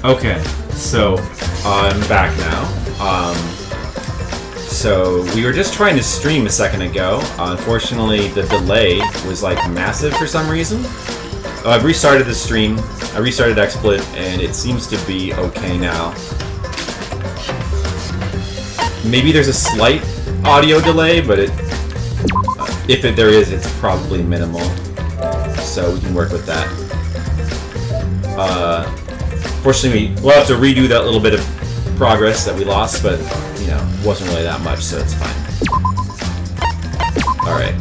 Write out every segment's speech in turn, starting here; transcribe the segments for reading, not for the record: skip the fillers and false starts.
Okay, so I'm back now. So we were just trying to stream a second ago. Unfortunately, the delay was like massive for some reason. I've restarted the stream. I restarted XSplit, and it seems to be okay now. Maybe there's a slight audio delay, but if there is, it's probably minimal. So we can work with that. Fortunately, we'll have to redo that little bit of progress that we lost, but, you know, it wasn't really that much, so it's fine. Alright.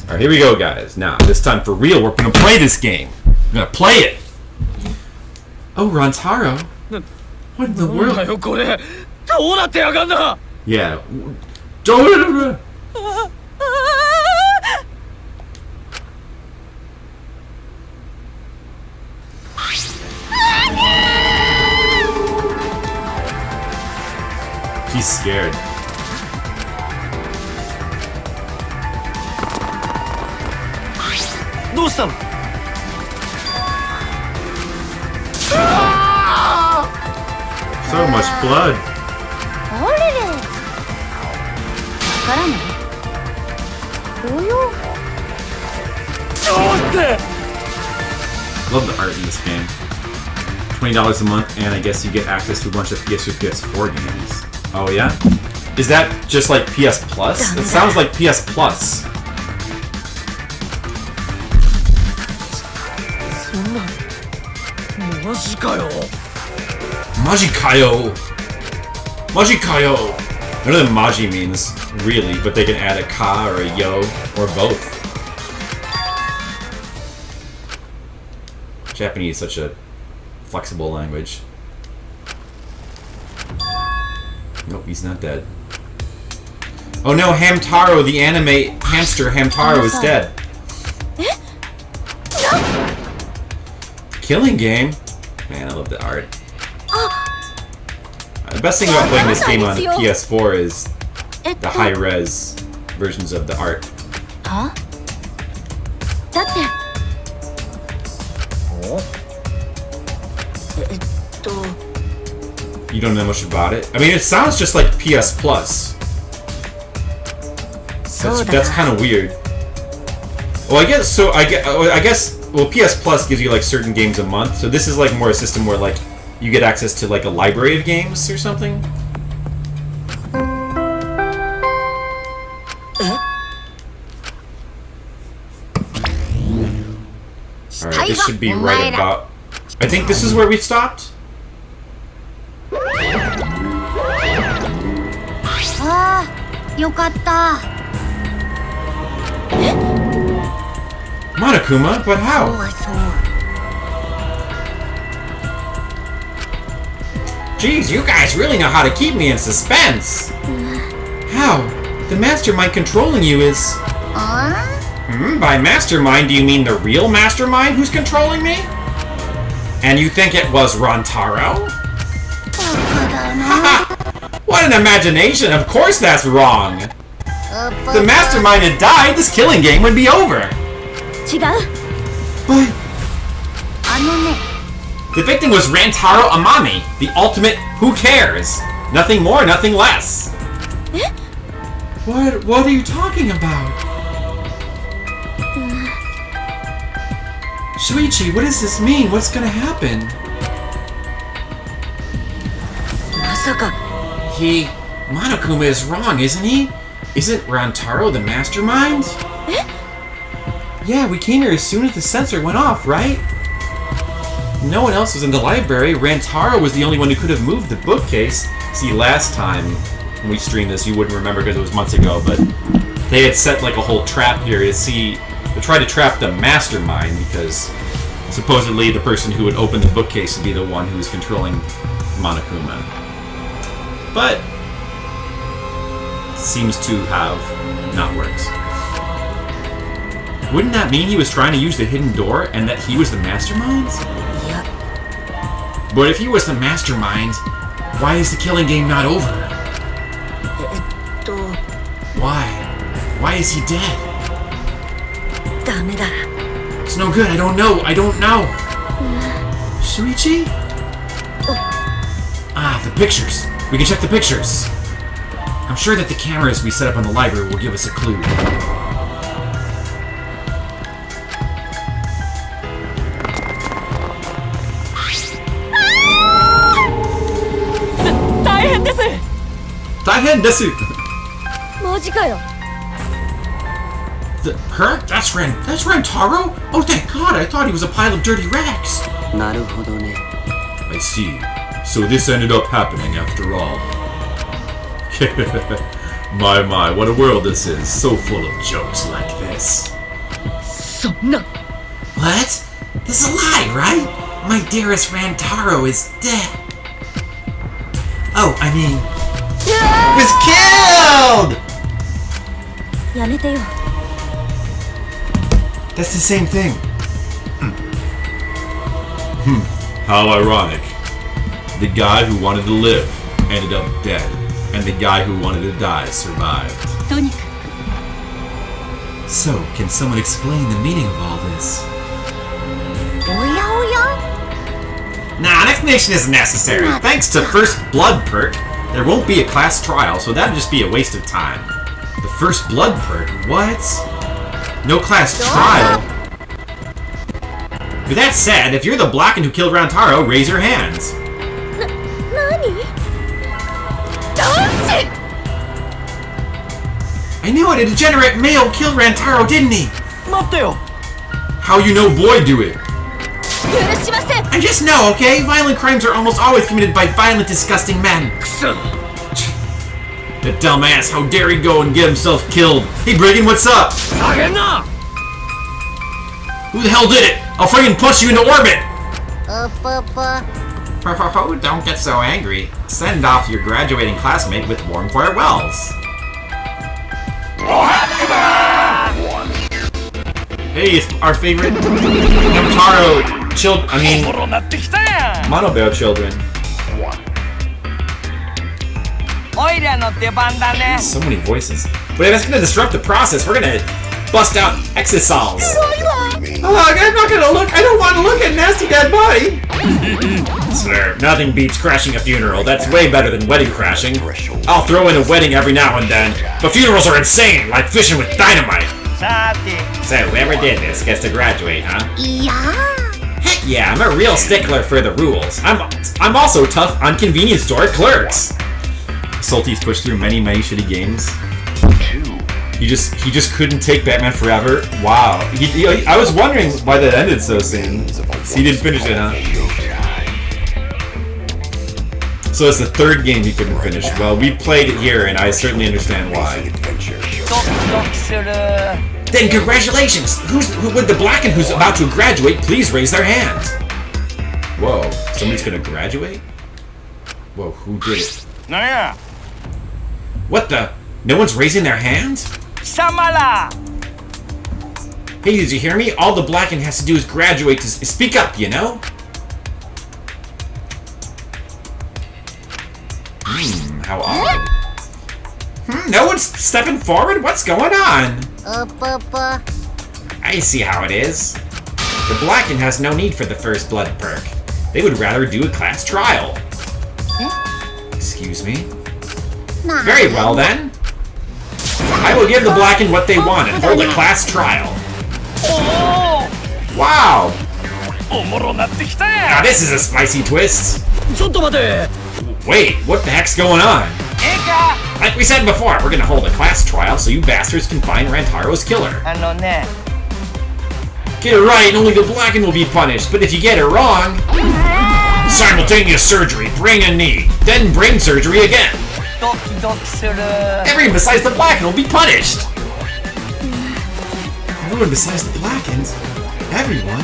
Alright, here we go, guys. Now, this time for real, we're gonna play this game. We're gonna play it! Oh, Rantaro? What in the world? Yeah. He's scared. So much blood. Love the art in this game. $20 a month, and I guess you get access to a bunch of PS3, PS4 games. Oh yeah? Is that just like PS Plus? It sounds like PS Plus. Majikayo! Majikayo! I don't know what Maji means, really, but they can add a ka or a yo, or both. Japanese is such a flexible language. Nope, he's not dead. Oh no, Hamtaro, the anime hamster Hamtaro, is dead. Killing game? Man, I love the art. The best thing about playing this game on PS4 is the high-res versions of the art. Huh? You don't know much about it? I mean, it sounds just like PS Plus. That's kind of weird. Well, I guess well, PS Plus gives you like certain games a month, so this is like more a system where like you get access to like a library of games or something. Alright, this should be right about... I think this is where we stopped? Monokuma? But how? Jeez, you guys really know how to keep me in suspense! How? The mastermind controlling you is... By mastermind, do you mean the real mastermind who's controlling me? And you think it was Rantaro? What an imagination! Of course that's wrong! If the mastermind had died, this killing game would be over! But... the victim was Rantaro Amami, the ultimate who cares! Nothing more, nothing less! What are you talking about? Shuichi, what does this mean? What's gonna happen? Monokuma is wrong, isn't he? Isn't Rantaro the mastermind? Yeah, we came here as soon as the sensor went off, right? No one else was in the library. Rantaro was the only one who could have moved the bookcase. See, last time when we streamed this, you wouldn't remember because it was months ago, but they had set like a whole trap here to try to trap the mastermind, because supposedly the person who would open the bookcase would be the one who was controlling Monokuma. But seems to have not worked. Wouldn't that mean he was trying to use the hidden door and that he was the mastermind? Yep. But if he was the mastermind, why is the killing game not over? Why? Why is he dead? It's no good, I don't know. Shuichi? The pictures! We can check the pictures! I'm sure that the cameras we set up in the library will give us a clue. 大変です! マジかよ Her? That's Rantaro? Oh, thank God! I thought he was a pile of dirty rags! なるほどね I see. So this ended up happening after all. My, what a world this is. So full of jokes like this. そんな What? This is a lie, right? My dearest Rantaro is dead. Oh, I mean... was killed! やめてよ That's the same thing. How ironic. The guy who wanted to live ended up dead, and the guy who wanted to die survived. とにか So, can someone explain the meaning of all this? くおやおや Nah, an explanation isn't necessary. Thanks to First Blood perk, there won't be a class trial, so that'd just be a waste of time. The First Blood perk? What? No class trial? With that said, if you're the Blackened who killed Rantaro, raise your hands. 何男子 I knew it, a degenerate male killed Rantaro, didn't he? 待ってよ How you know boy do it? 許しません I just know, okay? Violent crimes are almost always committed by violent, disgusting men. くそ That dumbass, how dare he go and get himself killed? Hey, Brigand, what's up? 下げんな Who the hell did it? I'll friggin' push you into orbit! パパ Don't get so angry. Send off your graduating classmate with warm farewells. Hey, it's our favorite Hamtaro Monobell children. オイラの出番だね So many voices. But if that's gonna disrupt the process, we're gonna bust out exosols. Oh, I'm not gonna look. I don't want to look at a nasty dead body. Sir, nothing beats crashing a funeral. That's way better than wedding crashing. I'll throw in a wedding every now and then, but funerals are insane, like fishing with dynamite. さて So whoever did this gets to graduate, huh? いや Heck yeah, I'm a real stickler for the rules. I'm also tough on convenience store clerks. Salty's pushed through many shitty games. He just couldn't take Batman Forever. Wow. I was wondering why that ended so soon. He didn't finish it, huh? So it's the third game he couldn't finish. Well, we played it here, and I certainly understand why. ドキドキする Then congratulations! Who would the Blackened who's about to graduate please raise their hand? Whoa, somebody's gonna graduate? Whoa, who did it? なんや What the? No one's raising their hand? 貴様ら Hey, did you hear me? All the Blackened has to do is graduate to speak up, you know? How odd. No one's stepping forward? What's going on? パパ I see how it is. The Blackened has no need for the First Blood perk. They would rather do a class trial. Excuse me? Very well then. I will give the Blackened what they want and hold a class trial. お Wow! おおもろなってきた Now や this is a spicy twist. ちょっと待て Wait, what the heck's going on? ええか Like we said before, we're gonna hold a class trial so you bastards can find Rantaro's killer. あのね Get it right, and only the Blackened will be punished. But if you get it wrong... Simultaneous surgery, brain and knee. Then brain surgery again. ドキドキする Everyone besides the Blackened will be punished. Everyone besides the Blackened? Everyone?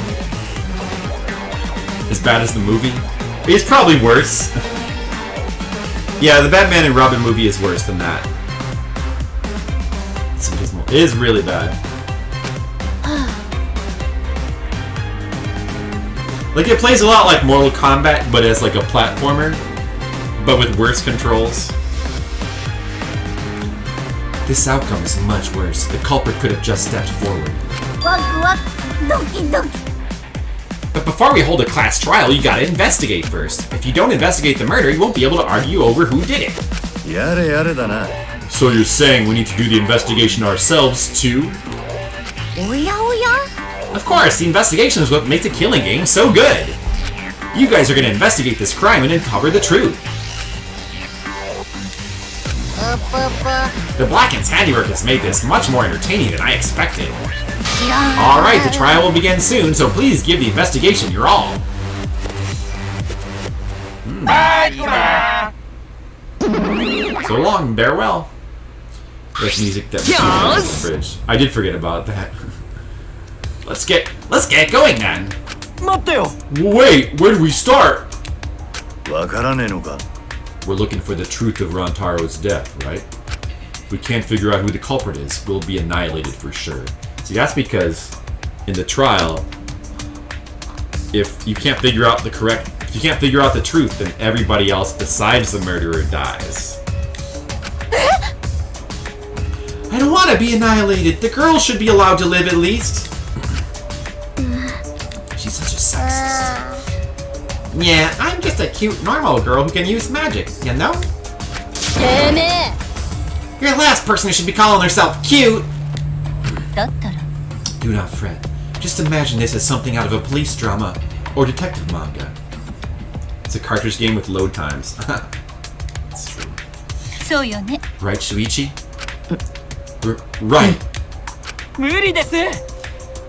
As bad as the movie? It's probably worse. Yeah, the Batman and Robin movie is worse than that. It's abysmal. It is really bad. Like, it plays a lot like Mortal Kombat, but as like a platformer, but with worse controls. This outcome is much worse. The culprit could have just stepped forward. ワクワクドキドキ But before we hold a class trial, you gotta investigate first. If you don't investigate the murder, you won't be able to argue over who did it. やれやれだな。 So you're saying we need to do the investigation ourselves, too? おやおや Of course, the investigation is what makes a killing game so good. You guys are gonna investigate this crime and uncover the truth. ぷぷぷ The Blacken's handiwork has made this much more entertaining than I expected. 知らん Alright, the trial will begin soon, so please give the investigation your all. So long, farewell. There's music that was on the fridge. I did forget about that. Let's get going then. 待ってよ Wait, where do we start? わからねえのか。 We're looking for the truth of Rantaro's death, right? If we can't figure out who the culprit is, we'll be annihilated for sure. See, that's because in the trial, if you can't figure out the truth, then everybody else besides the murderer dies. I don't want to be annihilated. The girl should be allowed to live at least. She's such a sexist. Yeah, I'm just a cute, normal girl who can use magic, you know? てめえ You're the last person who should be calling herself cute. だったら Do not fret. Just imagine this as something out of a police drama or detective manga. It's a cartridge game with load times. It's true. そうよね Right, Shuichi? Right. 無理です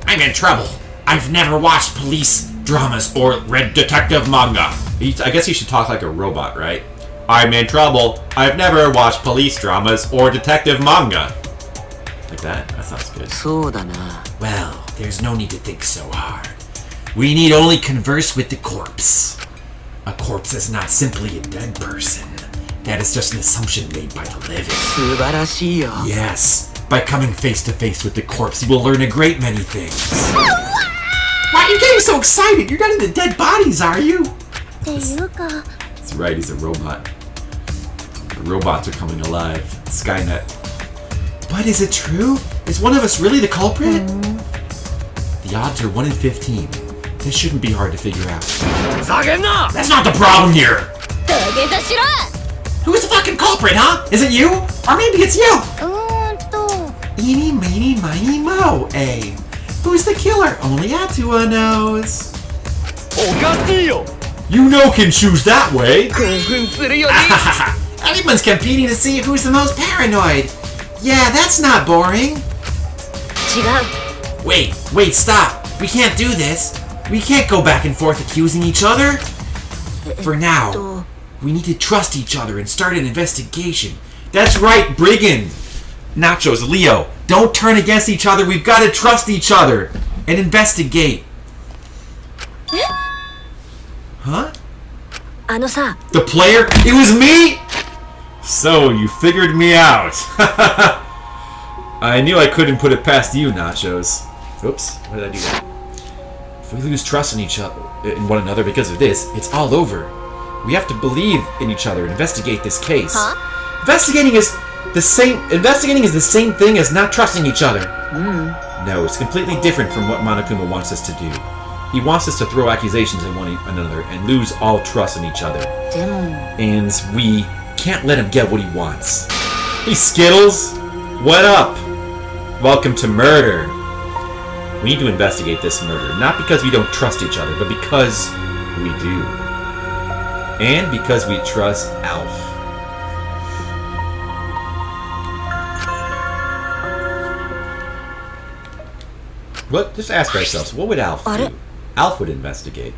I'm in trouble. I've never watched police dramas or read detective manga. I guess you should talk like a robot, right? I'm in trouble. I've never watched police dramas or detective manga. Like that? That sounds good. そうだな Well, there's no need to think so hard. We need only converse with the corpse. A corpse is not simply a dead person. That is just an assumption made by the living. 素晴らしいよ Yes, by coming face to face with the corpse, you will learn a great many things. Why are you getting so excited? You're not into dead bodies, are you? っていうか That's right, he's a robot. The robots are coming alive. Skynet. But is it true? Is one of us really the culprit? The odds are 1 in 15. This shouldn't be hard to figure out. 下げんな That's not the problem here! 土下座しろ Who's the fucking culprit, huh? Is it you? Or maybe it's you! と Eeny, meeny, miny, mo, eh? Who's the killer? Only Atua knows. おかしいよ You know can choose that way! 興奮するよね Everyone's competing to see who's the most paranoid! Yeah, that's not boring! 違う Wait, stop! We can't do this! We can't go back and forth accusing each other! For now, we need to trust each other and start an investigation. That's right, Brigand! Nachos, Leo, don't turn against each other. We've got to trust each other and investigate. Huh? あのさ The player? It was me? So, you figured me out. I knew I couldn't put it past you, Nachos. Oops, why did I do that? If we lose trust in in one another because of this, it's all over. We have to believe in each other and investigate this case. Huh? Investigating is the same thing as not trusting each other. No, it's completely different from what Monokuma wants us to do. He wants us to throw accusations at one another and lose all trust in each other. でも And we can't let him get what he wants. Hey, Skittles! What up? Welcome to murder. We need to investigate this murder, not because we don't trust each other, but because we do. And because we trust Alf. What? Just ask ourselves, what would Alf do? Alf would investigate.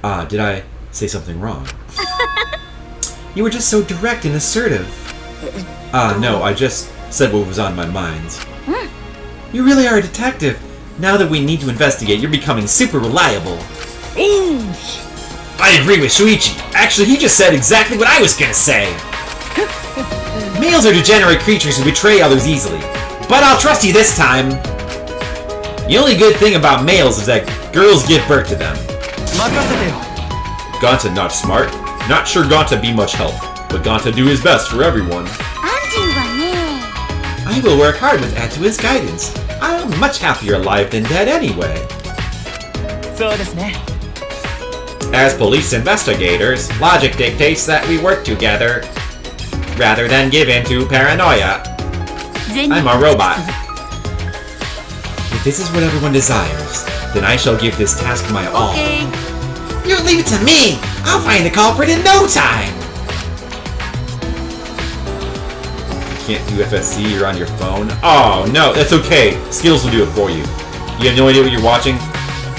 Did I say something wrong? You were just so direct and assertive. No, I just said what was on my mind. You really are a detective. Now that we need to investigate, you're becoming super reliable. I agree with Shuichi. Actually, he just said exactly what I was gonna say. Males are degenerate creatures who betray others easily. But I'll trust you this time. The only good thing about males is that girls give birth to them. 任せてよ Gonta not smart. Not sure Gonta be much help. But Gonta do his best for everyone. アンジーはね I will work hard with Atua's guidance. I'm much happier alive than dead anyway. そうですね。 As police investigators, logic dictates that we work together rather than give in to paranoia. I'm a robot. If this is what everyone desires, then I shall give this task my all. Okay. You leave it to me! I'll find the culprit in no time! Can't do FSC, you're on your phone. Oh, no, that's okay. Skittles will do it for you. You have no idea what you're watching?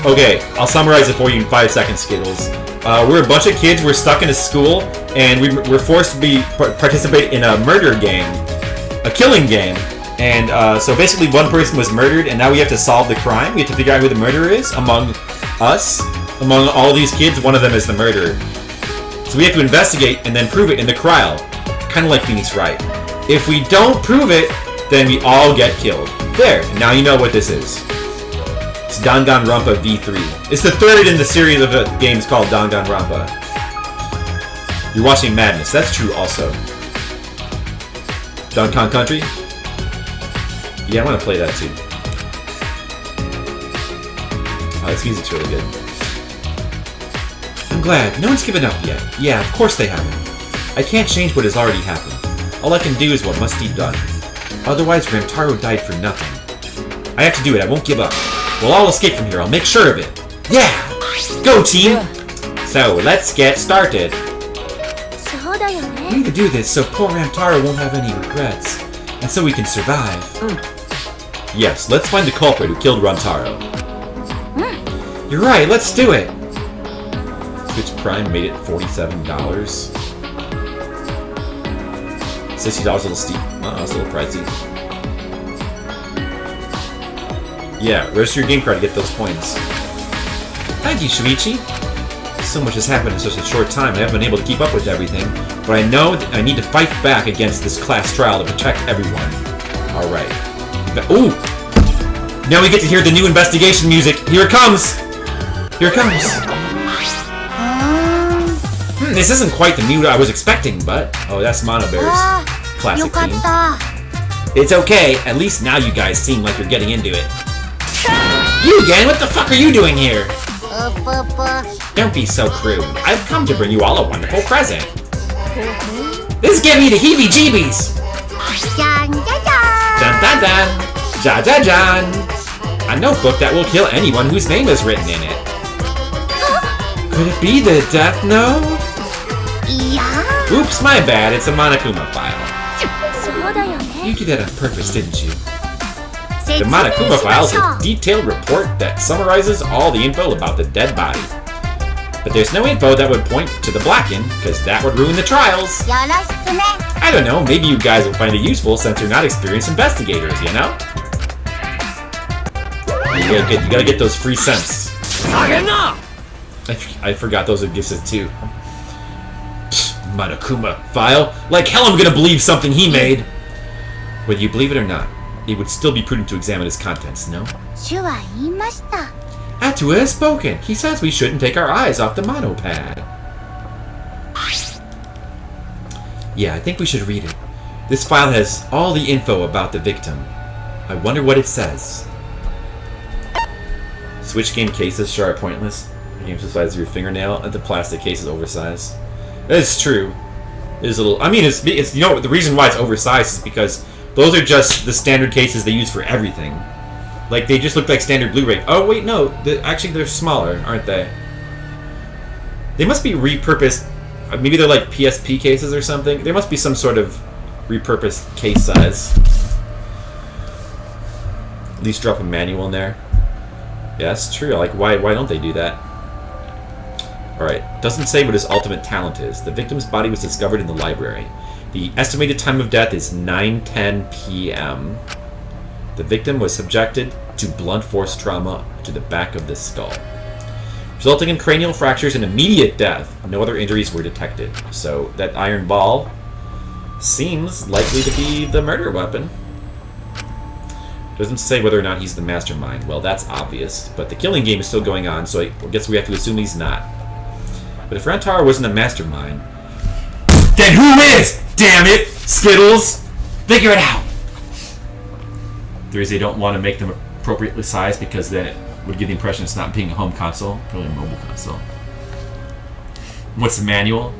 Okay, I'll summarize it for you in 5 seconds, Skittles. We're a bunch of kids, we're stuck in a school, and we're forced to participate in a murder game. A killing game. And so basically one person was murdered, and now we have to solve the crime. We have to figure out who the murderer is among us. Among all these kids, one of them is the murderer. So we have to investigate and then prove it in the trial. Kind of like Phoenix Wright. If we don't prove it, then we all get killed. There, now you know what this is. It's Danganronpa V3. It's the third in the series of games called Danganronpa. You're watching Madness, that's true also. Donkey Country? Yeah, I want to play that too. Oh, this music's really good. I'm glad. No one's given up yet. Yeah, of course they haven't. I can't change what has already happened. All I can do is what must be done. Otherwise, Ramtaro died for nothing. I have to do it. I won't give up. We'll all escape from here. I'll make sure of it. Yeah! Go, team! So, let's get started. そうだよ We ね need to do this so poor Ramtaro won't have any regrets. And so we can survive. Yes, let's find the culprit who killed Ramtaro. You're right, let's do it! Switch Prime made it $47. $60 a little steep. That's a little pricey. Yeah, register your game card to get those points. Thank you, Shuichi. So much has happened in such a short time, I haven't been able to keep up with everything, but I know that I need to fight back against this class trial to protect everyone. Alright. Ooh! Now we get to hear the new investigation music. Here it comes! Here it comes! This isn't quite the mood I was expecting, but... Oh, that's Mono Bear's あ classic よかっ theme. た It's okay, at least now you guys seem like you're getting into it. You again? What the fuck are you doing here? うぷぷ Don't be so crude. I've come to bring you all a wonderful present. This is giving me the heebie-jeebies! じゃんじゃじゃ Dun dun dun! Ja ja jan! A notebook that will kill anyone whose name is written in it. Could it be the death note? ーいや Oops, my bad. It's a Monokuma file. そうだよ You ね did that on purpose, didn't you? 説 The 明 Monokuma しま file is しょ a う detailed report that summarizes all the info about the dead body. But there's no info that would point to the Blacken, because that would ruin the trials. よろしくね I don't know, maybe you guys will find it useful since you're not experienced investigators, you know? You gotta get those free cents. 下げんな。 I forgot those are gifts too. Monokuma file? Like hell I'm gonna believe something he made! Whether you believe it or not, it would still be prudent to examine its contents, no? 主は言いました Atua has spoken. He says we shouldn't take our eyes off the monopad. Yeah, I think we should read it. This file has all the info about the victim. I wonder what it says. Switch game cases sure are pointless. The game's the size of your fingernail, and the plastic case is oversized. It's true. It's a little. I mean, it's you know the reason why it's oversized is because those are just the standard cases they use for everything. Like they just look like standard Blu-ray. Oh wait, no. Actually, they're smaller, aren't they? They must be repurposed. Maybe they're like PSP cases or something. There must be some sort of repurposed case size. At least drop a manual in there. Yeah, that's true. Like, why don't they do that? Alright. Doesn't say what his ultimate talent is. The victim's body was discovered in the library. The estimated time of death is 9:10 p.m. The victim was subjected to blunt force trauma to the back of the skull, resulting in cranial fractures and immediate death. No other injuries were detected. So that iron ball seems likely to be the murder weapon. Doesn't say whether or not he's the mastermind. Well, that's obvious. But the killing game is still going on, so I guess we have to assume he's not. But if Rantaro wasn't a mastermind, then who is? Damn it! Skittles! Figure it out! Theories they don't want to make them appropriately sized because then it would give the impression it's not being a home console, probably a mobile console. What's the manual?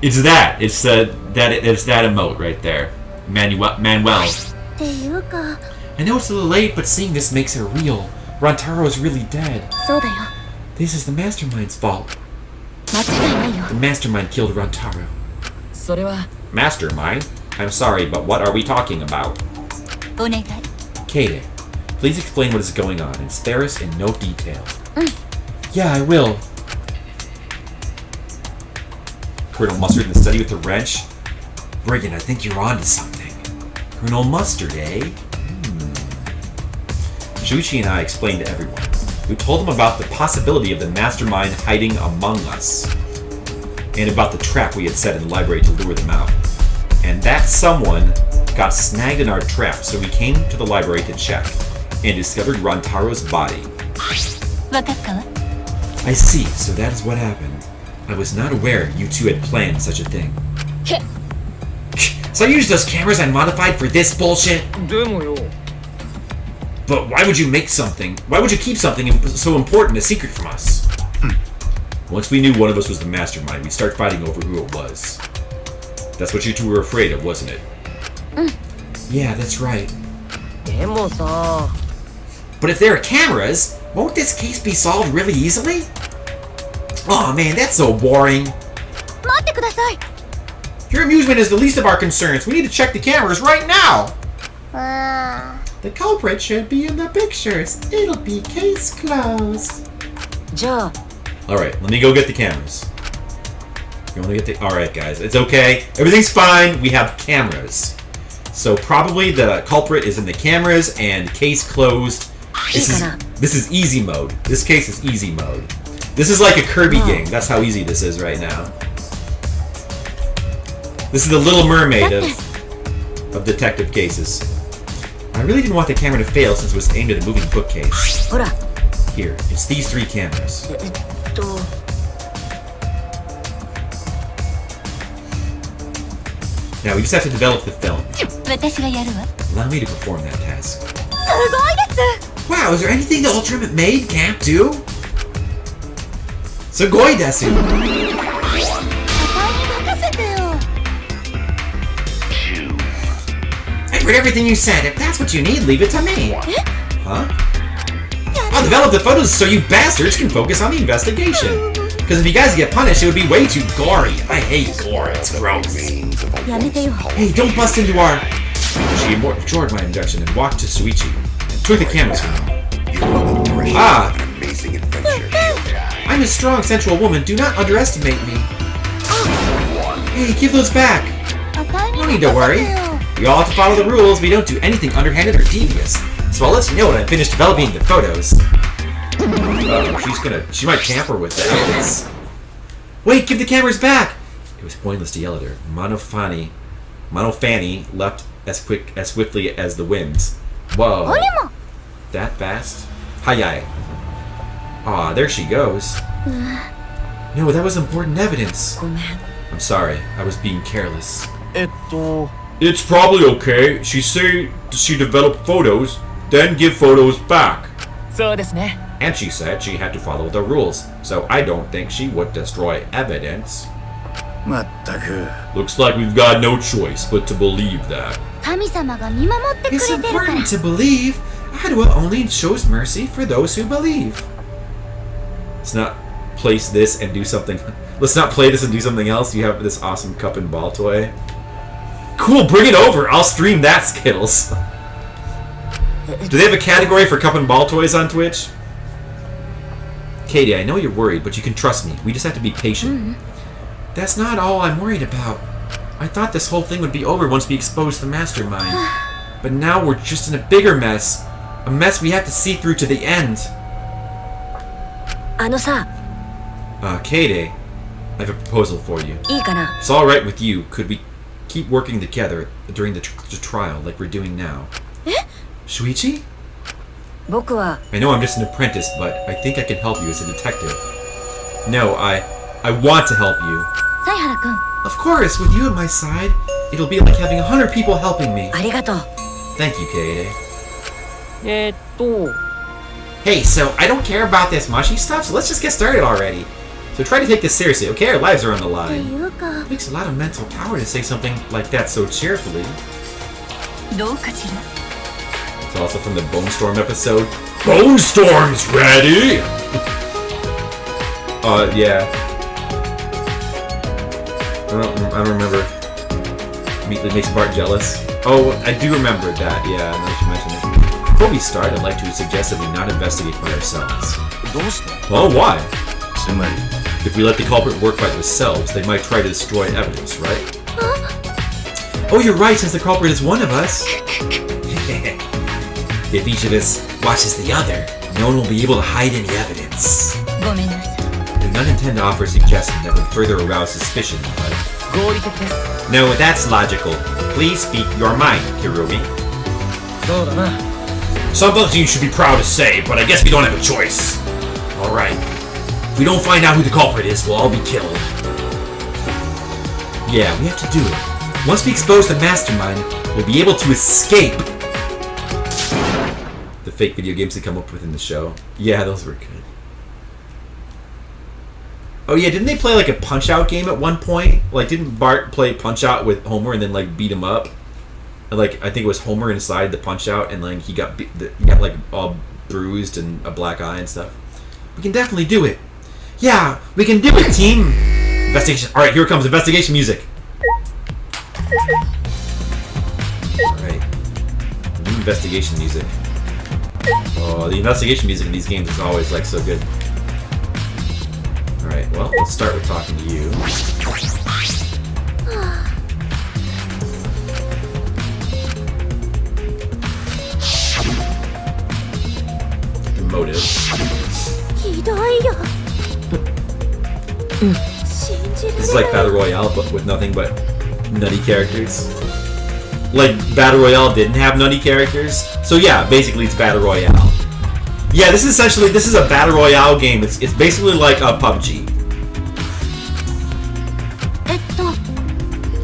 It's that. It's that emote right there. Manuel. っていうか I know it's a little late, but seeing this makes it real. Rantaro is really dead. そうだよ This is the Mastermind's fault. 間違いないよ The Mastermind killed Rantaro. それは Mastermind? I'm sorry, but what are we talking about? お願い Kade, please explain what is going on and spare us in no detail. Yeah, I will. Colonel Mustard in the study with the wrench? Brigand, I think you're onto something. Colonel Mustard, eh? Shuichi and I explained to everyone. We told them about the possibility of the Mastermind hiding among us, and about the trap we had set in the library to lure them out. And that someone got snagged in our trap, so we came to the library to check, and discovered Rantaro's body. 分かったわ I see, so that is what happened. I was not aware you two had planned such a thing. So you used those cameras I modified for this bullshit? でもよ But why would you make something? Why would you keep something so important a secret from us? Once we knew one of us was the mastermind, we'd start fighting over who it was. That's what you two were afraid of, wasn't it? Yeah, that's right. でもさ But if there are cameras, won't this case be solved really easily? Aw, man, that's so boring. 待ってください Your amusement is the least of our concerns. We need to check the cameras right now. あ The culprit should be in the pictures. It'll be case closed. じゃあ Alright, let me go get the cameras. You wanna get the... Alright, guys. It's okay. Everything's fine. We have cameras. So probably the culprit is in the cameras and case closed. This is easy mode. This case is easy mode. This is like a Kirby game. That's how easy this is right now. This is the Little Mermaid of detective cases. I really didn't want the camera to fail since it was aimed at a moving bookcase. ほら Here, it's these 3 cameras. Now we just have to develop the film. 私がやるわ Allow me to perform that task. すごいです Wow, is there anything the Ultimate Maid can't do? Sugoi desu! パパに任せてよ I heard everything you said. If that's what you need, leave it to me. Huh? I'll develop the photos so you bastards can focus on the investigation. Because if you guys get punished, it would be way too gory. I hate gore. It's gross. やめてよ Hey, don't bust into our... She ignored my injection and walked to Suichi and took the cameras from him. Ah! I'm a strong, sensual woman. Do not underestimate me. Hey, give those back. パパに No 任 need to せ worry. てよ We all have to follow the rules. We don't do anything underhanded or devious. So I'll let you know when I finish developing the photos. She might tamper with the evidence. Wait, give the cameras back! It was pointless to yell at her. Monofanny left as swiftly as the winds. Whoa. 俺も That fast? Hayai. Aw, there she goes. No, that was important evidence. ごめん I'm sorry, I was being careless. と It's probably okay. She said she developed photos, then give photos back. そうですね And she said she had to follow the rules, so I don't think she would destroy evidence. まったく Looks like we've got no choice but to believe that. 神様が見守ってくれ It's てるから important to believe. Adwa only shows mercy for those who believe. Let's not place this and do something. Let's not play this and do something else. You have this awesome cup and ball toy. Cool, bring it over. I'll stream that, Skittles. Do they have a category for cup and ball toys on Twitch? Katie, I know you're worried, but you can trust me. We just have to be patient. That's not all I'm worried about. I thought this whole thing would be over once we exposed the mastermind. But now we're just in a bigger mess. A mess we have to see through to the end. あのさ Katie, I have a proposal for you. いいかな It's alright with you. Could we keep working together during the trial like we're doing now? Shuichi? 僕は I know I'm just an apprentice, but I think I can help you as a detective. No, I want to help you. 犀原くん Of course, with you at my side, it'll be like having 100 people helping me. ありがとう Thank you, Kaede. と Hey, so I don't care about this mushy stuff, so let's just get started already. So try to take this seriously, okay? Our lives are on the って line. いうか It takes a lot of mental power to say something like that so cheerfully. どうかしら It's also from the Bone Storm episode. Bone Storm's ready! Yeah. I don't remember. It makes Bart jealous. Oh, I do remember that. Yeah, now that you mentioned it. Before we start, I'd like to suggest that we not investigate by ourselves. どうして Well, why? つまり If we let the culprit work by themselves, they might try to destroy evidence, right? Oh, you're right, since the culprit is one of us. If each of us watches the other, no one will be able to hide any evidence. ごめんなさい I do not intend to offer a suggestion that would further arouse suspicion, but... 合理的です No, that's logical. Please speak your mind, Kirumi. そうだな Something you should be proud to say, but I guess we don't have a choice. Alright. If we don't find out who the culprit is, we'll all be killed. Yeah, we have to do it. Once we expose the mastermind, we'll be able to escape. The fake video games they come up with in the show. Yeah, those were good. Oh yeah, didn't they play like a Punch-Out game at one point? Like, didn't Bart play Punch-Out with Homer and then like beat him up? And, like, I think it was Homer inside the Punch-Out, and like he got like all bruised and a black eye and stuff. We can definitely do it. Yeah, we can do it, team. Investigation. All right, here comes investigation music. All right, new investigation music. Oh, the investigation music in these games is always like so good. Alright, well, let's start with talking to you. Your motive. ひどいよ信じら This is れ like ない Battle Royale, but with nothing but nutty characters. Like, Battle Royale didn't have nutty characters. So yeah, basically it's Battle Royale. Yeah, this is a Battle Royale game. It's basically like a PUBG. えっと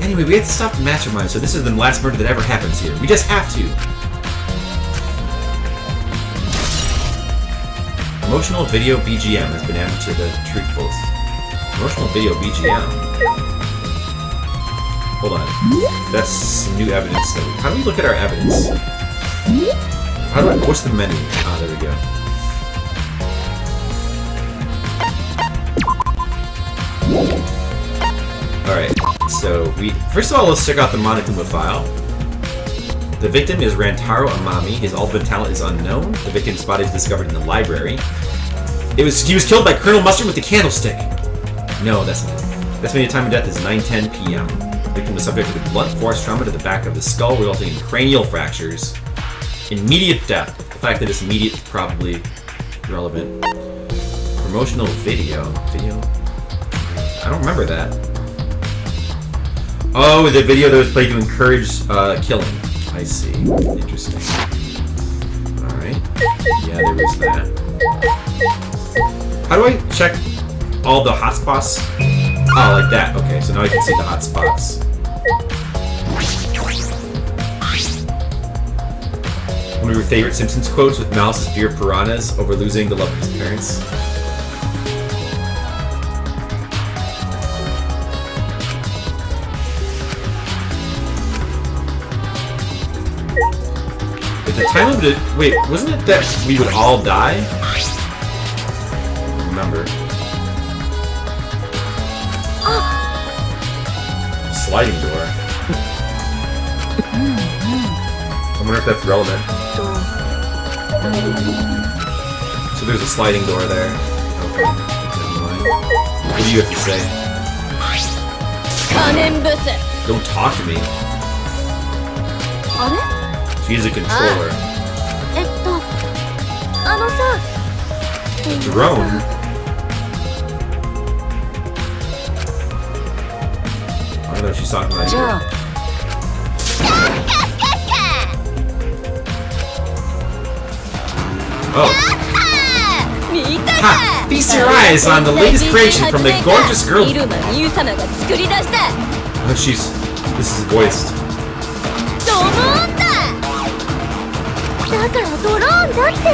Anyway, we have to stop the mastermind, so this is the last murder that ever happens here. We just have to. Promotional video BGM has been added to the truthfuls. Promotional video BGM. Hold on. That's some new evidence. How do we look at our evidence? What's the menu? Ah, there we go. Alright, so first of all, let's check out the Monokuma file. The victim is Rantaro Amami. His ultimate talent is unknown. The victim's body is discovered in the library. He was killed by Colonel Mustard with the candlestick. No, that's not it. Estimated time of death is 9:10 p.m. The victim was subject to blunt force trauma to the back of the skull, resulting in cranial fractures. Immediate death. The fact that it's immediate is probably relevant. Promotional video. I don't remember that. Oh, the video that was played to encourage killing. I see. Interesting. Alright. Yeah, there was that. How do I check all the hotspots? Oh, like that. Okay, so now I can see the hotspots. One of your favorite Simpsons quotes with Mouse's fear of piranhas over losing the love of his parents. If the time of it, wait, wasn't it that we would all die? I don't remember. Sliding door. I wonder if that's relevant. So there's a sliding door there. Okay. What do you have to say? Don't talk to me. あれ She's a controller. えっとあのさ Drone? I don't know if she's talking about じゃあ Oh. Ha! Feast your eyes on the latest creation from the gorgeous girl. Oh, this is voiced. だからドローンだって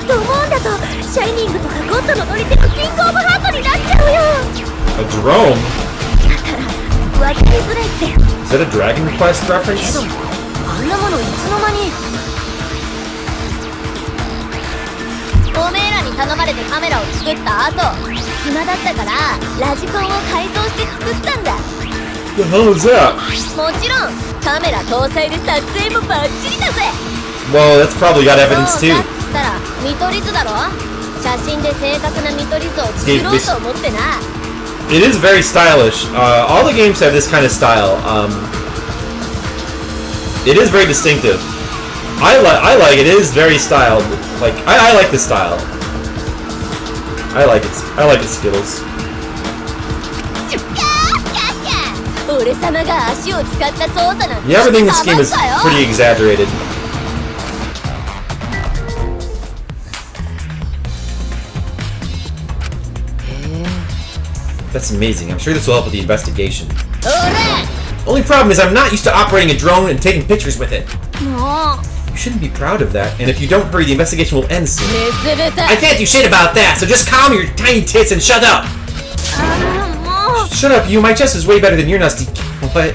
と思うんだとシャイニングとかゴッドの乗り手がキングオブハートになっちゃうよ。 A drone? 分かりづらいって。 Is that a Dragon Quest け reference? どあんなものいつの間に。おめえらに頼まれてカメラを作った後暇だったからラジコンを改造して作ったんだ。 The hell is that? もちろんカメラ搭載で撮影もバッチリだぜ。 Well, that's probably got そう evidence だ too. っつったら見取り図だろ。写真で正確な見取り図を作ろうと思ってな。 It is very stylish. All the games have this kind of style. It is very distinctive. I like it. It is very styled. Like I like the style. I like it. I like its Skittles. 俺様が足を使った操作なんて Yeah, everything in this game is pretty exaggerated. That's amazing. I'm sure this will help with the investigation. Only problem is I'm not used to operating a drone and taking pictures with it. も You shouldn't be proud of that. And if you don't hurry, the investigation will end soon. うねずれた。 I can't do shit about that, so just calm your tiny tits and shut up! もう Shut up, you. My chest is way better than your nasty... What?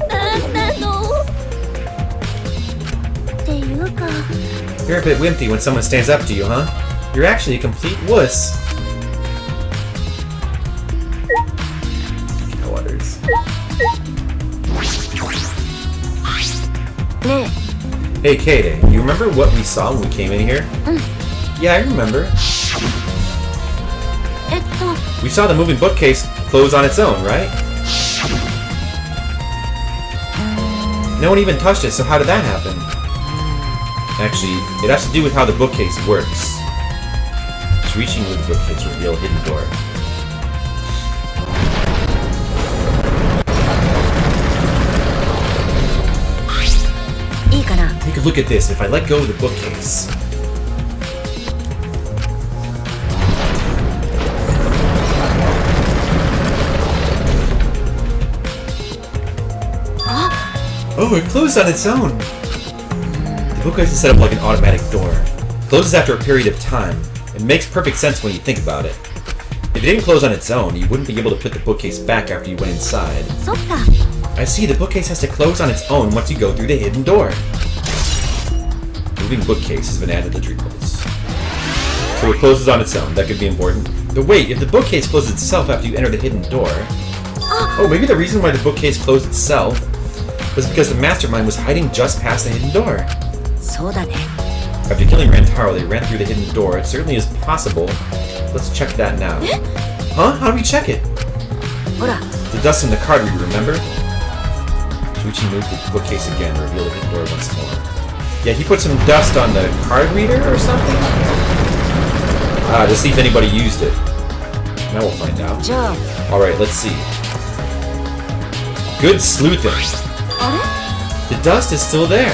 なんなのっていうか You're a bit wimpy when someone stands up to you, huh? You're actually a complete wuss. No others. ね Hey, Kayde, you remember what we saw when we came in here? Yeah, I remember. えWe saw the moving bookcase close on its own, right? No one even touched it, so how did that happen? Actually, it has to do with how the bookcase works. Just reaching with the bookcase will reveal a hidden door. Take a look at this. If I let go of the bookcase... Oh, it closed on its own! The bookcase is set up like an automatic door. It closes after a period of time. It makes perfect sense when you think about it. If it didn't close on its own, you wouldn't be able to put the bookcase back after you went inside. そっか I see, the bookcase has to close on its own once you go through the hidden door. Moving bookcase has been added to the triples. So it closes on its own. That could be important. But wait, if the bookcase closes itself after you enter the hidden door... Oh, maybe the reason why the bookcase closed itself was because the mastermind was hiding just past the hidden door. そうだね After killing Rantaro, they ran through the hidden door. It certainly is possible. Let's check that now. Huh? How do we check it? ほら The dust in the card reader, remember? Shuichi moved the bookcase again, revealed the hidden door once more. Yeah, he put some dust on the card reader or something? To see if anybody used it. Now we'll find out. じゃあ Alright, let's see. Good sleuthing. あ The dust is still there. れ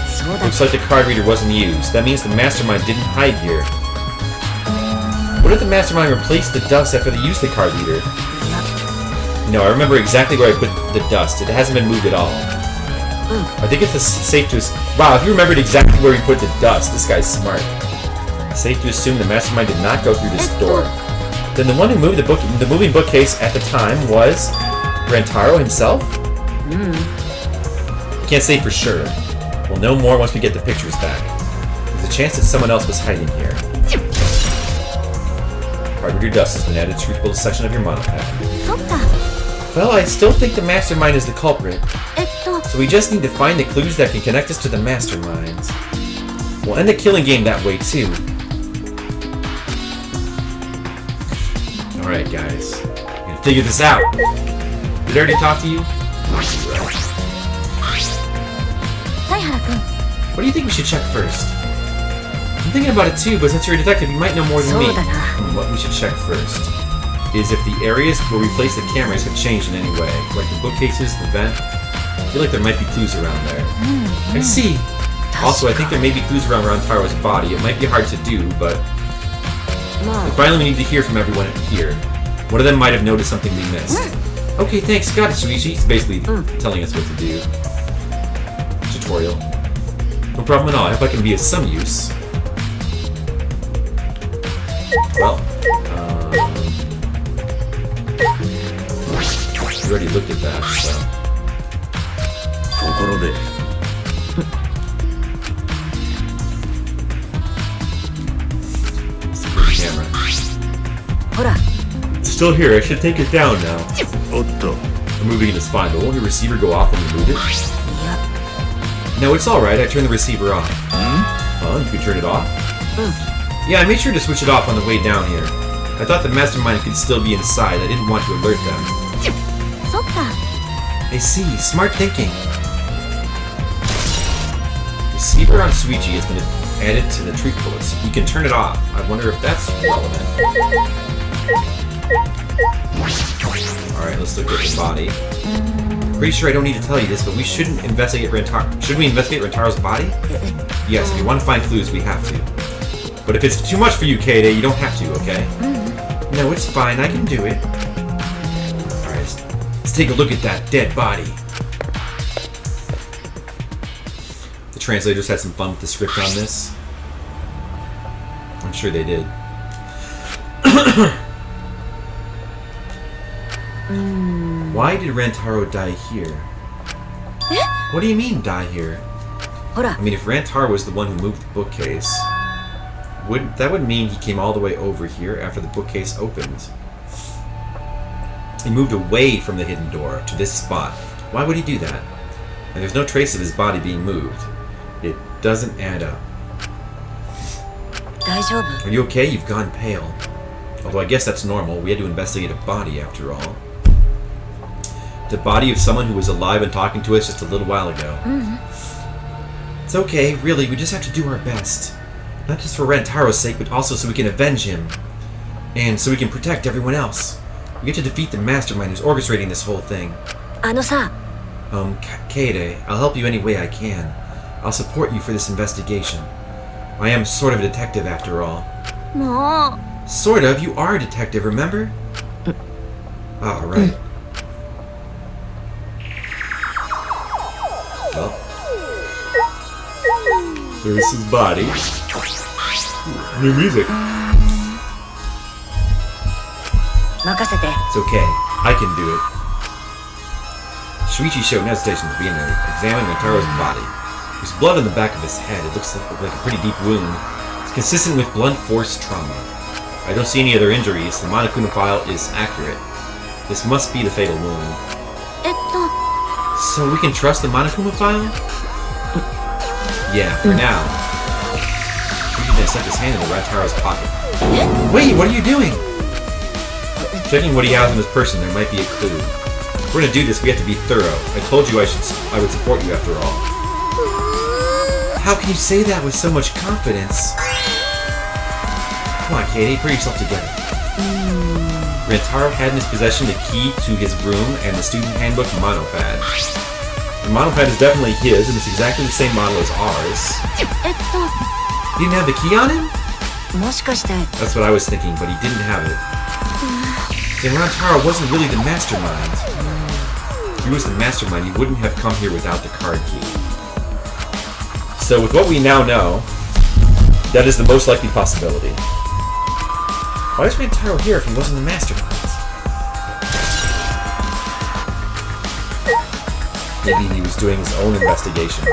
そうだ Looks like the card reader wasn't used. That means the mastermind didn't hide here. What if the mastermind replaced the dust after they used the card reader? No, I remember exactly where I put the dust. It hasn't been moved at all. I think it's safe to... Wow, if you remembered exactly where you put the dust, this guy's smart. Safe to assume the mastermind did not go through this door. Then the one who moved the moving bookcase at the time was... Rantaro himself? Can't say for sure. We'll know more once we get the pictures back. There's a chance that someone else was hiding here. Card reader dust has been added to the section of your monopad. そっか Well, I still think the mastermind is the culprit. と So we just need to find the clues that can connect us to the masterminds. We'll end the killing game that way too. Alright guys, we're gonna figure this out. Did I already talk to you? 犀原君 What do you think we should check first? I'm thinking about it too, but since you're a detective, you might know more than そう me. だな What we should check first is if the areas where we place the cameras have changed in any way, like the bookcases, the vent. I feel like there might be clues around there. I see. Also, I think there may be clues around Rantaro's body. It might be hard to do, but まあ finally we need to hear from everyone here. One of them might have noticed something we missed. Okay, thanks. Got it, Shuichi. It's basically telling us what to do. Tutorial. No problem at all. I hope I can be of some use. Well, we already looked at that, so... ところで camera. ほら It's still here. I should take it down now. おっと I'm moving it is fine, but won't your receiver go off when you move it? いや No, it's alright. I turned the receiver off. Well, you can turn it off? Yeah, I made sure to switch it off on the way down here. I thought the mastermind could still be inside. I didn't want to alert them. そっか I see. Smart thinking. Receiver on Suichi has been added to the treat bullets. You can turn it off. I wonder if that's relevant. Alright, let's look at the body. Pretty sure I don't need to tell you this, but we shouldn't investigate Rentaro. Should we investigate Rentaro's body? Yes, if you want to find clues, we have to. But if it's too much for you, Kaede, you don't have to, okay? No, it's fine. I can do it. Alright, let's take a look at that dead body. The translators had some fun with the script on this. I'm sure they did. Why did Rantaro die here? What do you mean, die here? ほら I mean, if Rantaro was the one who moved the bookcase, that would mean he came all the way over here after the bookcase opened. He moved away from the hidden door to this spot. Why would he do that? And there's no trace of his body being moved. It doesn't add up. 大丈夫 Are you okay? You've gone pale. Although I guess that's normal. We had to investigate a body after all. The body of someone who was alive and talking to us just a little while ago. It's okay, really. We just have to do our best. Not just for Rantaro's sake, but also so we can avenge him. And so we can protect everyone else. We get to defeat the mastermind who's orchestrating this whole thing. あのさ Kaede, I'll help you any way I can. I'll support you for this investigation. I am sort of a detective after all. もう Sort of. You are a detective, remember? Oh, right. Well. There's his body. New music. 任せて It's okay. I can do it. Shuichi showed no hesitation to begin to examine Rentaro's body. There's blood on the back of his head. It looks like a pretty deep wound. It's consistent with blunt force trauma. I don't see any other injuries. The Monokuma file is accurate. This must be the fatal wound. えっと So we can trust the Monokuma file? Yeah, for now. Shuichi then stuck his hand into Rantaro's pocket. Wait, what are you doing? Checking what he has in his person, there might be a clue. If we're gonna do this, we have to be thorough. I told you I would support you after all. How can you say that with so much confidence? Come on, Katie, put yourself together. Rantaro had in his possession the key to his room and the student handbook monopad. The monopad is definitely his, and it's exactly the same model as ours. えっと He didn't have the key on him? もしかして That's what I was thinking, but he didn't have it. And Rantaro wasn't really the mastermind. If he was the mastermind, he wouldn't have come here without the card key. So with what we now know, that is the most likely possibility. Why is Rantaro here if he wasn't the mastermind? Maybe he was doing his own investigation.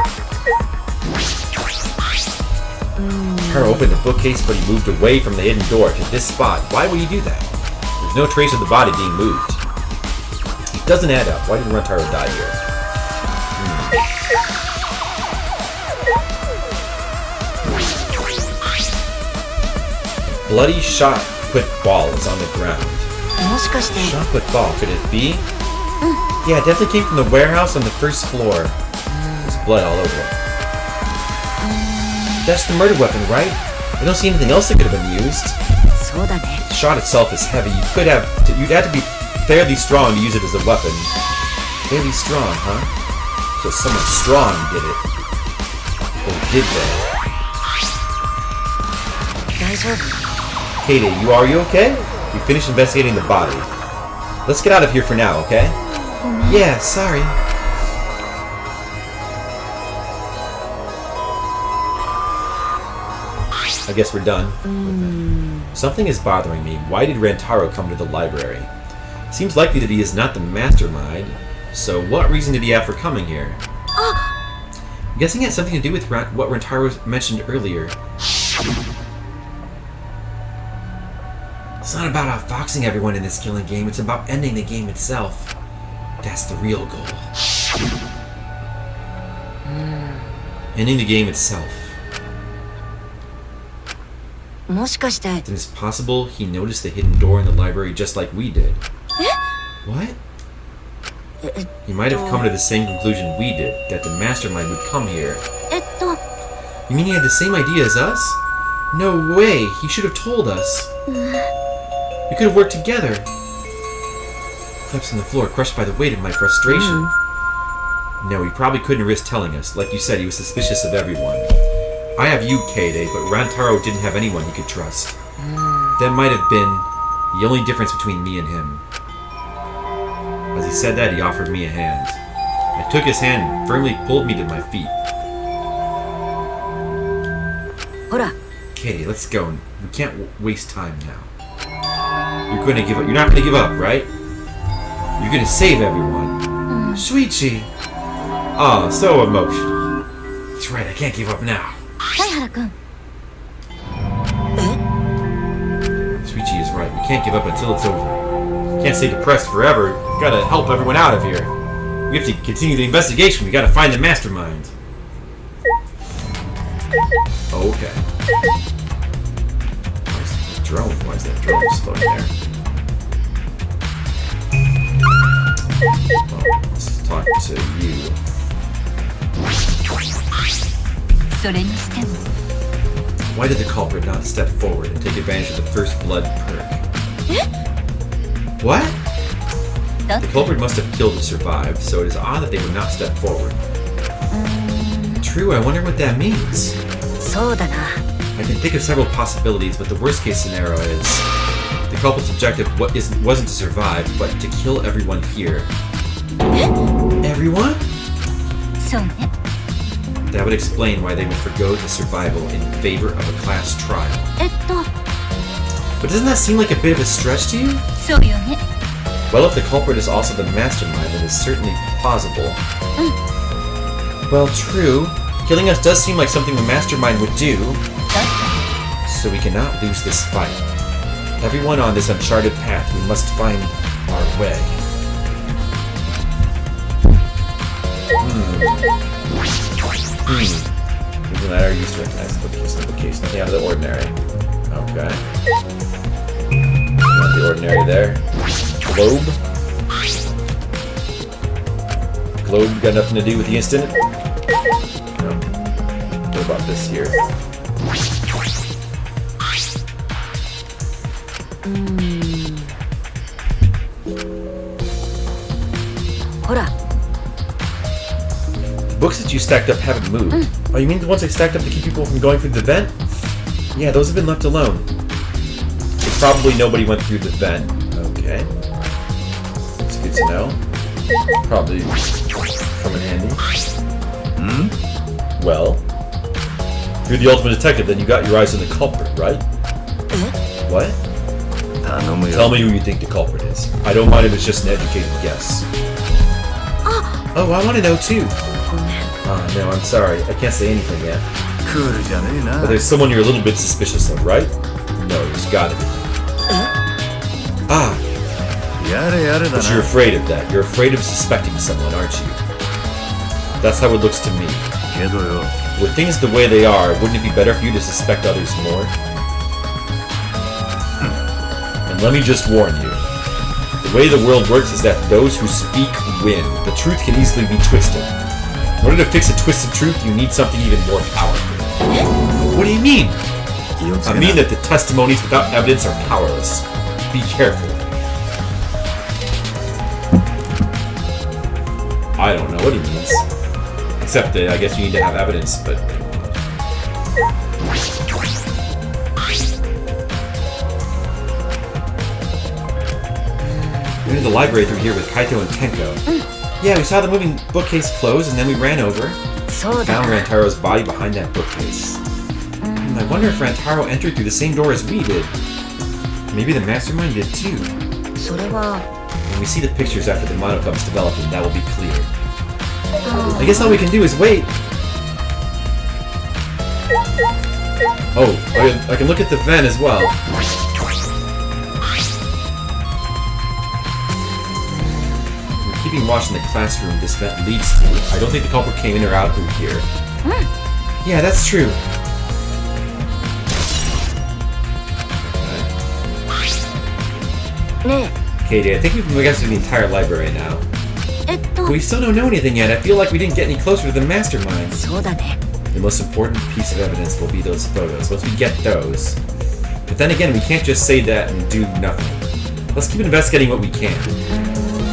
Rantaro opened the bookcase, but he moved away from the hidden door to this spot. Why would he do that? There's no trace of the body being moved. It doesn't add up. Why did Rantaro die here? Bloody shot put ball is on the ground. もしかして Shot put ball, could it be? Yeah, it definitely came from the warehouse on the first floor. There's blood all over it. That's the murder weapon, right? I don't see anything else that could have been used. そうだね The shot itself is heavy. You'd have to be fairly strong to use it as a weapon. Fairly strong, huh? So someone strong did it. Or did they? 大丈夫 Katie, are you okay? We finished investigating the body. Let's get out of here for now, okay? Yeah, sorry. I guess we're done. Something is bothering me. Why did Rantaro come to the library? Seems likely that he is not the mastermind. So what reason did he have for coming here? I'm guessing it has something to do with what Rantaro mentioned earlier. It's not about outfoxing everyone in this killing game. It's about ending the game itself. That's the real goal. Ending the game itself. もしかして Then it's possible he noticed the hidden door in the library just like we did. What? He might have come to the same conclusion we did, that the mastermind would come here. You mean he had the same idea as us? No way! He should have told us. We could have worked together. Collapsed on the floor, crushed by the weight of my frustration. No, he probably couldn't risk telling us. Like you said, he was suspicious of everyone. I have you, Kayde, but Rantaro didn't have anyone he could trust. That might have been the only difference between me and him. As he said that, he offered me a hand. I took his hand and firmly pulled me to my feet. ほら Kayde, let's go. We can't waste time now. You're going to give up. You're not going to give up, right? You're going to save everyone. Shuichi. Oh, so emotional. That's right, I can't give up now. 犀原君 Shuichi is right. We can't give up until it's over. Can't stay depressed forever. We gotta help everyone out of here. We have to continue the investigation. We gotta find the mastermind. Okay. Where's the drone? Why is that drone just floating there? Well, let's talk to you. それにしても Why did the culprit not step forward and take advantage of the first blood perk? What? The culprit must have killed to survive, so it is odd that they would not step forward. True, I wonder what that means. そうだな I can think of several possibilities, but the worst case scenario is the culprit's objective wasn't to survive, but to kill everyone here. Everyone? そうね That would explain why they would forgo the survival in favor of a class trial. But doesn't that seem like a bit of a stretch to you? そうよね Well, if the culprit is also the mastermind, then it's certainly plausible. Well, true. Killing us does seem like something the mastermind would do. So we cannot lose this fight. Everyone on this uncharted path, we must find our way. Even that are used to recognize the bookcase. Nothing out of the ordinary. Okay. Not the ordinary there. Globe. Globe got nothing to do with the incident? No. What about this here? Hora. The books that you stacked up haven't moved. Oh, you mean the ones I stacked up to keep people from going through the vent? Yeah, those have been left alone. So probably nobody went through the vent. Okay. That's good to know. Probably come in handy. Well, you're the ultimate detective, then you got your eyes on the culprit, right? What? Tell me who you think the culprit is. I don't mind if it's just an educated guess. Oh, I want to know too. No, I'm sorry. I can't say anything yet. But there's someone you're a little bit suspicious of, right? No, there's gotta be. But you're afraid of that. You're afraid of suspecting someone, aren't you? That's how it looks to me. With things the way they are, wouldn't it be better for you to suspect others more? And let me just warn you. The way the world works is that those who speak win. The truth can easily be twisted. In order to fix a twisted truth, you need something even more powerful. What do you mean? I mean that the testimonies without evidence are powerless. Be careful. I don't know what he means. Except that I guess you need to have evidence, but... We entered the library through here with Kaito and Tenko. Yeah, we saw the moving bookcase close, and then we ran over. So Found Rantaro's body behind that bookcase. I I wonder if Rantaro entered through the same door as we did. Maybe the mastermind did too. それは When we see the pictures after the Mono Cub's developing, that will be clear. I guess all we can do is wait. Oh, I can look at the vent as well. We're keeping watch in the classroom this vent leads to. I don't think the culprit came in or out through here. Yeah, that's true. Ne. Katie, I think we've invested the entire library now. But we still don't know anything yet. I feel like we didn't get any closer to the mastermind. そうだね The most important piece of evidence will be those photos. Once we get those. But then again, we can't just say that and do nothing. Let's keep investigating what we can.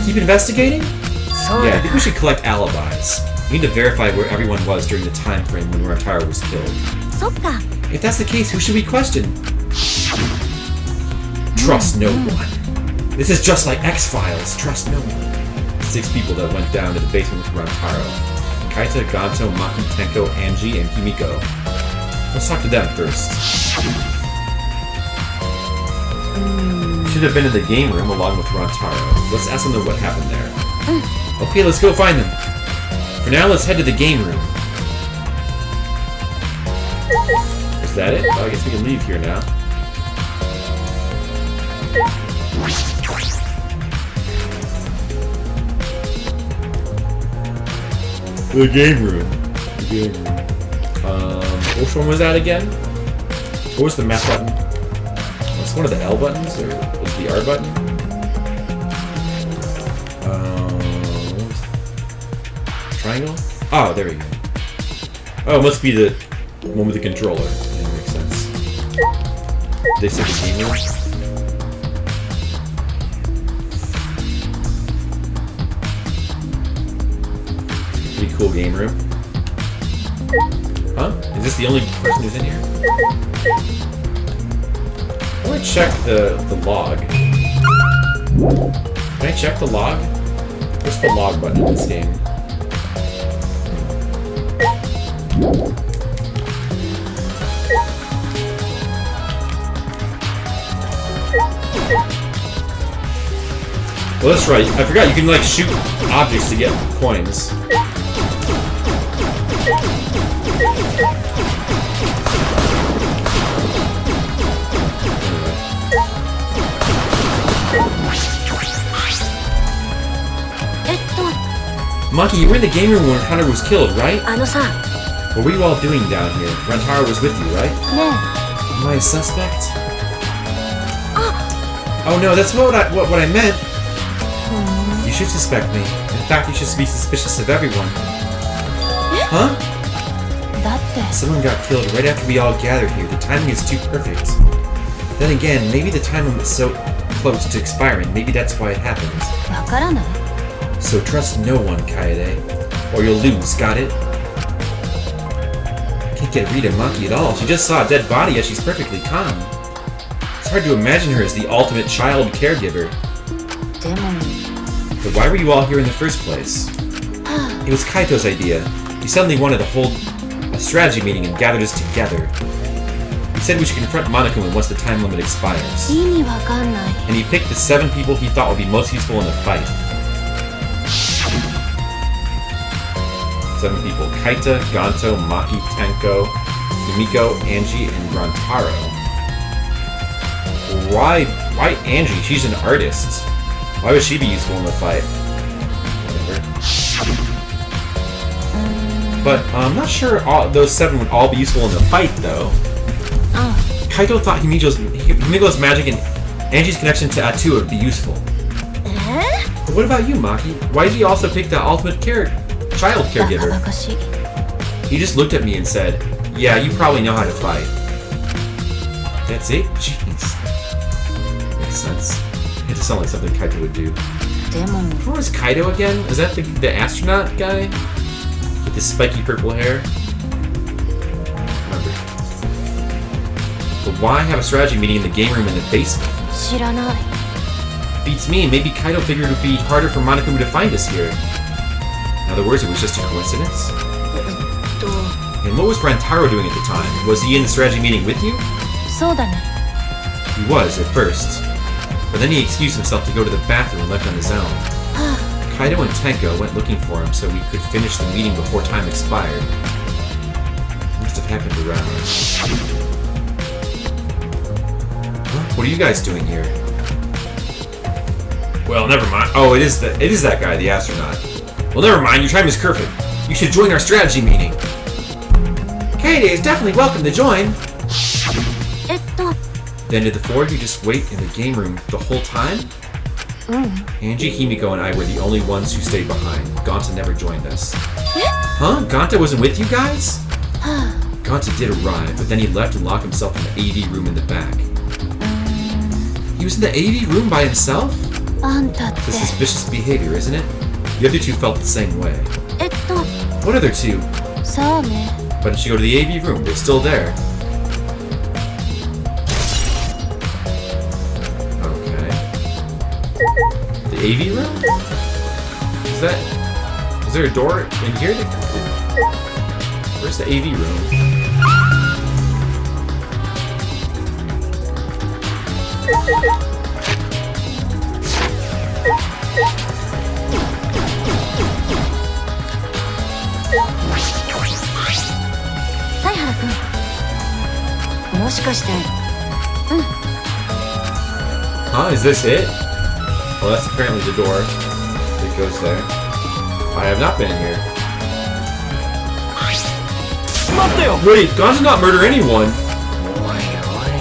Keep investigating? そう Yeah, だ I think we should collect alibis. We need to verify where everyone was during the time frame when Rantaro was killed. そっか If that's the case, who should we question? Trust no one. This is just like X-Files. Trust no one. 6 people that went down to the basement with Rantaro. Kaita, Ganto, Maki, Tenko, Angie, and Himiko. Let's talk to them first. Should have been in the game room along with Rantaro. Let's ask them what happened there. Okay, let's go find them. For now, let's head to the game room. Is that it? Well, I guess we can leave here now. The game room. Which one was that again? What was the map button? Was one of the L buttons, or was the R button? Triangle? Oh, there we go. Oh, it must be the one with the controller. Yeah, that makes sense. They said the game room? Pretty cool game room. Huh? Is this the only person who's in here? I want to check the log. Can I check the log? What's the log button in this game? Well, that's right. I forgot you can like shoot objects to get coins. Maki, you were in the game room when Hunter was killed, right? あのさ What were you all doing down here? Rantaro was with you, right? ね Am I a suspect? Oh no, that's what I meant. You should suspect me. In fact, you should be suspicious of everyone. Huh? えだって Someone got killed right after we all gathered here. The timing is too perfect. Then again, maybe the time limit's so close to expiring. Maybe that's why it happened. わからない So trust no one, Kaede. Or you'll lose, got it? Can't get Rita Maki at all. She just saw a dead body, yet she's perfectly calm. It's hard to imagine her as the ultimate child caregiver. でも But why were you all here in the first place? It was Kaito's idea. He suddenly wanted to hold a strategy meeting and gathered us together. He said we should confront Monokuma once the time limit expires. 意味わかんない And he picked the 7 people he thought would be most useful in the fight. 7 people. Kaita, Ganto, Maki, Tenko, Himiko, Angie, and Rantaro. Why Angie? She's an artist. Why would she be useful in the fight? Whatever. But I'm not sure those 7 would all be useful in the fight, though. Kaito thought Himiko's magic and Angie's connection to Atu would be useful. え But what about you, Maki? Why did you also pick the ultimate child バカ caregiver? バカしい He just looked at me and said, "Yeah, you probably know how to fight." That's it? Jeez. Makes sense. It just sounds like something Kaito would do. でも Who was Kaito again? Is that the astronaut guy? With the spiky purple hair? Remember. But why have a strategy meeting in the game room in the basement? 知らない Beats me. Maybe Kaito figured it would be harder for Monokuma to find us here. In other words, it was just a coincidence? And what was Rantaro doing at the time? Was he in the strategy meeting with you? そうだね He was, at first. But then he excused himself to go to the bathroom and left on his own. Kaido and Tenko went looking for him so we could finish the meeting before time expired. It must have happened around. Huh? What are you guys doing here? Well, never mind. Oh, it is that guy, the astronaut. Well, never mind. Your time is perfect. You should join our strategy meeting. Kaede is definitely welcome to join. えっと Then did the four of you just wait in the game room the whole time? Angie, Himiko, and I were the only ones who stayed behind. Gonta never joined us. Huh? Gonta wasn't with you guys? Gonta did arrive, but then he left and locked himself in the AV room in the back. He was in the AV room by himself? あんたって The suspicious behavior, isn't it? The other two felt the same way. えっと What other two? そうね Why didn't you go to the AV room? They're still there. Okay. The AV room? Is there a door in here? Where's the AV room? Saihara-kun もしかして Huh? Is this it? Well, that's apparently the door that goes there. I have not been in here. Wait, Gonta not murder anyone.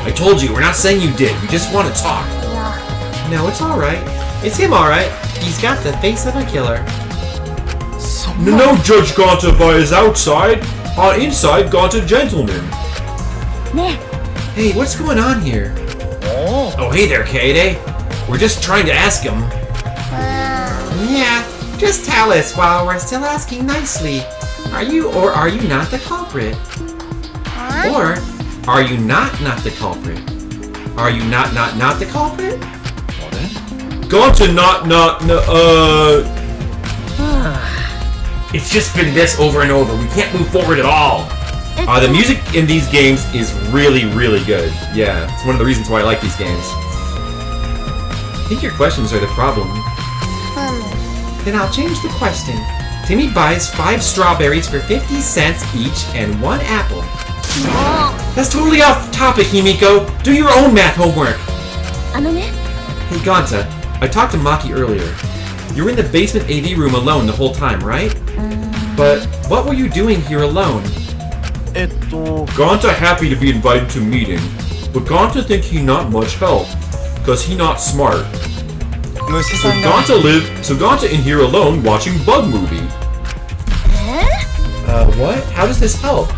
I told you, we're not saying you did. We just want to talk. No, it's alright. It's him alright. He's got the face of a killer. No, judge Gonta by his outside. On inside, Gonta gentleman. ね Hey, what's going on here? Oh, hey there, Kaede. We're just trying to ask him. Yeah, just tell us while we're still asking nicely. Are you or are you not the culprit? Or are you not the culprit? Are you not the culprit? Gonta It's just been this over and over. We can't move forward at all. The music in these games is really, really good. Yeah, it's one of the reasons why I like these games. I think your questions are the problem. Then I'll change the question. Timmy buys 5 strawberries for 50 cents each and 1 apple. That's totally off topic, Himiko. Do your own math homework. あのね Hey, Gonta, I talked to Maki earlier. You were in the basement AV room alone the whole time, right? But what were you doing here alone? Gonta happy to be invited to meeting, but Gonta think he not much help, cause he not smart. So Gonta in here alone watching Bug Movie. What? How does this help?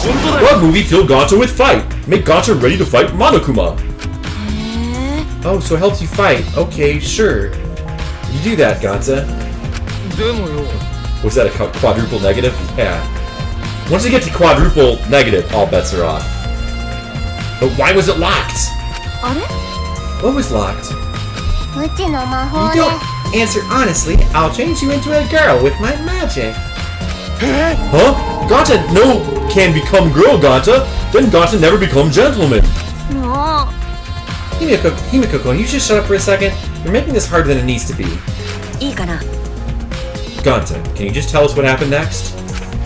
Bug Movie fill Gonta with fight. Make Gonta ready to fight Monokuma. Oh, so it helps you fight. Okay, sure. You do that, Gonta. Was that a quadruple negative? Yeah. Once you get to quadruple negative, all bets are off. But why was it locked? あれ What was locked? うちの魔 You 法で don't answer honestly. I'll change you into a girl with my magic. Huh? Gonta can become girl Gonta. Then Gonta never become gentleman. もう Himiko, you just shut up for a second? You're making this harder than it needs to be. いいかな Gonta, can you just tell us what happened next?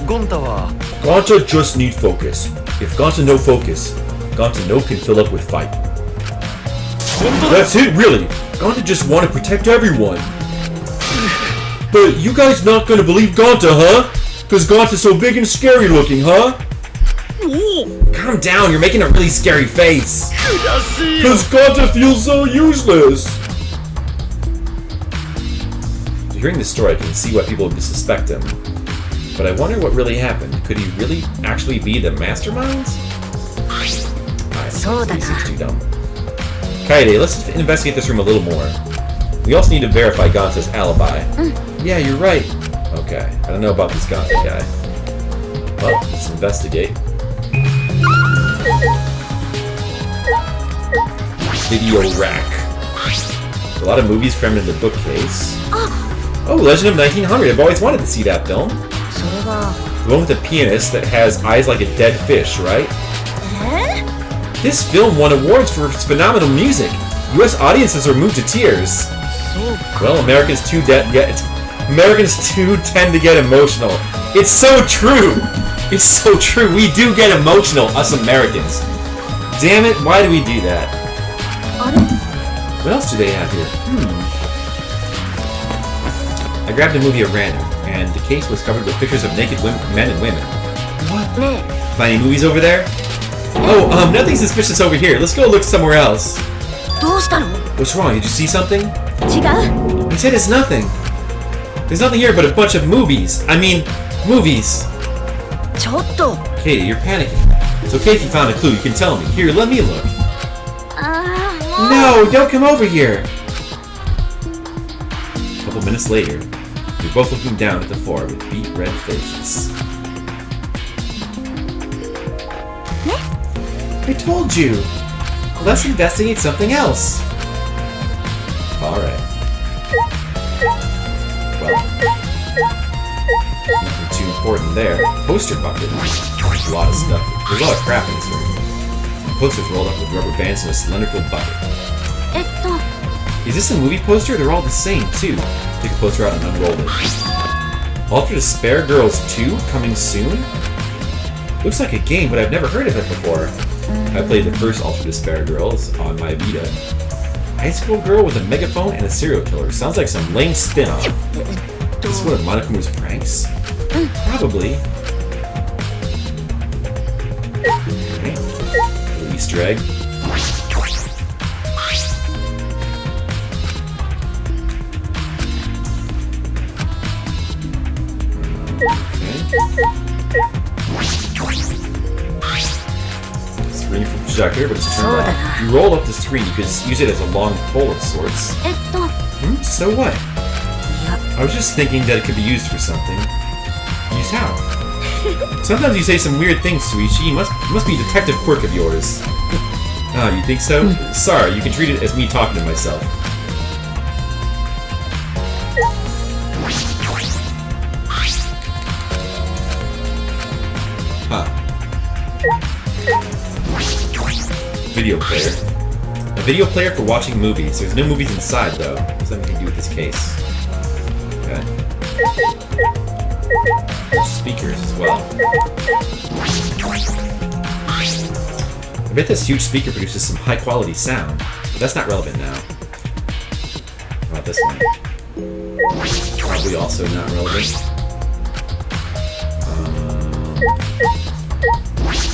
Gonta just need focus. If Gonta no focus, Gonta no can fill up with fight. That's it, really. Gonta just want to protect everyone. But you guys not gonna believe Gonta, huh? Cause Gonta's so big and scary looking, huh? Calm down, you're making a really scary face. Cause Gonta feels so useless. Hearing this story, I can see why people would suspect him. But I wonder what really happened. Could he really actually be the mastermind? So This seems too dumb. Kaede, let's investigate this room a little more. We also need to verify Gonta's alibi. Yeah, you're right. Okay, I don't know about this Gonta guy. Well, let's investigate. Video rack. A lot of movies crammed in the bookcase. Oh, Legend of 1900. I've always wanted to see that film. それは The one with the pianist that has eyes like a dead fish, right? This film won awards for its phenomenal music. U.S. audiences were moved to tears. Well, Americans too tend to get emotional. It's so true! It's so true. We do get emotional, us Americans. Damn it, why do we do that? What else do they have here? I grabbed a movie at random, and the case was covered with pictures of naked men and women. What? Find any movies over there? Oh, nothing suspicious over here. Let's go look somewhere else. What's wrong? Did you see something? He said it's nothing. There's nothing here but a bunch of movies. I mean, movies. Katie, you're panicking. It's okay if you found a clue. You can tell me. Here, let me look. No, don't come over here. A couple minutes later, we're both looking down at the floor with beet red faces. I told you! Let's investigate something else! Alright. Well, nothing too important there. Poster bucket. There's a lot of stuff. There's a lot of crap in this room. Posters rolled up with rubber bands in a cylindrical bucket. Is this a movie poster? They're all the same, too. Take a poster out and unroll it. Ultra Despair Girls 2 coming soon? Looks like a game, but I've never heard of it before. I played the first Ultra Despair Girls on my Vita. High school girl with a megaphone and a serial killer. Sounds like some lame spin-off. Is this one of Monokuma's pranks? Probably. Okay. Little Easter egg. Screen for projector, but it's turned off. You roll up the screen, you can use it as a long pole of sorts. So what? I was just thinking that it could be used for something. Used how? Sometimes you say some weird things, Suichi. Must be a detective quirk of yours. Ah, you think so? Sorry, you can treat it as me talking to myself. Huh. Video player. A video player for watching movies. There's no movies inside, though. There's nothing to do with this case. Okay. There's speakers as well. I bet this huge speaker produces some high-quality sound, but that's not relevant now. How about this one? Probably also not relevant.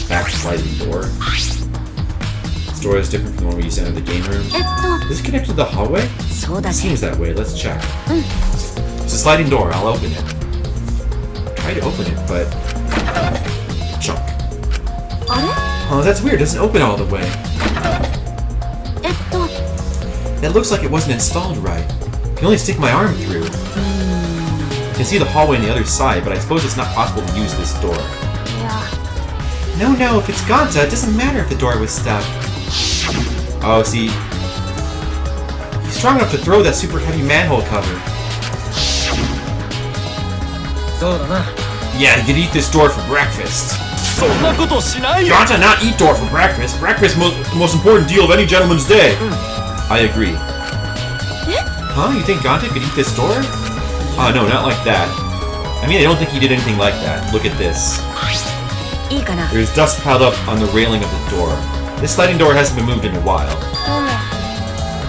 Back sliding door. This door is different from the one we used to enter the game room. Is it connected to the hallway? It seems that way. Let's check. It's a sliding door. I'll open it. Try to open it, but... chunk. Oh, that's weird. It doesn't open all the way. That looks like it wasn't installed right. I can only stick my arm through. I can see the hallway on the other side, but I suppose it's not possible to use this door. No, if it's Ganta, it doesn't matter if the door was stuck. Oh, see... he's strong enough to throw that super heavy manhole cover. Yeah, you could eat this door for breakfast. Ganta not eat door for breakfast. Breakfast is the most important deal of any gentleman's day. I agree. Huh? You think Ganta could eat this door? Oh, no, not like that. I mean, I don't think he did anything like that. Look at this. There's dust piled up on the railing of the door. This sliding door hasn't been moved in a while.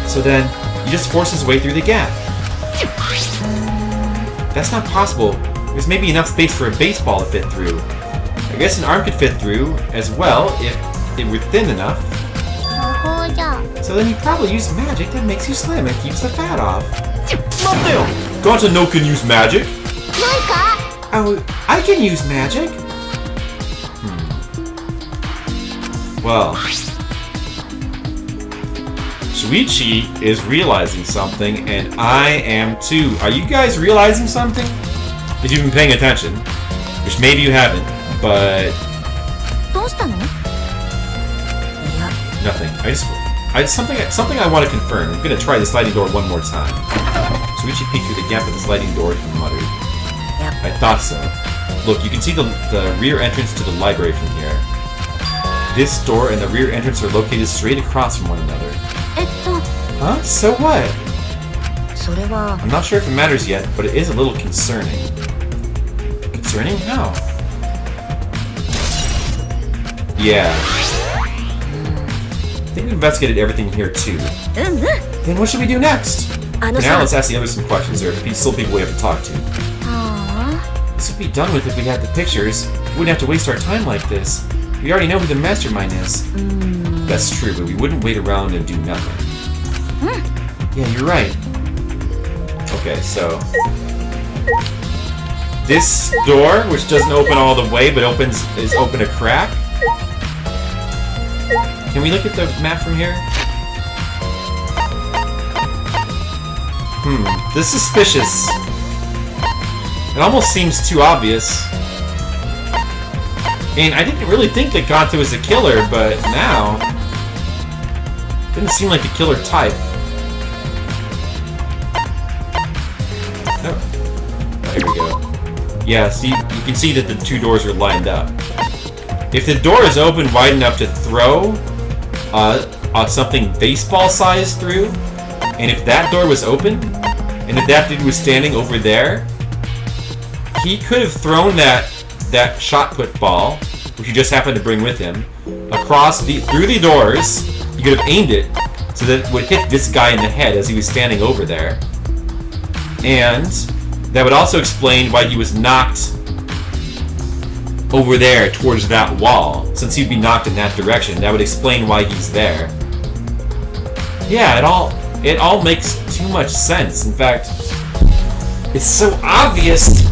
So then, he just forced his way through the gap. That's not possible. There's maybe enough space for a baseball to fit through. I guess an arm could fit through as well if it were thin enough. So then he probably used magic that makes you slim and keeps the fat off. Ganta no can use magic. Oh, I can use magic. Well, Shuichi is realizing something, and I am too. Are you guys realizing something? If you've been paying attention, which maybe you haven't, but nothing. Something I want to confirm. I'm gonna try the sliding door one more time. Shuichi peeked through the gap of the sliding door and muttered, "I thought so." Look, you can see the rear entrance to the library from here. This door and the rear entrance are located straight across from one another. Huh? So what? それは I'm not sure if it matters yet, but it is a little concerning. Concerning? How? Yeah. I think we investigated everything here too. Then what should we do next? For now, let's ask the others some questions. There are still people we have to talk to. This would be done with if we had the pictures. We wouldn't have to waste our time like this. We already know who the mastermind is. That's true, but we wouldn't wait around and do nothing. Yeah, you're right. Okay, so... this door, which doesn't open all the way, but is open a crack. Can we look at the map from here? This is suspicious. It almost seems too obvious. And I didn't really think that Gonta was a killer, but now... didn't seem like the killer type. Oh, there we go. Yeah, see, you can see that the two doors are lined up. If the door is open wide enough to throw something baseball-sized through, and if that door was open, and if that dude was standing over there, he could have thrown that shot put ball, which he just happened to bring with him, through the doors. He could have aimed it so that it would hit this guy in the head as he was standing over there. And that would also explain why he was knocked over there towards that wall. Since he'd be knocked in that direction, that would explain why he's there. Yeah, it all makes too much sense. In fact, it's so obvious,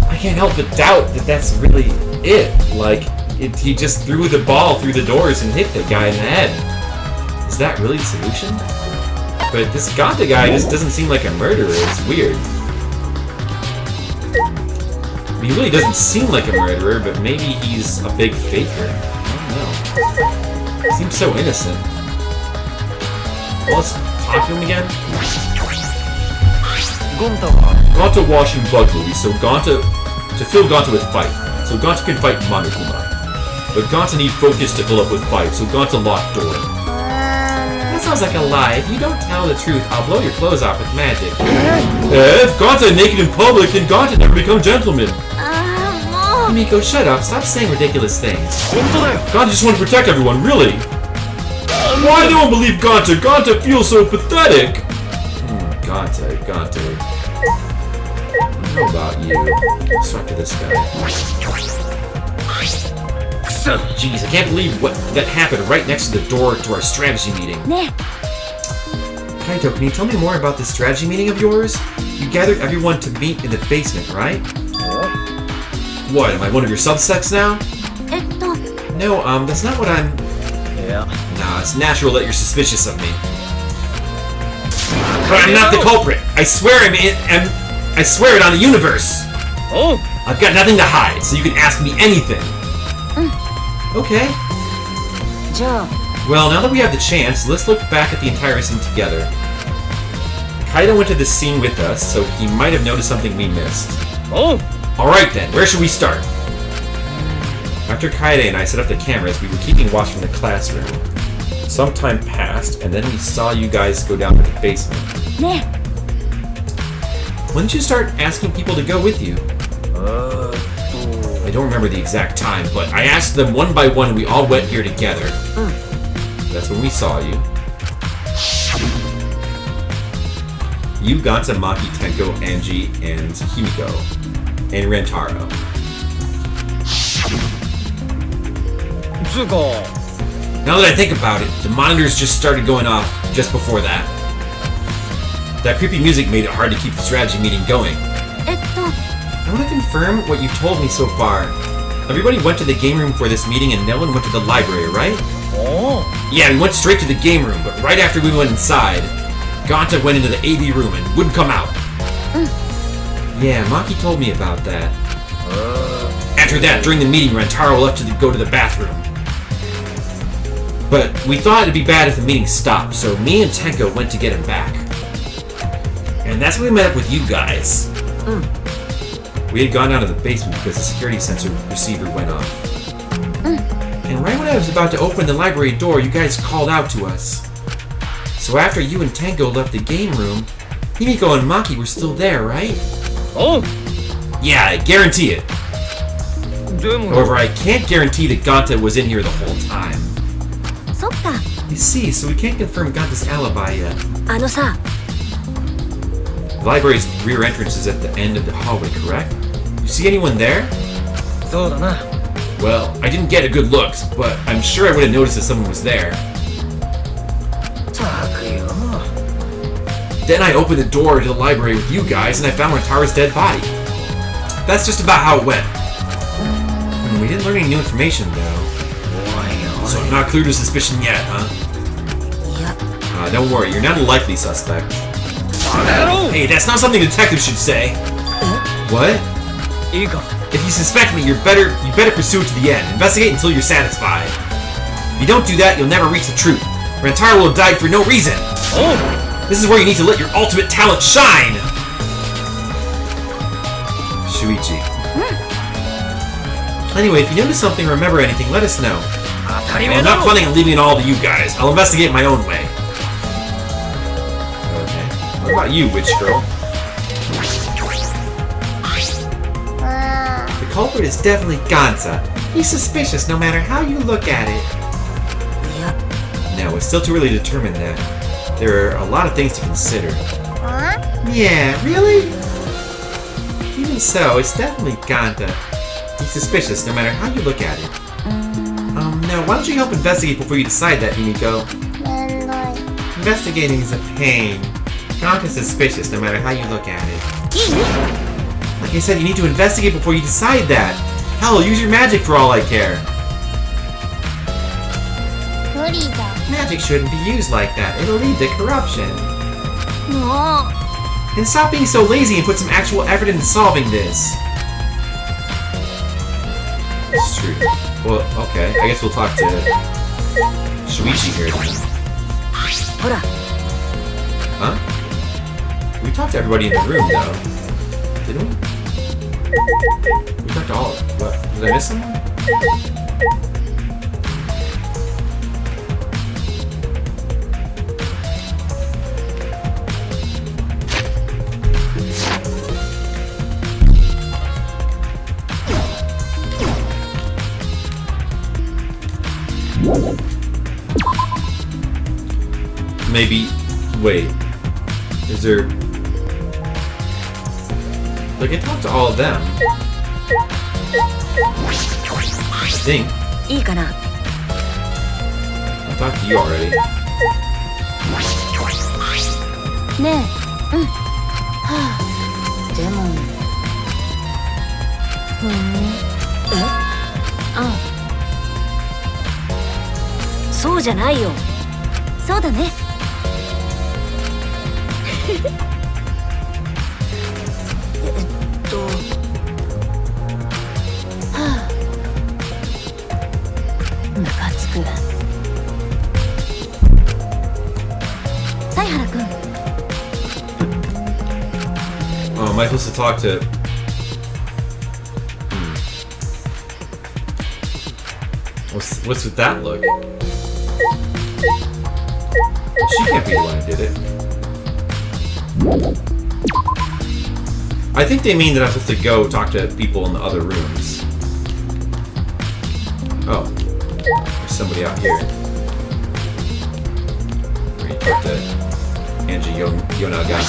I can't help but doubt that that's really it. Like, he just threw the ball through the doors and hit the guy in the head. Is that really the solution? But this Gonta guy just doesn't seem like a murderer. It's weird. I mean, he really doesn't seem like a murderer, but maybe he's a big faker. I don't know. Seems so innocent. Well, let's talk to him again. Gonta washing bug movies, so to fill Gonta with fight. So Gonta can fight Monokuma. But Gonta need focus to fill up with fight, so Gonta locked door. That sounds like a lie. If you don't tell the truth, I'll blow your clothes off with magic. If Gonta naked in public, then Gonta never become gentleman. Miko, shut up. Stop saying ridiculous things. Gonta just want to protect everyone, really. Why don't believe Gonta? Gonta feels so pathetic. Gonta. How about you? Let's talk to this guy. Jeez, I can't believe that happened right next to the door to our strategy meeting. Kaito, can you tell me more about this strategy meeting of yours? You gathered everyone to meet in the basement, right? What, am I one of your subsects now? No, that's not what I'm... Yeah. Nah, it's natural that you're suspicious of me. But I'm not the culprit! I swear I swear it on the universe! Oh! I've got nothing to hide, so you can ask me anything. Okay. じゃあ Well, now that we have the chance, let's look back at the entire scene together. Kaito went to this scene with us, so he might have noticed something we missed. Oh! Alright then, where should we start? After Kaede and I set up the cameras, we were keeping watch from the classroom. Some time passed, and then we saw you guys go down to the basement. When did you start asking people to go with you? I don't remember the exact time, but I asked them one by one and we all went here together. That's when we saw you. You, Gonta, Maki, Tenko, Angie, and Himiko. And Rantaro. Now that I think about it, the monitors just started going off just before that. That creepy music made it hard to keep the strategy meeting going. I want to confirm what you've told me so far. Everybody went to the game room for this meeting and no one went to the library, right? Oh! Yeah, we went straight to the game room, but right after we went inside, Gonta went into the AV room and wouldn't come out. Yeah, Maki told me about that. After that, during the meeting, Rantaro left to go to the bathroom. But we thought it'd be bad if the meeting stopped, so me and Tenko went to get him back. And that's when we met up with you guys. We had gone down to the basement because the security sensor receiver went off. And right when I was about to open the library door, you guys called out to us. So after you and Tango left the game room, Himiko and Maki were still there, right? Oh! Yeah, I guarantee it. でも However, I can't guarantee that Ganta was in here the whole time. そっか。 You see, so we can't confirm Ganta's alibi yet. あのさ、 The library's rear entrance is at the end of the hallway, correct? You see anyone there? そうだな。 Well, I didn't get a good look, but I'm sure I would have noticed if someone was there. たくよ。 Then I opened the door to the library with you guys, and I found Rentara's dead body. That's just about how it went. We didn't learn any new information, though. So I'm not clear to suspicion yet, huh? いや、 Don't worry, you're not a likely suspect. Hey, that's not something detectives should say. What? いいか。 If you suspect me, you better pursue it to the end. Investigate until you're satisfied. If you don't do that, you'll never reach the truth. Rentaro will have died for no reason. Oh! This is where you need to let your ultimate talent shine! Shuichi. Anyway, if you notice something or remember anything, let us know. 当たり Well, 前 I'm だ not ろ。 planning on leaving it all to you guys. I'll investigate my own way. Okay. What about you, witch girl? The culprit is definitely Gonza. He's suspicious no matter how you look at it. いや、 No, it's still too early to determine that. There are a lot of things to consider. Yeah, really? Even so, it's definitely Gonza. He's suspicious no matter how you look at it. Now, why don't you help investigate before you decide that, Himiko? Investigating is a pain. Gonza's suspicious no matter how you look at it. Like I said, you need to investigate before you decide that. Hell, use your magic for all I care. 無理だ。 Magic shouldn't be used like that. It'll lead to corruption. もう。 And stop being so lazy and put some actual effort into solving this. It's true. Well, okay. I guess we'll talk to Shuichi here then. ほら、 Huh? We talked to everybody in the room, though. Didn't we? We talked to all. What? Did I miss someone? Maybe. Wait. Is there. Like, I talked to all of them. I think. いいかな。 I talked to you already. ねえ。うん。はでも、あ。ふん。あそうじゃないよ。そうだね。はあ。ムカつく。犀原くん。Oh, am I supposed to talk to... What's with that look? She can't be the one who did it. I think they mean that I'm supposed to go talk to people in the other rooms. Oh. There's somebody out here. Where you talk to Angie Yonaga.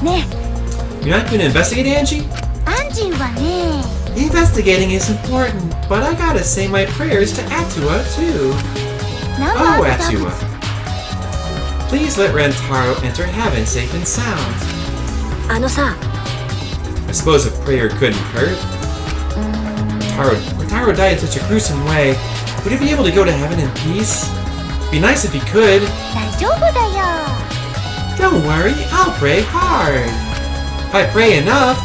ね You're not going to investigate, Angie? え、アンジーはね。 Investigating is important, but I gotta say my prayers to Atua, too. なん Oh, かあった Atua. Please let Rentaro enter heaven safe and sound. あのさ、 I suppose a prayer couldn't hurt. Rentaro died in such a gruesome way. Would he be able to go to heaven in peace? It'd be nice if he could. 大丈夫だよ。 Don't worry, I'll pray hard. If I pray enough,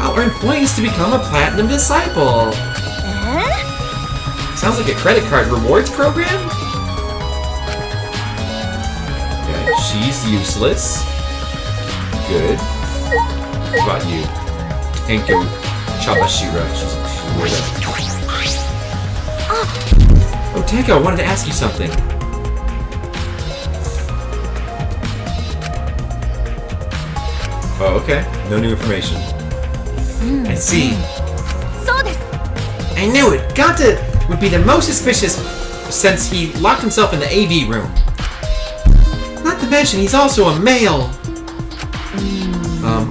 I'll earn points to become a platinum disciple. え Sounds like a credit card rewards program? Okay, she's useless. Good. What about you? Enko Chabashira. She's weird. Oh, Tenko, I wanted to ask you something. Oh, okay. No new information. I see. I knew it! Ganta would be the most suspicious since he locked himself in the AV room. Not to mention, he's also a male.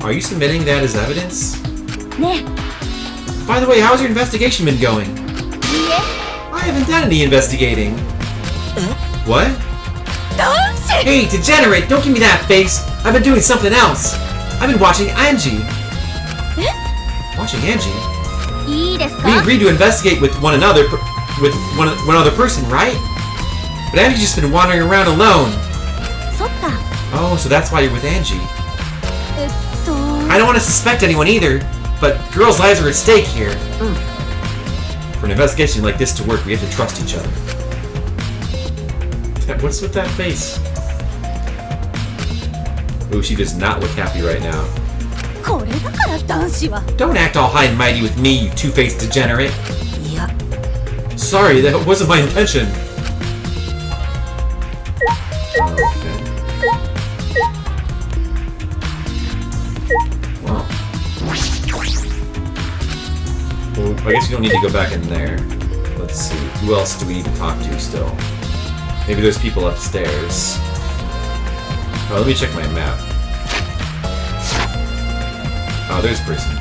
Are you submitting that as evidence? By the way, how's your investigation been going? I haven't done any investigating. What? Hey, degenerate! Don't give me that face! I've been doing something else! I've been watching Angie! Watching Angie? We agreed to investigate with one other person, right? But Angie's just been wandering around alone. Oh, so that's why you're with Angie. I don't want to suspect anyone either, but girls' lives are at stake here. For an investigation like this to work, we have to trust each other. What's with that face? Ooh, she does not look happy right now. Don't act all high and mighty with me, you two-faced degenerate. Sorry, that wasn't my intention. Okay. Well, I guess you don't need to go back in there. Let's see. Who else do we need to talk to still? Maybe there's people upstairs. Oh, let me check my map. Oh, there's a person.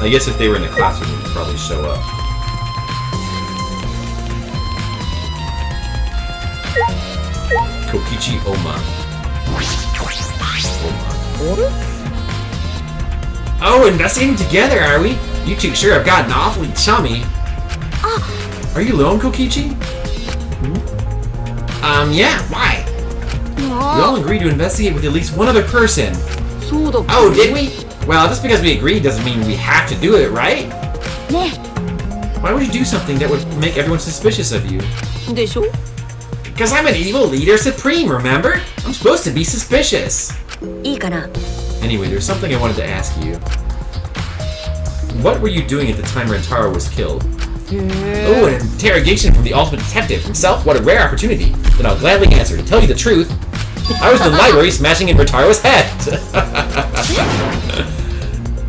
I guess if they were in the classroom, they'd probably show up. Kokichi Oma. Oh, investigating together, are we? You two sure have gotten awfully chummy. Are you alone, Kokichi? Yeah, why? We all agreed to investigate with at least one other person. Oh, did we? Well, just because we agreed doesn't mean we have to do it, right? Why would you do something that would make everyone suspicious of you? Because I'm an evil leader supreme, remember? I'm supposed to be suspicious. Anyway, there's something I wanted to ask you. What were you doing at the time Rentaro was killed? Oh, an interrogation from the ultimate detective himself? What a rare opportunity. Then I'll gladly answer. To tell you the truth, I was in the library smashing in Rentaro's head.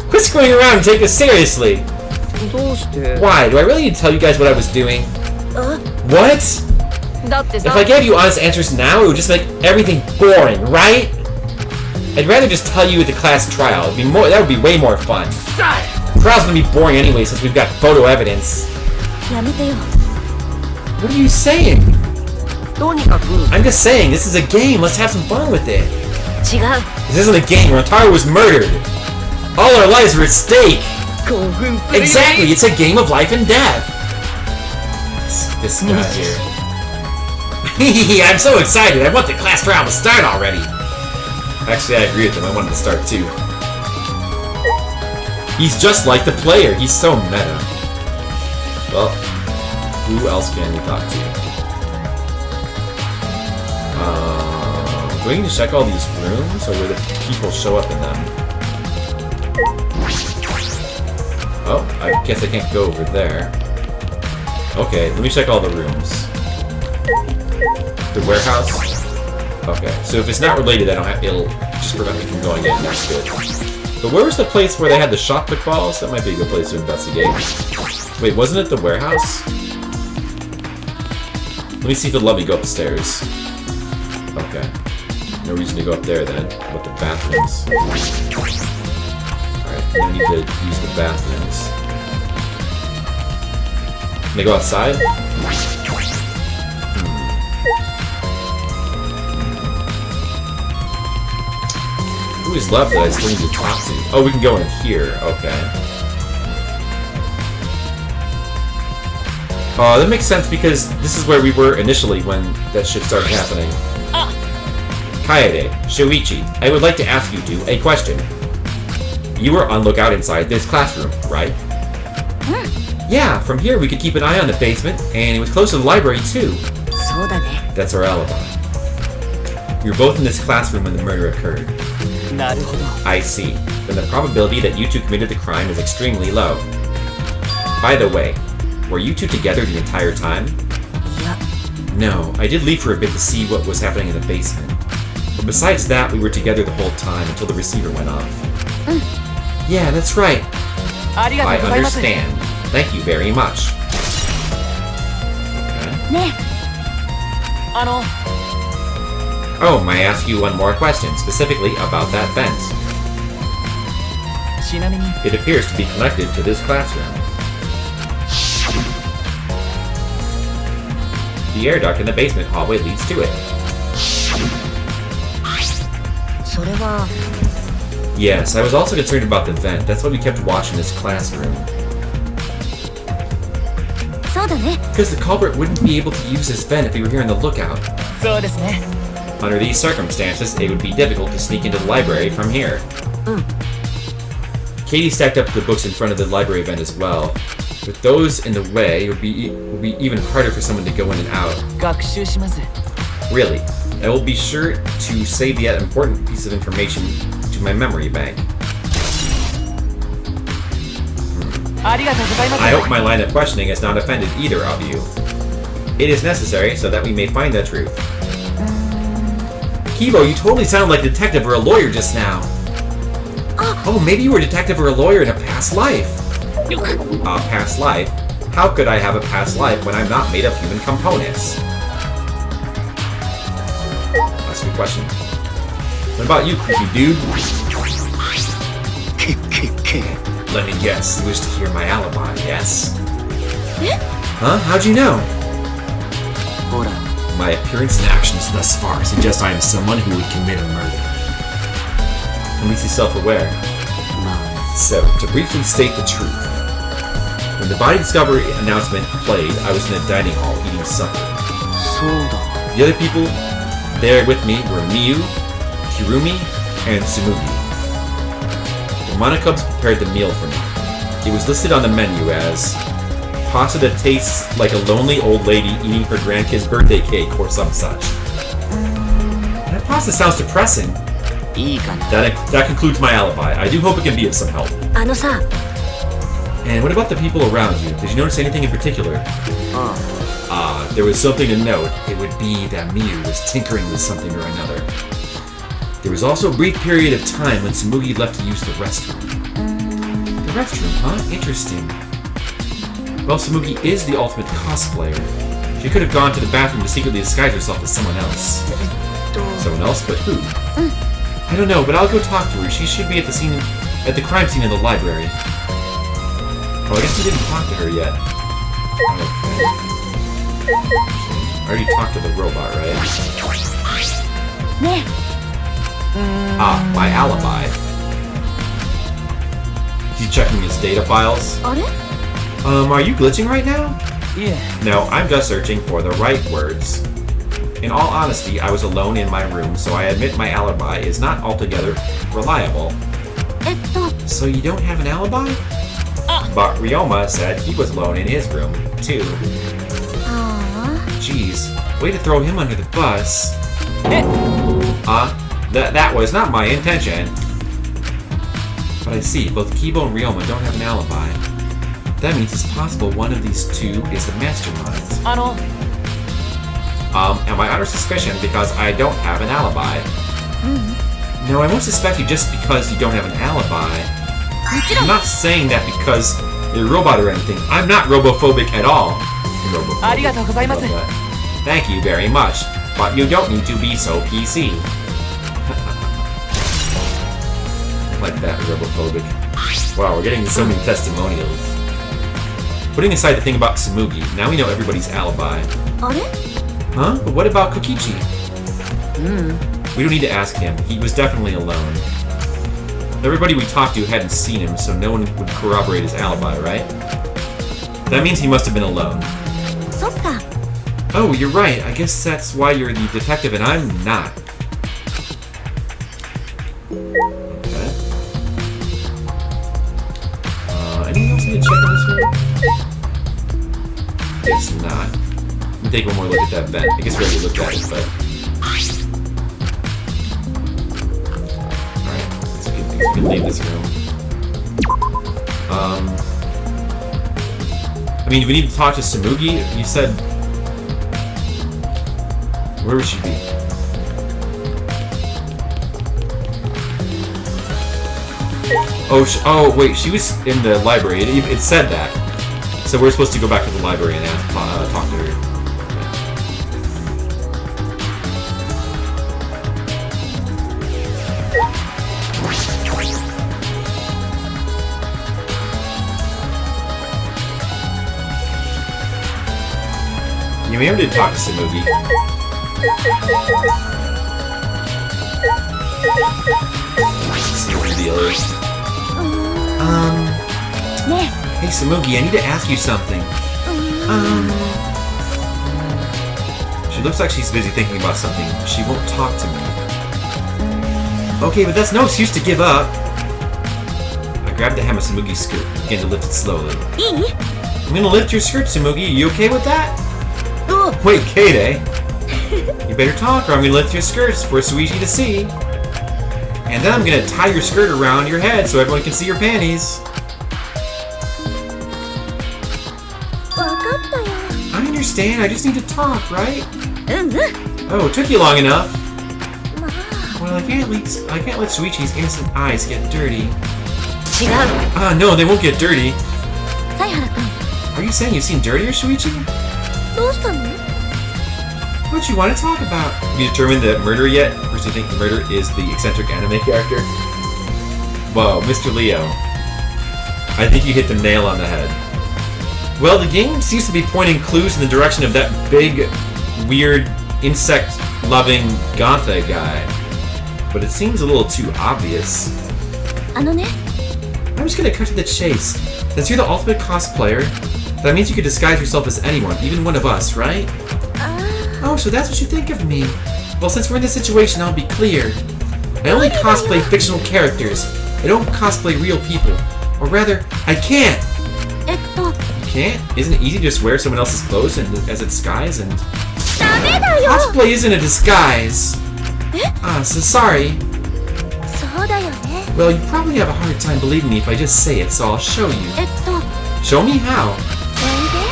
Quit screwing around and take this seriously. Why? Do I really need to tell you guys what I was doing? What? If I gave you honest answers now, it would just make everything boring, right? I'd rather just tell you at the class trial. That would be way more fun. The trial's gonna be boring anyway since we've got photo evidence. What are you saying? I'm just saying, this is a game. Let's have some fun with it. This isn't a game. Rentaro was murdered. All our lives are at stake. Exactly, it's a game of life and death. This guy here. I'm so excited. I want the class trial to start already. Actually, I agree with him. I wanted to start too. He's just like the player. He's so meta. Well, who else can we talk to? Do I need to check all these rooms, or will the people show up in them? Oh, I guess I can't go over there. Okay, let me check all the rooms. The warehouse? Okay, so if it's not related, it'll just prevent me from going in. That's good. But where was the place where they had the shot put balls? That might be a good place to investigate. Wait, wasn't it the warehouse? Let me see if it'll let me go upstairs. Okay. No reason to go up there then. What the bathrooms? Alright, we need to use the bathrooms. Can I go outside? Who is left that I still need to talk to? Oh, we can go in here. Okay. That makes sense because this is where we were initially when that shit started happening. Kaede, Shoichi, I would like to ask you two a question. You were on lookout inside this classroom, right? Yeah, from here we could keep an eye on the basement, and it was close to the library too. That's our alibi. We were both in this classroom when the murder occurred. なるほど。 I see. Then the probability that you two committed the crime is extremely low. By the way, were you two together the entire time? いや No, I did leave for a bit to see what was happening in the basement. But besides that, we were together the whole time until the receiver went off. Yeah, that's right. ありが I とうございます。 understand. Thank you very much. Okay. ねOh, may I ask you one more question, specifically about that vent? ちなみに It appears to be connected to this classroom. The air duct in the basement hallway leads to it. それは Yes, I was also concerned about the vent. That's why we kept watching this classroom. そうだね Because the culprit wouldn't be able to use this vent if he were here on the lookout. そうですね。 Under these circumstances, it would be difficult to sneak into the library from here. Katie stacked up the books in front of the library vent as well. With those in the way, it would be even harder for someone to go in and out. 学習します。 Really, I will be sure to save that important piece of information to my memory bank. ありがとうございます。 I hope my line of questioning has not offended either of you. It is necessary so that we may find the truth. Kibo, you totally sounded like a detective or a lawyer just now. Oh, maybe you were a detective or a lawyer in a past life. A past life? How could I have a past life when I'm not made of human components? That's a good question. What about you, creepy dude? Let me guess, you wish to hear my alibi, yes? Huh? How'd you know? ほら My appearance and actions thus far suggest I am someone who would commit a murder. At least he's self-aware. まあ So, to briefly state the truth. When the body discovery announcement played, I was in the dining hall eating supper. そうだ The other people there with me were Miyu, Hirumi, and Tsumugi. The Monokubs prepared the meal for me. It was listed on the menu as pasta that tastes like a lonely old lady eating her grandkid's birthday cake or some such. That pasta sounds depressing. いいかな That concludes my alibi. I do hope it can be of some help. あのさ And what about the people around you? Did you notice anything in particular? あ There was something to note. It would be that Miyu was tinkering with something or another. There was also a brief period of time when Tsumugi left to use the restroom. The restroom, huh? Interesting. Well, Tsumugi is the ultimate cosplayer. She could have gone to the bathroom to secretly disguise herself as someone else. えっと Someone else, but who? I don't know, but I'll go talk to her. She should be at the crime scene in the library. Oh, I guess we didn't talk to her yet. Okay. I already talked to the robot, right? ね Ah, my alibi. He's checking his data files. あれ Are you glitching right now? いえ、 No, I'm just searching for the right words. In all honesty, I was alone in my room, so I admit my alibi is not altogether reliable. So you don't have an alibi? But Ryoma said he was alone in his room, too. あ Jeez, way to throw him under the bus. え、 That was not my intention. But I see, both Kibo and Ryoma don't have an alibi. That means it's possible one of these two is the mastermind. あの、 Am I under suspicion because I don't have an alibi? No, I won't suspect you just because you don't have an alibi. もちろ I'm ん not saying that because you're a robot or anything. I'm not robophobic at all. Robophobic. ありがとうございます。 Love that. Thank you very much. But you don't need to be so PC. Like that, robophobic. Wow, we're getting so many testimonials. Putting aside the thing about Tsumugi, now we know everybody's alibi. あれ Huh? But what about Kokichi? We don't need to ask him. He was definitely alone. Everybody we talked to hadn't seen him, so no one would corroborate his alibi, right? That means he must have been alone. そっか Oh, you're right. I guess that's why you're the detective and I'm not. Okay. Anything else I need to check on this one? Guess not. Let me take one more look at that vent. I guess we already looked at it, but... Alright. You can leave this room. I mean, we need to talk to Tsumugi. You said... Where would she be? Oh, wait, she was in the library. It said that. So we're supposed to go back to the library and talk to her. You may have to talk to Tsumugi. See what the deal is. Hey Tsumugi, I need to ask you something. She looks like she's busy thinking about something. She won't talk to me. Okay, but that's no excuse to give up. I grabbed the hem of Tsumugi's skirt and began to lift it slowly. I'm gonna lift your skirt, Tsumugi. You okay with that? Wait, Kade. You better talk or I'm gonna lift your skirts for Suichi to see. And then I'm gonna tie your skirt around your head so everyone can see your panties. I understand, I just need to talk, right? Oh, it took you long enough. Well, I can't let Suichi's innocent eyes get dirty. No, they won't get dirty. Are you saying you've seen dirtier, Suichi? What you want to talk about? Have you determined the murderer yet? Or do you think the murderer is the eccentric anime character? Whoa, Mr. Leo. I think you hit the nail on the head. Well, the game seems to be pointing clues in the direction of that big, weird, insect-loving Gantha guy. But it seems a little too obvious. I'm just gonna cut to the chase. Since you're the ultimate cosplayer, that means you could disguise yourself as anyone, even one of us, right? Oh, so that's what you think of me. Well, since we're in this situation, I'll be clear. I only cosplay fictional characters. I don't cosplay real people. Or rather, I can't! You can't? Isn't it easy to just wear someone else's clothes as a disguise and... Cosplay isn't a disguise! So sorry. Well, you probably have a hard time believing me if I just say it, so I'll show you. Show me how.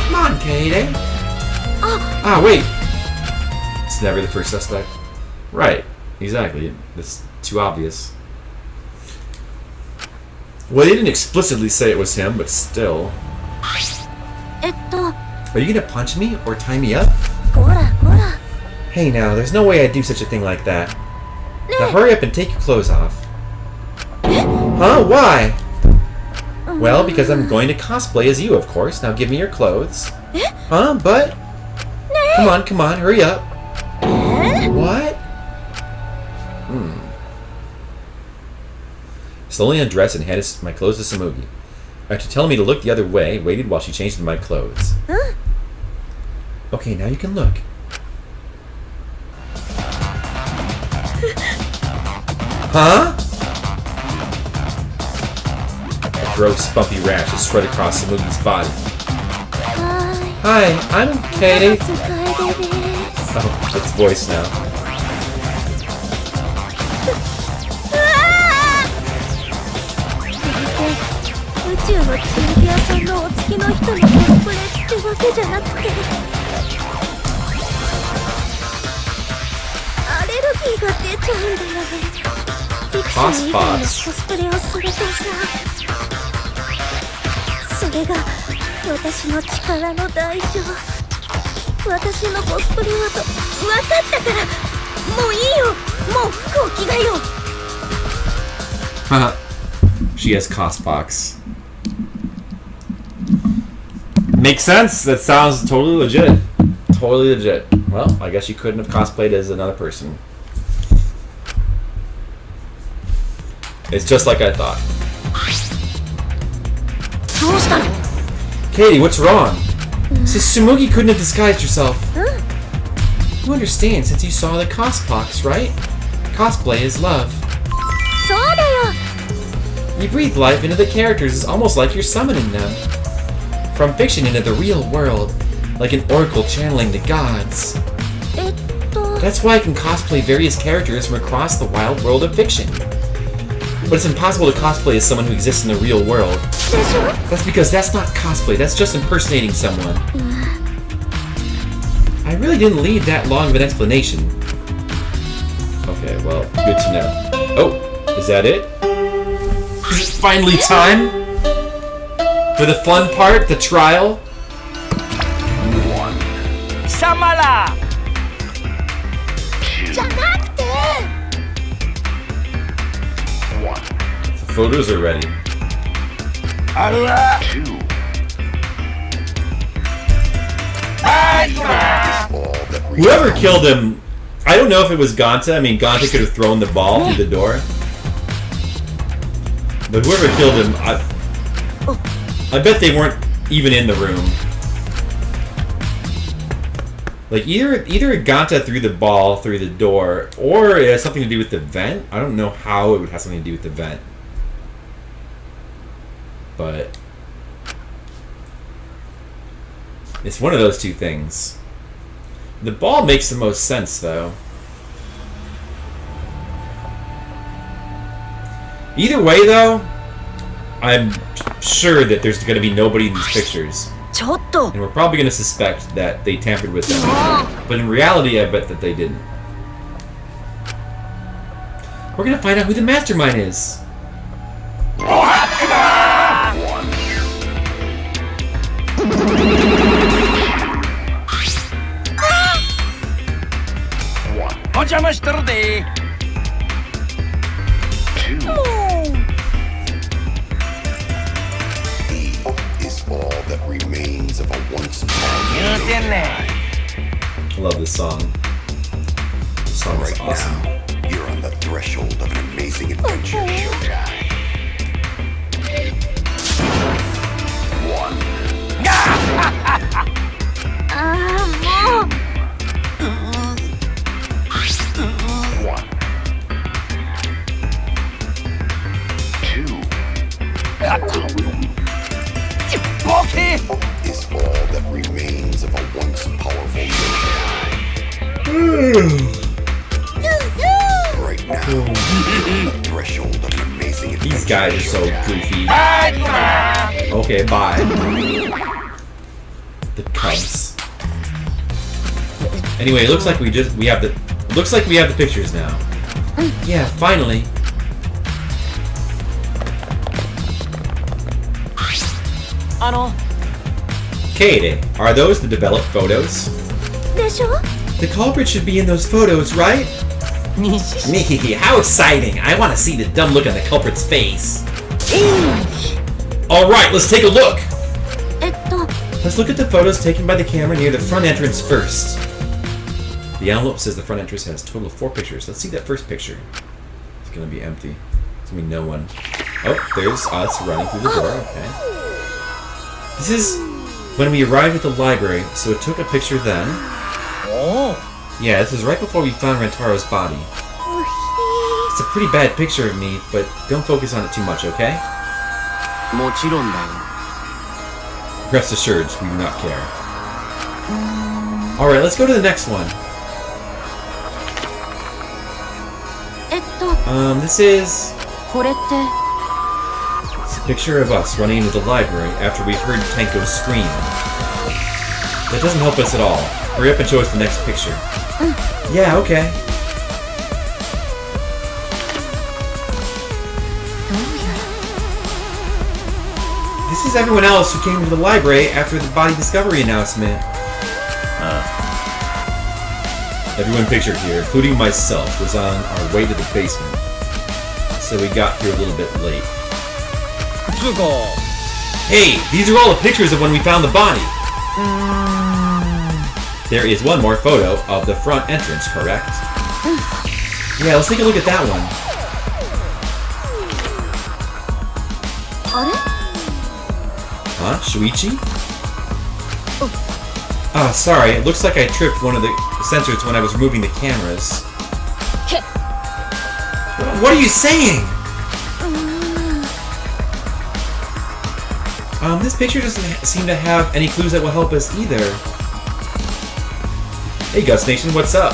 Come on, Kade. Wait. It's never the first suspect. Right. Exactly. That's too obvious. Well, they didn't explicitly say it was him, but still. Are you gonna punch me or tie me up? Hey now, there's no way I'd do such a thing like that. Now hurry up and take your clothes off. Huh? Why? Well, because I'm going to cosplay as you, of course. Now give me your clothes. Huh? But? Come on, hurry up. What? Slowly undressed and handed my clothes to Tsumugi. After telling me to look the other way, waited while she changed into my clothes. Okay, now you can look. Huh? A gross, bumpy rash has spread across Tsumugi's body. Hi, I'm Kade. Oh, it's voice now. She has Cosbox. Makes sense. That sounds totally legit. Totally legit. Well, I guess you couldn't have cosplayed as another person. It's just like I thought. Katie, what's wrong? So Tsumugi couldn't have disguised herself. You understand since you saw the Cosbox, right? Cosplay is love. You breathe life into the characters. It's almost like you're summoning them. From fiction into the real world. Like an oracle channeling the gods. That's why I can cosplay various characters from across the wild world of fiction. But it's impossible to cosplay as someone who exists in the real world. でしょ That's because that's not cosplay, that's just impersonating someone. I really didn't need that long of an explanation. Okay, well, good to know. Oh, is that it? Is it finally time? For the fun part, the trial? 貴様らじゃなくて The photos are ready. あるわ Whoever killed him, I don't know if it was Ganta. I mean, Ganta could have thrown the ball through the door. But whoever killed him, I bet they weren't even in the room. Like, either Ganta threw the ball through the door, or it has something to do with the vent. I don't know how it would have something to do with the vent. But it's one of those two things. The ball makes the most sense, though. Either way, though, I'm sure that there's going to be nobody in these pictures. ちょっと And we're probably going to suspect that they tampered with them. But in reality, I bet that they didn't. We're going to find out who the mastermind is. Is all that remains of a once言うてんねん I love this song. This song is right awesome. now. You're on the threshold of an amazing adventure. Showtime. One. ああもう One. Two. ボケ Is all that remains of a once powerful ninja. Right now. You're on the threshold of an amazing adventure. These guys are so goofy. Okay, bye. The Cubs. Anyway, it looks like we have the pictures now. Yeah, finally. Kaede, are those the developed photos? でしょ The culprit should be in those photos, right? Me, how exciting! I want to see the dumb look on the culprit's face. Alright, let's take a look! えっと Let's look at the photos taken by the camera near the front entrance first. The envelope says the front entrance has a total of 4 pictures. Let's see that first picture. It's gonna be empty. It's gonna be no one. Oh, there's us running through the door, okay. This is when we arrived at the library, so it took a picture then. Yeah, this is right before we found Rantaro's body. It's a pretty bad picture of me, but don't focus on it too much, okay? もちろんだよ Rest assured, we do not care. Alright, let's go to the next one. えっと This is... これって It's a picture of us running into the library after we heard Tenko scream. That doesn't help us at all. Hurry up and show us the next picture. Yeah, okay. This is everyone else who came to the library after the body discovery announcement. Everyone pictured here, including myself, was on our way to the basement. So we got here a little bit late. Hey, these are all the pictures of when we found the body. There is one more photo of the front entrance, correct? Yeah, let's take a look at that one. あれ Huh? Shuichi? Ah, sorry. It looks like I tripped one of the sensors when I was removing the cameras. What are you saying? This picture doesn't seem to have any clues that will help us either. Hey, Gus Nation, what's up?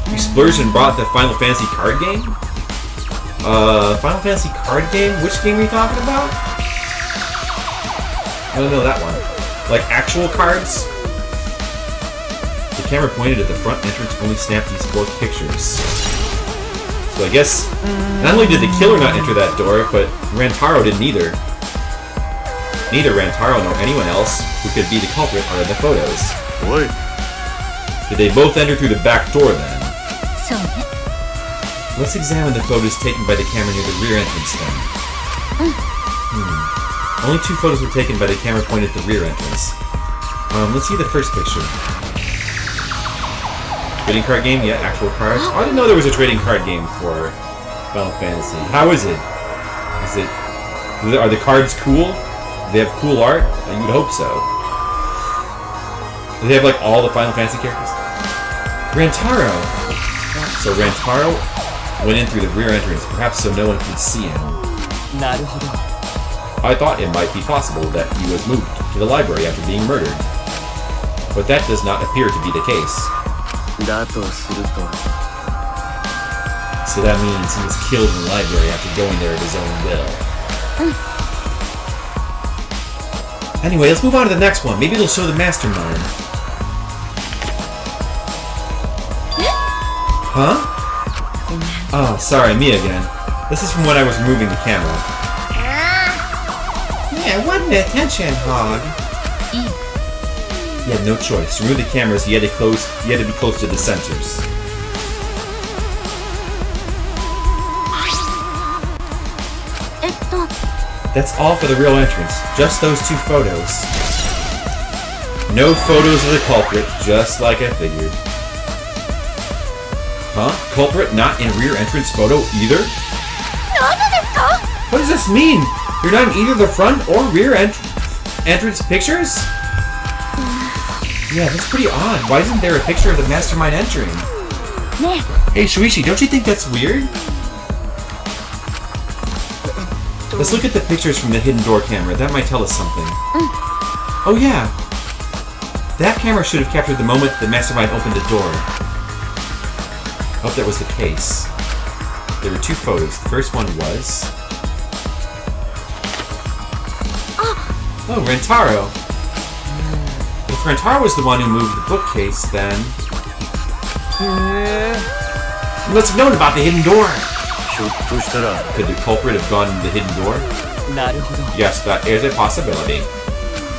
You splurged and brought the Final Fantasy card game? Final Fantasy card game? Which game are you talking about? I don't know that one. Like actual cards? The camera pointed at the front entrance only snapped these 4 pictures. So I guess not only did the killer not enter that door, but Rantaro didn't either. Neither Rantaro nor anyone else who could be the culprit are in the photos. What? Did they both enter through the back door then? そうね Let's examine the photos taken by the camera near the rear entrance then. Only 2 photos were taken by the camera pointed at the rear entrance. Let's see the first picture. Trading card game? Yeah, actual cards. Oh, I didn't know there was a trading card game for Final Fantasy. How is it? Are the cards cool? Do they have cool art? You would hope so. Do they have like all the Final Fantasy characters? Rantaro! So Rantaro went in through the rear entrance, perhaps so no one could see him. なるほど I thought it might be possible that he was moved to the library after being murdered. But that does not appear to be the case. だとすると So that means he was killed in the library after going there of his own will. Anyway, let's move on to the next one. Maybe it'll show the mastermind. Huh? Oh, sorry, me again. This is from when I was moving the camera. Yeah, wasn't paying attention, Hog. You had no choice. To remove the cameras, you had to be close to the sensors. That's all for the real entrance. Just those 2 photos. No photos of the culprit, just like I figured. Huh? Culprit not in rear entrance photo either? What does this mean? You're not in either the front or rear entrance pictures? Yeah, that's pretty odd. Why isn't there a picture of the mastermind entering? Hey, Shuichi, don't you think that's weird? Let's look at the pictures from the hidden door camera. That might tell us something. Oh yeah. That camera should have captured the moment the mastermind opened the door. I hope that was the case. There were 2 photos. The first one was... Oh, Rantaro. If Rantaro was the one who moved the bookcase, then... He must have known about the hidden door. Could the culprit have gone in the hidden door? なるほど Yes, that is a possibility.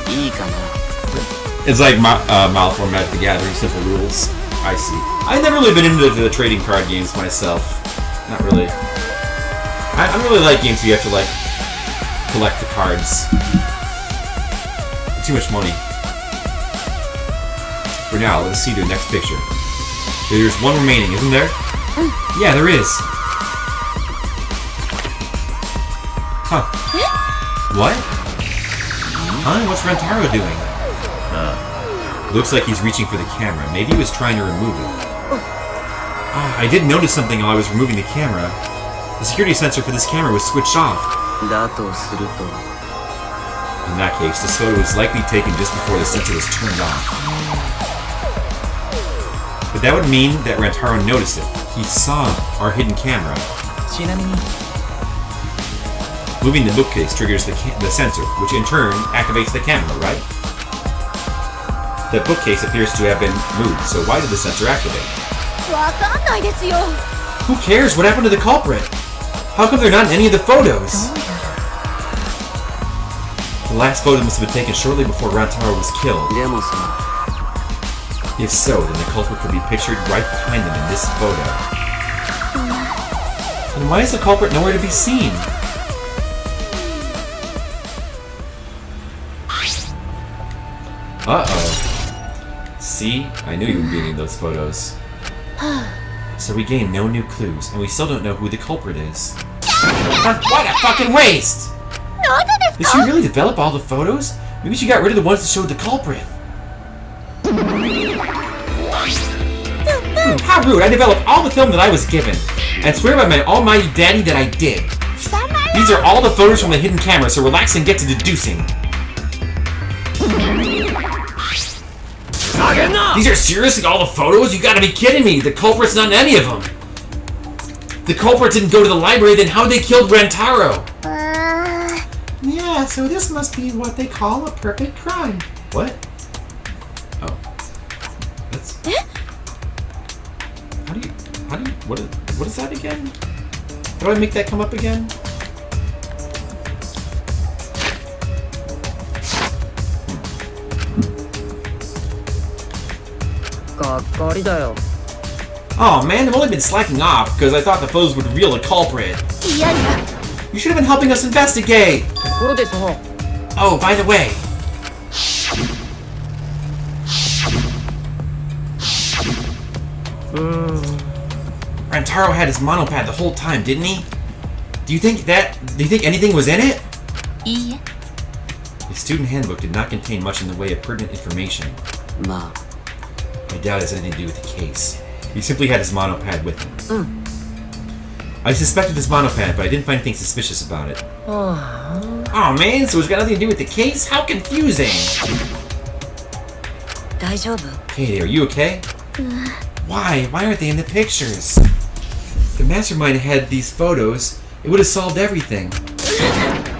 いいかな It's like Malform Magic the Gathering, simple rules. I see. I've never really been into the trading card games myself. Not really. I really like games where you have to, like, collect the cards. Too much money. For now, let's see the next picture. There's one remaining, isn't there? Yeah, there is. Huh. What? Huh? What's Rantaro doing? Looks like he's reaching for the camera. Maybe he was trying to remove it. I did notice something while I was removing the camera. The security sensor for this camera was switched off. だとすると In that case, this photo was likely taken just before the sensor was turned off. But that would mean that Rantaro noticed it. He saw our hidden camera. ちなみに Moving the bookcase triggers the sensor, which in turn activates the camera, right? The bookcase appears to have been moved, so why did the sensor activate? わかんないですよ Who cares? What happened to the culprit? How come they're not in any of the photos? The last photo must have been taken shortly before Rantaro was killed. でもさ If so, then the culprit could be pictured right behind them in this photo. And why is the culprit nowhere to be seen? Uh-oh. See? I knew you were reading those photos. So we gained no new clues, and we still don't know who the culprit is. What a fucking waste! Did she really develop all the photos? Maybe she got rid of the ones that showed the culprit. How rude! I developed all the film that I was given. And swear by my almighty daddy that I did. These are all the photos from the hidden camera, so relax and get to deducing. These are seriously all the photos? You gotta be kidding me! The culprit's not in any of them! the culprit didn't go to the library, then how'd they kill Rantaro? Yeah, so this must be what they call a perfect crime. What? Oh. That's... what is that again? How do I make that come up again? Oh man, I've only been slacking off because I thought the foes would reveal a culprit. You should have been helping us investigate! Oh, by the way. Rantaro had his monopad the whole time, didn't he? Do you think anything was in it? The student handbook did not contain much in the way of pertinent information. Ma. I doubt it has anything to do with the case. He simply had his monopad with him. I suspected his monopad, but I didn't find anything suspicious about it. Oh man, so it's got nothing to do with the case? How confusing! Katie, are you okay? Why? Why aren't they in the pictures? If the mastermind had these photos, it would have solved everything.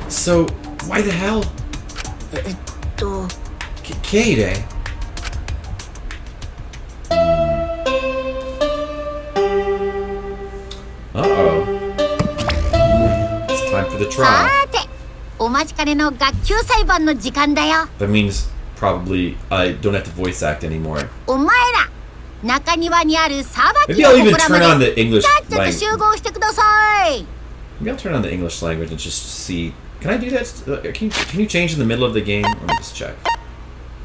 So, why the hell? Katie? Uh-oh. It's time for the trial. That means probably I don't have to voice act anymore. Maybe I'll even turn on the English language. Maybe I'll turn on the English language and just see. Can I do that? Can you change in the middle of the game? Let me just check.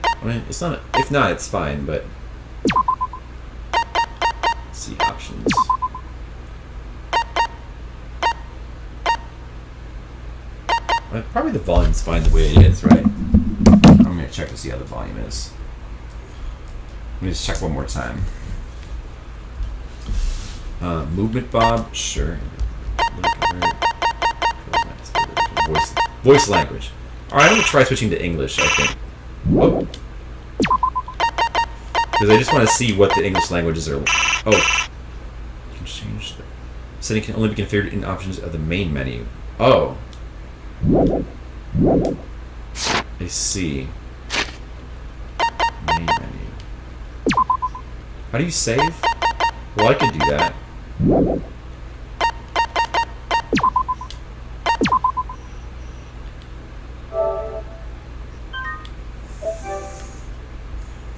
I mean, it's not. If not, it's fine. But let's see options. Probably the volume's fine the way it is, right? I'm gonna check to see how the volume is. Let me just check one more time. Movement Bob, sure. Voice language. Alright, I'm gonna try switching to English, I think. Whoa. Because I just want to see what the English languages are. Oh. You can change the setting can only be configured in options of the main menu. Oh. I see. Main menu. How do you save? Well, I could do that.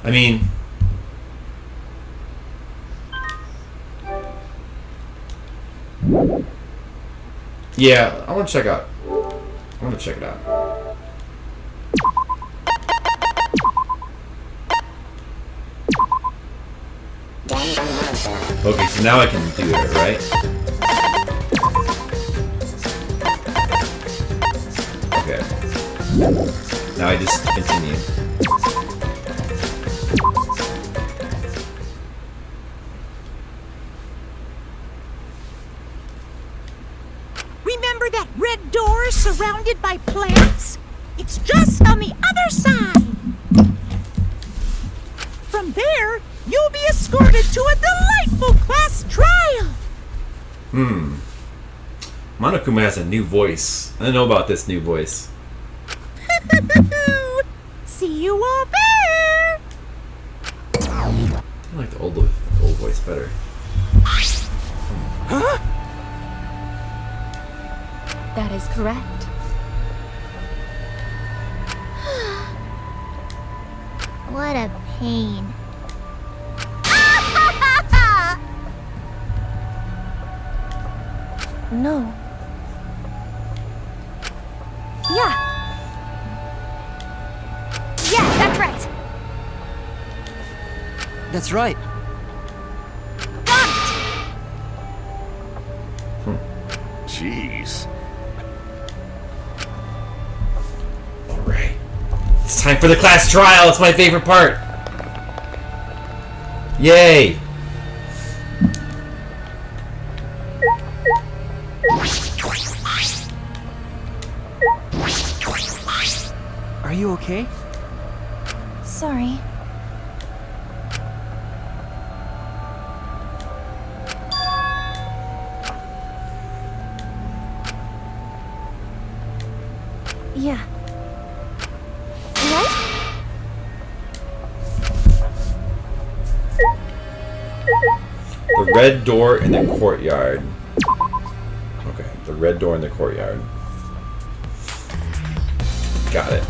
I mean... yeah, I want to check out. I want to check it out. Okay, so now I can do it, right? Okay. Now I just continue. Remember that red door surrounded by plants? It's just on the other side. From there, you'll be escorted to a delightful class trial. Monokuma has a new voice. I don't know about this new voice. See you all there. I like the old voice better. Huh? That is correct. What a pain. No. Yeah. Yeah, that's right. That's right. Got it. Jeez. Alright. It's time for the class trial. It's my favorite part. Yay. Are you okay? Sorry. Yeah. Right? The red door in the courtyard. Okay, the red door in the courtyard. Got it.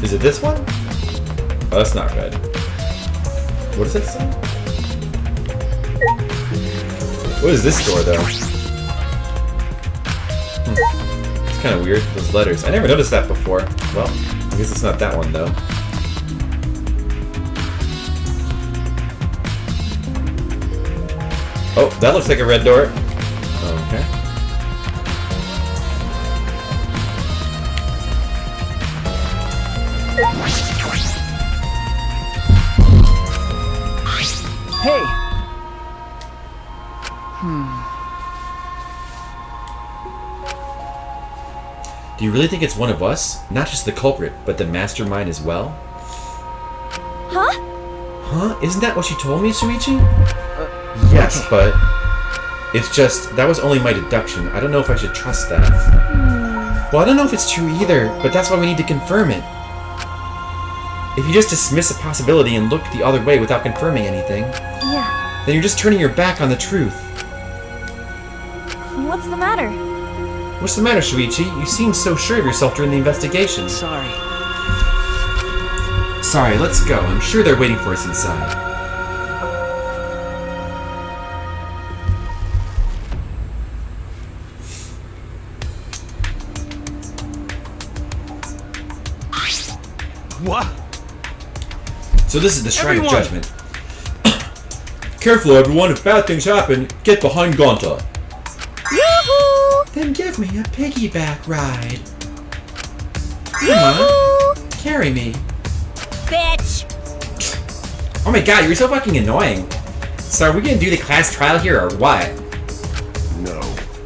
Is it this one? Oh, that's not red. What does that say? What is this door, though? It's kind of weird, those letters. I never noticed that before. Well, I guess it's not that one, though. Oh, that looks like a red door. Okay. Hey! Do you really think it's one of us? Not just the culprit, but the mastermind as well? Huh? Huh? Isn't that what you told me, Shuichi? Yes, but it's just, that was only my deduction. I don't know if I should trust that. Well, I don't know if it's true either, but that's why we need to confirm it. If you just dismiss a possibility and look the other way without confirming anything, Yeah. then you're just turning your back on the truth. What's the matter? What's the matter, Shuichi? You seemed so sure of yourself during the investigation. Sorry. Sorry, let's go. I'm sure they're waiting for us inside. What? So this is the Shrine Everyone! of Judgment. Careful, everyone. If bad things happen, get behind Gonta. Yoo-hoo! Then give me a piggyback ride. Yoo-hoo! Carry me. Bitch! Oh my god, you're so fucking annoying. So are we gonna do the class trial here or what? No.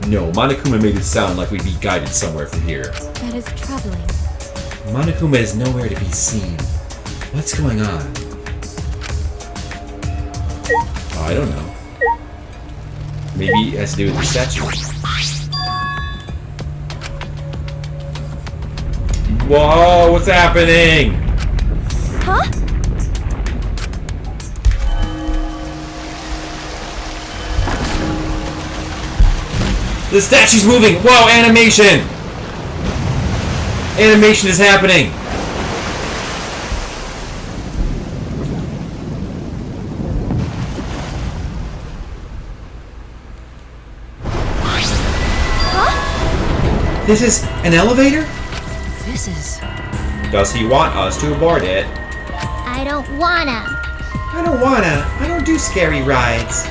No, Monokuma made it sound like we'd be guided somewhere from here. That is troubling. Monokuma is nowhere to be seen. What's going on? Oh, I don't know. Maybe it has to do with the statue. Whoa, what's happening? Huh? The statue's moving! Whoa, animation! Animation is happening! This is an elevator? This is... Does he want us to board it? I don't wanna. I don't wanna. I don't do scary rides.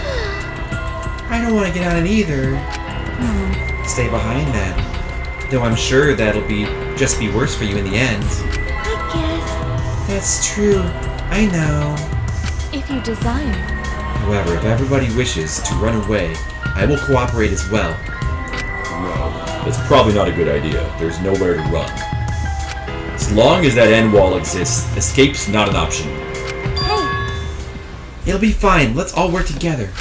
I don't wanna get on it either. Stay behind then. Though I'm sure that'll just be worse for you in the end. I guess. That's true. I know. If you desire. However, if everybody wishes to run away, I will cooperate as well. No, that's probably not a good idea. There's nowhere to run. As long as that end wall exists, escape's not an option. Hey, It'll be fine. Let's all work together.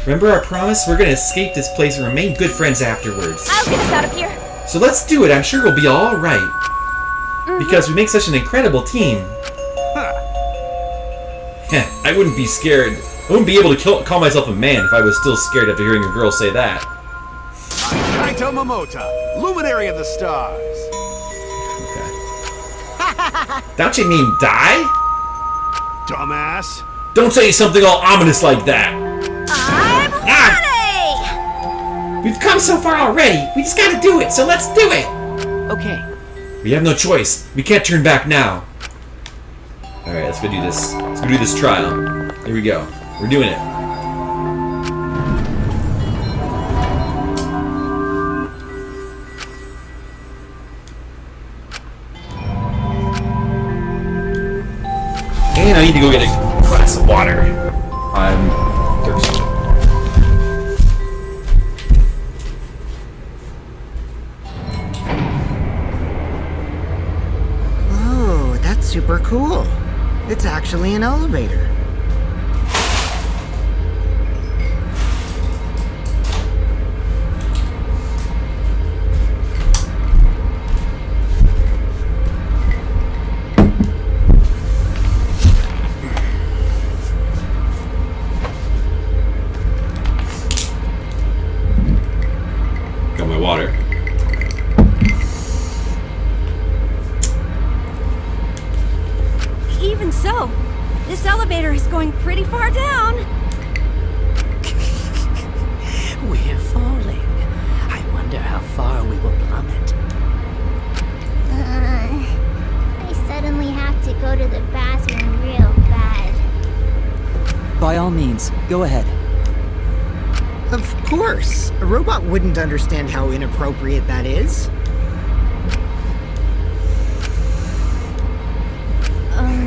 Remember our promise? We're gonna escape this place and remain good friends afterwards. I'll get us out of here. So let's do it. I'm sure we'll be all right. Because we make such an incredible team. Heh, I wouldn't be scared. I wouldn't be able to call myself a man if I was still scared after hearing a girl say that. I'm Kaito Momota, luminary of the stars. Okay. Don't you mean die? Dumbass. Don't say something all ominous like that. I'm ready! We've come so far already. We just gotta do it, so let's do it. Okay. We have no choice. We can't turn back now. Alright, let's go do this. Let's go do this trial. Here we go. We're doing it. And I need to go get a glass of water. I'm thirsty. super cool. It's actually an elevator. Got my water. Even so, this elevator is going pretty far down. We're falling. I wonder how far we will plummet. I suddenly have to go to the bathroom real bad. By all means, go ahead. Of course. A robot wouldn't understand how inappropriate that is.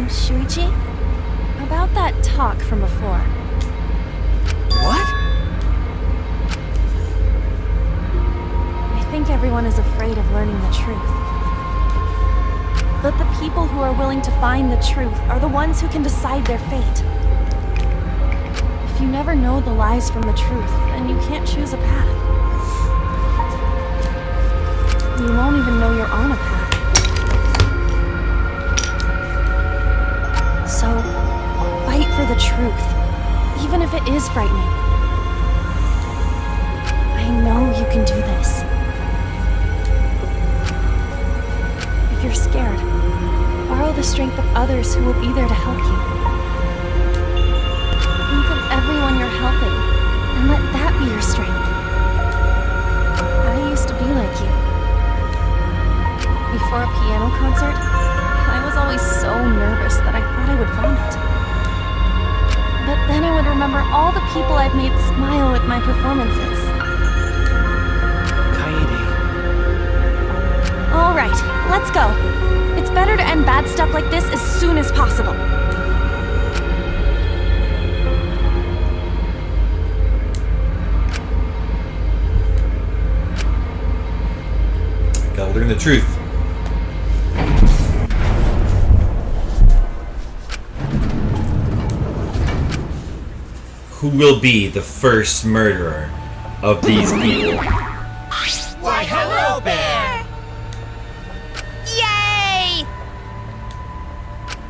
Shuichi? About that talk from before. What? I think everyone is afraid of learning the truth. But the people who are willing to find the truth are the ones who can decide their fate. If you never know the lies from the truth, then you can't choose a path. You won't even know you're on a path. So, fight for the truth, even if it is frightening. I know you can do this. If you're scared, borrow the strength of others who will be there to help you. Think of everyone you're helping, and let that be your strength. I used to be like you. Before a piano concert, I was always so nervous that I thought I would vomit. But then I would remember all the people I've made smile with my performances. Kaede. All right, let's go. It's better to end bad stuff like this as soon as possible. Gotta learn the truth. Who will be the first murderer of these people? Why, hello there! Yay!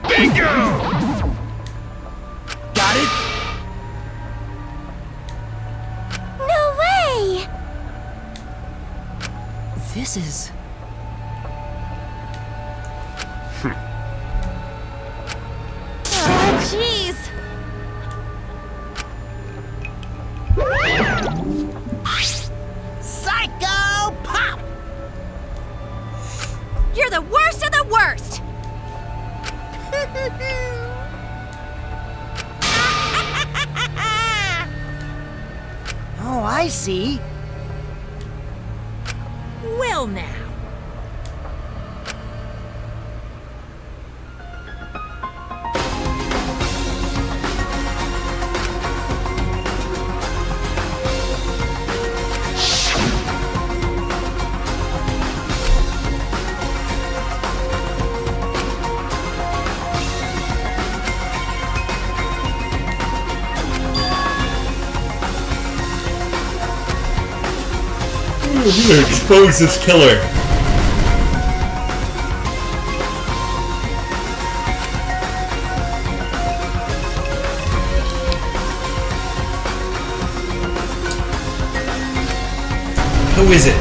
Bingo! Got it? No way! This is... Oh, jeez! Psycho Pop! You're the worst of the worst! Oh, I see. Well now. I'm gonna expose this killer. Who is it?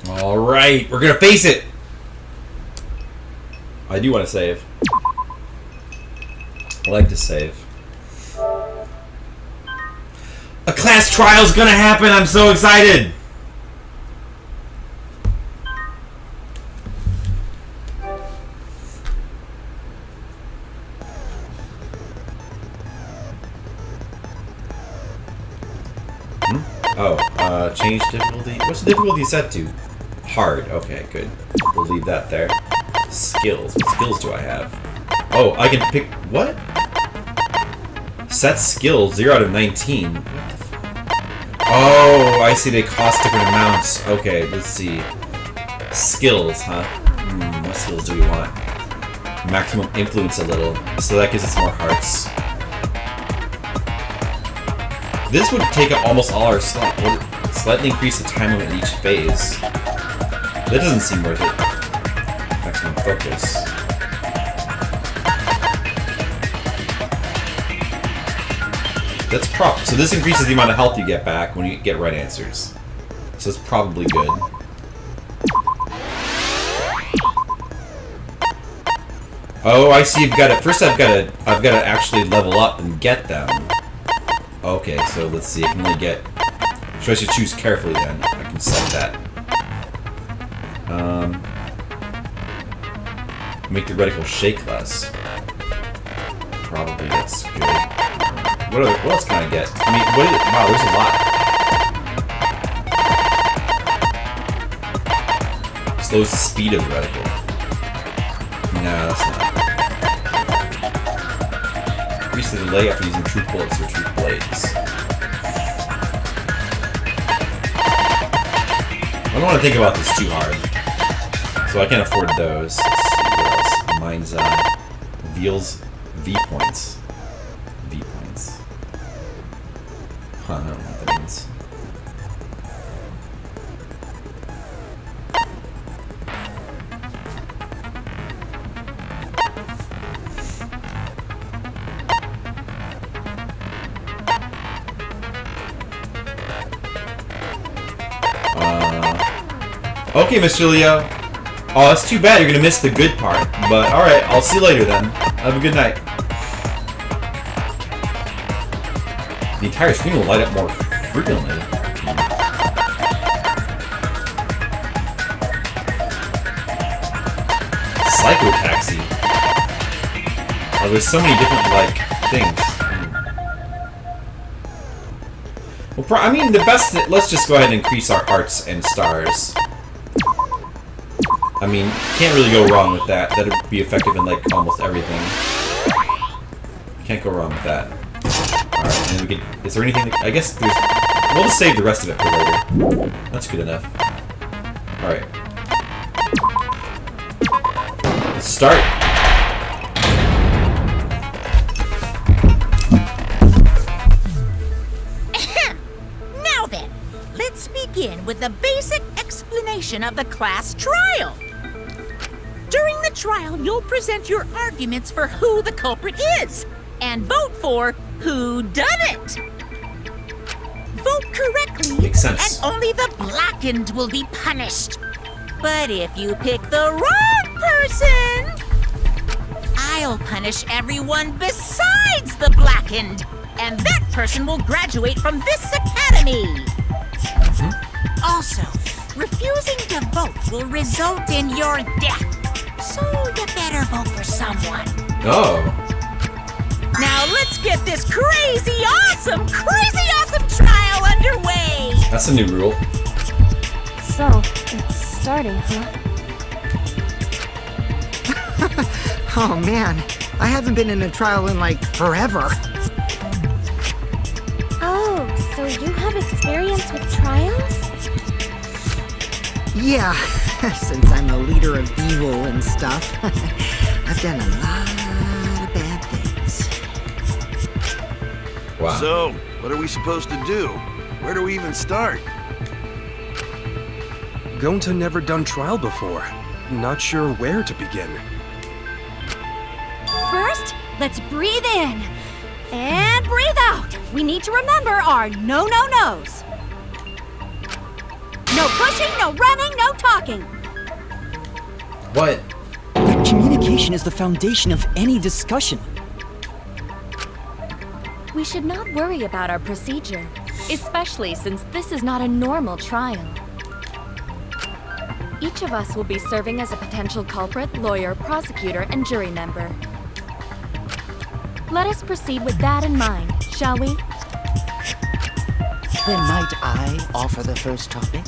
Alright, we're gonna face it! I do want to save. I like to save. A class trial's gonna happen! I'm so excited! Oh, change difficulty. What's the difficulty set to? Hard. Okay, good. We'll leave that there. Skills. What skills do I have? Oh, I can pick... What? Set skills, 0 out of 19. What the oh, I see they cost different amounts. Okay, let's see. Skills, huh? What skills do we want? Maximum influence a little. So that gives us more hearts. This would take up almost all our slots. Would slightly increase the time limit in each phase. That doesn't seem worth it. Maximum focus. That's so this increases the amount of health you get back when you get right answers. So it's probably good. Oh, I see. First, I've got to actually level up and get them. Okay, so let's see. I can only get. So I should choose carefully then. I can set that. Make the reticle shake less. Probably that's good. What else can I get? I mean, wow, there's a lot. Slows the speed of the reticle. No, that's not. Increase the delay after using true bullets or true blades. I don't want to think about this too hard. So I can't afford those. Let's see what else. Mine's Veal's V-points. V-points. Huh, I don't know what that means. Okay, Mr. Leo. Oh, that's too bad. You're gonna miss the good part. But alright, I'll see you later then. Have a good night. The entire screen will light up more frequently. Psycho Taxi. Oh, there's so many different, like, things. Well, I mean, the best... Let's just go ahead and increase our hearts and stars. I mean, can't really go wrong with that. That'd be effective in, like, almost everything. Can't go wrong with that. Alright, and then we can... Is there anything... I guess there's... We'll just save the rest of it for later. That's good enough. Alright. Let's start! Now then, let's begin with the basic explanation of the class trial. During the trial, you'll present your arguments for who the culprit is, and vote for who done it. Vote correctly, makes sense. and only the blackened will be punished. But if you pick the wrong person, I'll punish everyone besides the blackened, and that person will graduate from this academy. Also, refusing to vote will result in your death. So you better vote for someone. Oh. Now let's get this crazy awesome trial underway! That's a new rule. So, it's starting, huh? Oh man, I haven't been in a trial in like forever. Oh, so you have experience with trials? Yeah, since I'm the leader of evil and stuff, I've done a lot of bad things. Wow. So, what are we supposed to do? Where do we even start? Gonta never done trial before. Not sure where to begin. First, let's breathe in. And breathe out. We need to remember our no-no-nos. No pushing, no running, no talking. What? But communication is the foundation of any discussion. We should not worry about our procedure, especially since this is not a normal trial. Each of us will be serving as a potential culprit, lawyer, prosecutor, and jury member. Let us proceed with that in mind, shall we? Then might I offer the first topic?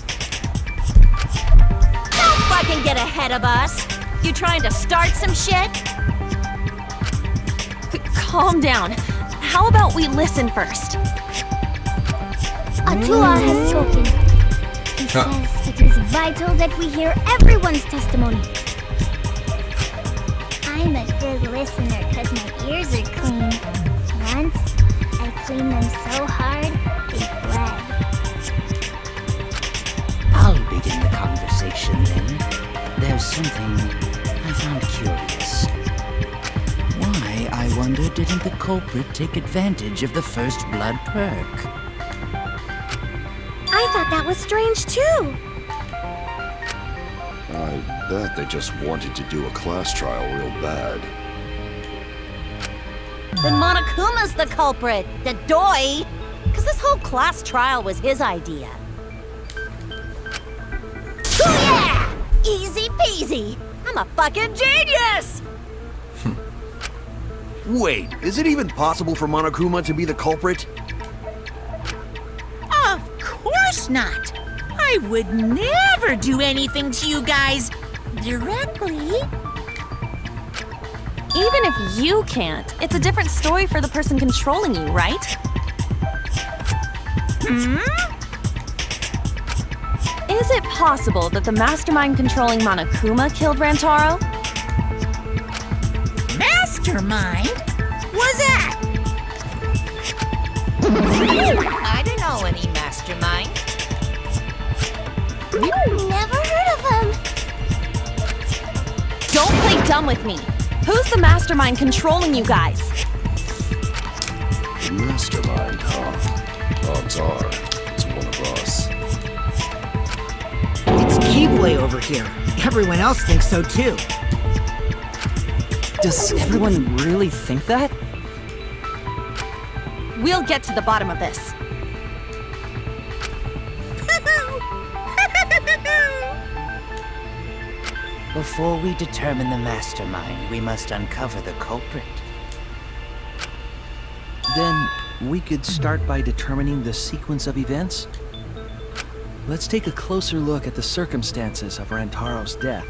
Don't fucking get ahead of us! You trying to start some shit? Calm down. How about we listen first? Atua has spoken. He says it is vital that we hear everyone's testimony. I'm a good listener because my ears are clean. Once, I cleaned them so hard, they bled. I'll begin the conversation then. There's something I found curious. Why, I wonder, didn't the culprit take advantage of the first blood perk? I thought that was strange too. I bet they just wanted to do a class trial real bad. Then Monokuma's the culprit, the doi. Because this whole class trial was his idea. Yeah! Easy peasy. I'm a fucking genius! Wait, is it even possible for Monokuma to be the culprit? Of course not. I would never do anything to you guys directly. Even if you can't, it's a different story for the person controlling you, right? Is it possible that the mastermind controlling Monokuma killed Rantaro? Mastermind? Was that? I don't know any mastermind. Never heard of him. Don't play dumb with me. Who's the mastermind controlling you guys? The mastermind, huh? Odds are, it's one of us. It's Keyblade over here. Everyone else thinks so too. Does everyone really think that? We'll get to the bottom of this. Before we determine the mastermind, we must uncover the culprit. Then we could start by determining the sequence of events. Let's take a closer look at the circumstances of Rantaro's death.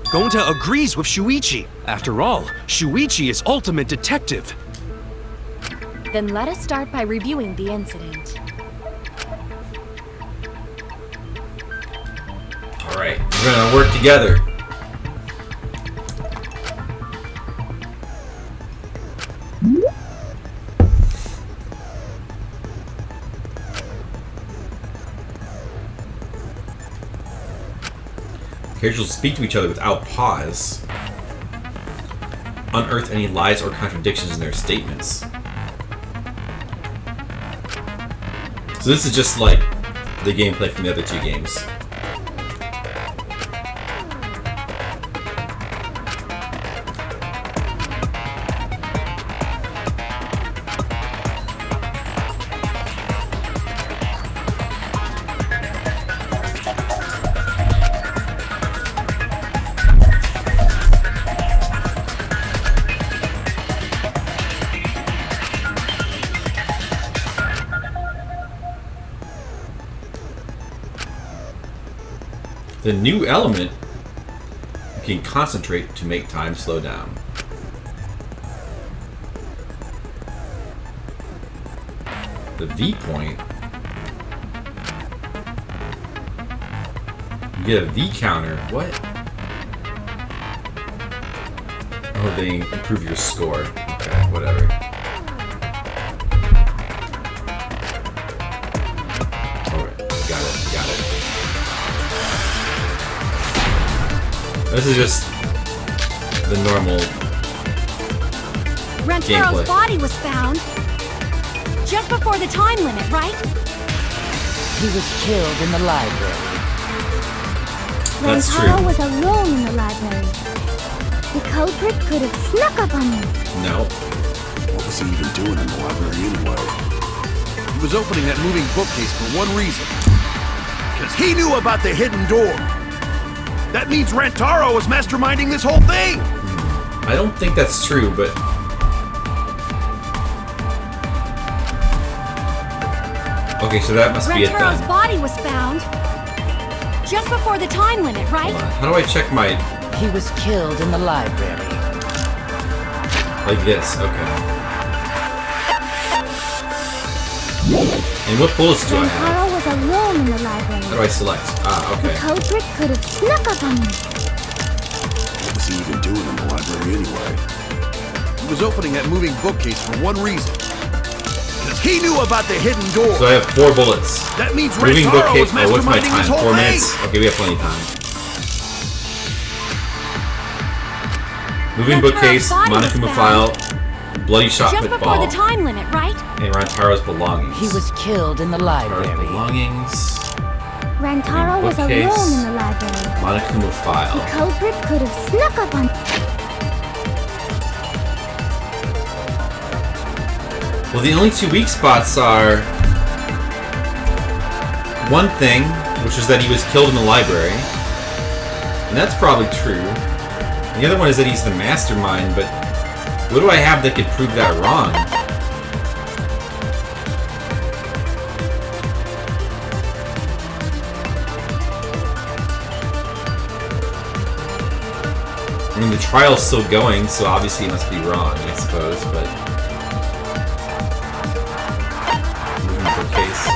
Gonta agrees with Shuichi. After all, Shuichi is ultimate detective. Then let us start by reviewing the incident. Alright, we're gonna work together. Characters will speak to each other without pause. Unearth any lies or contradictions in their statements. So this is just like the gameplay from the other two games. The new element, you can concentrate to make time slow down. The V point, you get a V counter. What? Oh, they improve your score. Okay, whatever. Alright, got it. This is just the normal Rantaro's gameplay. body was found just before the time limit, right? He was killed in the library. That's Rantaro true. was alone in the library. The culprit could have snuck up on him. No. What was he even doing in the library anyway? He was opening that moving bookcase for one reason. Because he knew about the hidden door. That means Rantaro was masterminding this whole thing! I don't think that's true, but Okay, so that must be it Rantaro's then. body was found just before the time limit, right? Hold on. How do I check my... He was killed in the library. Like this, okay. And what bullets do I have? Rantaro was alone in the library. How do I select? Ah, The okay. culprit could have snuck up on me. What was he even doing in the library anyway? He was opening that moving bookcase for one reason. Because he knew about the hidden door. So I have 4 bullets. That means Moving Rantaro was bookcase. Oh, what's my masterminding time? this whole 4 thing. minutes? Okay, we have plenty of time. Moving bookcase, Rantaro's body was Monokuma found file, bloody shot just put before ball, the time limit, right? and Rantaro's belongings. He was killed in the Rantaro's library. belongings, Rantaro was bookcase. alone in the library. Monokuma The file. culprit could have snuck up on. Well, the only 2 weak spots are one thing, which is that he was killed in the library, and that's probably true. And the other one is that he's the mastermind, but what do I have that could prove that wrong? I mean, the trial's still going, so obviously he must be wrong, I suppose, but... Moving bookcase.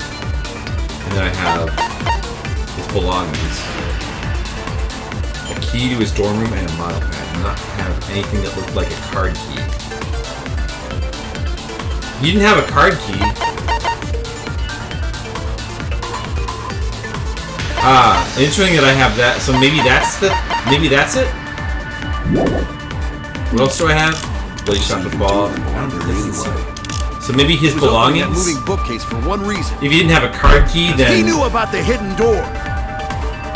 And then I have his belongings. A key to his dorm room and a model pad. I do not have anything that looked like a card key. You didn't have a card key. Ah, interesting that I have that. So maybe that's it? What else do I have? Bloody shot the ball. So maybe his He was opening that belongings? moving bookcase for one reason. If you didn't have a card key, then... He knew about the hidden door.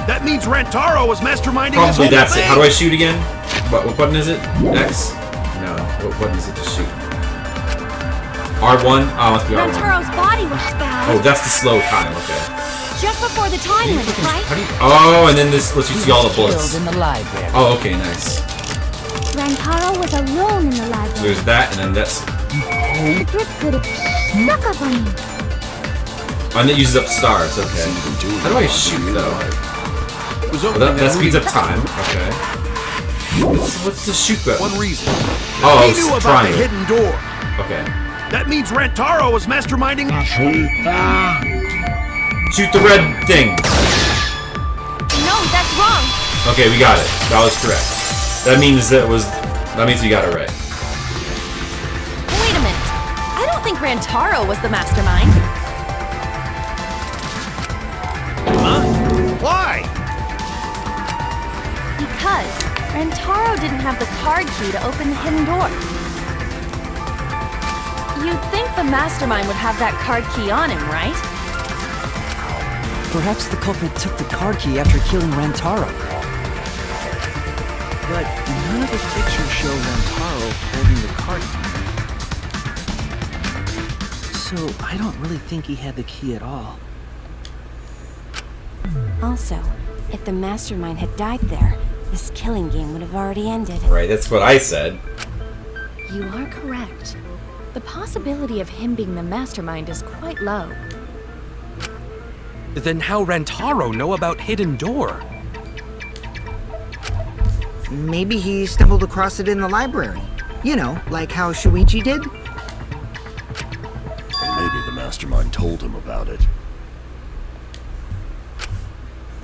That means Rantaro was masterminding this Probably whole that's thing. it. How do I shoot again? What button is it? X? No. What button is it to shoot? R1? Oh, it must be R1. Rantaro's body was found Oh, that's the slow time. Okay. just before the time limit, right? How do you... Oh, and then this lets you He see all the was bullets. killed in the library. Oh, okay, nice. Rantaro was alone in the So library. there's that, and then that's... The culprit could have snuck up on me. And it uses up stars. Okay. How do I shoot though? Oh, that speeds up time. Okay. What's the shoot button? One reason. Oh, He knew it's about the triangle. hidden door. Okay. That means Rantaro was masterminding. Shoot the red thing. No, that's wrong. Okay, we got it. That was correct. That means that means we got it right. Wait a minute. I don't think Rantaro was the mastermind. Huh? Why? Because Rantaro didn't have the card key to open the hidden door. You'd think the mastermind would have that card key on him, right? Perhaps the culprit took the card key after killing Rantaro. But none of the pictures show Rantaro holding the card key. So I don't really think he had the key at all. Also, if the mastermind had died there, this killing game would have already ended. Right, that's what I said. You are correct. The possibility of him being the mastermind is quite low. Then how Rantaro know about Hidden Door? Maybe he stumbled across it in the library. You know, like how Shuichi did? Maybe the mastermind told him about it.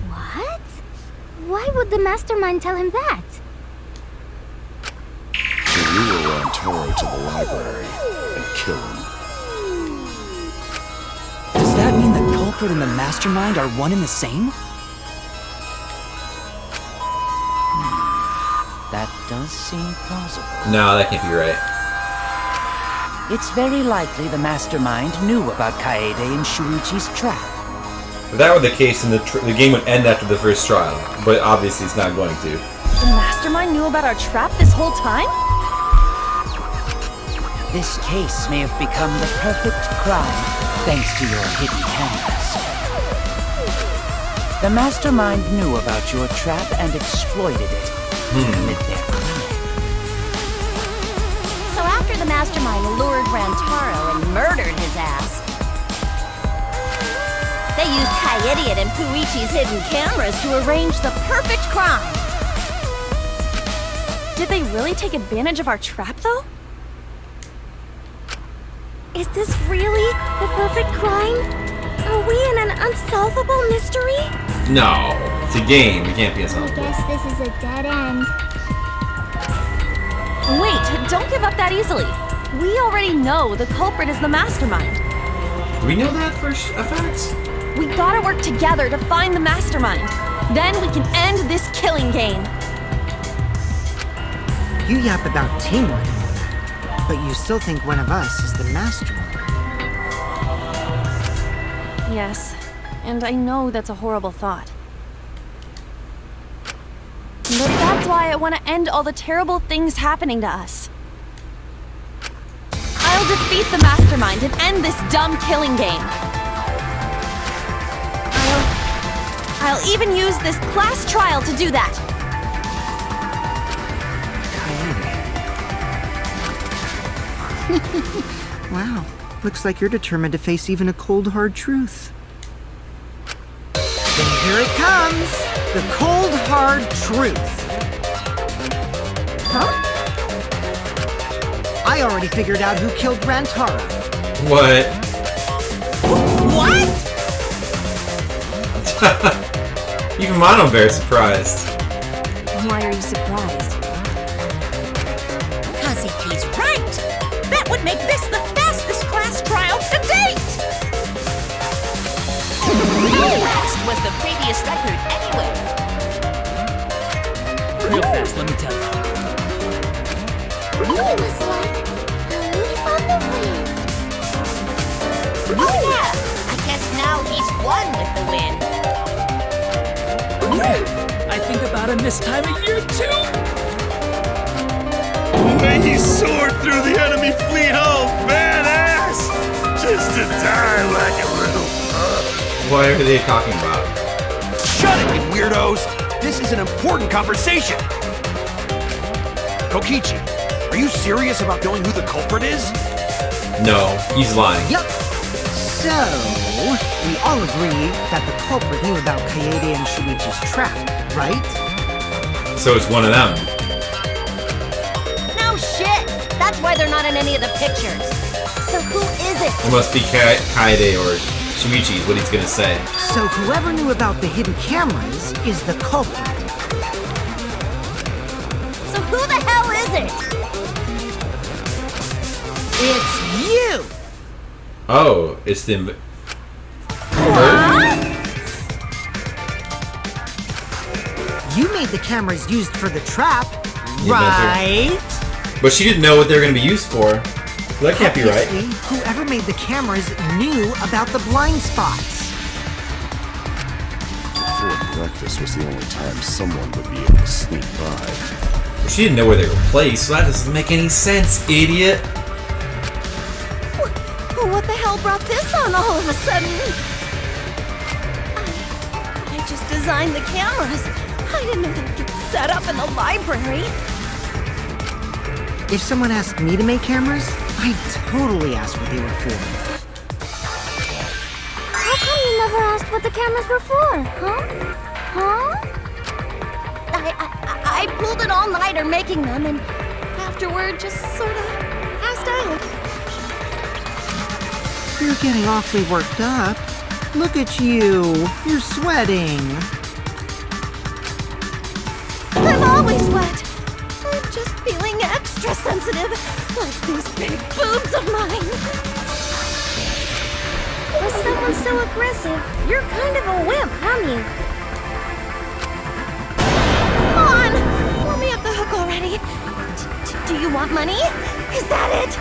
What? Why would the mastermind tell him that? To lure Rantaro to the library and kill him. Does that mean the culprit and the mastermind are one and the same? That does seem plausible. No, that can't be right. It's very likely the mastermind knew about Kaede and Shuichi's trap. If that were the case, then the game would end after the first trial. But obviously, it's not going to. The mastermind knew about our trap this whole time? This case may have become the perfect crime thanks to your hidden cameras. The mastermind knew about your trap and exploited it to commit their crime. So after the mastermind lured Rantaro and murdered his ass, they used Kaede and Puichi's hidden cameras to arrange the perfect crime. Did they really take advantage of our trap, though? Is this really the perfect crime? Are we in an unsolvable mystery? No, it's a game. It can't be unsolvable. Guess this is a dead end. Wait, don't give up that easily. We already know the culprit is the mastermind. Do we know that for a fact? We gotta work together to find the mastermind. Then we can end this killing game. You yap about teamwork and all that, but you still think one of us is the mastermind. Yes, and I know that's a horrible thought. But that's why I want to end all the terrible things happening to us. I'll defeat the mastermind and end this dumb killing game. I'll even use this class trial to do that. Wow, looks like you're determined to face even a cold, hard truth. Then here it comes, the cold, hard truth. Huh? I already figured out who killed Rantaro. What? What? Even Mono Bear's surprised. Why are you surprised? Because if he's right, that would make this the fastest class trial to date! How fast was the previous record anyway? Real fast, let me tell you. It was like a leaf on the wind. Oh yeah! I guess now he's one with the wind. I think about him this time of year too. May he soar through the enemy fleet hull, badass! Just to die like a little pup. What are they talking about? Shut it, you weirdos! This is an important conversation! Kokichi, are you serious about knowing who the culprit is? No, he's lying. Yup. So, we all agree that the culprit knew about Kaede and Shuichi's trap, right? So it's one of them. No shit! That's why they're not in any of the pictures. So who is it? It must be Kaede or Shuichi is what he's gonna say. So whoever knew about the hidden cameras is the culprit. So who the hell is it? It's you! Oh, it's the... What? You made the cameras used for the trap, You right? But she didn't know what they were gonna be used for. That can't be right. Obviously, whoever made the cameras knew about the blind spots. Before breakfast was the only time someone would be able to sneak by. She didn't know where they were placed, so that doesn't make any sense, idiot. What the hell brought this on all of a sudden? I just designed the cameras. I didn't know they'd get set up in the library. If someone asked me to make cameras, I'd totally ask what they were for. How come you never asked what the cameras were for, huh? Huh? I pulled an all-nighter making them, and afterward just sort of passed out. You're getting awfully worked up. Look at you. You're sweating. I'm always wet. I'm just feeling extra sensitive, like these big boobs of mine. For someone so aggressive, you're kind of a wimp, aren't you? Come on! Let me off the hook already. Do you want money? Is that it?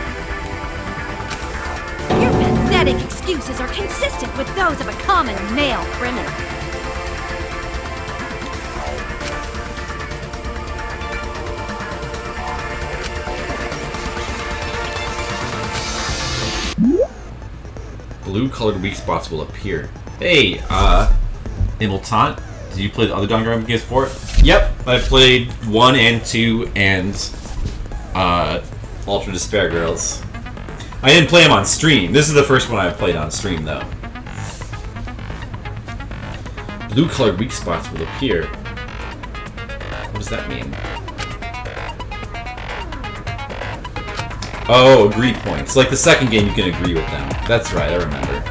Your pathetic excuses are consistent with those of a common male criminal. Blue-colored weak spots will appear. Hey, Immeltant. Did you play the other Danganronpa games for it? Yep, I played 1 and 2 and Ultra Despair Girls. I didn't play them on stream. This is the first one I've played on stream, though. Blue colored weak spots will appear. What does that mean? Oh, agree points. Like the second game, you can agree with them. That's right, I remember.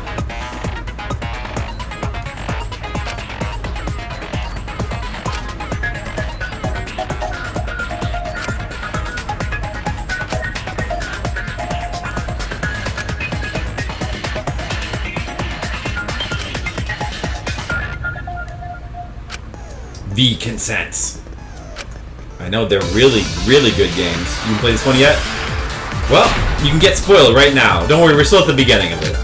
The Consents. I know they're really, really good games. You can play this one yet? Well, you can get spoiled right now. Don't worry, we're still at the beginning of it.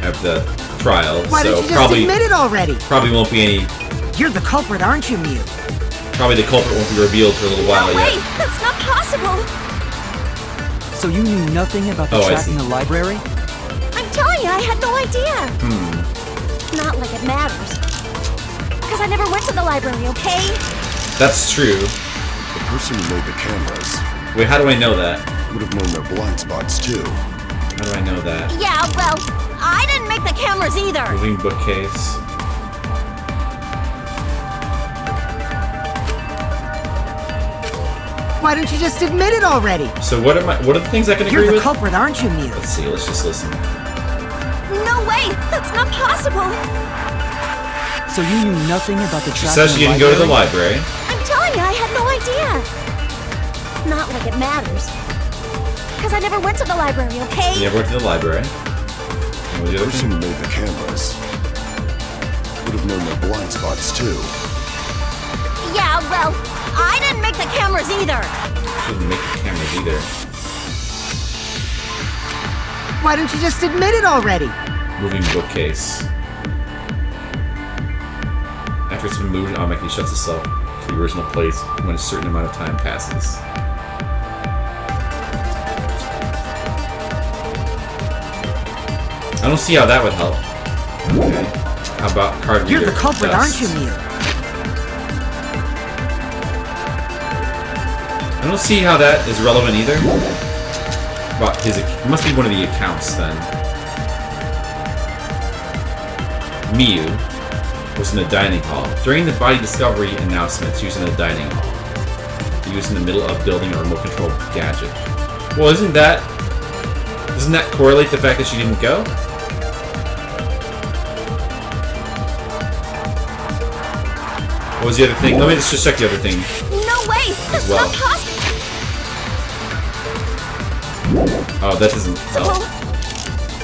Of the trial, Why so don't you just probably admit it already? Probably won't be any. You're the culprit, aren't you, Mew? Probably the culprit won't be revealed for a little while Wait, yet. that's not possible. So you knew nothing about the Oh, I trap see. in the library? I'm telling you, I had no idea. Not like it matters. Because I never went to the library, okay? That's true. The person who made the cameras Wait, how do I know that? would have known their blind spots too. How do I know that? Yeah, well, I didn't make the cameras either. Moving bookcase. Why don't you just admit it already? So what are the things I can agree You're the with? culprit, aren't you, Mew? Let's see. Let's just listen. No way, that's not possible. So you knew nothing about the She trap says in she the didn't go to the library? library. I'm telling you, I had no idea. Not like it matters. Because I never went to the library, okay? You never went to the library. What was The the other person thing? who made the cameras would have known their blind spots too. Yeah, well, I didn't make the cameras either. She didn't make the cameras either. Why don't you just admit it already? Moving bookcase. After it's been moved, it automatically shuts itself to the original place when a certain amount of time passes. I don't see how that would help. Okay. How about card reader? You're the culprit, aren't you, Mew? I don't see how that is relevant either. About his, it must be one of the accounts then. Miyu was in the dining hall. During the body discovery announcement, she was in the dining hall. He was in the middle of building a remote control gadget. Well, doesn't that correlate the fact that she didn't go? What was the other thing? Let me just check the other thing. No way, that's well. not possible. Oh, that doesn't help.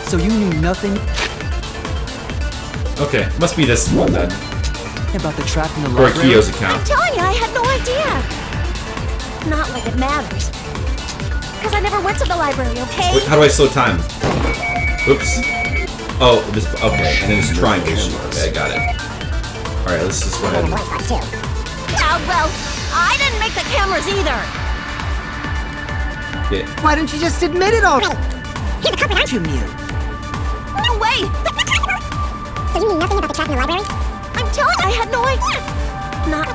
So you knew nothing Okay, must be this one then. about the trap in the Or library? Kiyo's I'm account. telling you, I had no idea. Not like it matters. Because I never went to the library, okay? Wait, how do I slow time? Oops. Oh, this. Okay, and then it's triangle. Okay, I got it. All right, let's just go ahead. Yeah, well, I didn't make the cameras either. Yeah. Why don't you just admit it already? You're the culprit, aren't you, Mew? No way. So you knew nothing about the trap in the library? I'm telling you, I had no idea. Not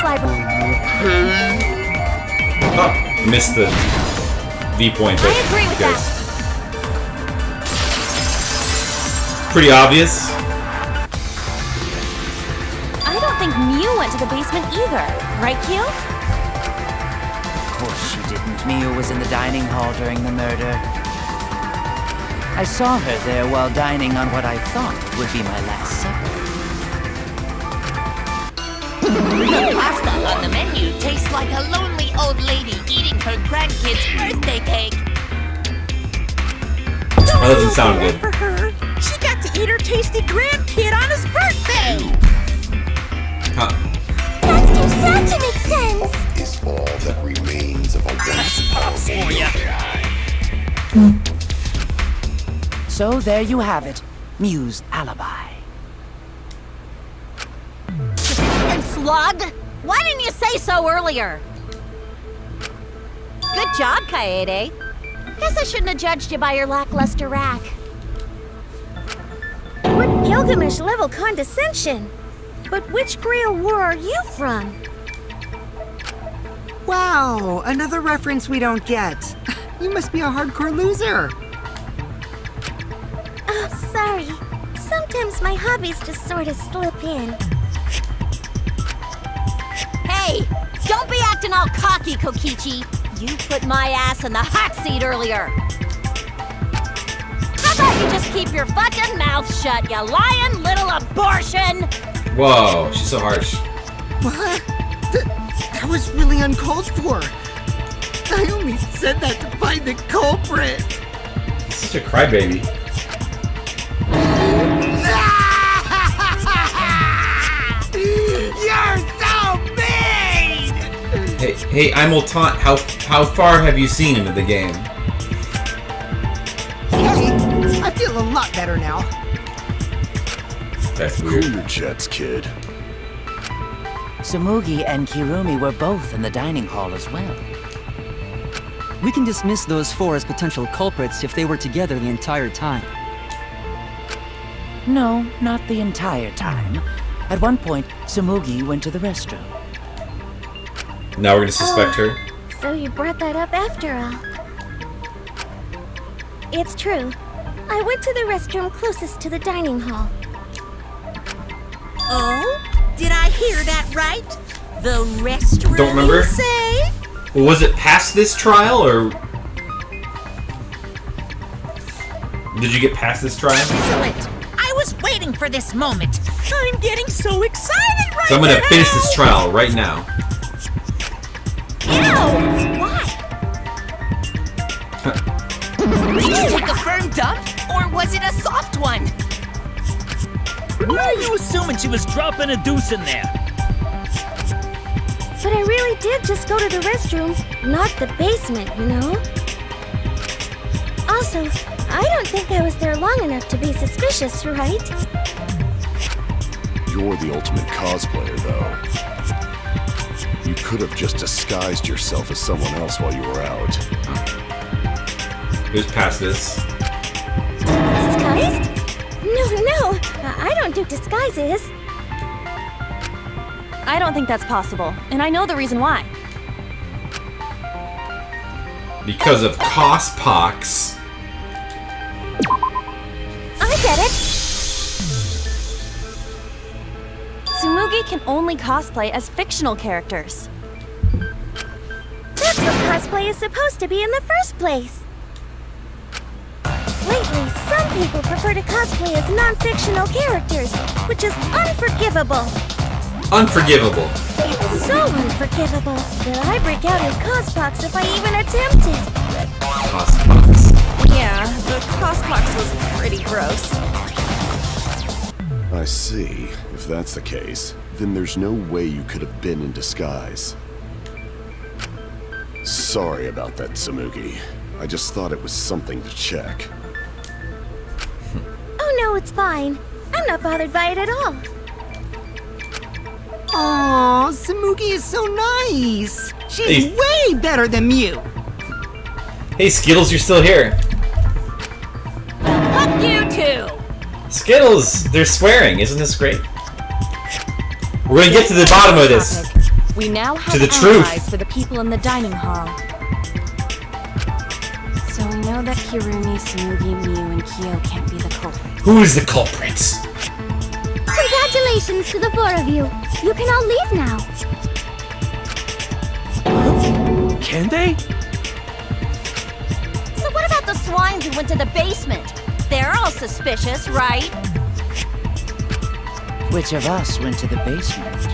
library. Oh, missed the V point. I agree with that. Pretty obvious. I don't think Mew went to the basement either, right, Q? Of course she didn't. Miyu was in the dining hall during the murder. I saw her there while dining on what I thought would be my last supper. The pasta on the menu tastes like a lonely old lady eating her grandkid's birthday cake. That doesn't sound good. For her, she got to eat her tasty grandkid on his birthday. Huh. That's too sad to make sense. Is all that remains of a once powerful So there you have it, Mew's alibi. And slug? Why didn't you say so earlier? Good job, Kaede. Guess I shouldn't have judged you by your lackluster rack. We're Gilgamesh-level condescension. But which Grail War are you from? Wow, another reference we don't get. You must be a hardcore loser. Oh, sorry. Sometimes my hobbies just sort of slip in. Hey! Don't be acting all cocky, Kokichi! You put my ass in the hot seat earlier! How about you just keep your fucking mouth shut, you lying little abortion! Whoa, she's so harsh. What? That was really uncalled for. I only said that to find the culprit. Such a crybaby. You're so mean! Hey, I'm Ultan. How far have you seen into the game? Hey, I feel a lot better now. That's weird. Cool your jets, kid. Tsumugi and Kirumi were both in the dining hall as well. We can dismiss those four as potential culprits if they were together the entire time. No, not the entire time. At one point, Tsumugi went to the restroom. Now we're gonna suspect her. So you brought that up after all. It's true. I went to the restroom closest to the dining hall. Oh? Did I hear that right? The restroom, Don't remember. you say? Well, was it past this trial, or did you get past this trial? Excellent. I was waiting for this moment. I'm getting so excited right So I'm gonna now. finish this trial right now. Ew! Why? Did you take a firm dump, or was it a soft one? Why are you assuming she was dropping a deuce in there? But I really did just go to the restroom, not the basement, you know? Also, I don't think I was there long enough to be suspicious, right? You're the ultimate cosplayer, though. You could have just disguised yourself as someone else while you were out. Who's past this? Disguised? No, I don't do disguises. I don't think that's possible, and I know the reason why. Because of Cospox. I get it. Tsumugi can only cosplay as fictional characters. That's what cosplay is supposed to be in the first place. Lately, some people prefer to cosplay as non-fictional characters, which is unforgivable. Unforgivable. It's so unforgivable that I break out in Cospox if I even attempt it. Cospox. Yeah, the Cospox was pretty gross. I see. If that's the case, then there's no way you could have been in disguise. Sorry about that, Tsumugi. I just thought it was something to check. Oh no, it's fine. I'm not bothered by it at all. Aw, Tsumugi is so nice. She's Hey. way better than Mew. Hey, Skittles, you're still here. Fuck you too! Skittles, they're swearing. Isn't this great? We're gonna get to the bottom of this. We now have To the truth. allies for the people in the dining hall. So we know that Kirumi, Tsumugi, Mew, and Kyo can't be the culprits. Who is the culprit? Congratulations to the four of you. You can all leave now. Can they? So what about the swines who went to the basement? They're all suspicious, right? Which of us went to the basement?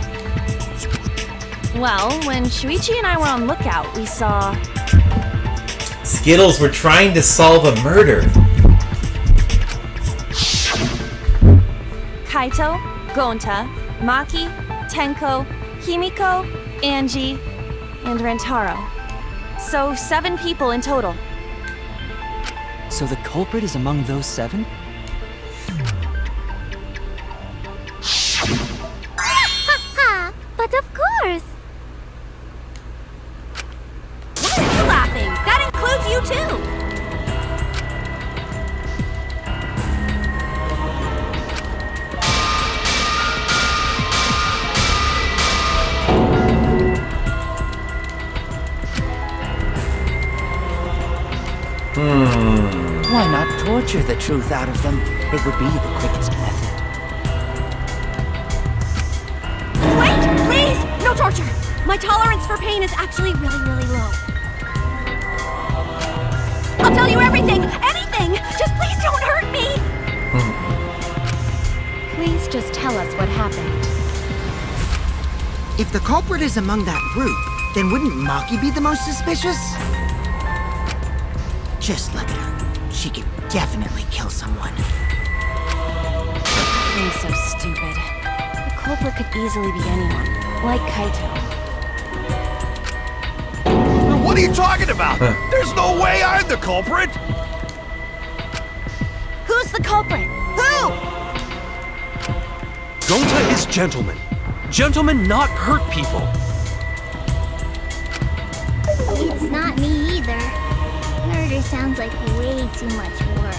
Well, when Shuichi and I were on lookout, we saw... Skittles, we're trying to solve a murder. Kaito, Gonta, Maki, Tenko, Himiko, Angie, and Rantaro. So 7 people in total. So the culprit is among those 7? Ha! But of course! Why are you laughing? That includes you too! Why not torture the truth out of them? It would be the quickest method. Wait! Please! No torture! My tolerance for pain is actually really, really low. I'll tell you everything! Anything! Just please don't hurt me! Please just tell us what happened. If the culprit is among that group, then wouldn't Maki be the most suspicious? Just look at her. She could definitely kill someone. I'm so stupid. The culprit could easily be anyone, like Kaito. What are you talking about? There's no way I'm the culprit! Who's the culprit? Who? Gonta is gentleman. Gentlemen not hurt people. It's not me either. Murder sounds like way too much work.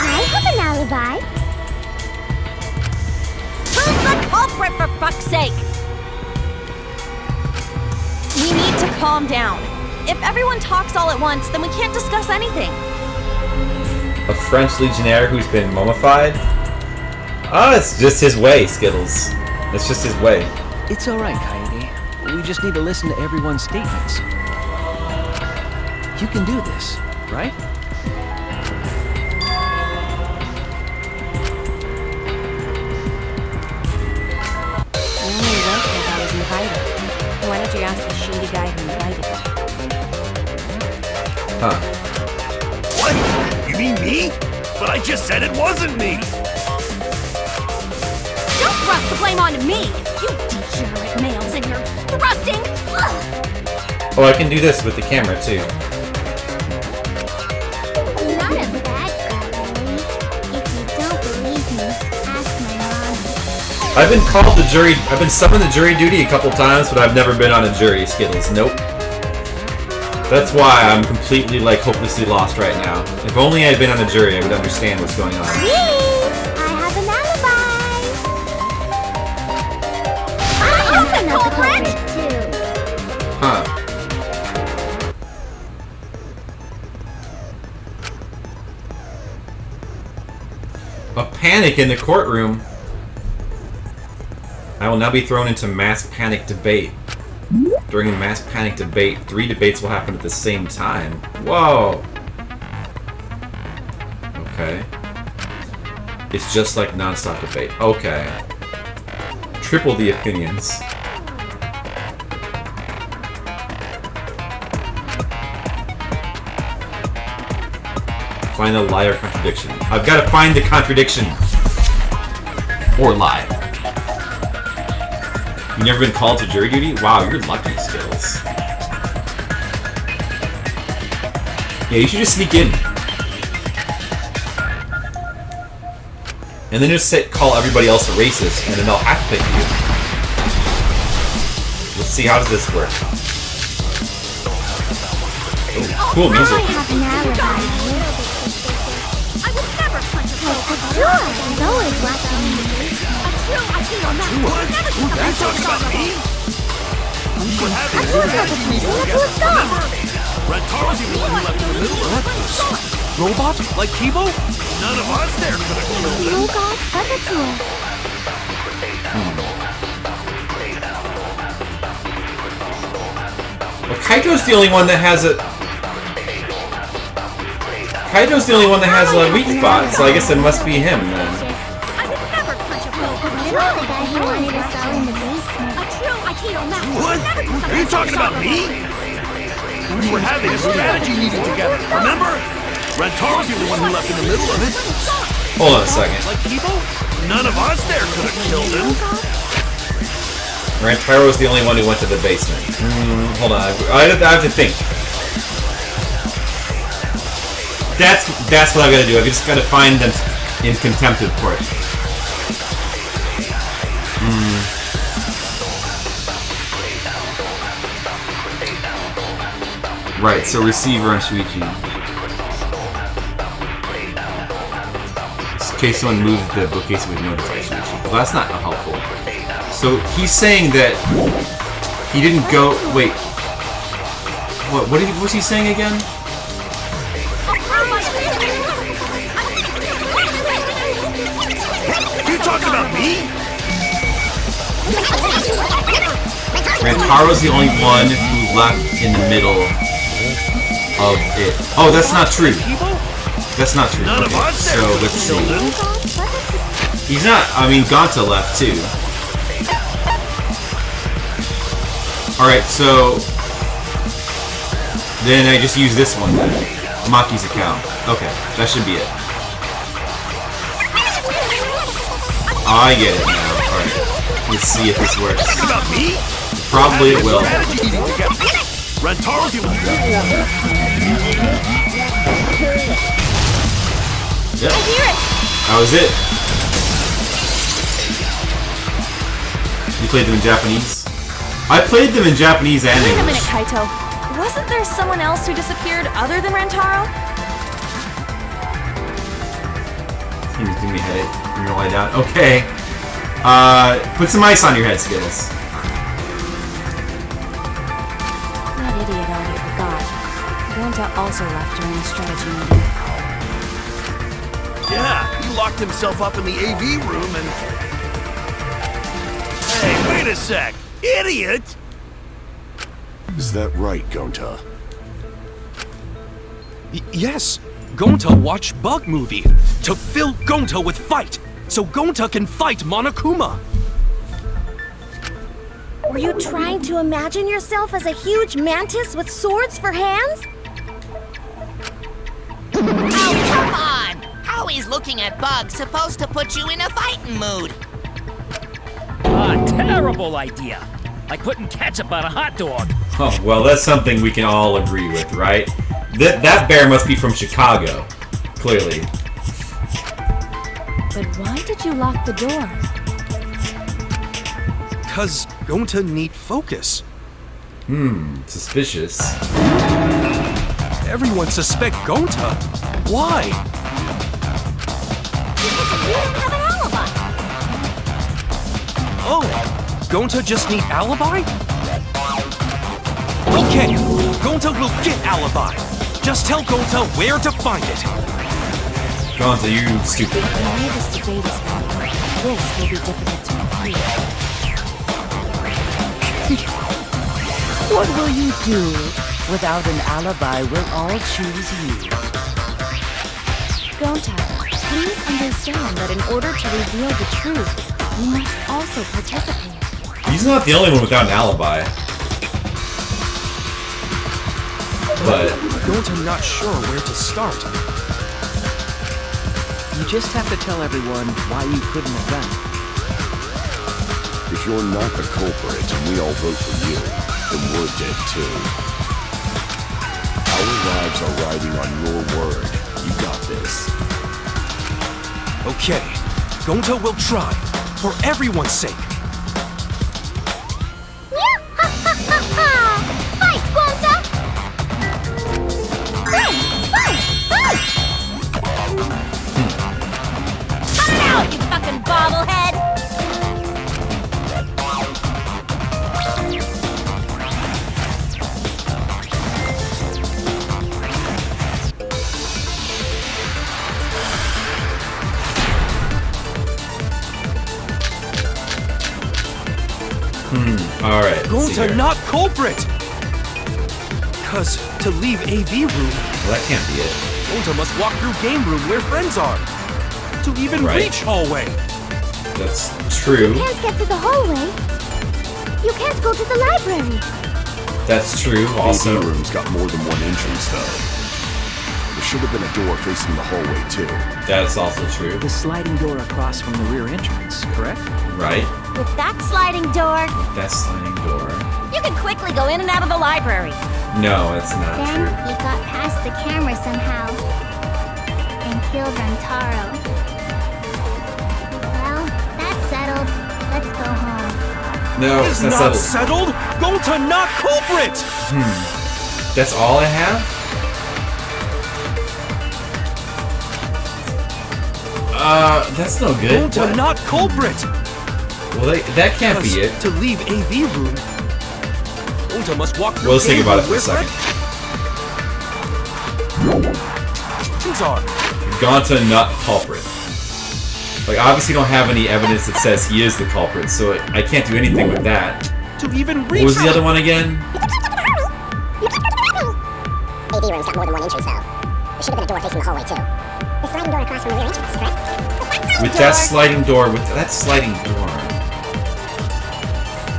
I have an alibi. Who's the culprit, for fuck's sake? We need to calm down. If everyone talks all at once, then we can't discuss anything. A French legionnaire who's been mummified? Oh, it's just his way, Skittles. It's just his way. It's alright, Coyote. We just need to listen to everyone's statements. You can do this, right? I only went because I was invited. Why don't you ask the shady guy who invited you? Huh. What? You mean me? But I just said it wasn't me! Don't thrust the blame onto me! You degenerate males and your thrusting! Ugh. Oh, I can do this with the camera, too. Not a bad girl, really. If you don't believe me, ask my mom. I've been called the jury. I've been summoned to jury duty a couple times, but I've never been on a jury, Skittles. Nope. That's why I'm completely, like, hopelessly lost right now. If only I had been on a jury, I would understand what's going on. Me! I have an alibi! I'm also not the culprit, too. Huh. A panic in the courtroom. I will now be thrown into mass panic debate. During a mass panic debate, 3 debates will happen at the same time. Whoa! Okay. It's just like non-stop debate. Okay. Triple the opinions. Find a lie or contradiction. I've got to find the contradiction. Or lie. You never been called to jury duty? Wow, you're lucky, Skittles. Yeah, you should just sneak in. And then just call everybody else a racist, and then they'll have to pick you. Let's see, how does this work? Oh, cool music. I have an alibi. I would never punch a girl. Is always watching me. A true Akino man. What? You talking about me? What happened? Remember? Rentaro's even the one who left in the middle of it. Robot? Like Kibo? None of us there could have killed him. Well, Kaito's the only one that has a... Kaito's the only one that has a weak spot, so I guess it must be him, then. What? Are you talking about me? We were having a strategy meeting together, remember? Rentaro's the only one who left in the middle of it. Hold on a second. Like Kibo? None of us there could have killed him. Rantaro's the only one who went to the basement. Hold on, I have to think. That's what I've got to do. I've just got to find them in contempt of court. Right, so receiver on Shuichi. In case someone moves the bookcase, we notify Shuichi. Well, that's not helpful. So he's saying that he didn't go. Wait. What was he saying again? talking about me? Rantaro's the only one who left in the middle of it. Oh, that's not true. That's not true. Okay, so let's see. He's not. I mean, Gonta left too. Alright, so then I just use this one then. Maki's account. Okay, that should be it. I get it now. Alright. Let's see if this works. Probably it will. Yep. That was it. You played them in Japanese? I played them in Japanese and Wait a English. minute, Kaito. Wasn't there someone else who disappeared other than Rantaro? Can you give me a headache? You're gonna lie down? Okay. Put some ice on your head, Skittles. That idiot already forgot. Gonta also left during the strategy meeting. Yeah, he locked himself up in the AV room and... Hey, wait a sec! Idiot! Is that right, Gonta? Yes! Gonta watched Bug Movie to fill Gonta with fight, so Gonta can fight Monokuma! Were you trying to imagine yourself as a huge mantis with swords for hands? Oh, come on! How is looking at bugs supposed to put you in a fighting mood? Terrible idea. Like putting ketchup on a hot dog. Oh, well, that's something we can all agree with, right? That bear must be from Chicago. Clearly. But why did you lock the door? Cause Gonta need focus. Suspicious. Everyone suspect Gonta. Why? Because you don't have an alibi. Oh, Gonta just need alibi? Okay, Gonta will get alibi. Just tell Gonta where to find it. Gonta, you stupid. The way this debate is going, this will be difficult to complete. What will you do? Without an alibi, we'll all choose you. Gonta, please understand that in order to reveal the truth, you must also participate. He's not the only one without an alibi. But Gonta not sure where to start. You just have to tell everyone why you couldn't have done it. If you're not the culprit and we all vote for you, then we're dead too. Our lives are riding on your word. You got this. Okay, Gonta will try, for everyone's sake. Fight, Gonta! Fight! Come out, you fucking bobblehead! alright. Gonta not culprit! Cause to leave AV room, Well, that can't be it. Gonta must walk through game room where friends are. To even Right. reach hallway. That's true. You can't get to the hallway. You can't go to the library. That's true, also. AV room's got more than one entrance, though. There should have been a door facing the hallway, too. That's also true. The sliding door across from the rear entrance, correct? Right? With that sliding door, That sliding door. you can quickly go in and out of the library. No, that's not Then true. he got past the camera somehow and killed Rantaro. Well, that's settled. Let's go home. No, Is that's not settled. settled? Gonta not culprit! That's all I have? That's no good. Gonta What? not culprit! Well, that can't be it. To leave AV room, Gonta must walk through Well, let's think game about it room for a where second. friends are. Gonta not culprit. Like, obviously don't have any evidence that says he is the culprit, so I can't do anything with that. To even What was the other one again? AV room's got more than one entrance, though. There should have been a door facing the hallway, too. The sliding door across from the rear entrance, correct? With that sliding door,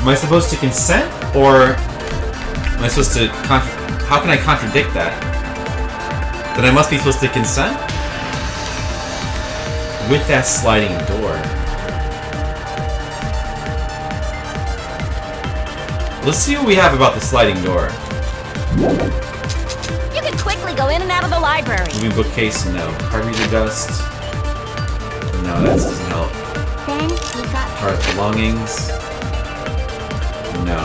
Am I supposed to consent, or am I supposed to how can I contradict that? Then I must be supposed to consent? With that sliding door. Let's see what we have about the sliding door. You can quickly go in and out of the library. Moving bookcase, no. Card reader dust. No, that doesn't help. Then we got Card belongings. No.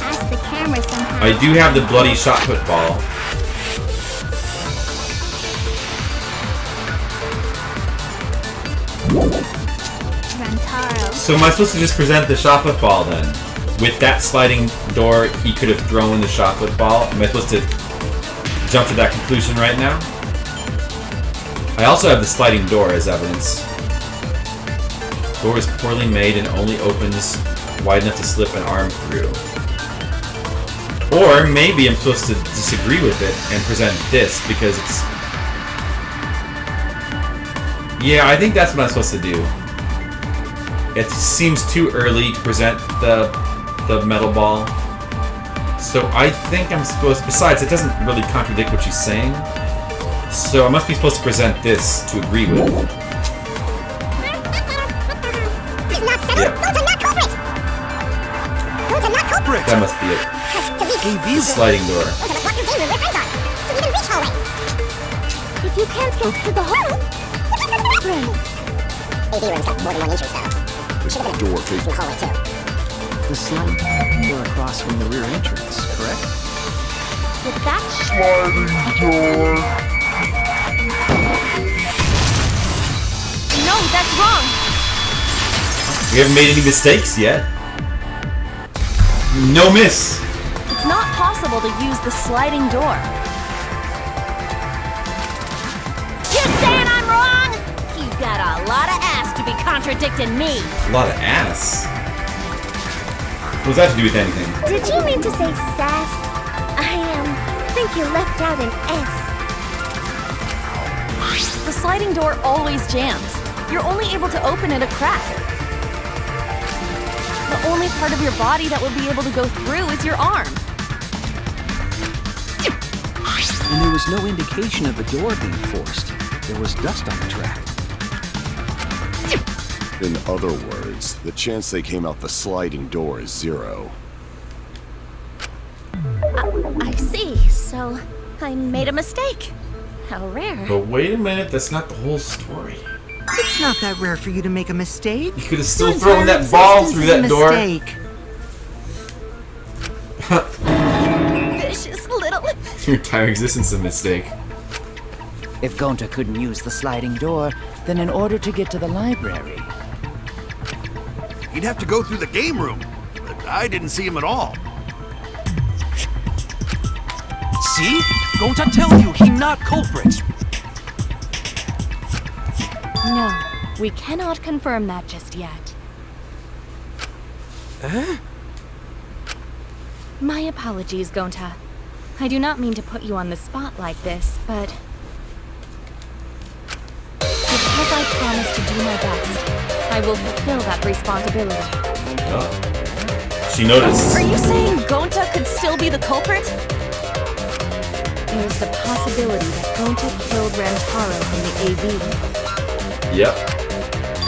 past the camera somehow. I do have the bloody shot put ball. Rantaro. So am I supposed to just present the shot put ball then? With that sliding door, he could have thrown the shot put ball. Am I supposed to jump to that conclusion right now? I also have the sliding door as evidence. Door is poorly made and only opens wide enough to slip an arm through. Or maybe I'm supposed to disagree with it and present this because it's... Yeah, I think that's what I'm supposed to do. It seems too early to present the metal ball. So I think I'm supposed... Besides, it doesn't really contradict what she's saying. So I must be supposed to present this to agree with. Yeah. That must be it. AV Sliding door. If you can't get to the hall, right. AV room's got more than one entrance, though. There should have been a door facing the hallway, too. The sliding door across from the rear entrance, correct? With that sliding door. No, that's wrong. We haven't made any mistakes yet. No miss. It's not possible to use the sliding door. You saying I'm wrong? You got a lot of ass to be contradicting me. A lot of ass. What does that have to do with anything? Did you mean to say sass? I think you left out an S. The sliding door always jams. You're only able to open it a crack. The only part of your body that would be able to go through is your arm. And there was no indication of a door being forced. There was dust on the track. In other words, the chance they came out the sliding door is 0. I see. So I made a mistake. How rare. But wait a minute, that's not the whole story. It's not that rare for you to make a mistake. You could have still thrown that ball through that door. Vicious little... Your entire existence is a mistake. If Gonta couldn't use the sliding door, then in order to get to the library... He'd have to go through the game room. But I didn't see him at all. See? Gonta tell you he not culprit. No, we cannot confirm that just yet. My apologies, Gonta. I do not mean to put you on the spot like this, but... because I promised to do my best, I will fulfill that responsibility. Oh. She noticed. Are you saying Gonta could still be the culprit? There's the possibility that Gonta killed Rantaro from the AV room. Yep.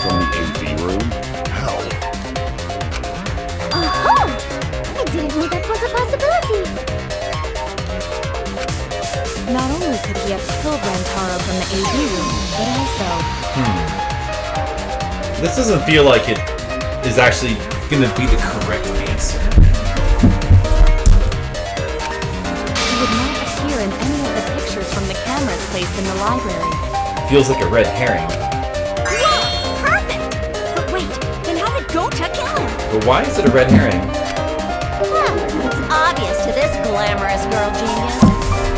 From the AV room? How? Oh! I didn't know that was a possibility. Not only could he have killed Rantaro from the AV room, but also... This doesn't feel like it is actually going to be the correct answer. He would not appear in any of the pictures from the cameras placed in the library. Feels like a red herring. Perfect! But wait, then how did Gonta kill him? But why is it a red herring? Well, it's obvious to this glamorous girl genius.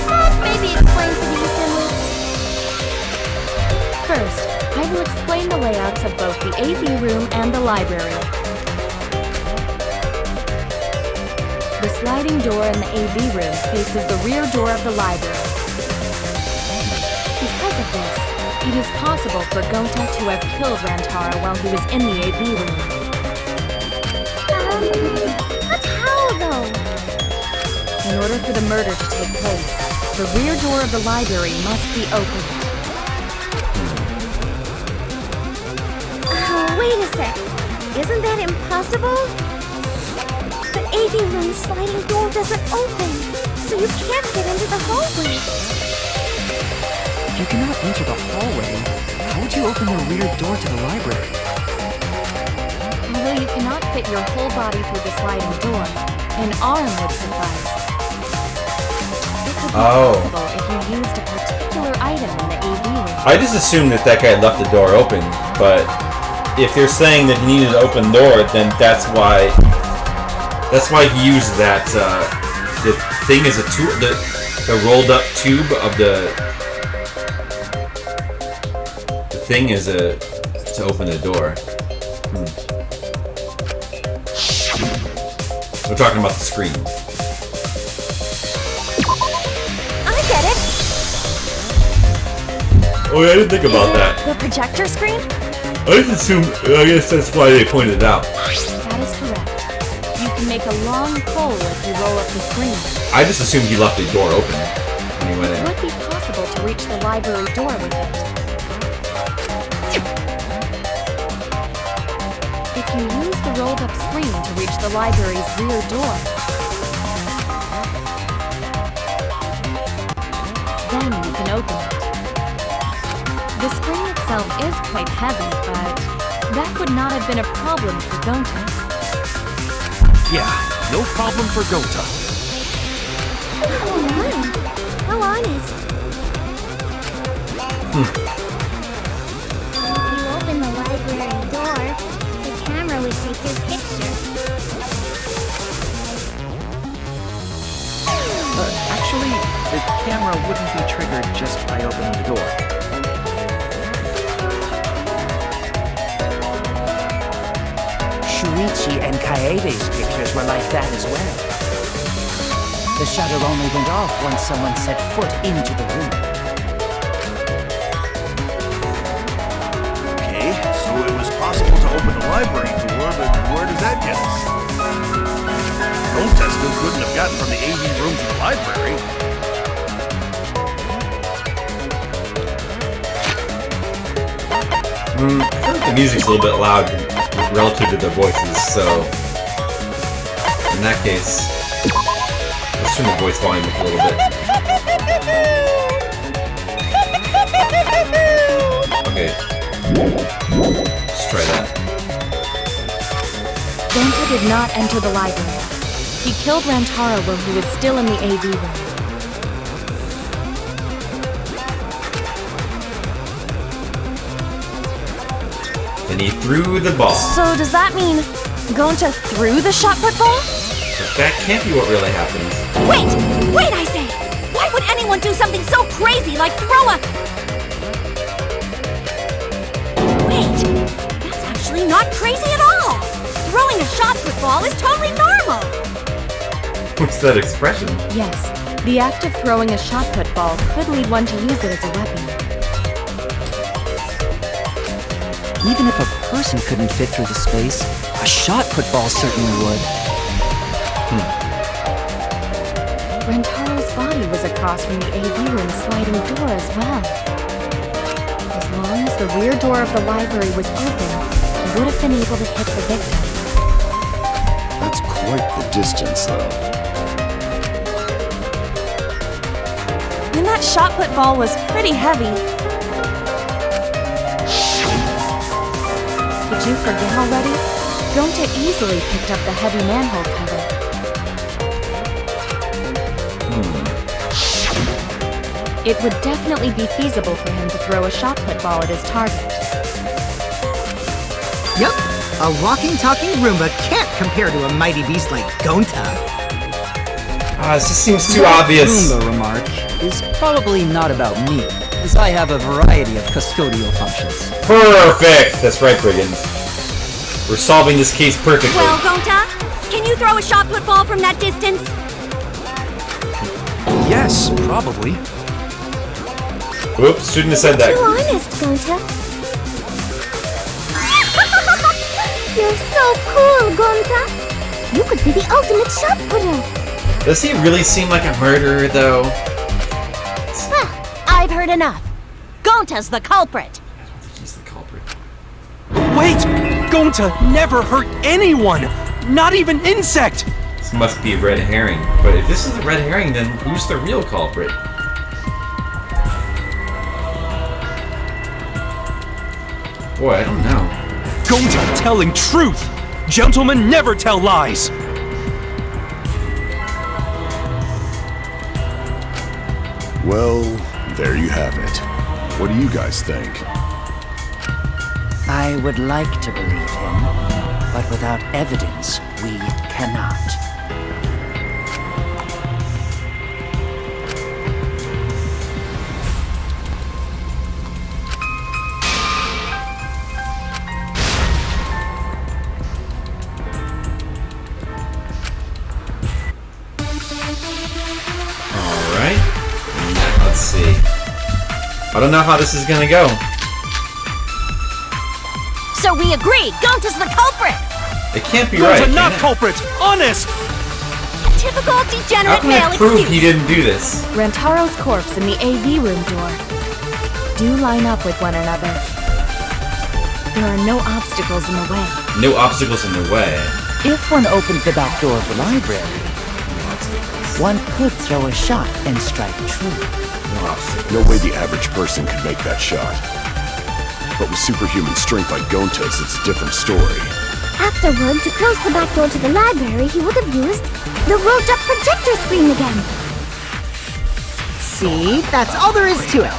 But maybe explain for the Eastern Loops. First, I will explain the way layouts of both the AV room and the library. The sliding door in the AV room faces the rear door of the library. Because of this, it is possible for Gonta to have killed Rantaro while he was in the AV room. But how though? In order for the murder to take place, the rear door of the library must be opened. Wait a sec. Isn't that impossible? The AV room's sliding door doesn't open, so you can't get into the hallway. If you cannot enter the hallway, how would you open the rear door to the library? Although you cannot fit your whole body through the sliding door, an arm would suffice. It could be possible if you used a particular item in the AV room. I just assumed that guy left the door open, but if you're saying that he needed to open the door, then that's why he used that the thing as a tool, the rolled up tube of the thing as to open the door. We're talking about the screen. I get it. Oh yeah, I didn't think about that. The projector screen? I just assumed, I guess that's why they pointed it out. That is correct. You can make a long pole if you roll up the screen. I just assumed he left the door open when he went It in. would be possible to reach the library door with it. If you use the rolled up screen to reach the library's rear door, then you can open it. The screen itself is quite heavy, but that would not have been a problem for Gonta. Yeah, no problem for Gonta. Oh my, how honest. If you open the library door, the camera would take your picture. Actually, the camera wouldn't be triggered just by opening the door. Shuichi and Kaede's pictures were like that as well. The shutter only went off once someone set foot into the room. Okay, so it was possible to open the library door, but where does that get us? Gonta still couldn't have gotten from the AV room to the library. I feel like the music's a little bit loud relative to their voices, so in that case, let's turn the voice volume up a little bit. Okay, let's try that. Gonta did not enter the library. He killed Rantaro while he was still in the AV room. And he threw the ball. So does that mean Gonta threw the shot put ball? But that can't be what really happened. Wait, I say! Why would anyone do something so crazy like throw a... Wait, that's actually not crazy at all! Throwing a shot put ball is totally normal! What's that expression? Yes, the act of throwing a shot put ball could lead one to use it as a weapon. Even if a person couldn't fit through the space, a shot put ball certainly would. Rantaro's body was across from the AV room sliding door as well. As long as the rear door of the library was open, he would have been able to hit the victim. That's quite the distance, though. And that shot put ball was pretty heavy. Did you forget already? Gonta easily picked up the heavy manhole cover. It would definitely be feasible for him to throw a shot put ball at his target. Yup, a walking, talking Roomba can't compare to a mighty beast like Gonta. This just seems too obvious. Roomba remark is probably not about me. as I have a variety of custodial functions. Perfect! That's right, Brigand. We're solving this case perfectly. Well, Gonta, can you throw a shot put ball from that distance? Yes, probably. Oops, shouldn't have said that. Too honest, Gonta. You're so cool, Gonta. You could be the ultimate shot putter. Does he really seem like a murderer, though? Well, I've heard enough. Gonta's the culprit. He's the culprit. Wait! Gonta never hurt anyone! Not even Insect! This must be a red herring. But if this is a red herring, then who's the real culprit? Boy, I don't know. Gonta telling truth! Gentlemen never tell lies! Well, there you have it. What do you guys think? I would like to believe him, but without evidence, we cannot. Let's see. I don't know how this is gonna go. So we agree, Gonta's the culprit. It can't be Gonta right. not Can it? culprit! Honest! Typical How degenerate can I male prove excuse. he didn't do this? Rantaro's corpse and the AV room door do line up with one another. There are no obstacles in the way. No obstacles in the way. If one opened the back door of the library, one could throw a shot and strike true. No way the average person could make that shot. But with superhuman strength like Gonta's, it's a different story. Afterward, to close the back door to the library, he would have used the rolled-up projector screen again. See? That's all there is to it.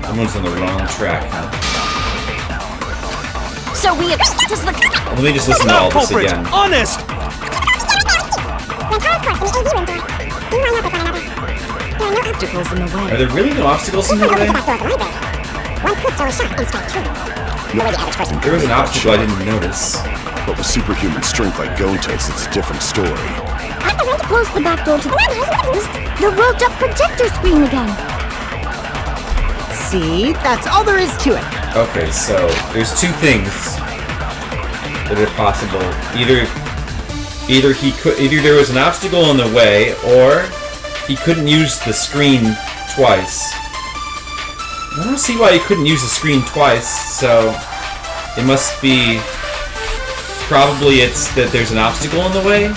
Someone's on the wrong track, huh? So we Gonta's the Let me just listen to all this culprit! again. Honest! Obstacles in the way. Are there really no obstacles in the way? There was an obstacle I didn't notice. But with superhuman strength like Gonta's, it's a different story. Afterward, to close the back door to the rolled-up projector screen again. See? That's all there is to it. Okay, so there's two things that are possible. Either there was an obstacle in the way, or he couldn't use the screen twice. I don't see why he couldn't use the screen twice, so it must be probably it's that there's an obstacle in the way.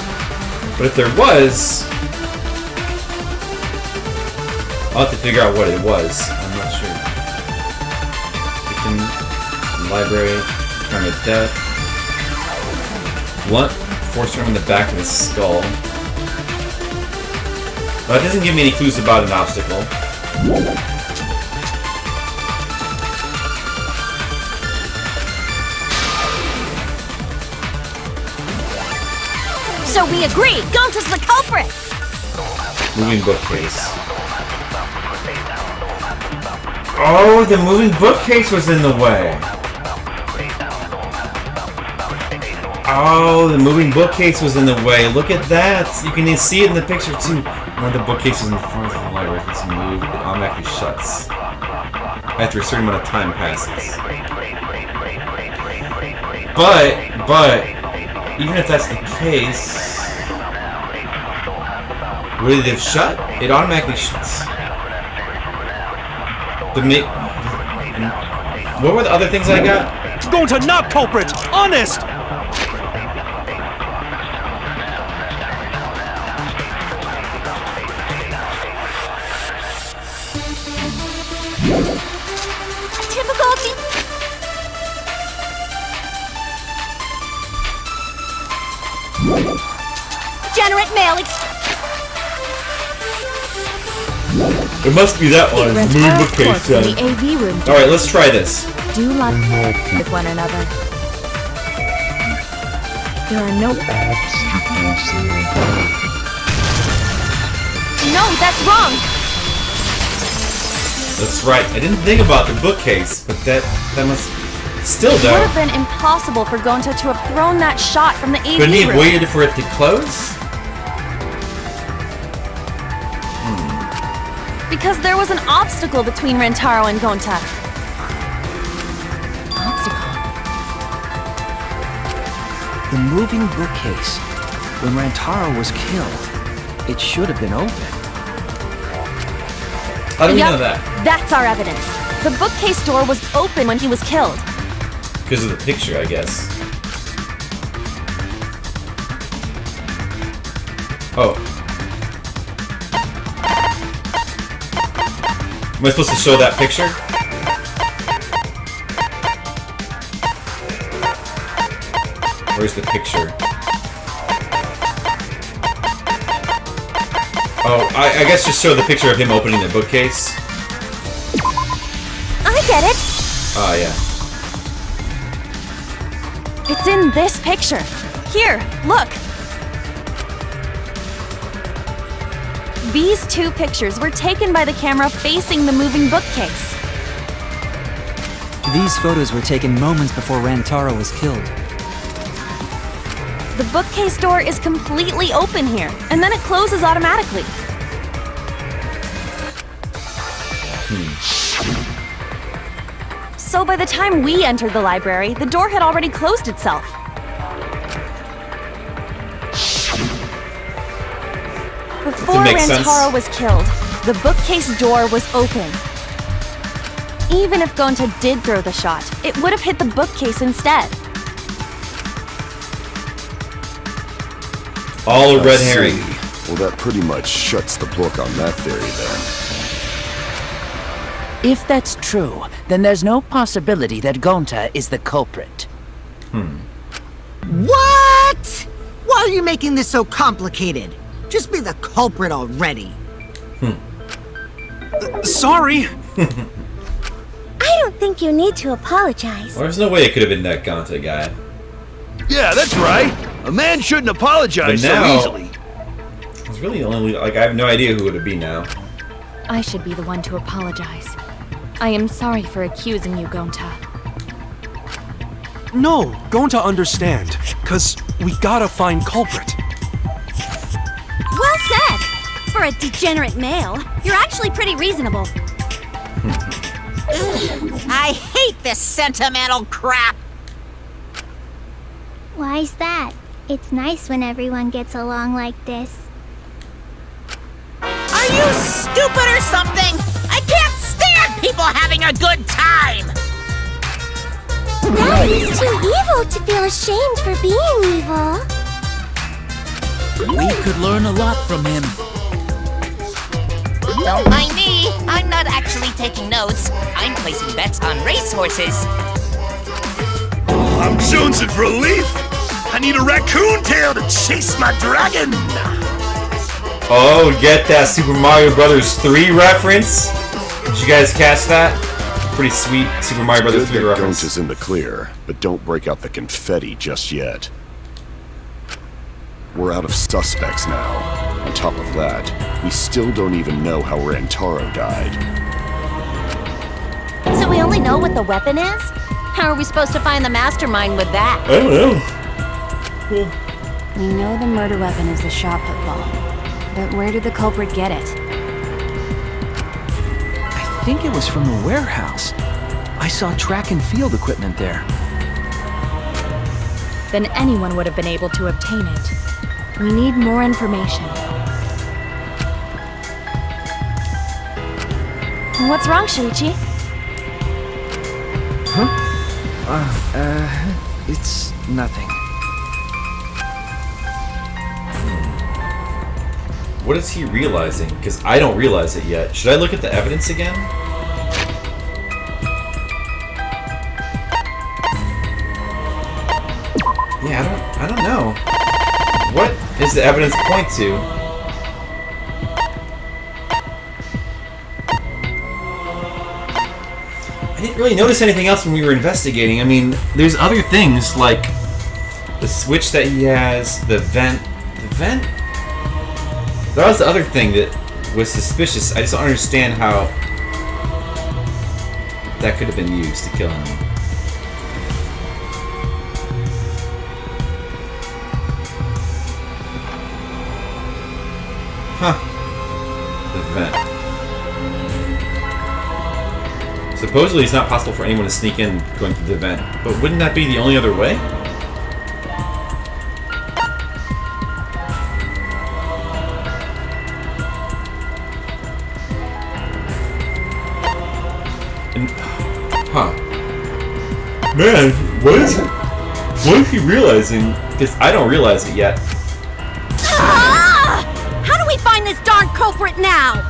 But if there was, I'll have to figure out what it was. I'm not sure. Library, crime of death. Blunt force ring in the back of his skull. But it doesn't give me any clues about an obstacle. So we agree, Gonta's the culprit. Moving bookcase. Oh, the moving bookcase was in the way. Oh, the moving bookcase was in the way. Look at that. You can see it in the picture too. One of the bookcases in the front of the library is moved. It automatically shuts after a certain amount of time passes. But even if that's the case, would it have shut? It automatically shuts. What were the other things I got? Gonta not culprit! Honest! Typical degenerate male It must be that one. Rantaro's Moving bookcase corpse in the done. AV room door Alright, let's try this. do line up with one another. There are no... No, that's wrong! That's right. I didn't think about the bookcase, but that must... Still, It though. would have been impossible for Gonta to have thrown that shot from the AV Couldn't he have room. waited for it to close? Because there was an obstacle between Rentaro and Gonta. The moving bookcase. When Rantaro was killed, it should have been open. How do we Yup, know that? That's our evidence. The bookcase door was open when he was killed. Because of the picture, I guess. Oh. Am I supposed to show that picture? Where's the picture? Oh, I guess just show the picture of him opening the bookcase. I get it. Oh, yeah. It's in this picture. Here, look. These two pictures were taken by the camera facing the moving bookcase. These photos were taken moments before Rantaro was killed. The bookcase door is completely open here, and then it closes automatically. So by the time we entered the library, the door had already closed itself. Before Rantaro was killed, the bookcase door was open. Even if Gonta did throw the shot, it would have hit the bookcase instead. All a red herring. Well, that pretty much shuts the book on that theory then. If that's true, then there's no possibility that Gonta is the culprit. What? Why are you making this so complicated? Just be the culprit already. Sorry. I don't think you need to apologize. Well, there's no way it could have been that Gonta guy. Yeah, that's right. A man shouldn't apologize But now, so easily. It's really only, like, I have no idea who it would be now. I should be the one to apologize. I am sorry for accusing you, Gonta. No, Gonta understand. Cause we gotta find culprit. Well said. For a degenerate male, you're actually pretty reasonable. I hate this sentimental crap. Why's that? It's nice when everyone gets along like this. Are you stupid or something? I can't stand people having a good time. Now he's too evil to feel ashamed for being evil. We could learn a lot from him. Don't mind me. I'm not actually taking notes. I'm placing bets on racehorses. I'm jonesing for a leaf. I need a raccoon tail to chase my dragon. Oh, get that Super Mario Brothers 3 reference? Did you guys catch that? Pretty sweet Super Mario Brothers 3 reference. Gonta's in the clear, but don't break out the confetti just yet. We're out of suspects now. On top of that, we still don't even know how Rantaro died. So we only know what the weapon is? How are we supposed to find the mastermind with that? I don't know. We know the murder weapon is the shot put bomb. But where did the culprit get it? I think it was from the warehouse. I saw track and field equipment there. Then anyone would have been able to obtain it. We need more information. What's wrong, Shuichi? Huh? It's nothing. What is he realizing? Because I don't realize it yet. Should I look at the evidence again? Yeah, I don't know. What does the evidence point to? I didn't really notice anything else when we were investigating. I mean, there's other things like The switch that he has, the vent. The vent? That was the other thing that was suspicious. I just don't understand how that could have been used to kill him. Huh. The vent. Supposedly it's not possible for anyone to sneak in going through the vent, but wouldn't that be the only other way? Huh. Man, what is he realizing? Because I don't realize it yet. How do we find this darn culprit now?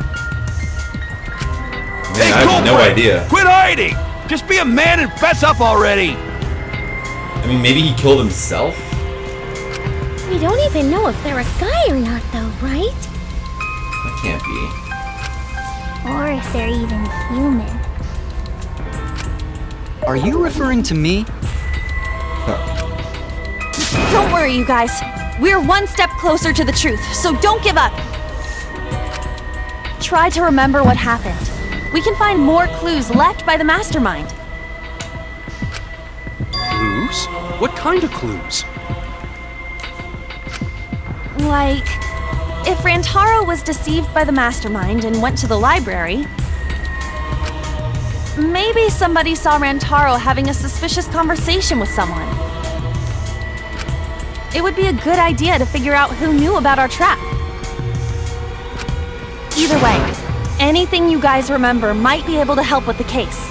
Man, I have no idea. Quit hiding! Just be a man and fess up already! I mean, maybe he killed himself? We don't even know if they're a guy or not, though, right? That can't be. Or if they're even human. Are you referring to me? Don't worry, you guys. We're one step closer to the truth, so don't give up. Try to remember what happened. We can find more clues left by the mastermind. Clues? What kind of clues? Like, if Rantaro was deceived by the mastermind and went to the library, maybe somebody saw Rantaro having a suspicious conversation with someone. It would be a good idea to figure out who knew about our trap. Either way, anything you guys remember might be able to help with the case.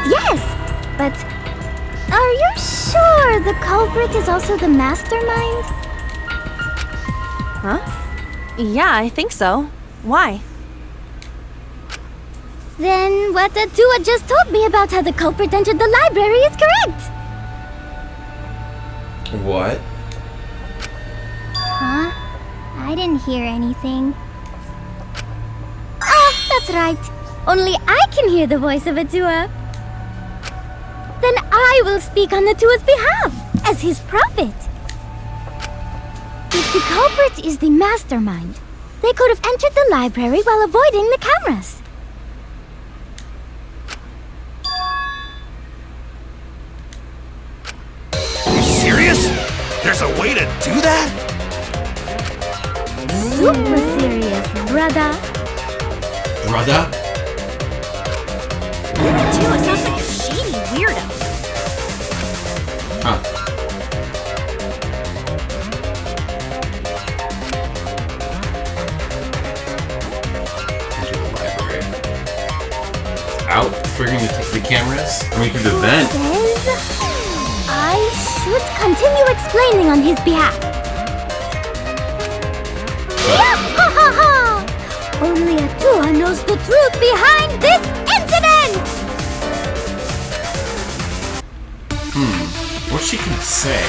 Yes! But are you sure the culprit is also the mastermind? Huh? Yeah, I think so. Why? Then what Atua just told me about how the culprit entered the library is correct! What? Huh? I didn't hear anything. Oh, that's right. Only I can hear the voice of Atua. Then I will speak on Atua's behalf, as his prophet. If the culprit is the mastermind, they could have entered the library while avoiding the cameras. Are you serious? There's a way to do that? Super serious, brother. Brother? Atua sounds like a shady weirdo. Huh. Enter the library. Out, triggering the cameras. Going through the vent. Says I should continue explaining on his behalf. Ha ha ha! Only Atua knows the truth behind this incident! What's she gonna say?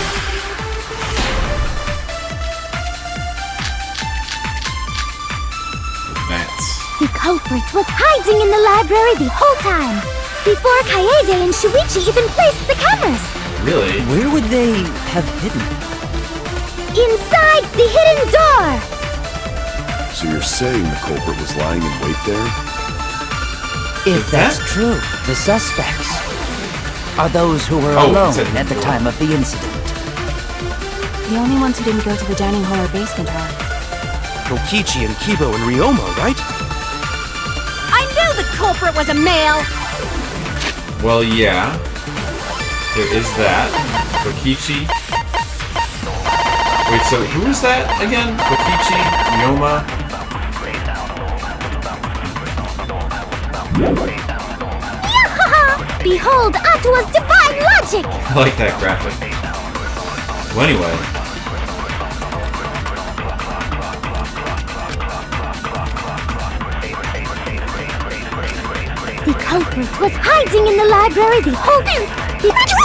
The vents. The culprit was hiding in the library the whole time, before Kaede and Shuichi even placed the cameras. Really? Where would they have hidden? Inside the hidden door! So you're saying the culprit was lying in wait there? If that's true, the suspects are those who were alone at the time of the incident. The only ones who didn't go to the dining hall or basement are... Kokichi and Kibo and Ryoma, right? I knew the culprit was a male! Well, yeah. There is that. Kokichi. Wait, so who is that again? Kokichi, Ryoma. Behold Atua's divine logic! I like that graphic. Well, anyway. The culprit was hiding in the library the whole time.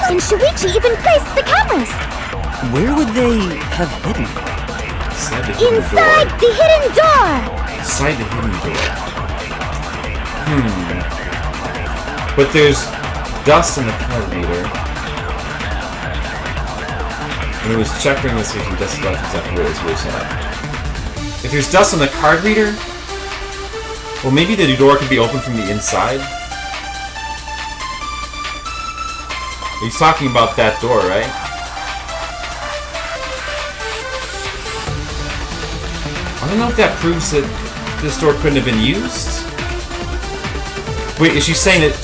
And Shuichi even placed the cameras. Where would they have hidden? Inside the hidden door! Inside the hidden door. But there's dust in the card reader. When it was checked during this weekend, dust left exactly where it was set up. If there's dust on the card reader, well, maybe the door could be opened from the inside. He's talking about that door, right? I don't know if that proves that this door couldn't have been used. Wait, is she saying that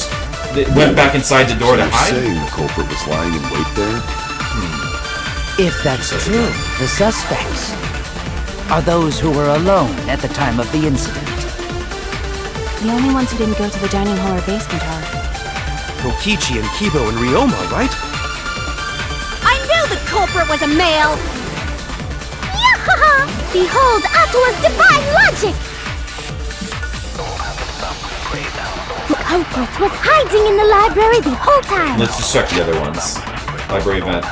it went back inside the door to hide? You're saying the culprit was lying in wait there? If that's true, the suspects are those who were alone at the time of the incident. The only ones who didn't go to the dining hall or basement are... Kokichi and Kibo and Ryoma, right? I knew the culprit was a male! Yahaha! Behold Atua's divine logic! The culprit was hiding in the library the whole time! Let's just check the other ones. Library event.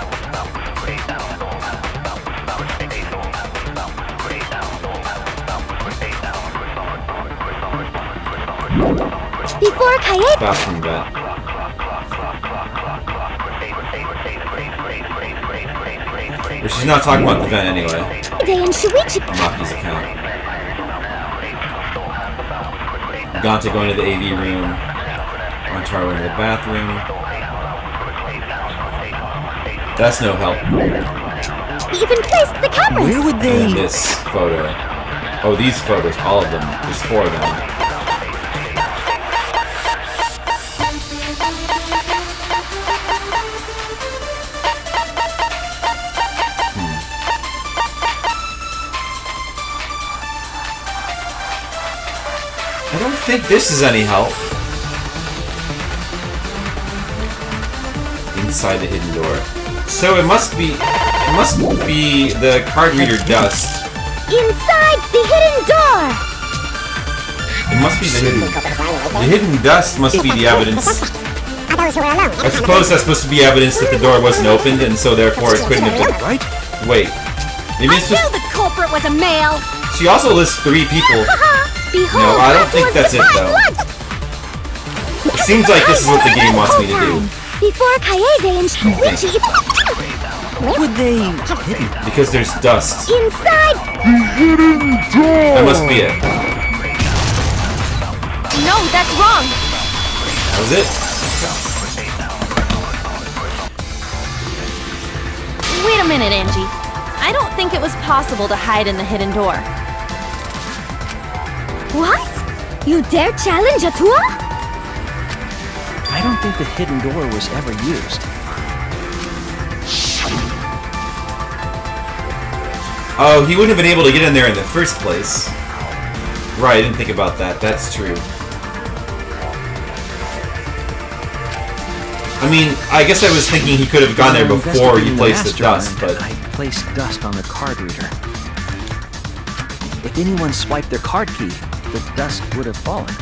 Before Kaede... Bathroom event. Well, she's not talking about the event anyway. And Shuichi... Maki's account. Gante going to the AV room. Rantaro into the bathroom. That's no help. Even placed the cameras! Where would they... And this photo. Oh, these photos, all of them. There's 4 of them. I don't think this is any help. Inside the hidden door. So it must be the card reader dust. Inside the hidden door! It must be the hidden dust must be the evidence. I suppose that's supposed to be evidence that the door wasn't opened, and so therefore it couldn't have been. Right? Wait, maybe it's I just. knew the culprit was a male! She also lists 3 people. Behold, No, I don't think that's it though. It seems like this is what the game wants me to do. Before Kaede and Shuichi... Where would they... Because there's dust. Inside the hidden door! That must be it. No, that's wrong! That was it? Wait a minute, Angie. I don't think it was possible to hide in the hidden door. What? You dare challenge Atua? I don't think the hidden door was ever used. Oh, he wouldn't have been able to get in there in the first place. Right, I didn't think about that. That's true. I mean, I guess I was thinking he could have gone there before he placed the dust, but... I placed dust on the card reader. If anyone swiped their card key, the dust would have fallen.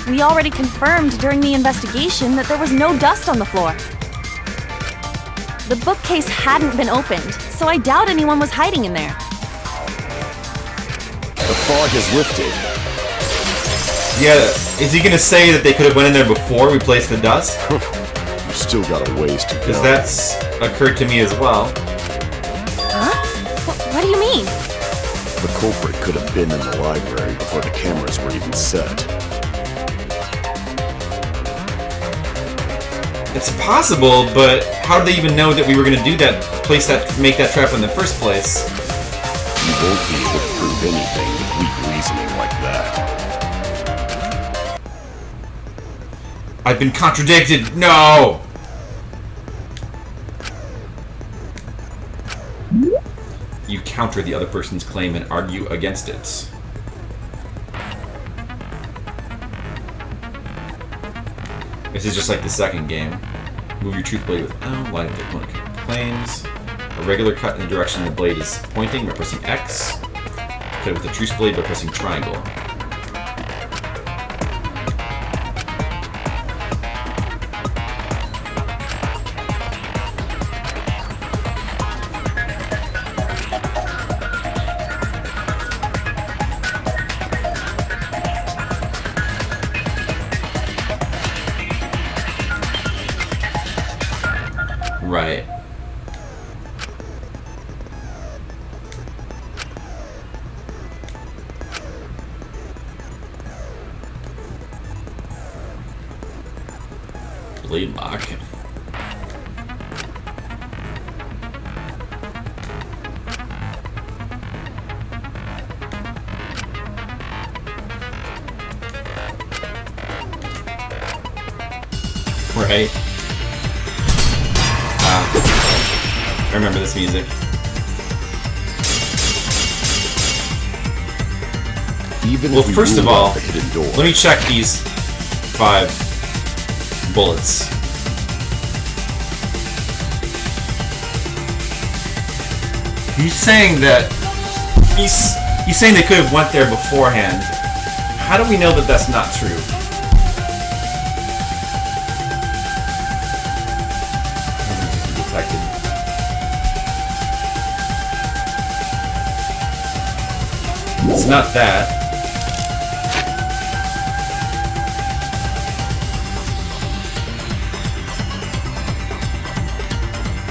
We already confirmed during the investigation that there was no dust on the floor. The bookcase hadn't been opened, so I doubt anyone was hiding in there. The fog has lifted. Yeah, is he gonna say that they could have went in there before we placed the dust? You've still got a ways to go. Because that's occurred to me as well. Huh? What do you mean? The culprit could have been in the library before the cameras were even set. It's possible, but how did they even know that we were gonna do that, make that trap in the first place? You won't be able to prove anything with weak reasoning like that. I've been contradicted! No! You counter the other person's claim and argue against it. This is just like the second game. Move your truth blade with L, line up the opponent claims. A regular cut in the direction the blade is pointing by pressing X. Cut it with the truth blade by pressing triangle. Right. Blade lock. Right. I remember this music. Even well, if we first of rule all, out the hidden door, let me check these 5 bullets. He's saying that he's saying they could have went there beforehand. How do we know that that's not true? Detected. It's not that.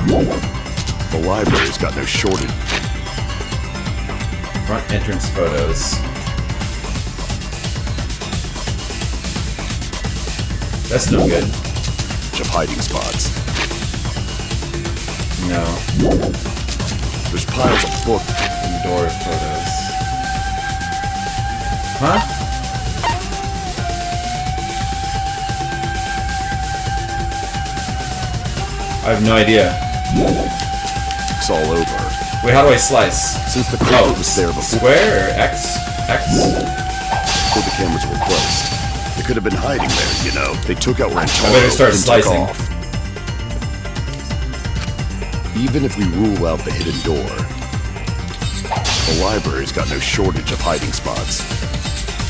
the library's got no shortage. Front entrance photos. That's no good. Of hiding spots. No. There's piles of books and door photos. Huh? I have no idea. It's all over. Wait, how do I slice? Since the culprit was there before. Square or X? X? Before the cameras were placed. They could have been hiding there, you know. They took out Rantaro I better start and slicing. took off. Even if we rule out the hidden door, the library's got no shortage of hiding spots.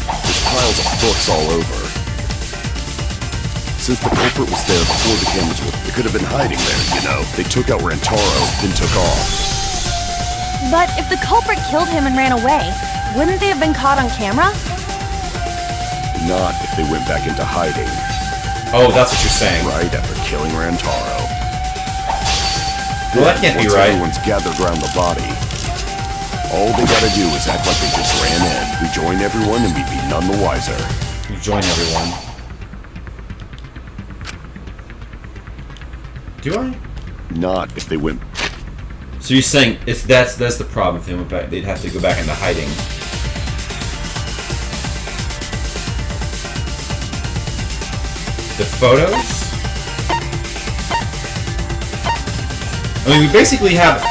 There's piles of books all over. Since the culprit was there before the cameras were, they could have been hiding there, you know. They took out Rantaro, then took off. But if the culprit killed him and ran away, wouldn't they have been caught on camera? Not if they went back into hiding. Oh, that's what you're saying. Right after killing Rantaro. Well, that can't be once right. Everyone's gathered around the body. All they gotta do is act like they just ran in. We join everyone and we'd be none the wiser. You join everyone. Do I? Not if they went. So you're saying if that's the problem if they went back, they'd have to go back into hiding. The photos? I mean, we basically have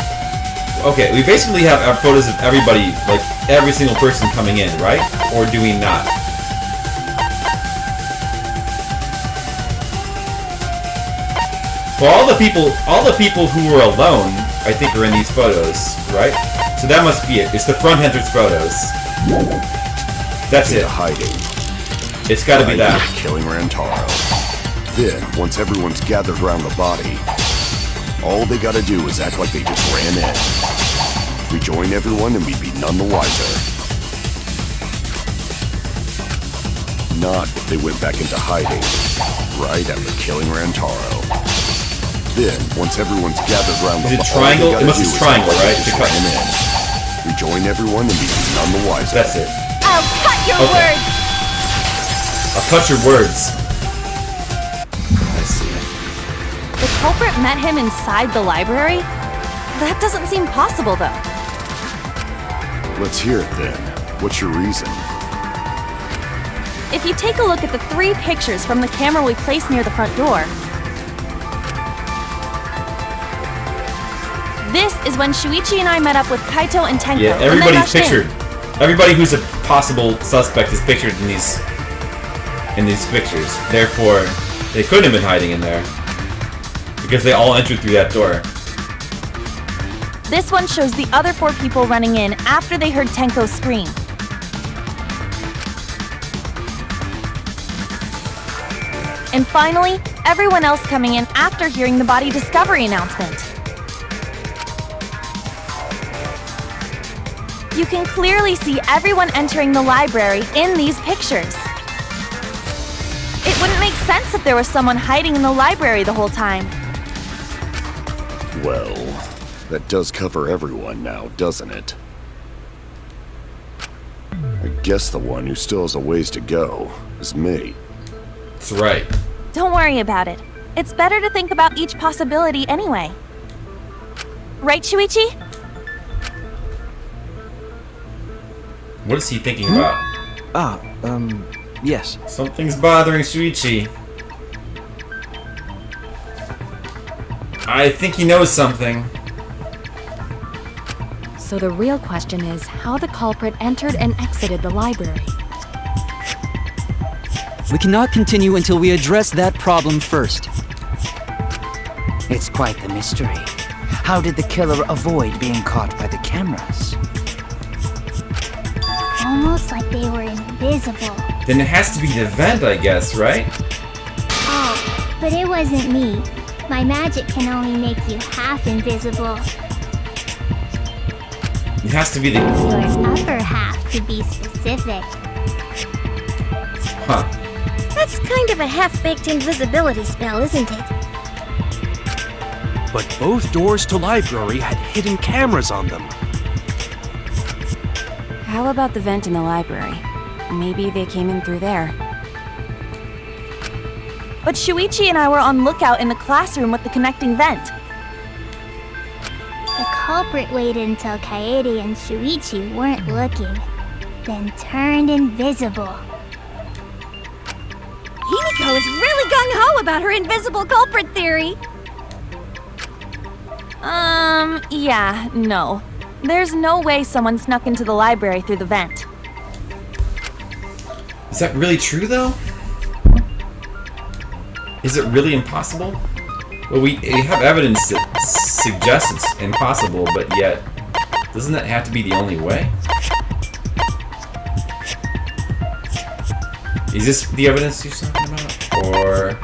our photos of everybody, like every single person coming in, right? Or do we not? Well, all the people who were alone, I think, are in these photos, right? So that must be it. It's the front entrance photos. That's it. Hiding. It's got to be that. Killing Rantaro. Then, once everyone's gathered around the body, all they gotta do is act like they just ran in. We join everyone and we'd be none the wiser. Not if they went back into hiding, right after killing Rantaro. Then, once everyone's gathered around the body, triangle? It must be triangle, right? Just ran in. We join everyone and we'd be none the wiser. That's it. I'll cut your words! I'll cut your words. I see. The culprit met him inside the library? That doesn't seem possible, though. Let's hear it then. What's your reason? If you take a look at the 3 pictures from the camera we placed near the front door, this is when Shuichi and I met up with Kaito and Tenko. Yeah, and then everybody's rushed in. pictured. Everybody who's a possible suspect is pictured in these pictures. Therefore, they couldn't have been hiding in there because they all entered through that door. This one shows the other 4 people running in after they heard Tenko scream. And finally, everyone else coming in after hearing the body discovery announcement. You can clearly see everyone entering the library in these pictures. It wouldn't make sense if there was someone hiding in the library the whole time. Well, that does cover everyone now, doesn't it? I guess the one who still has a ways to go is me. That's right. Don't worry about it. It's better to think about each possibility anyway. Right, Shuichi? What is he thinking about? Yes. Something's bothering Shuichi. I think he knows something. So the real question is how the culprit entered and exited the library. We cannot continue until we address that problem first. It's quite the mystery. How did the killer avoid being caught by the cameras? Almost like they were invisible. Then it has to be the vent, I guess, right? Oh, but it wasn't me. My magic can only make you half invisible. It has to be the... Your upper half, to be specific. Huh. That's kind of a half-baked invisibility spell, isn't it? But both doors to library had hidden cameras on them. How about the vent in the library? Maybe they came in through there. But Shuichi and I were on lookout in the classroom with the connecting vent. The culprit waited until Kaede and Shuichi weren't looking, then turned invisible. Himiko is really gung-ho about her invisible culprit theory. Yeah, no. There's no way someone snuck into the library through the vent. Is that really true, though? Is it really impossible? Well, we have evidence that suggests it's impossible, but yet, doesn't that have to be the only way? Is this the evidence you're talking about? Or...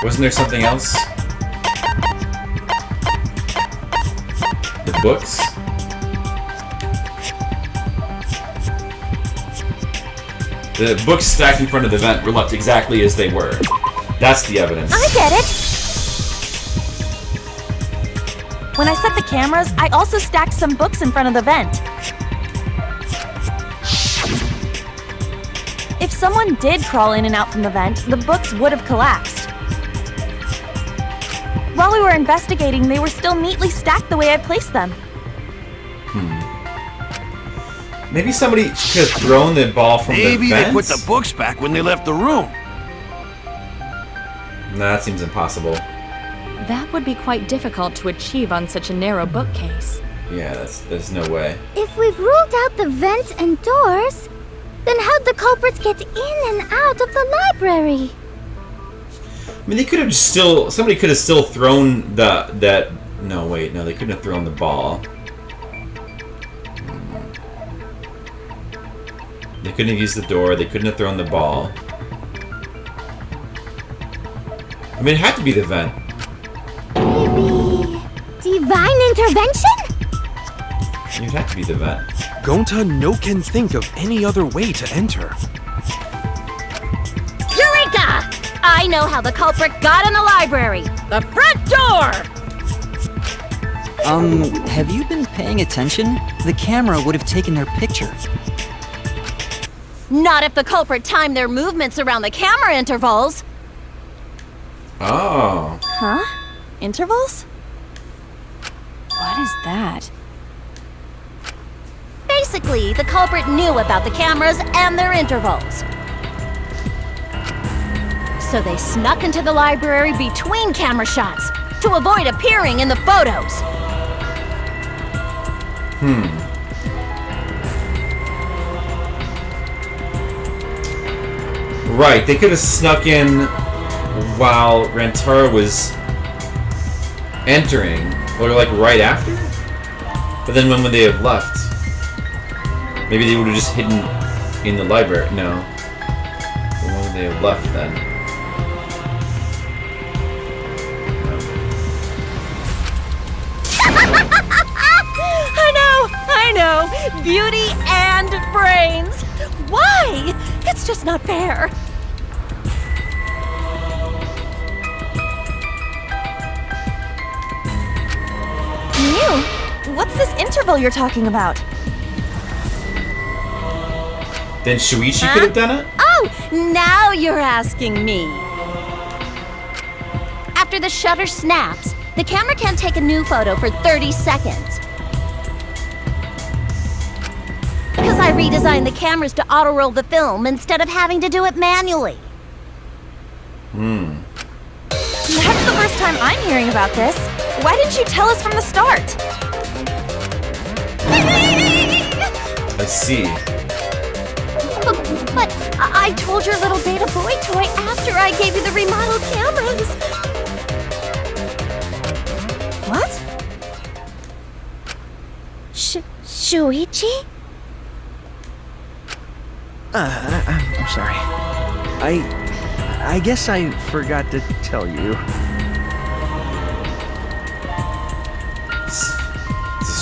wasn't there something else? The books? The books stacked in front of the vent were left exactly as they were. That's the evidence. I get it! When I set the cameras, I also stacked some books in front of the vent. If someone did crawl in and out from the vent, the books would have collapsed. While we were investigating, they were still neatly stacked the way I placed them. Maybe somebody could have thrown the ball from the vent? Maybe they put the books back when they left the room. No, that seems impossible. That would be quite difficult to achieve on such a narrow bookcase. Yeah, there's no way. If we've ruled out the vent and doors, then how'd the culprits get in and out of the library? I mean, they could have somebody could have still thrown no, wait, no, they couldn't have thrown the ball. They couldn't have used the door, they couldn't have thrown the ball. I mean, it had to be the vent. Maybe... divine intervention? It had to be the vent. Gonta no can think of any other way to enter. Eureka! I know how the culprit got in the library. The front door! Have you been paying attention? The camera would have taken their picture. Not if the culprit timed their movements around the camera intervals. Oh. Huh? Intervals? What is that? Basically, the culprit knew about the cameras and their intervals. So they snuck into the library between camera shots to avoid appearing in the photos. Right, they could have snuck in while Rantaro was entering, or like right after? But then when would they have left? Maybe they would have just hidden in the library. No. When would they have left then? I know! Beauty and brains! Why? It's just not fair. What's this interval you're talking about? Then Shuichi could have done it? Oh, now you're asking me. After the shutter snaps, the camera can't take a new photo for 30 seconds. Because I redesigned the cameras to auto-roll the film instead of having to do it manually. That's the first time I'm hearing about this. Why didn't you tell us from the start? I see. But I told your little beta boy toy after I gave you the remodeled cameras. What? Shuichi? I'm sorry. I guess I forgot to tell you.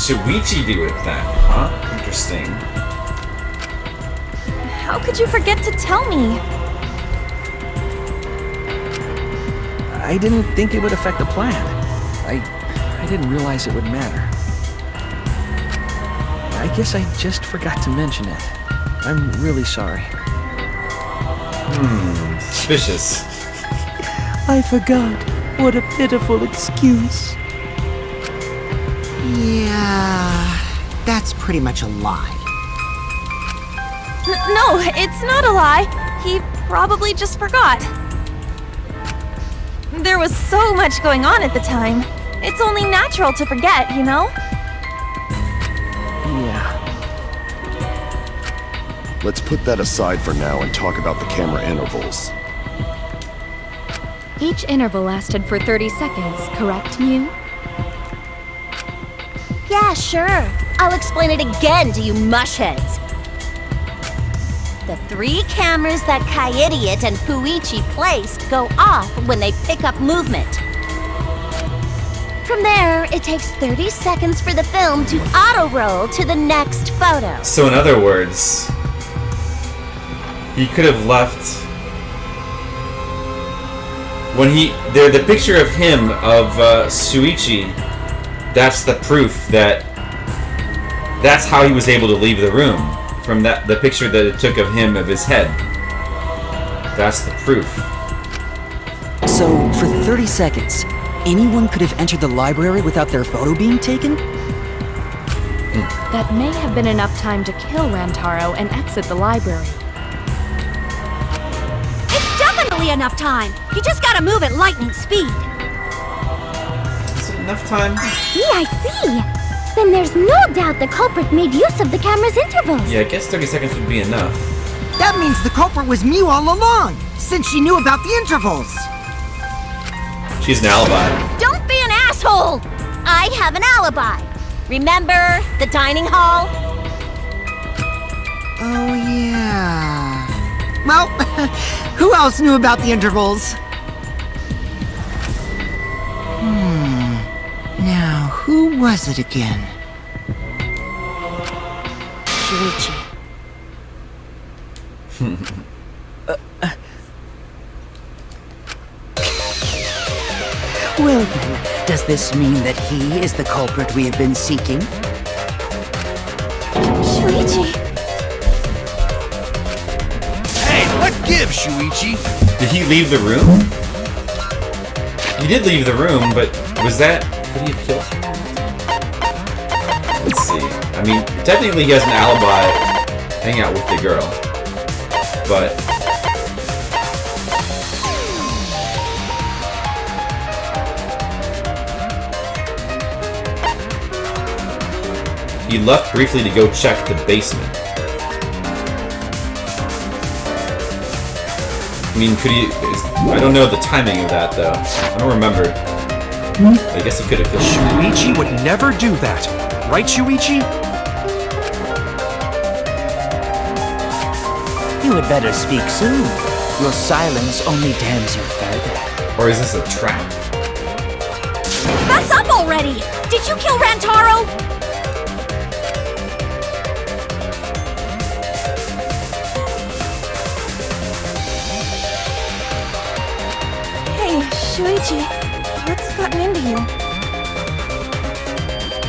Shuichi do it then, huh? Interesting. How could you forget to tell me? I didn't think it would affect the plan. I didn't realize it would matter. I guess I just forgot to mention it. I'm really sorry. Suspicious. I forgot. What a pitiful excuse. Yeah, that's pretty much a lie. No, it's not a lie. He probably just forgot. There was so much going on at the time. It's only natural to forget, you know? Yeah. Let's put that aside for now and talk about the camera intervals. Each interval lasted for 30 seconds, correct, Mew? Yeah, sure. I'll explain it again to you mushheads. The 3 cameras that Kaidiot and Puichi placed go off when they pick up movement. From there, it takes 30 seconds for the film to auto-roll to the next photo. So in other words, he could have left when the picture of him of Shuichi. That's the proof that that's how he was able to leave the room. From the picture that it took of him of his head. That's the proof. So, for 30 seconds, anyone could have entered the library without their photo being taken? That may have been enough time to kill Rantaro and exit the library. It's definitely enough time. You just gotta move at lightning speed. Is it enough time? I see. Then there's no doubt the culprit made use of the camera's intervals. Yeah, I guess 30 seconds would be enough. That means the culprit was Mew all along, since she knew about the intervals. She's an alibi. Don't be an asshole! I have an alibi. Remember the dining hall? Oh, yeah. Well, who else knew about the intervals? Now, who was it again? Shuichi. Well then, does this mean that he is the culprit we have been seeking? Shuichi. Hey, what gives, Shuichi? Did he leave the room? He did leave the room, but was that... Could he have killed him? Let's see. I mean, technically he has an alibi hanging out with the girl. But... he left briefly to go check the basement. I mean, could he... I don't know the timing of that, though. I don't remember. I guess he could have killed him. Shuichi would never do that. Right, Shuichi? You had better speak soon. Your silence only damns you further. Or is this a trap? Fess up already! Did you kill Rantaro? Hey, Shuichi. What's gotten into you?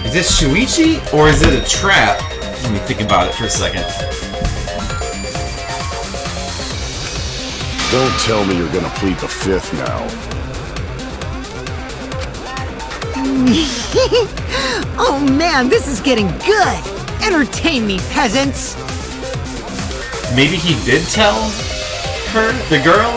Is this Shuichi or is it a trap? Let me think about it for a second. Don't tell me you're gonna plead the fifth now. Oh man, this is getting good! Entertain me, peasants! Maybe he did tell her, the girl?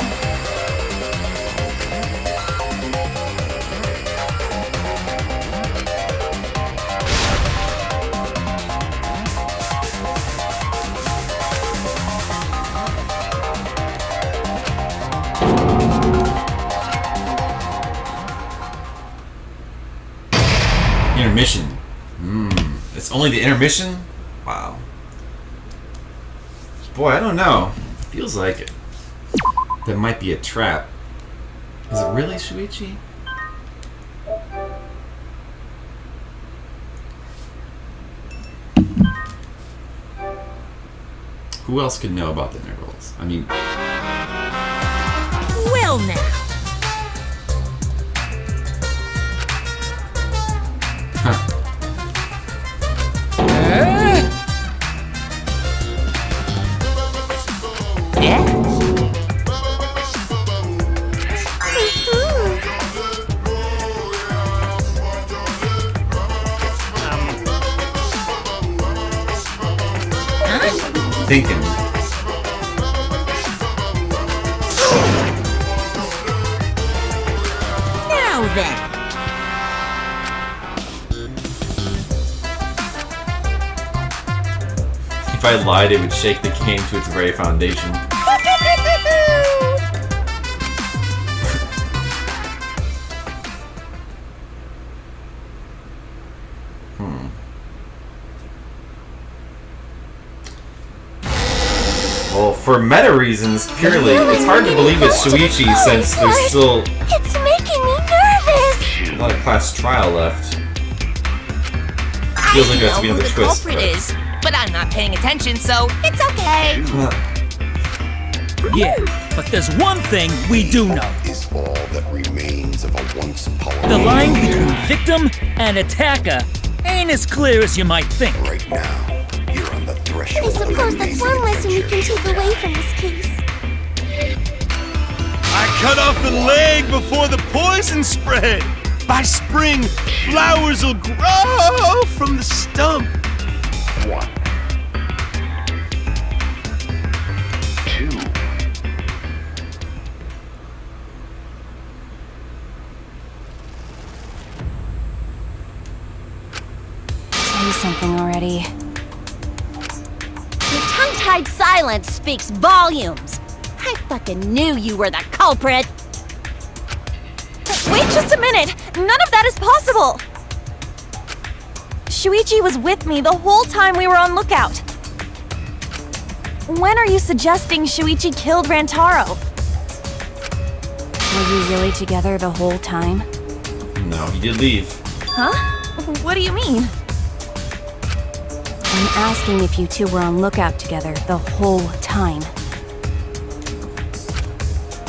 Intermission. It's only the intermission? Wow. Boy, I don't know. Feels like it. That might be a trap. Is it really Shuichi? Who else could know about the intervals? I mean... Well now. Huh. Thinking. Now then. If I lied, it would shake the game to its very foundation. Well, for meta reasons, purely, it's hard to believe it's Shuichi since there's still It's making me nervous! a lot of class trial left. I Feels like there has to be know who another the twist. culprit is, but I'm not paying attention, so it's okay. Yeah, but there's one thing we do know. Is all that remains of a once powerful... The line between victim and attacker ain't as clear as you might think. Right now, you're on the threshold. I suppose that's one lesson we can take away from this case. I cut off the leg before the poison spread. By spring, flowers will grow from the stump. 1, 2. Say something already. Your tongue-tied silence speaks volumes. I fucking knew you were the culprit. Wait just a minute! None of that is possible! Shuichi was with me the whole time we were on lookout. When are you suggesting Shuichi killed Rantaro? Were you really together the whole time? No, he did leave. Huh? What do you mean? I'm asking if you two were on lookout together the whole time.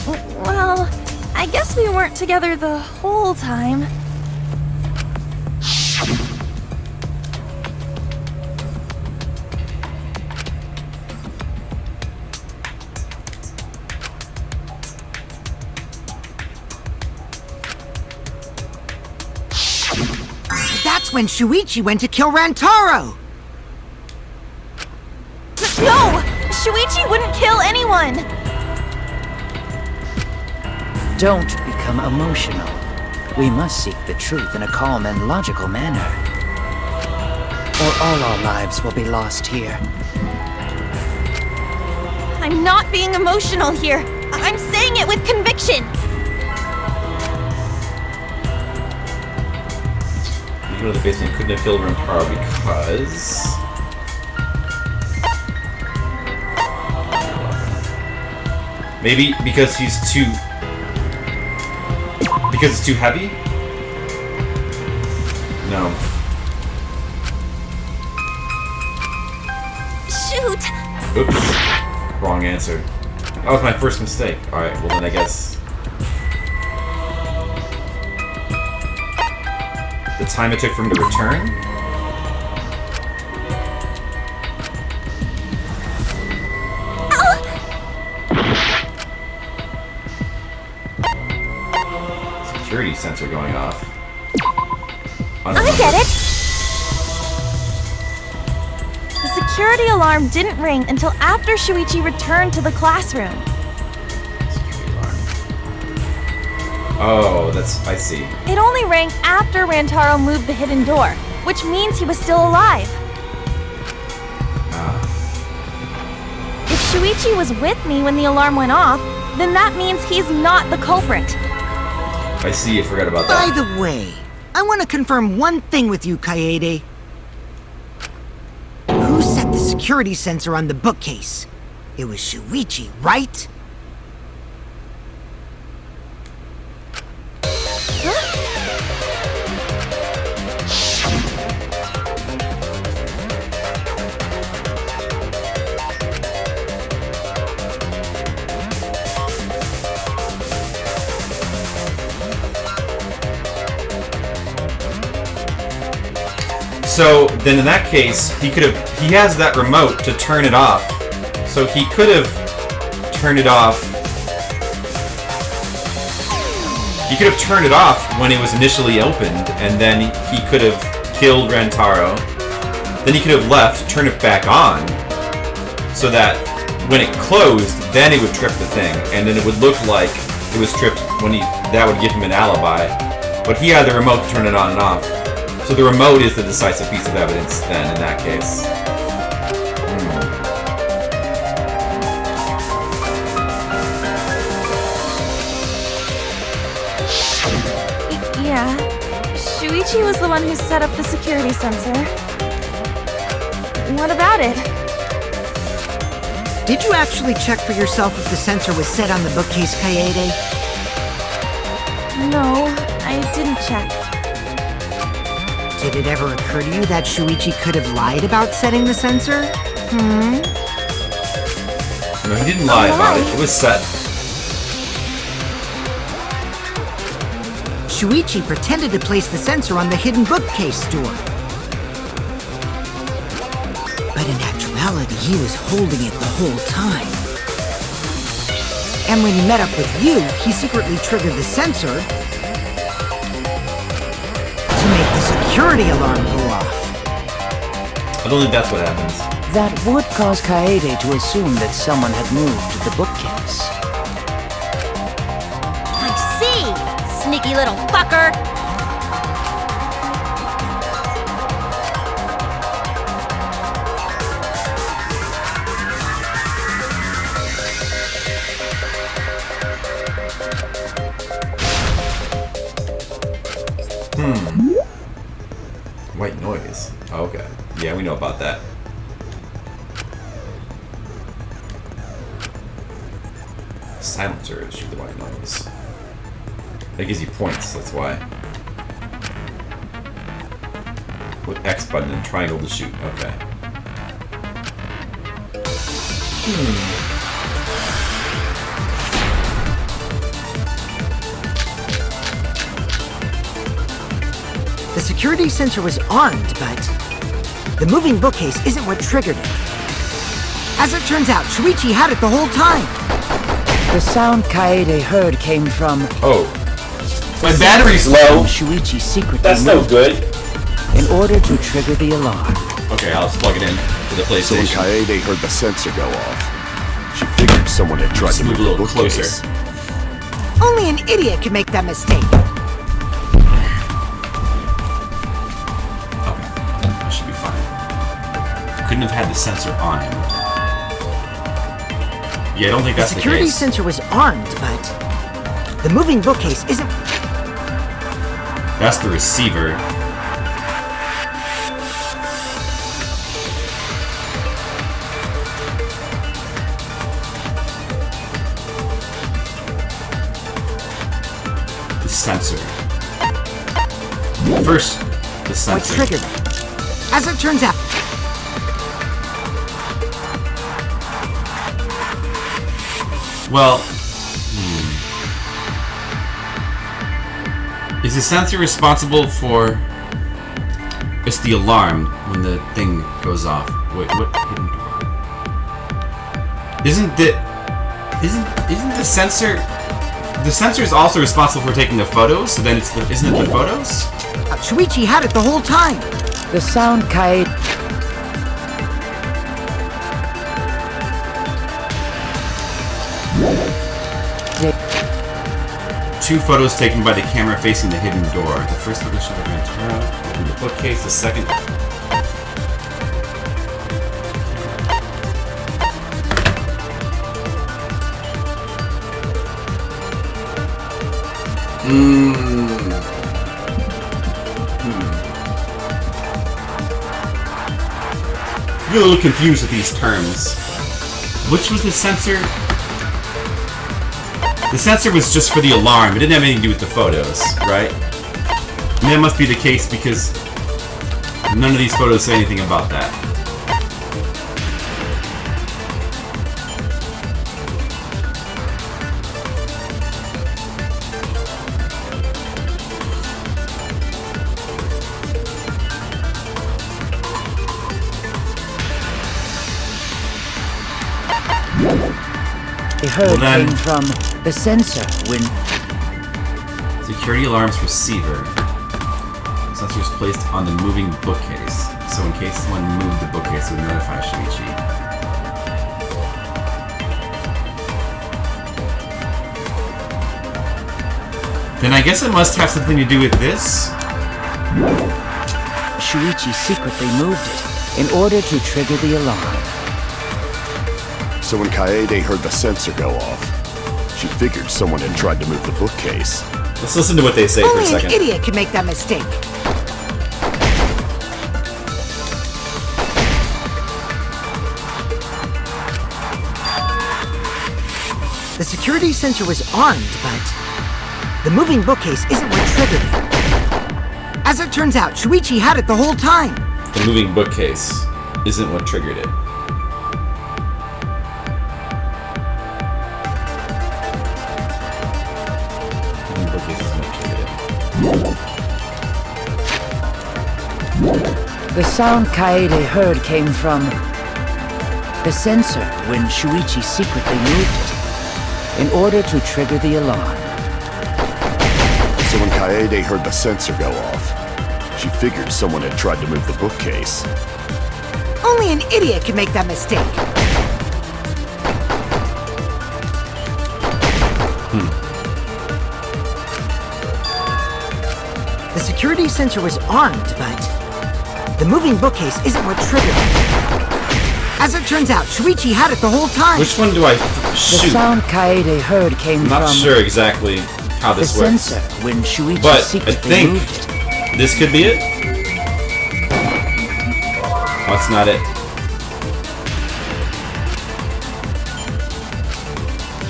Well, I guess we weren't together the whole time. So that's when Shuichi went to kill Rantaro! No! Shuichi wouldn't kill anyone! Don't become emotional. We must seek the truth in a calm and logical manner. Or all our lives will be lost here. I'm not being emotional here. I'm saying it with conviction. You go to the basement, couldn't have killed Rantaro because... Maybe because he's too... Because it's too heavy? No. Shoot! Oops. Wrong answer. That was my first mistake. Alright, well then I guess... The time it took for him to return? Security sensor going off. I get it! The security alarm didn't ring until after Shuichi returned to the classroom. Oh, I see. It only rang after Rantaro moved the hidden door, which means he was still alive. If Shuichi was with me when the alarm went off, then that means he's not the culprit. I see, I forgot about that. By the way, I want to confirm one thing with you, Kaede. Who set the security sensor on the bookcase? It was Shuichi, right? So then in that case, he has that remote to turn it off. So he could have turned it off. He could have turned it off when it was initially opened, and then he could have killed Rantaro. Then he could have left, turned it back on, so that when it closed, then it would trip the thing, and then it would look like it was tripped when that would give him an alibi. But he had the remote to turn it on and off. So the remote is the decisive piece of evidence then, in that case. Yeah. Shuichi was the one who set up the security sensor. What about it? Did you actually check for yourself if the sensor was set on the bookcase, Kaede? No, I didn't check. Did it ever occur to you that Shuichi could have lied about setting the sensor? No, he didn't lie about it. It was set. Shuichi pretended to place the sensor on the hidden bookcase door. But in actuality, he was holding it the whole time. And when he met up with you, he secretly triggered the sensor to make the security alarm go off. I don't think that's what happens. That would cause Kaede to assume that someone had moved the bookcase. I see! Sneaky little fucker! White noise. Oh, okay. Yeah, we know about that. Silencer shoot the white noise. That gives you points, that's why. With X button and triangle to shoot. Okay. The security sensor was armed, but the moving bookcase isn't what triggered it. As it turns out, Shuichi had it the whole time. The sound Kaede heard came from... Oh. My battery's low. Shuichi secretly That's no good. In order to trigger the alarm. Okay, I'll just plug it in to the So when PlayStation. Kaede heard the sensor go off, she figured someone had tried to move a little the bookcase. closer. Only an idiot could make that mistake. That should be fine. Couldn't have had the sensor on him. Yeah, I don't think The that's the security case. sensor was armed, but the moving bookcase isn't... That's the receiver. The sensor. First, the What sensor. triggered it? As it turns out... Well, is the sensor responsible for It's the alarm when the thing goes off. Wait, what hidden door? Isn't the sensor? The sensor is also responsible for taking the photos. So then isn't it the photos? Shuichi had it the whole time. The sound Kaede. Two photos taken by the camera facing the hidden door. The first photo showed Rantaro in the bookcase. The second. I'm a little confused with these terms. Which was the sensor? The sensor was just for the alarm. It didn't have anything to do with the photos, right? And that must be the case because none of these photos say anything about that. They heard came from the sensor when... Security alarms receiver. Sensor is placed on the moving bookcase. So in case someone moved the bookcase, it would notify Shuichi. Then I guess it must have something to do with this? Shuichi secretly moved it in order to trigger the alarm. So when Kaede heard the sensor go off, she figured someone had tried to move the bookcase. Let's listen to what they say for a second. Only an idiot can make that mistake. The security sensor was armed, but the moving bookcase isn't what triggered it. As it turns out, Shuichi had it the whole time. The moving bookcase isn't what triggered it. The sound Kaede heard came from the sensor when Shuichi secretly moved it in order to trigger the alarm. So when Kaede heard the sensor go off, she figured someone had tried to move the bookcase. Only an idiot can make that mistake. The security sensor was armed, but the moving bookcase isn't what triggered it. As it turns out, Shuichi had it the whole time. Which one do I shoot? The sound Kaede heard came I'm not from sure exactly how this the works. sensor when Shuichi But I secretly think moved it. this could be it. Oh, it's not it.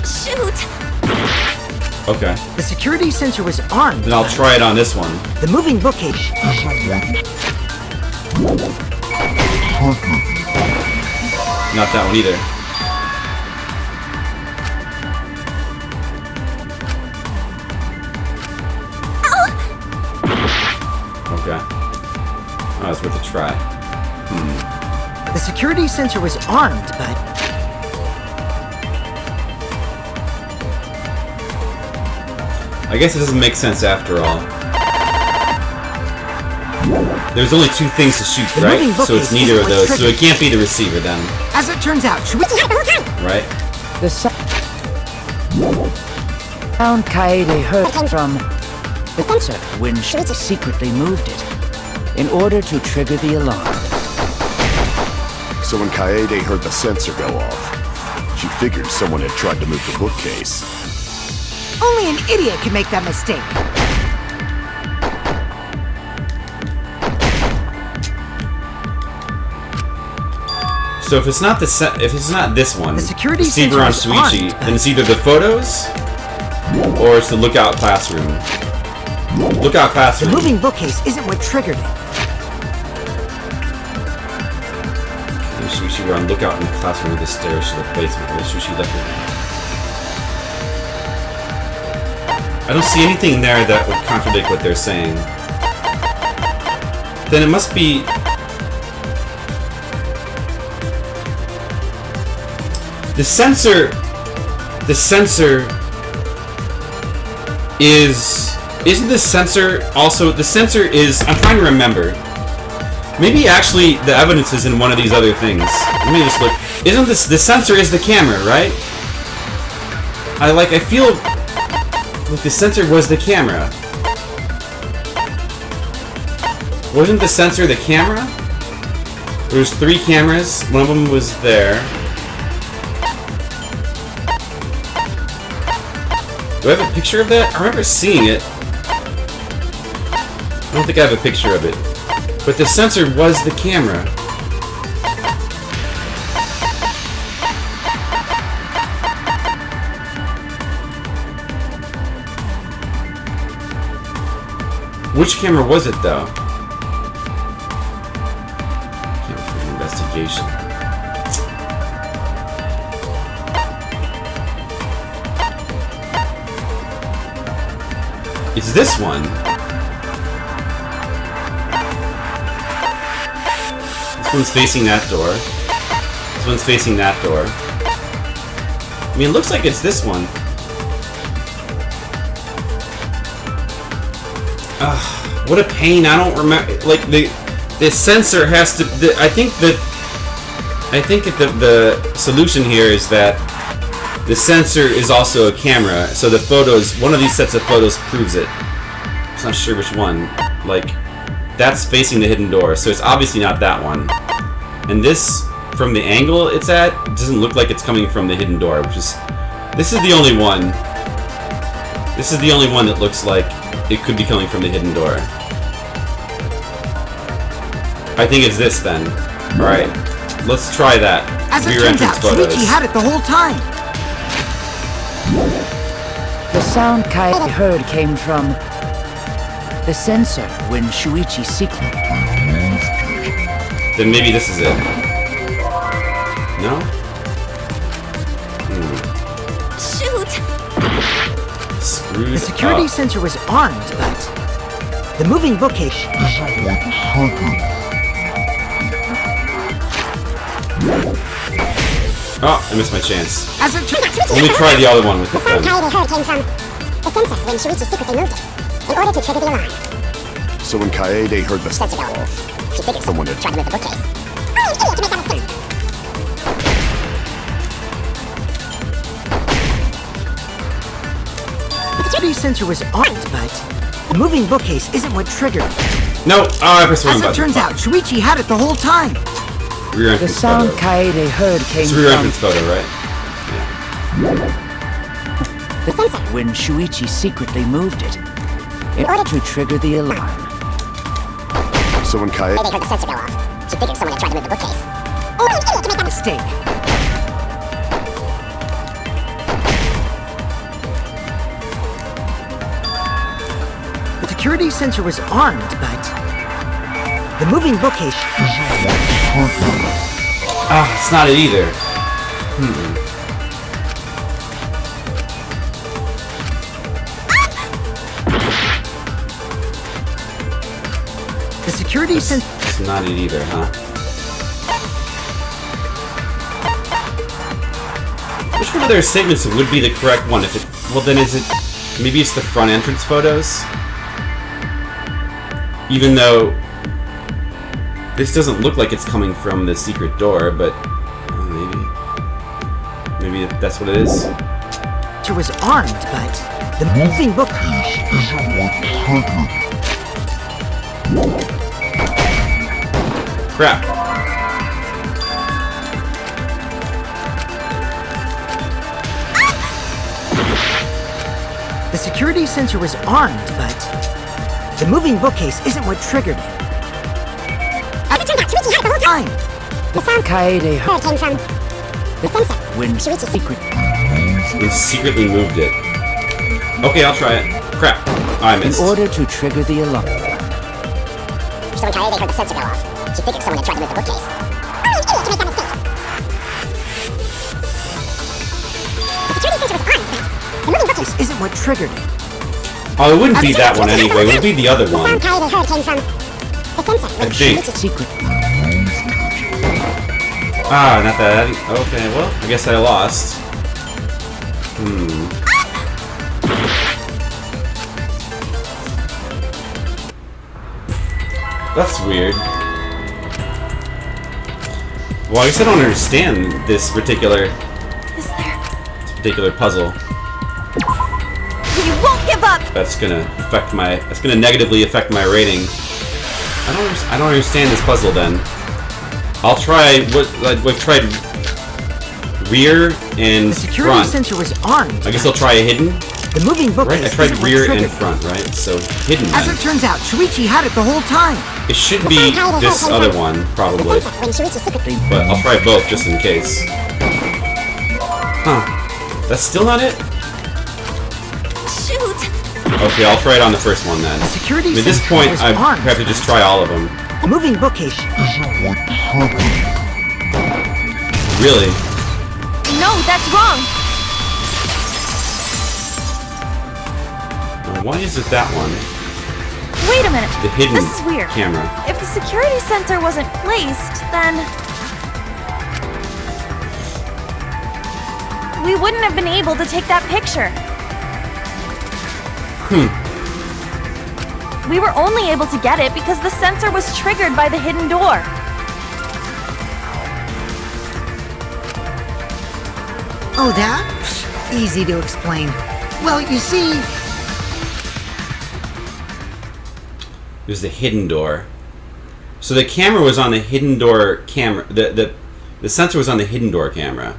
Shoot! Okay. The security sensor was armed. Then I'll try it on this one. The moving bookcase. Not that one either. Okay. Oh, it's worth a try. The security sensor was armed, but I guess it doesn't make sense after all. There's only two things to shoot, right? So it's neither of those. So it can't be the receiver then. as it turns out, Shuichi had it the whole time. Right? The sound Kaede heard from the sensor when Shuichi secretly moved it in order to trigger the alarm. So when Kaede heard the sensor go off, she figured someone had tried to move the bookcase. Only an idiot can make that mistake. So if it's not the if it's not this one, The security receiver on sensor is Shuichi, armed, then it's either the photos or it's the lookout classroom. Lookout The classroom. moving bookcase isn't what triggered it. Shuichi were on lookout in the classroom with the stairs to the basement where Shuichi left it. I don't see anything there that would contradict what they're saying. then it must be... The sensor is... Isn't the sensor also... The sensor is... I'm trying to remember. Maybe actually the evidence is in one of these other things. Let me just look. Isn't this... The sensor is the camera, right? I feel like the sensor was the camera. Wasn't the sensor the camera? There was 3 cameras. One of them was there. Do I have a picture of that? I remember seeing it. I don't think I have a picture of it. But the sensor was the camera. Which camera was it, though? Camera for investigation. It's this one. This one's facing that door. This one's facing that door. I mean, it looks like it's this one. What a pain! I don't remember. Like the sensor has to. I think that the solution here is that the sensor is also a camera. So the photos, one of these sets of photos proves it. I'm not sure which one. Like that's facing the hidden door, so it's obviously not that one. And this, from the angle it's at, doesn't look like it's coming from the hidden door, which is. This is the only one. This is the only one that looks like it could be coming from the hidden door. I think it's this then. Alright, let's try that. As it turns out, Shuichi had it the whole time. The sound Kai heard came from the sensor when Shuichi secret. Then maybe this is it. No? Shoot! The security sensor was armed, but the moving bookcase. Oh, I missed my chance. As it turns out, let me try the other one with the sound Kaede heard came from the sensor when Shuichi secretly moved it in order to trigger the alarm. So when Kaede heard the sensor go off, she figured someone had tried to move the bookcase. Only an idiot to make that mistake. The security sensor was armed, but the moving bookcase isn't what triggered it. No, I pressed the wrong button. As it turns out, Shuichi had it the whole time. The sound Kaede heard came from... It's a rear entrance photo, right? Yeah. The sensor when Shuichi secretly moved it in order to trigger the alarm. So when Kaede heard the sensor go off, she figured someone had tried to move the bookcase. Only an idiot to make that mistake. The security sensor was armed, but the moving bookcase. Ah, it's not it either. The security sensor. It's not it either, huh? Which one of their statements would be the correct one? If it, well, then is it? Maybe it's the front entrance photos. Even though this doesn't look like it's coming from the secret door, but maybe that's what it is. It was armed, but the moving book. Crap. The security sensor was armed, but the moving bookcase isn't what triggered it. As it turns out, Shuichi had it the whole time. The sound Kaede heard came from the sensor when Shuichi secretly moved it. Okay, I'll try it. Crap. I missed. In order to trigger the alarm. So when Kaede heard the sensor go off, she figured someone had tried to move the bookcase. Only an idiot to make that mistake. The security sensor was armed, but the moving bookcase isn't what triggered it. Oh, it wouldn't be that one anyway. It would be the other one. The sound Kaede heard came from I think. Secret. Ah, not that. Okay, well, I guess I lost. That's weird. Well, I guess I don't understand this particular puzzle. We won't give up. That's gonna affect my. That's gonna negatively affect my rating. I don't understand this puzzle. Then I'll try what we've tried. Rear and The security front. sensor was armed. I guess I'll try a hidden. The moving bookcase. Right, I tried isn't what rear and triggered it. front, right? So hidden. As Then. it turns out, Shuichi had it the whole time. It should be this other one, probably. But I'll try both just in case. Huh. That's still not it? Shoot. Okay, I'll try it on the first one then. Security At this sensor point, was I armed. have to just try all of them. The moving bookcase. Really? No, that's wrong. Why is it that one? Wait a minute. The hidden This is weird. camera. If the security sensor wasn't placed, then we wouldn't have been able to take that picture. We were only able to get it because the sensor was triggered by the hidden door. Oh, that? Pfft, easy to explain. Well, you see, It was the hidden door. So the camera was on the hidden door camera. The sensor was on the hidden door camera.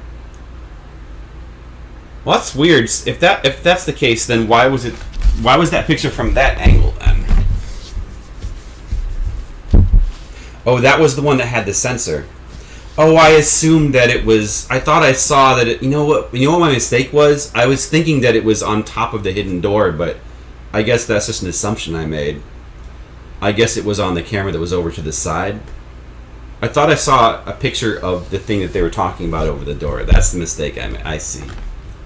Well, that's weird. If that's the case, then why was that picture from that angle then? Oh, that was the one that had the sensor. Oh, I assumed that it was. I thought I saw that it. You know what my mistake was? I was thinking that it was on top of the hidden door, but I guess that's just an assumption I made. I guess it was on the camera that was over to the side. I thought I saw a picture of the thing that they were talking about over the door. That's the mistake I made. I see.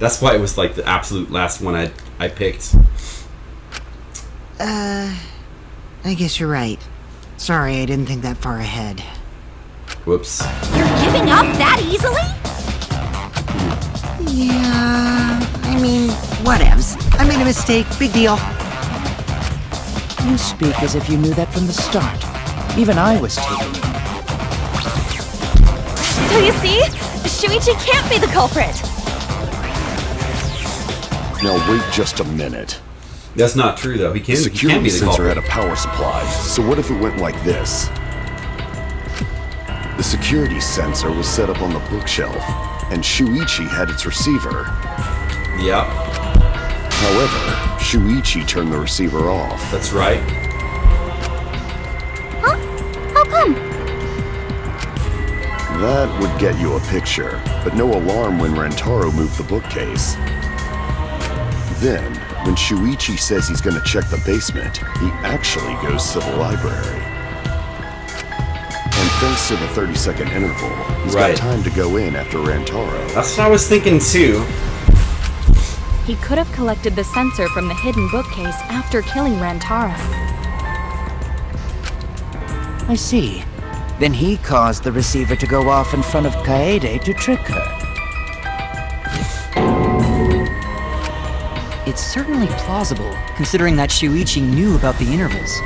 That's why it was like the absolute last one I picked. I guess you're right. Sorry, I didn't think that far ahead. Whoops. You're giving up that easily? Yeah, I mean, whatevs. I made a mistake. Big deal. You speak as if you knew that from the start. Even I was taken. So you see, Shuichi can't be the culprit. Now wait just a minute. That's not true though. He The can't security be the sensor culprit. had a power supply, so what if it went like this? The security sensor was set up on the bookshelf, and Shuichi had its receiver. Yep. However, Shuichi turned the receiver off. That's right. Huh? How come? That would get you a picture, but no alarm when Rantaro moved the bookcase. Then, when Shuichi says he's going to check the basement, he actually goes to the library. And thanks to the 30-second interval, he's got time to go in after Rantaro. That's what I was thinking too. He could have collected the sensor from the hidden bookcase after killing Rantaro. I see. Then he caused the receiver to go off in front of Kaede to trick her. It's certainly plausible, considering that Shuichi knew about the intervals.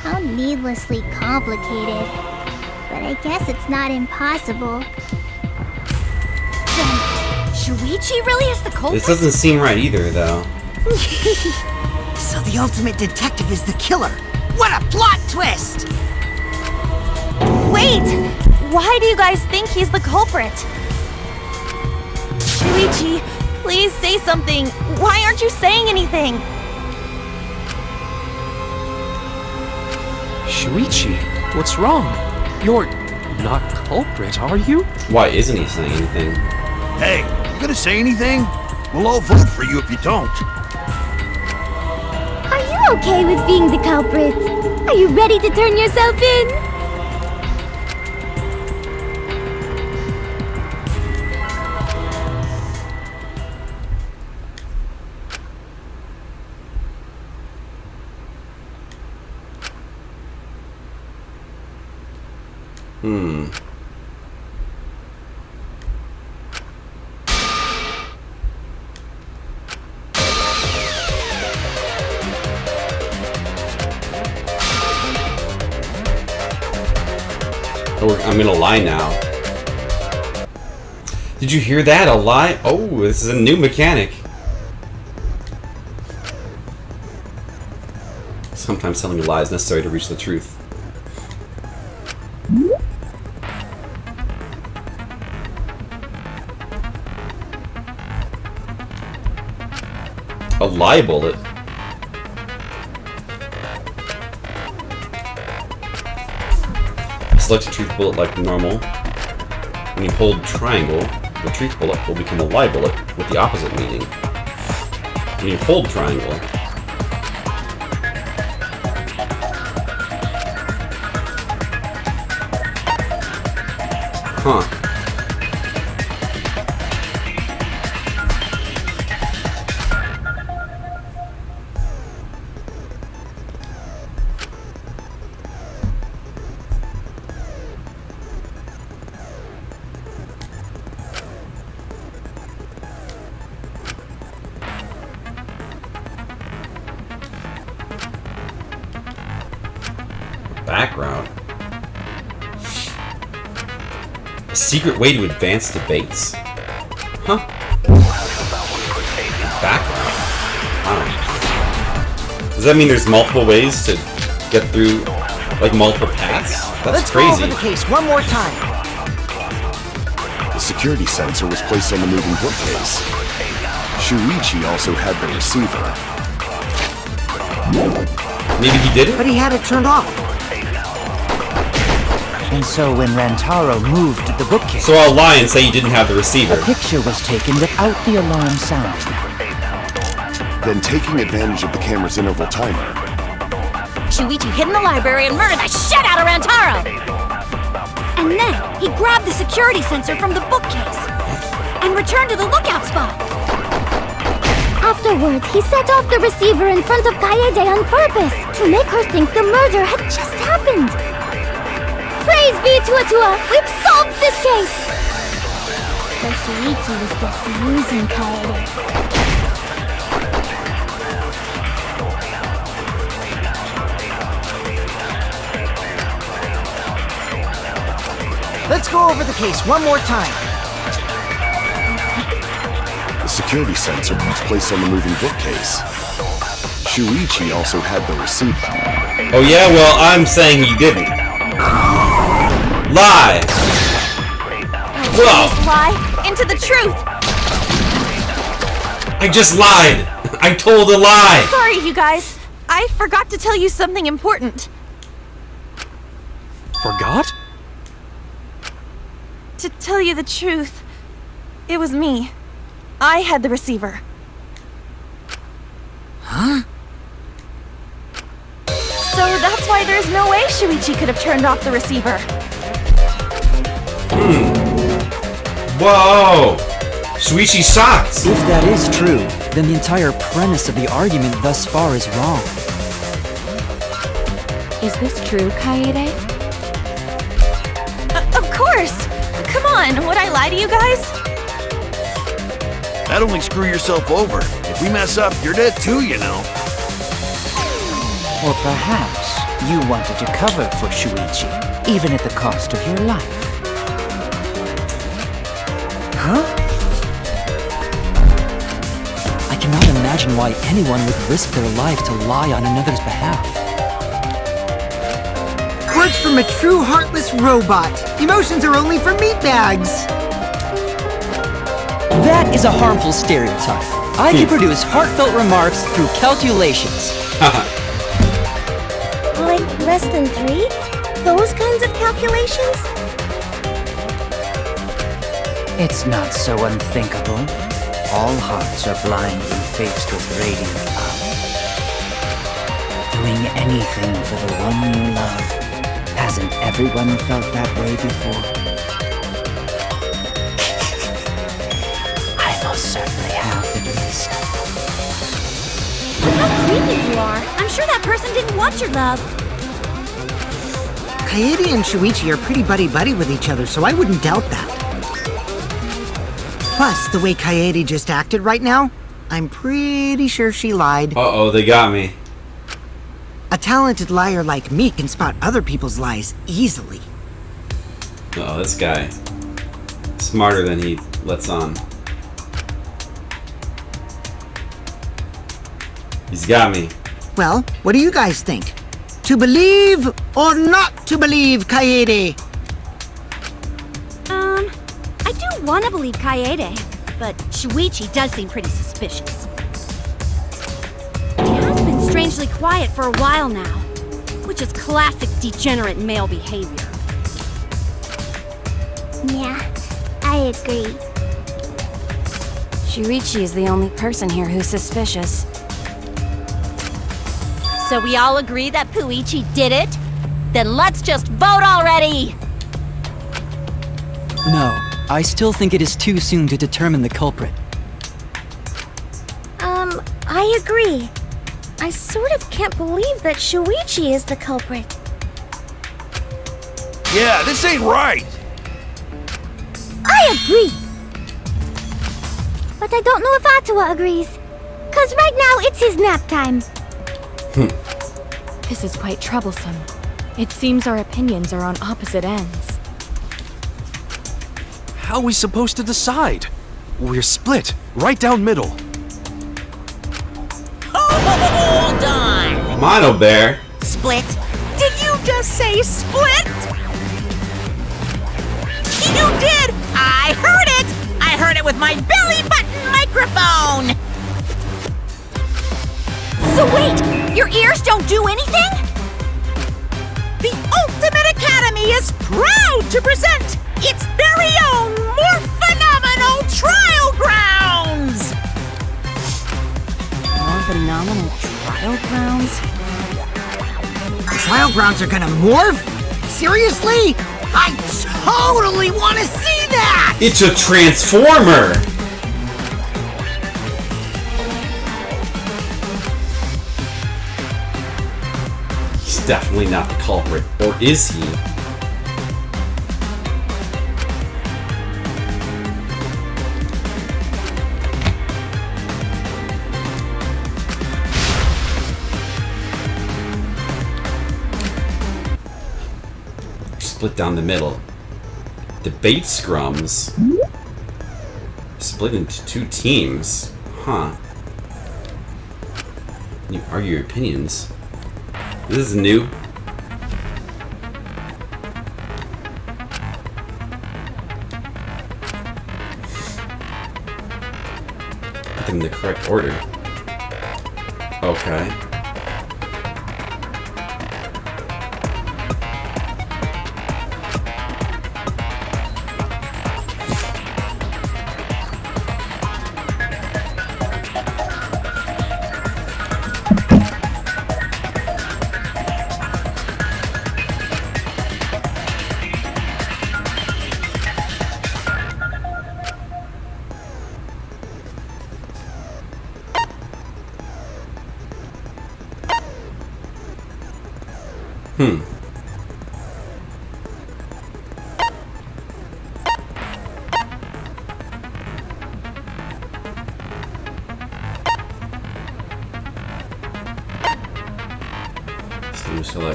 How needlessly complicated. But I guess it's not impossible. Shuichi really is the culprit? This doesn't seem right either, though. So the ultimate detective is the killer. What a plot twist! Wait! Why do you guys think he's the culprit? Shuichi, please say something. Why aren't you saying anything? Shuichi, what's wrong? You're not culprit, are you? Why isn't he saying anything? Hey, you gonna say anything? We'll all vote for you if you don't. Are you okay with being the culprit? Are you ready to turn yourself in? Oh, I'm gonna lie now. Did you hear that? A lie? Oh, this is a new mechanic. Sometimes telling a lie is necessary to reach the truth. A lie bullet? Select a truth bullet like normal. When you hold triangle, the truth bullet will become a lie bullet with the opposite meaning. When you hold triangle, Background. A secret way to advance debates? Huh. Background. Wow. Does that mean there's multiple ways to get through, like, multiple paths? That's Let's crazy. go over the case one more time. The security sensor was placed on the moving bookcase. Shuichi also had the receiver. Maybe he did it? But he had it turned off. And so when Rantaro moved the bookcase... So I'll lie and say you didn't have the receiver. A picture was taken without the alarm sound. Then taking advantage of the camera's interval timer, Shuichi hid in the library and murdered the shit out of Rantaro! And then he grabbed the security sensor from the bookcase and returned to the lookout spot. Afterwards, he set off the receiver in front of Kaede on purpose to make her think the murder had just happened. Praise be to Atua! We've solved this case! So Shuichi was just using Kaede. Let's go over the case one more time. the security sensor was placed on the moving bookcase. Shuichi also had the receiver. Oh yeah, well, I'm saying he didn't. Lie! Whoa! Lie into the truth! I just lied! I told a lie! Sorry, you guys. I forgot to tell you something important. Forgot? To tell you the truth, it was me. I had the receiver. Huh? So that's why there's no way Shuichi could have turned off the receiver. Whoa! Shuichi's shocked! If that is true, then the entire premise of the argument thus far is wrong. Is this true, Kaede? Of course! Come on, would I lie to you guys? That'd only screw yourself over. If we mess up, you're dead too, you know. Or perhaps you wanted to cover for Shuichi, even at the cost of your life. Huh? I cannot imagine why anyone would risk their life to lie on another's behalf. Words from a true heartless robot. Emotions are only for meatbags. That is a harmful stereotype. I can produce heartfelt remarks through calculations. Like less than 3? Those kinds of calculations? It's not so unthinkable. All hearts are blind when faced with radiant love. Doing anything for the one you love. Hasn't everyone felt that way before? I most certainly have, at least. How creepy you are. I'm sure that person didn't want your love. Kaede and Shuichi are pretty buddy-buddy with each other, so I wouldn't doubt that. Plus, the way Kaede just acted right now, I'm pretty sure she lied. Uh-oh, they got me. A talented liar like me can spot other people's lies easily. Uh-oh, this guy. Smarter than he lets on. He's got me. Well, what do you guys think? To believe or not to believe Kaede? I do want to believe Kaede, but Shuichi does seem pretty suspicious. He has been strangely quiet for a while now, which is classic degenerate male behavior. Yeah, I agree. Shuichi is the only person here who's suspicious. So we all agree that Puichi did it? Then let's just vote already! No, I still think it is too soon to determine the culprit. I agree. I sort of can't believe that Shuichi is the culprit. Yeah, this ain't right. I agree! But I don't know if Atua agrees. 'Cause right now it's his nap time. This is quite troublesome. It seems our opinions are on opposite ends. How are we supposed to decide? We're split, right down middle. Hold on! Mono Bear. Split? Did you just say split? You did! I heard it! I heard it with my belly button microphone! So wait! Your ears don't do anything? The Ultimate Academy is proud to present its very own more phenomenal trial grounds! More phenomenal trial grounds? Trial grounds are gonna morph? Seriously? I totally want to see that! It's a transformer! He's definitely not the culprit, or is he? Split down the middle. Debate scrums. Split into two teams. Huh. You argue your opinions. This is new. Put them in the correct order. Okay.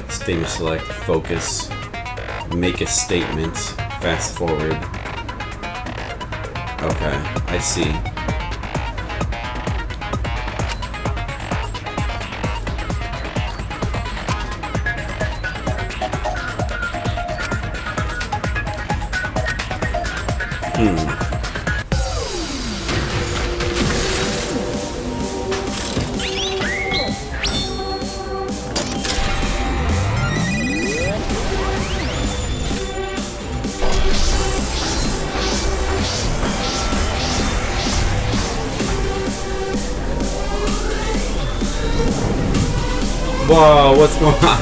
Statement select, focus, make a statement, fast forward. Okay, I see. Whoa, what's going on?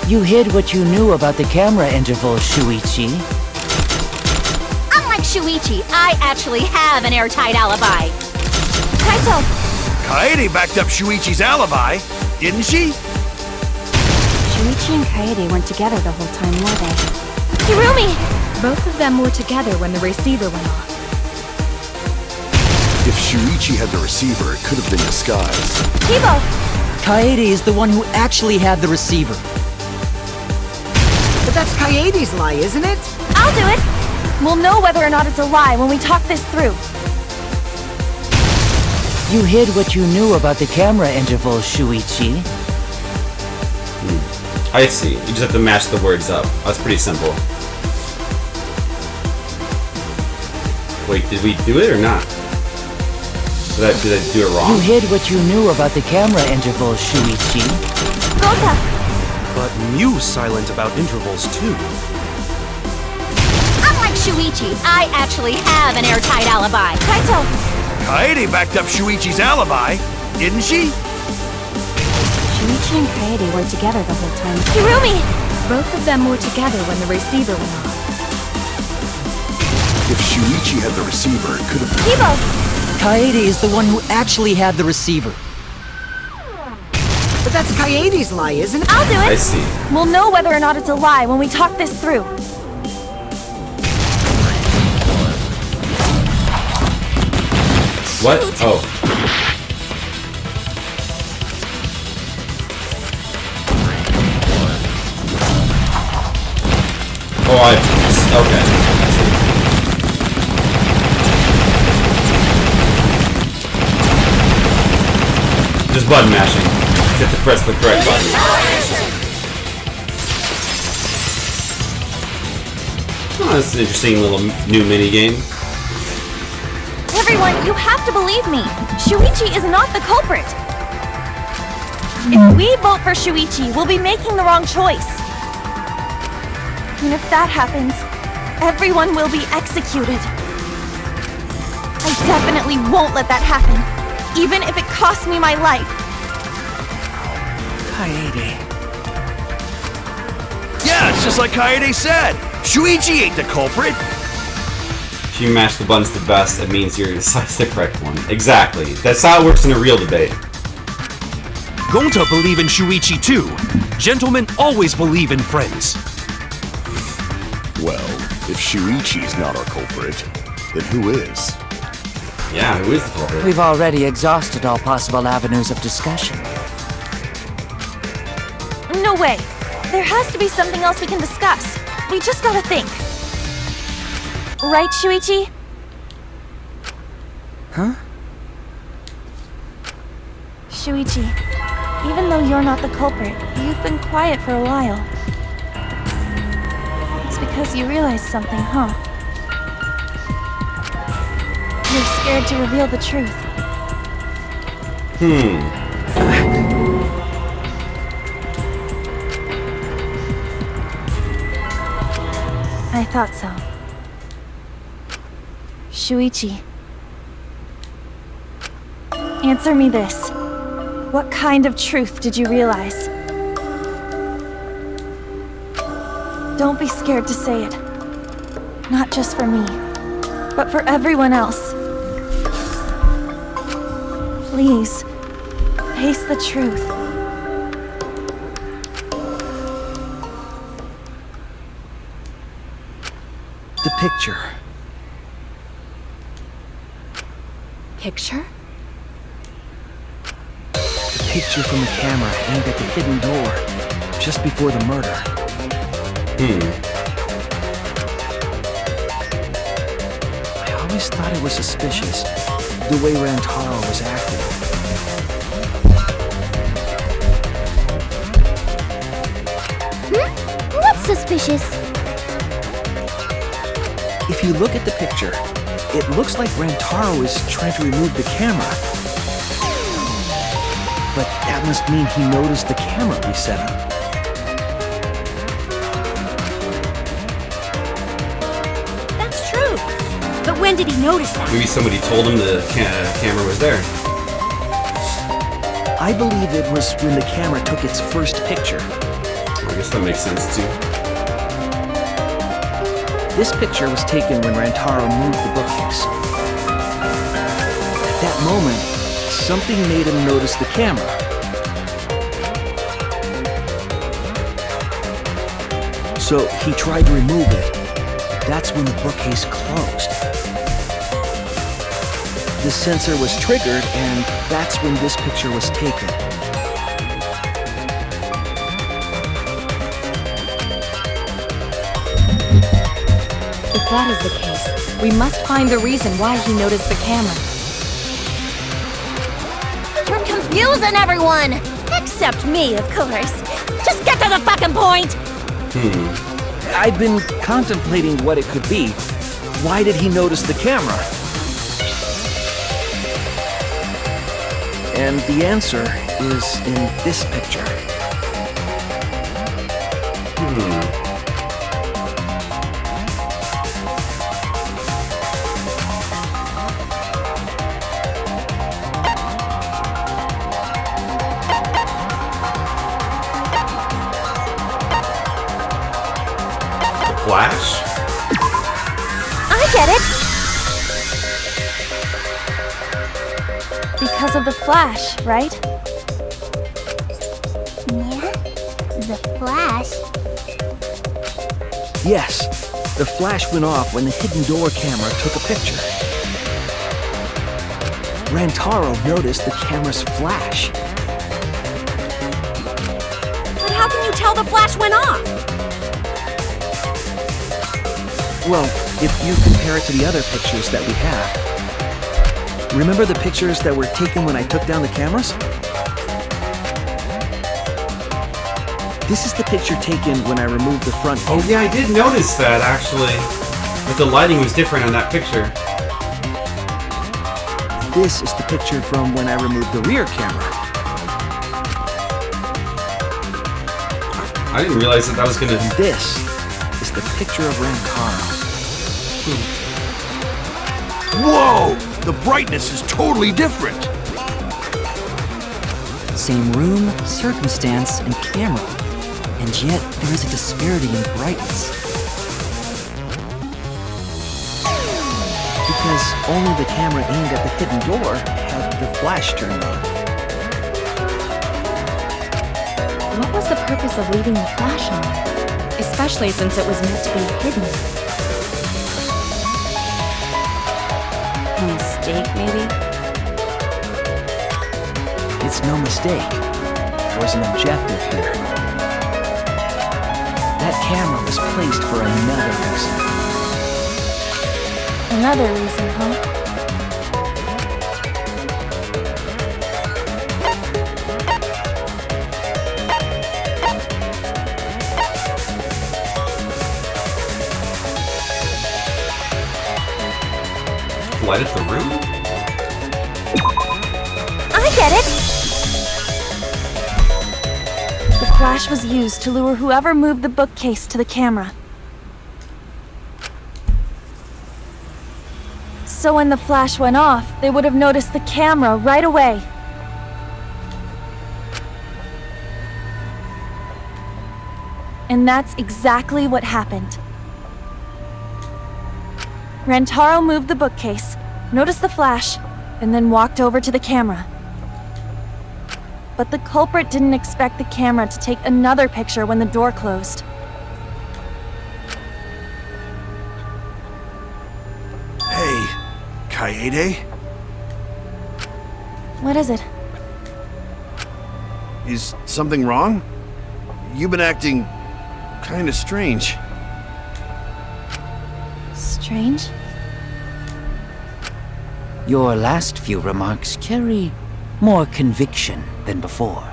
You hid what you knew about the camera interval, Shuichi. Unlike Shuichi, I actually have an airtight alibi. Kaito! Kaede backed up Shuichi's alibi, didn't she? Shuichi and Kaede weren't together the whole time, were they? Hirumi! Both of them were together when the receiver went off. If Shuichi had the receiver, it could have been disguised. Kibo! Kaede is the one who actually had the receiver. But that's Kaede's lie, isn't it? I'll do it! We'll know whether or not it's a lie when we talk this through. You hid what you knew about the camera interval, Shuichi. I see. You just have to match the words up. That's pretty simple. Wait, did we do it or not? Did I do it wrong? You hid what you knew about the camera interval, Shuichi. Gota! But Mew's silent about intervals too. Unlike Shuichi, I actually have an airtight alibi. Kaito! Kaede backed up Shuichi's alibi, didn't she? Shuichi and Kaede weren't together the whole time. Hirumi! Both of them were together when the receiver went off. If Shuichi had the receiver, it could have been... Kibo! Kaede is the one who actually had the receiver. But that's Kaede's lie, isn't it? I'll do it! I see. We'll know whether or not it's a lie when we talk this through. What? Oh. Oh, okay. Just button mashing. You have to press the correct button. Oh, that's an interesting little new mini game. Everyone, you have to believe me. Shuichi is not the culprit. If we vote for Shuichi, we'll be making the wrong choice. And if that happens, everyone will be executed. I definitely won't let that happen, even if it costs me my life. Kaede. Yeah, it's just like Kaede said. Shuichi ain't the culprit. If you mash the buttons the best, it means you're the correct one. Exactly. That's how it works in a real debate. Gonta believe in Shuichi too. Gentlemen always believe in friends. Well, if Shuichi's not our culprit, then who is? Yeah, who is the culprit? We've already exhausted all possible avenues of discussion. No way. There has to be something else we can discuss. We just gotta think. Right, Shuichi? Huh? Shuichi, even though you're not the culprit, you've been quiet for a while. It's because you realized something, huh? You're scared to reveal the truth. I thought so. Shuichi. Answer me this. What kind of truth did you realize? Don't be scared to say it. Not just for me, but for everyone else. Please, face the truth. The picture. Picture? The picture from the camera aimed at the hidden door, just before the murder. I always thought it was suspicious, the way Rantaro was acting. What's suspicious? If you look at the picture, it looks like Rantaro is trying to remove the camera. But that must mean he noticed the camera we set up. That's true. But when did he notice that? Maybe somebody told him the camera was there. I believe it was when the camera took its first picture. I guess that makes sense too. This picture was taken when Rantaro moved the bookcase. At that moment, something made him notice the camera. So he tried to remove it. That's when the bookcase closed. The sensor was triggered, and that's when this picture was taken. If that is the case, we must find the reason why he noticed the camera. You're confusing everyone! Except me, of course. Just get to the fucking point! I've been contemplating what it could be. Why did he notice the camera? And the answer is in this picture. Flash? I get it! Because of the flash, right? Yeah? The flash? Yes, the flash went off when the hidden door camera took a picture. Rantaro noticed the camera's flash. But how can you tell the flash went off? Well, if you compare it to the other pictures that we have. Remember the pictures that were taken when I took down the cameras? This is the picture taken when I removed the front camera. Oh yeah, I did notice that actually. But the lighting was different on that picture. This is the picture from when I removed the rear camera. I didn't realize that was gonna... And this is the picture of Rantaro. Whoa! The brightness is totally different! Same room, circumstance, and camera. And yet, there is a disparity in brightness. Because only the camera aimed at the hidden door had the flash turned on. What was the purpose of leaving the flash on? Especially since it was meant to be hidden. A mistake, maybe? It's no mistake. There was an objective here. That camera was placed for another reason. Another reason, huh? Light up the room? I get it! The flash was used to lure whoever moved the bookcase to the camera. So when the flash went off, they would have noticed the camera right away. And that's exactly what happened. Rantaro moved the bookcase, noticed the flash, and then walked over to the camera. But the culprit didn't expect the camera to take another picture when the door closed. Hey, Kaede? What is it? Is something wrong? You've been acting kinda strange. Strange? Your last few remarks carry more conviction than before.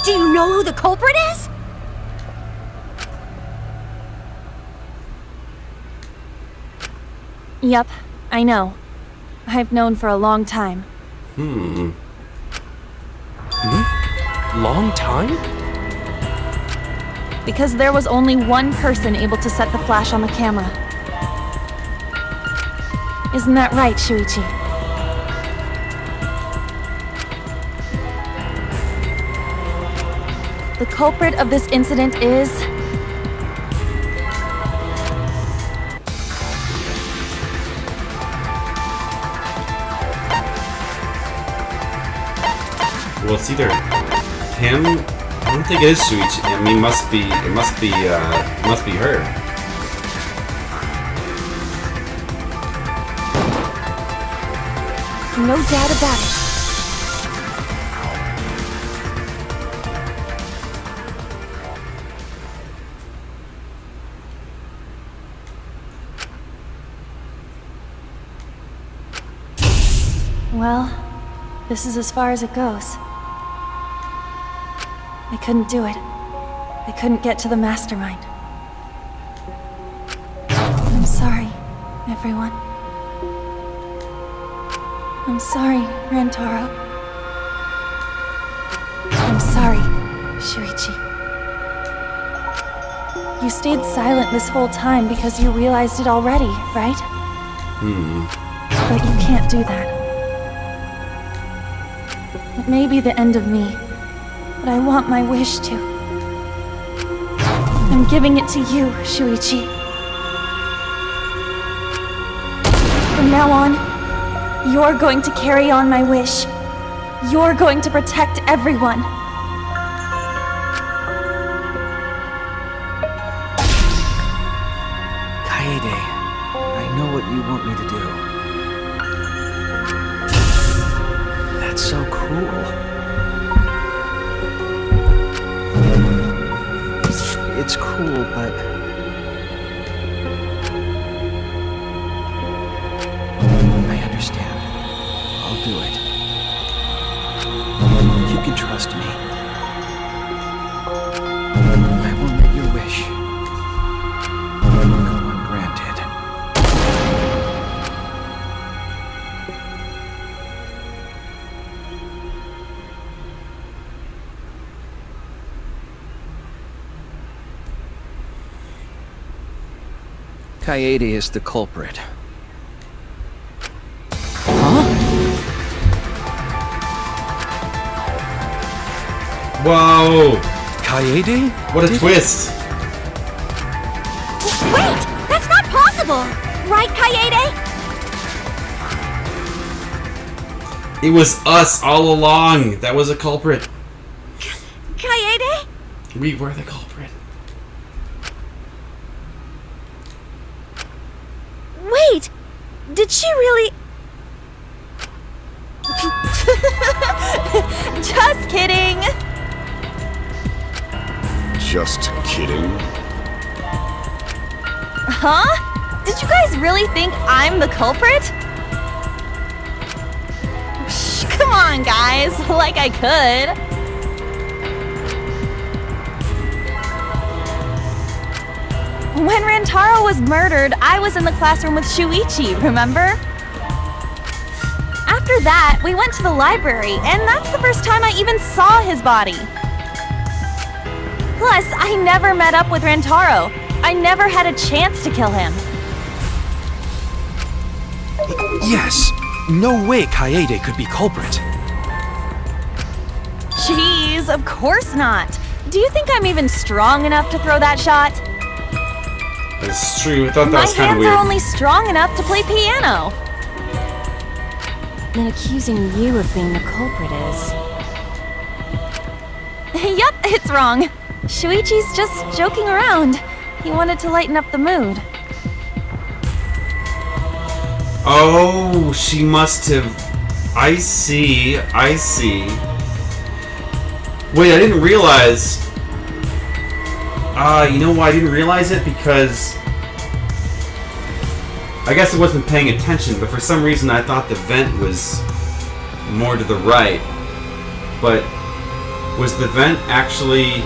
Do you know who the culprit is? Yep, I know. I've known for a long time. Long time? Because there was only one person able to set the flash on the camera. Isn't that right, Shuichi? The culprit of this incident is... Well, it's either him. I don't think it is Shuichi. I mean, it must be her. No doubt about it. Well, this is as far as it goes. I couldn't do it. I couldn't get to the mastermind. I'm sorry, everyone. I'm sorry, Rantaro. I'm sorry, Shuichi. You stayed silent this whole time because you realized it already, right? But you can't do that. It may be the end of me, but I want my wish to. I'm giving it to you, Shuichi. From now on, you're going to carry on my wish. You're going to protect everyone. Kaede, I know what you want me to do. That's so cruel. It's cruel, but... I understand. I'll do it. You can trust me. I won't let your wish go ungranted. Kaede is the culprit. Whoa! Kaede? What a twist! Wait! That's not possible! Right, Kaede? It was us all along! That was a culprit. Kaede? We were the culprit. Wait! Did she really... Just kidding! Just kidding. Huh? Did you guys really think I'm the culprit? Psh, come on, guys. Like I could. When Rantaro was murdered, I was in the classroom with Shuichi, remember? After that, we went to the library, and that's the first time I even saw his body. Plus, I never met up with Rantaro. I never had a chance to kill him. Yes. No way Kaede could be culprit. Jeez, of course not. Do you think I'm even strong enough to throw that shot? That's true. I thought that My was kind of hands weird. are only strong enough to play piano. Then accusing you of being the culprit is... Yup, it's wrong. Shuichi's just joking around. He wanted to lighten up the mood. Oh, she must have... I see. I see. Wait, I didn't realize... you know why I didn't realize it? Because... I guess I wasn't paying attention, but for some reason I thought the vent was more to the right. But was the vent actually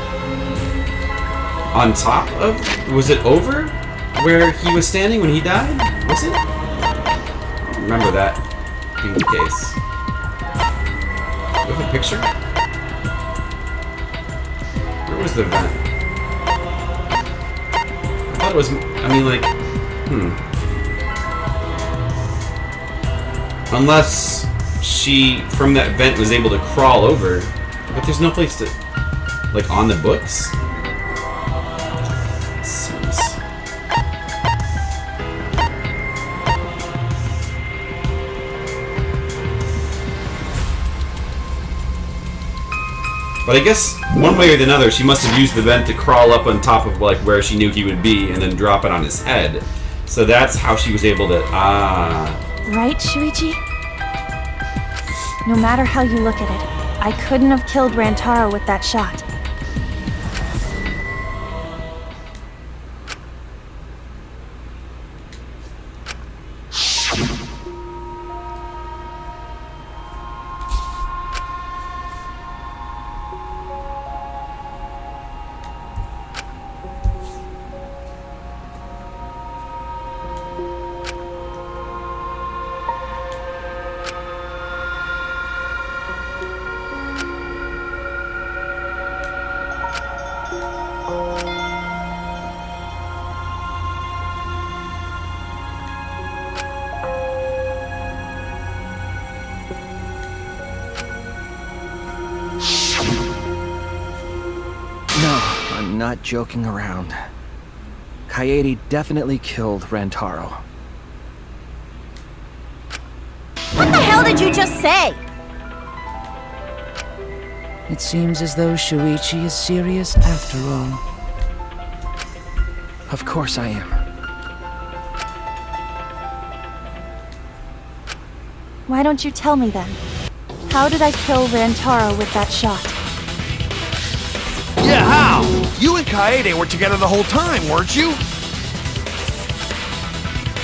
on top of... Was it over where he was standing when he died? Was it? I don't remember that being the case. Do you have a picture? Where was the vent? I thought it was... I mean, like... Unless she, from that vent, was able to crawl over. But there's no place to... Like, on the books? Seems... But I guess, one way or another, she must have used the vent to crawl up on top of, like, where she knew he would be, and then drop it on his head. So that's how she was able to... Right, Shuichi? No matter how you look at it, I couldn't have killed Rantaro with that shot. Not joking around. Kaede definitely killed Rantaro. What the hell did you just say? It seems as though Shuichi is serious after all. Of course I am. Why don't you tell me then? How did I kill Rantaro with that shot? Yeah, how? You and Kaede were together the whole time, weren't you?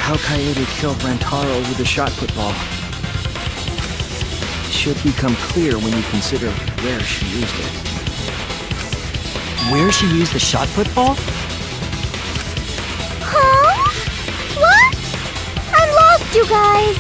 How Kaede killed Rantaro with the shot put ball should become clear when you consider where she used it. Where she used the shot put ball? Huh? What? I'm lost, you guys!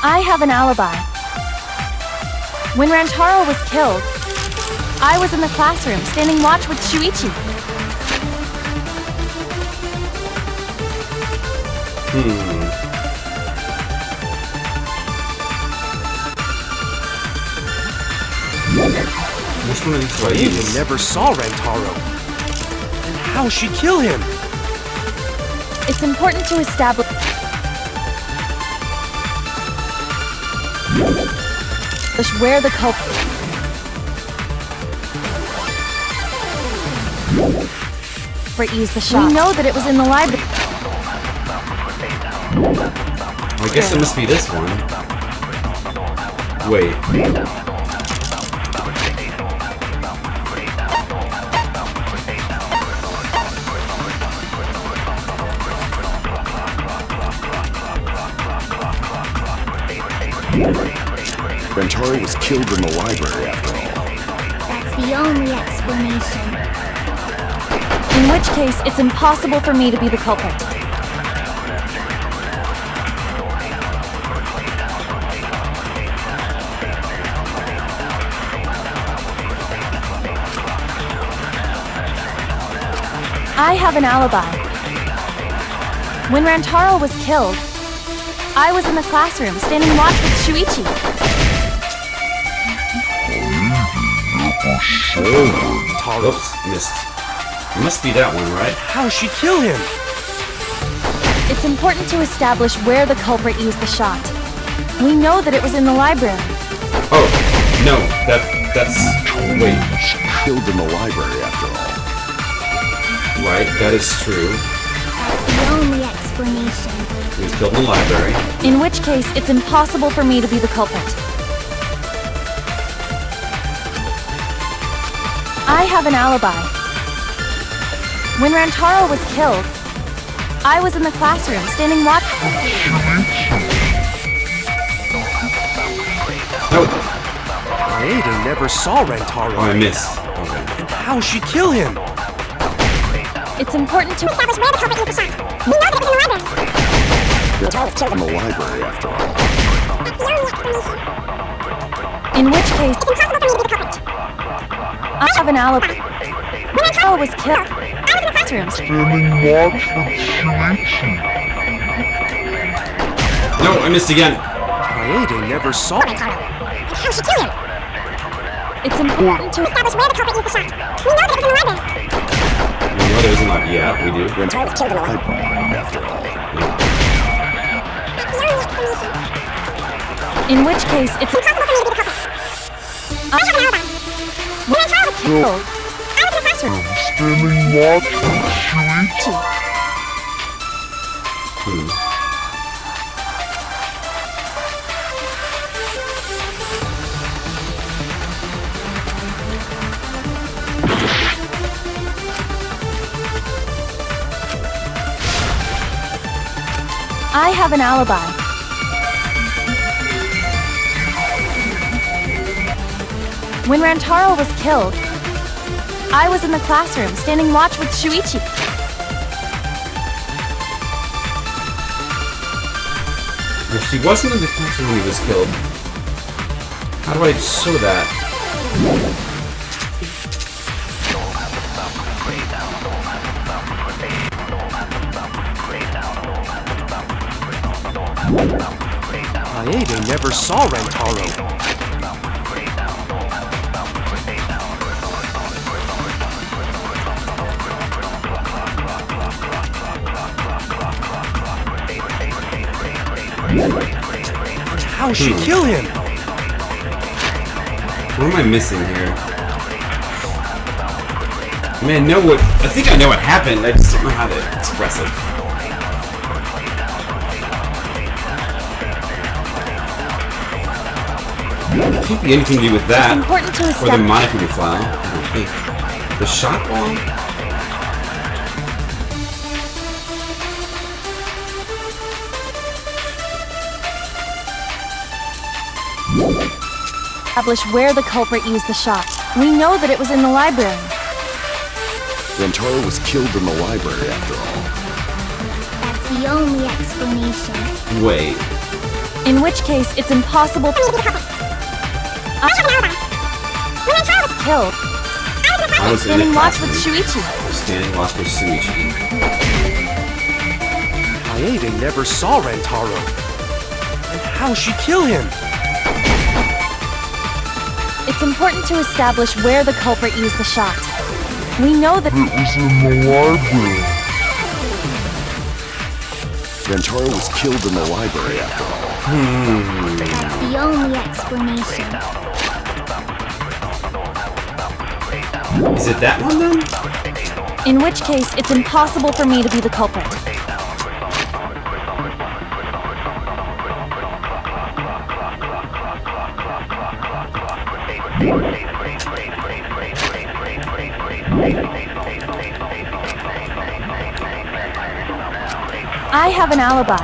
I have an alibi. When Rantaro was killed, I was in the classroom standing watch with Shuichi. Which one of these do I use? Kaede never saw Rantaro. Then how'd she kill him? It's important to establish where the culprit used the shot. We know that it was in the library. I guess it must be this one. Wait. Rantaro was killed in the library after all. That's the only explanation. In which case, it's impossible for me to be the culprit. I have an alibi. When Rantaro was killed, I was in the classroom standing watch with Shuichi. Oops, missed. It must be that one, right? How'd she kill him? It's important to establish where the culprit used the shot. We know that it was in the library. Oh, no, that's... Wait. Killed in the library after all. Right, that is true. That's the only explanation. He was killed in the library. In which case, it's impossible for me to be the culprit. I have an alibi. When Rantaro was killed, I was in the classroom standing watch. No. Kaede never saw Rantaro. Oh, I missed. Okay. And how'd she kill him? It's important to establish where the culprit used the shot. We know that it was in the library. Rentaro was killed in the library after all. In which case, I have an alibi. Rentaro was killed. Classrooms. No, I missed again. Kaede never saw How she kill him? It's important to establish where the culprit used the shot. We know that it was in the library. We know there isn't like, yeah, we do. Rentaro was killed in the library after all. In which case, it's impossible for me to be the culprit. I have an alibi. Rentaro was killed. I was in the classroom. Standing watch with Shuichi. I have an alibi. When Rantaro was killed, I was in the classroom standing watch with Shuichi. If she wasn't in the classroom when he was killed, how do I show that? Kaede never saw Rentaro. How'd she kill him? What am I missing here? I mean, I think I know what happened, I just don't know how to express it. It can't be anything to do with that. It's important to or the establish. Monokuma file, I don't think. The shot ball? Establish where the culprit used the shot. We know that it was in the library. Rentaro was killed in the library after all. That's the only explanation. Wait. In which case, it's impossible for me to be the culprit. I have an alibi. When Rantaro was killed, I was in standing the watch with classroom. Shuichi. Standing watch with Shuichi. Kaede never saw Rentaro. And how'd she kill him? It's important to establish where the culprit used the shot. We know that it was in the library. Rentaro was killed in the library after all. That's the only explanation. Is it that one then? in which case it's impossible for me to be the culprit. I have an alibi.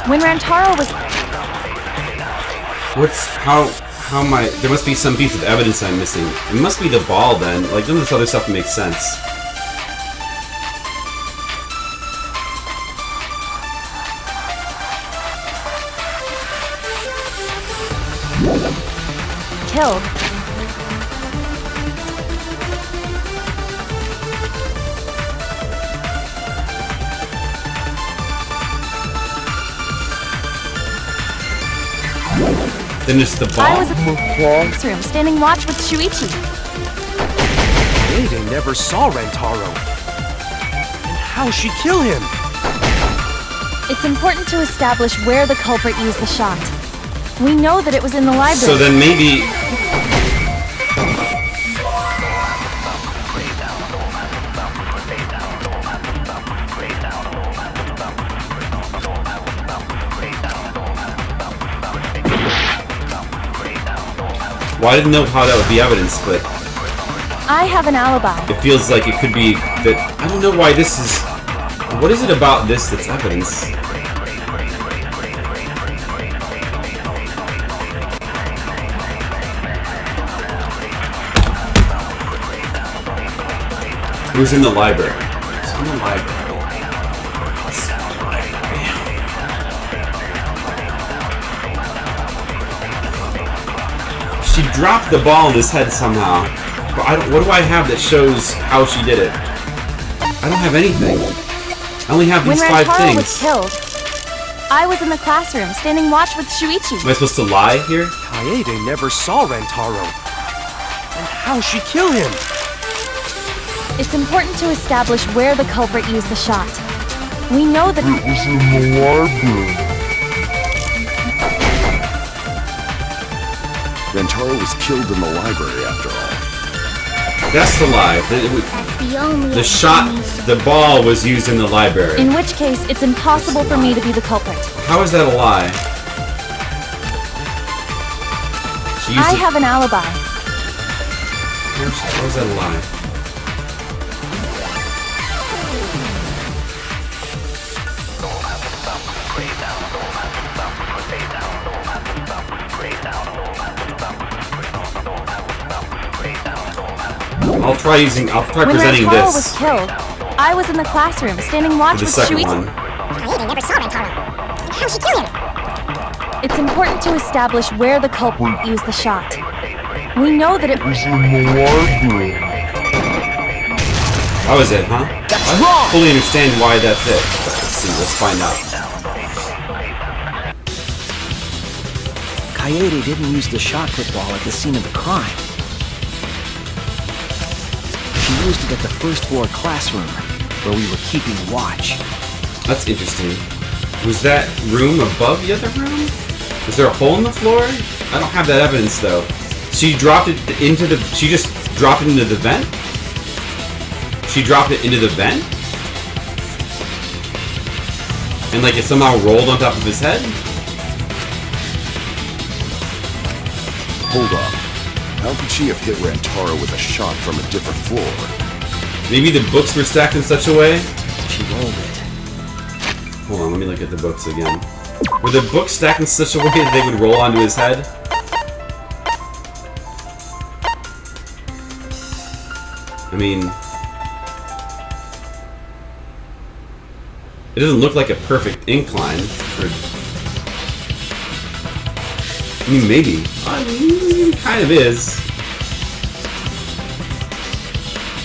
When Rantaro was... How am I... There must be some piece of evidence I'm missing. It must be the ball then. Like, none of this other stuff makes sense. Killed. Then it's the ball. I was in the classroom standing watch with Shuichi. They never saw Rantaro. And how'd she kill him? It's important to establish where the culprit used the shot. We know that it was in the library. So then maybe... Well, I didn't know how that would be evidence, but... I have an alibi. It feels like it could be that... I don't know why this is... What is it about this that's evidence? It was in the library. It was in the library. She dropped the ball in his head somehow. But what do I have that shows how she did it? I don't have anything. I only have these 5 Rantaro things. was killed, I was in the classroom, standing watch with Shuichi. Am I supposed to lie here? Kaede never saw Rantaro. And how'd she kill him? It's important to establish where the culprit used the shot. We know that It was in the library. Rantaro was killed in the library after all. That's the lie. The shot, the ball was used in the library. in which case it's impossible for me to be the culprit. How is that a lie? She used I it- have an alibi. How is that a lie? I'll try When presenting Rantaro this. was killed, I was in the classroom, standing watch The with second Shuichi. one. Kaede never saw Rantaro. And how'd she kill him? It's important to establish where the culprit used the shot. We know that it was in the library. That was it, huh? I don't fully understand why that's it. But let's see, let's find out. Kaede didn't use the shot put ball at the scene of the crime. She used it at the first floor classroom, where we were keeping watch. That's interesting. Was that room above the other room? Is there a hole in the floor? I don't have that evidence though. She dropped it into the. She just dropped it into the vent? She dropped it into the vent? And like it somehow rolled on top of his head? Hold up. How could she have hit Rantaro with a shot from a different floor? Maybe the books were stacked in such a way? She rolled it. Hold on, let me look at the books again. Were the books stacked in such a way that they would roll onto his head? I mean... It doesn't look like a perfect incline. I mean, maybe. I mean, it kind of is.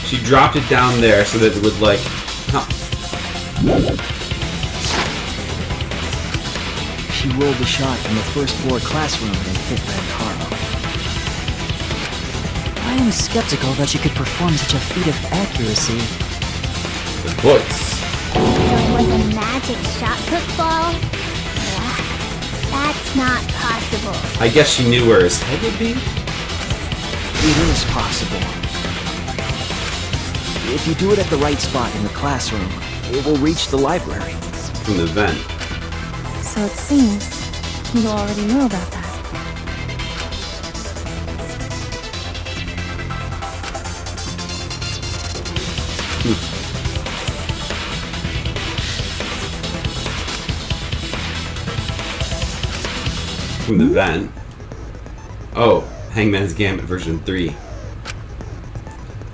She dropped it down there so that it would, like... Huh. She rolled the shot from the first floor classroom and hit Rantaro. I am skeptical that she could perform such a feat of accuracy. The books. So it was a magic shot put ball? That's not possible. I guess she knew where his head would be? It is possible. If you do it at the right spot in the classroom, it will reach the library. From the vent. So it seems you already knew about that. From the vent. Oh, Hangman's Gambit version 3.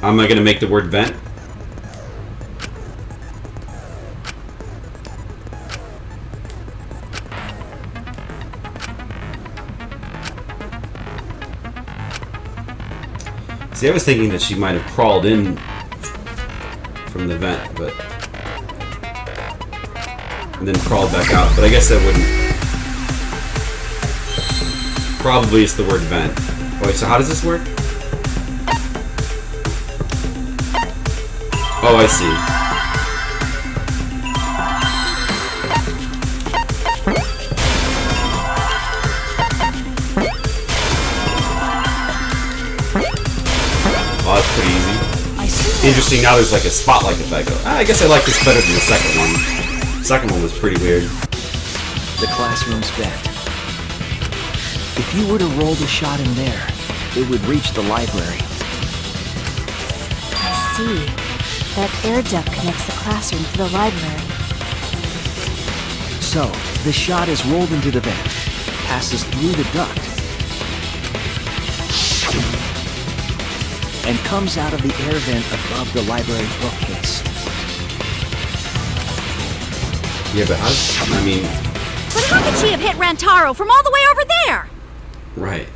Am I gonna make the word vent? See, I was thinking that she might have crawled in from the vent, but... and then crawled back out, but I guess that wouldn't... Probably it's the word vent. Wait, so how does this work? Oh, I see. Oh, that's pretty easy. Interesting, now there's like a spotlight effect. I guess I like this better than the second one. The second one was pretty weird. The classroom's vent. If you were to roll the shot in there, it would reach the library. I see. That air duct connects the classroom to the library. So, the shot is rolled into the vent, passes through the duct, and comes out of the air vent above the library bookcase. Yeah, but I mean... But how could she have hit Rantaro from all the way over there? Right.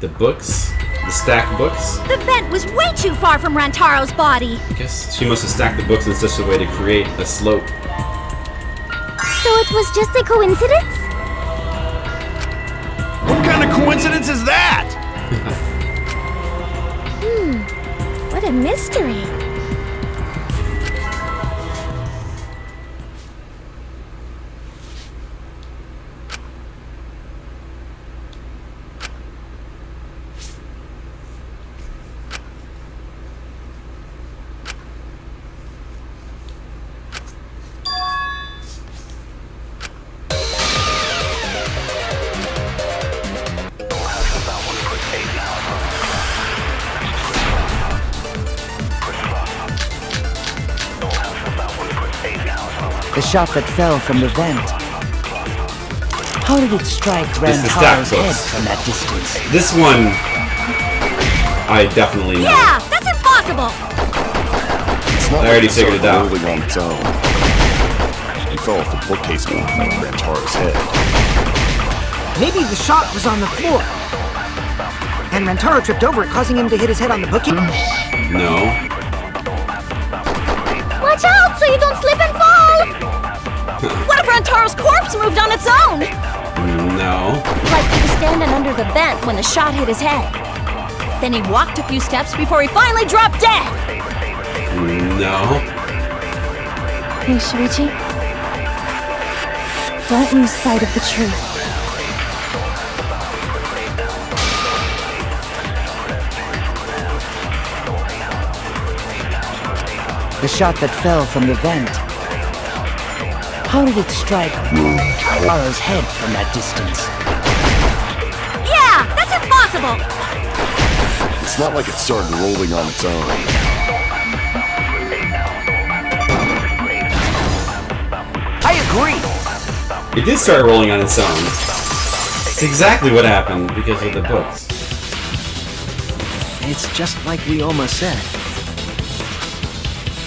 The books? The stacked books? The vent was way too far from Rantaro's body. I guess she must have stacked the books in such a way to create a slope. So it was just a coincidence? What kind of coincidence is that? What a mystery. The shot that fell from the vent. How did it strike Rantaro's head from that distance? This one, I definitely know. Yeah, that's impossible! It's not I already like it figured it out. started rolling on its own. It fell off the bookcase and hit Rantaro's head. Maybe the shot was on the floor. And Rantaro tripped over it, causing him to hit his head on the bookcase? No. Watch out so you don't slip and fall! What if Rantaro's corpse moved on its own? No. Like he was standing under the vent when the shot hit his head. Then he walked a few steps before he finally dropped dead. No. Hey, Shuichi. Don't lose sight of the truth. The shot that fell from the vent. How did it strike Rantaro's head from that distance? Yeah, that's impossible! It's not like it started rolling on its own. I agree. It did start rolling on its own. It's exactly what happened because of the books. It's just like Ryoma said.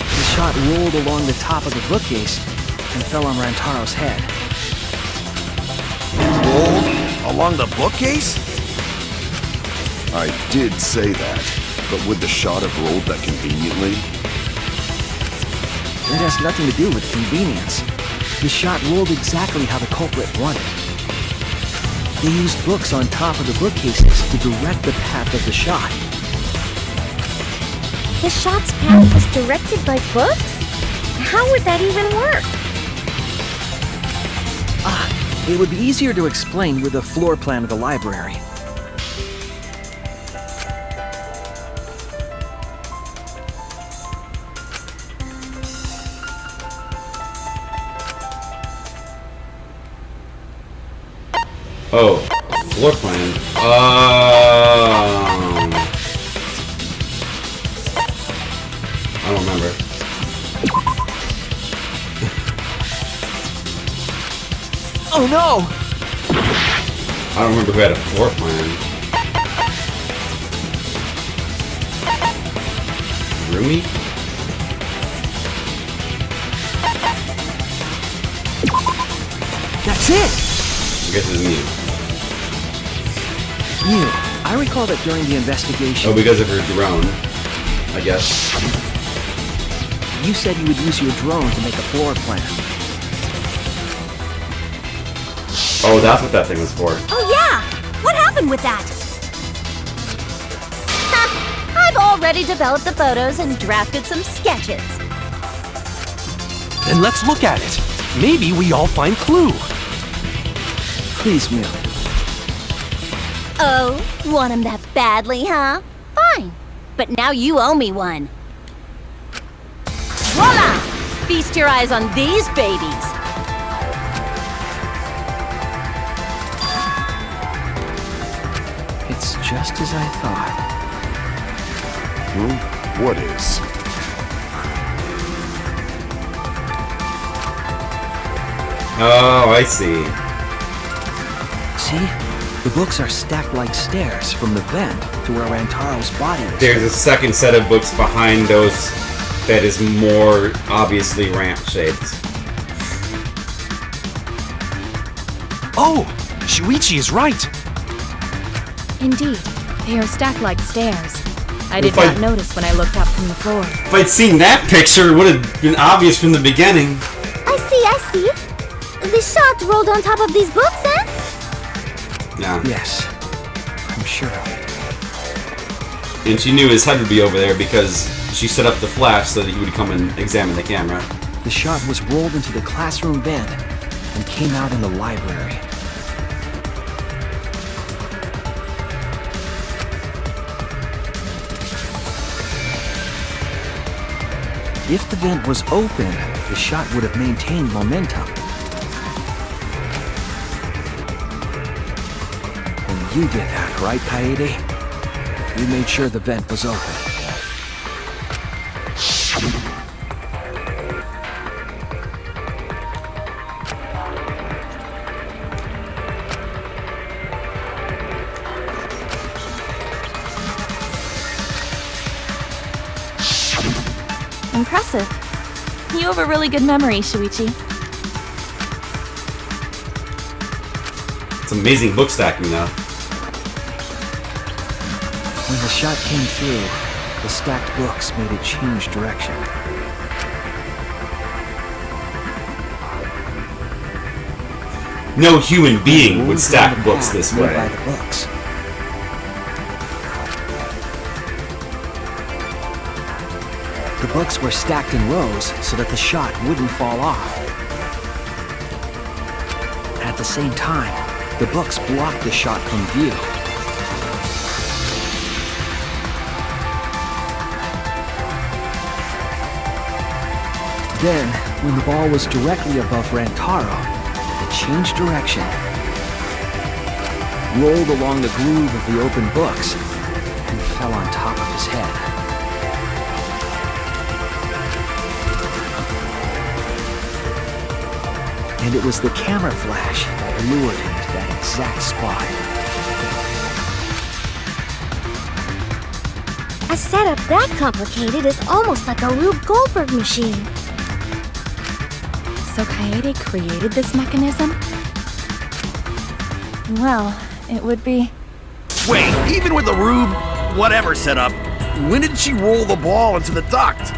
The shot rolled along the top of the bookcase and fell on Rantaro's head. Rolled along the bookcase? I did say that, but would the shot have rolled that conveniently? It has nothing to do with convenience. The shot rolled exactly how the culprit wanted. They used books on top of the bookcases to direct the path of the shot. The shot's path was directed by books? How would that even work? It would be easier to explain with the floor plan of the library. Oh, floor plan. I don't remember. Oh no! I don't remember who had a floor plan. Rumi? That's it! I guess it's Mew. Mew, I recall that during the investigation... Oh, because of her drone, I guess. You said you would use your drone to make a floor plan. Oh, that's what that thing was for. Oh yeah! What happened with that? Ha! I've already developed the photos and drafted some sketches. Then let's look at it. Maybe we all find clue. Please, Mew. Oh, want him that badly, huh? Fine. But now you owe me one. Voila! Feast your eyes on these babies. It's just as I thought. What is? Oh, I see. See? The books are stacked like stairs from the vent to where Rantaro's body is. There's a second set of books behind those that is more obviously ramp-shaped. Oh! Shuichi is right! Indeed, they are stacked like stairs. I did not notice when I looked up from the floor. If I'd seen that picture, it would have been obvious from the beginning. I see. The shot rolled on top of these books, eh? Yeah. Yes, I'm sure of it. And she knew his head would be over there because she set up the flash so that he would come and examine the camera. The shot was rolled into the classroom vent and came out in the library. If the vent was open, the shot would have maintained momentum. And you did that, right, Kaede? You made sure the vent was open. Impressive. You have a really good memory, Shuichi. It's amazing book stacking, though. When the shot came through, the stacked books made it change direction. No human being would stack books this way. By the books. The books were stacked in rows so that the shot wouldn't fall off. At the same time, the books blocked the shot from view. Then, when the ball was directly above Rantaro, it changed direction, rolled along the groove of the open books, and fell on top of his head. And it was the camera flash that lured him to that exact spot. A setup that complicated is almost like a Rube Goldberg machine. So Kaede created this mechanism? Well, it would be... Wait, even with the Rube, whatever setup, when did she roll the ball into the duct?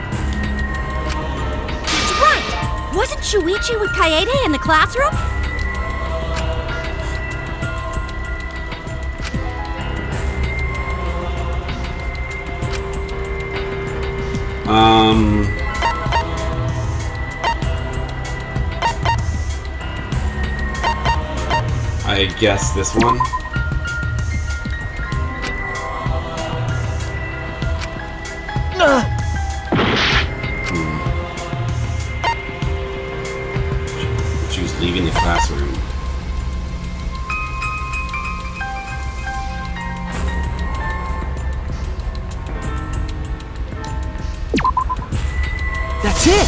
That's right! Wasn't Shuichi with Kaede in the classroom? I guess this one. She was leaving the classroom. That's it!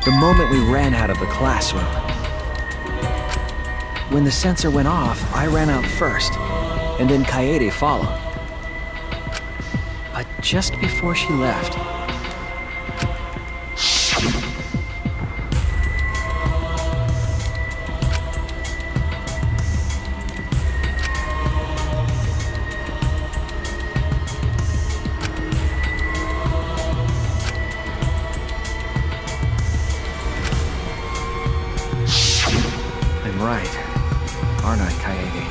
The moment we ran out of the classroom. When the sensor went off, I ran out first, and then Kaede followed. But just before she left... I'm right, aren't I, Kaede?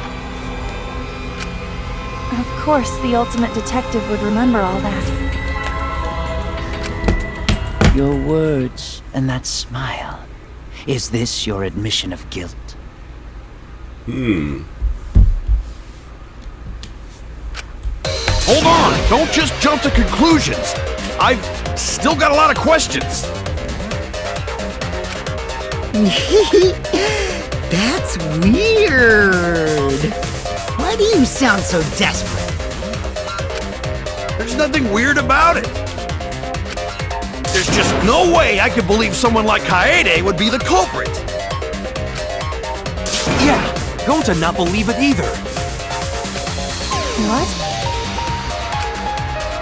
Of course, the ultimate detective would remember all that. Your words and that smile. Is this your admission of guilt? Hold on! Don't just jump to conclusions! I've still got a lot of questions! That's weird. Why do you sound so desperate? There's nothing weird about it. There's just no way I could believe someone like Kaede would be the culprit. Yeah, Gonta not believe it either. What?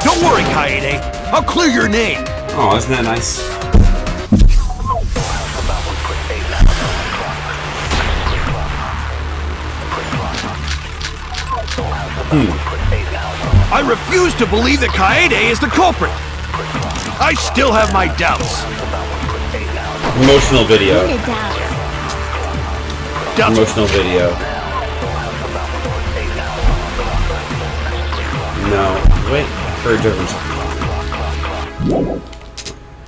Don't worry, Kaede. I'll clear your name. Oh, isn't that nice? I refuse to believe that Kaede is the culprit. I still have my doubts. Promotional video. Doubts. Promotional video. No. Wait. Courage over.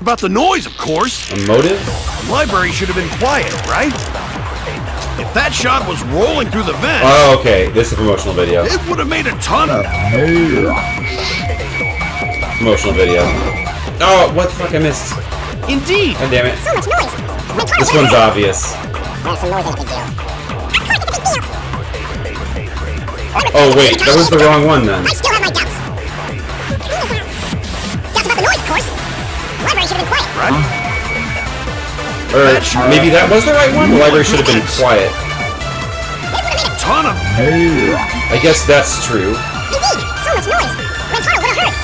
About the noise, of course. A motive? The library should have been quiet, right? If that shot was rolling through the vent... Oh, okay. This is a promotional video. It would have made a ton of... Promotional video. Oh, what the fuck? I missed. Indeed. God damn it. So much noise. This one's obvious. There's some noise in a big deal. Oh, wait. That was the wrong one, then. I still have my doubts. Doubts about the noise, of course. The library should have been quiet. Right? Or maybe that was the right one? The library should have been quiet. Ton of... I guess that's true. Indeed. So much noise. Rentaro would have heard.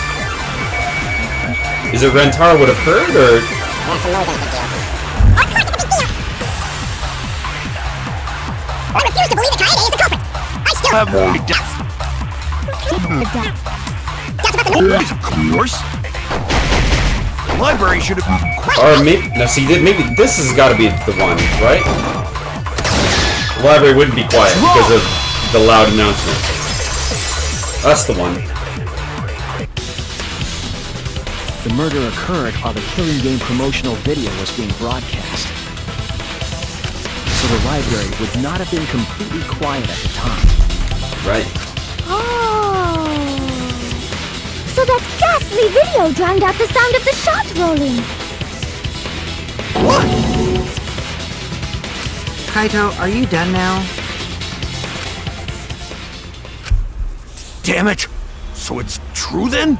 Is it Rentaro would have heard, or...? There's some noise in a big deal. Of course it's a big deal. I refuse to believe that Kaede is the culprit. I still have my doubts. Doubts about the noise. Of course. The library should have... Or maybe... No, see, maybe this has got to be the one, right? The library wouldn't be quiet because of the loud announcement. That's the one. The murder occurred while the Killing Game promotional video was being broadcast. So the library would not have been completely quiet at the time. Right. Oh. So that ghastly video drowned out the sound of the shot rolling. What? Kaito, are you done now? Damn it! So it's true then?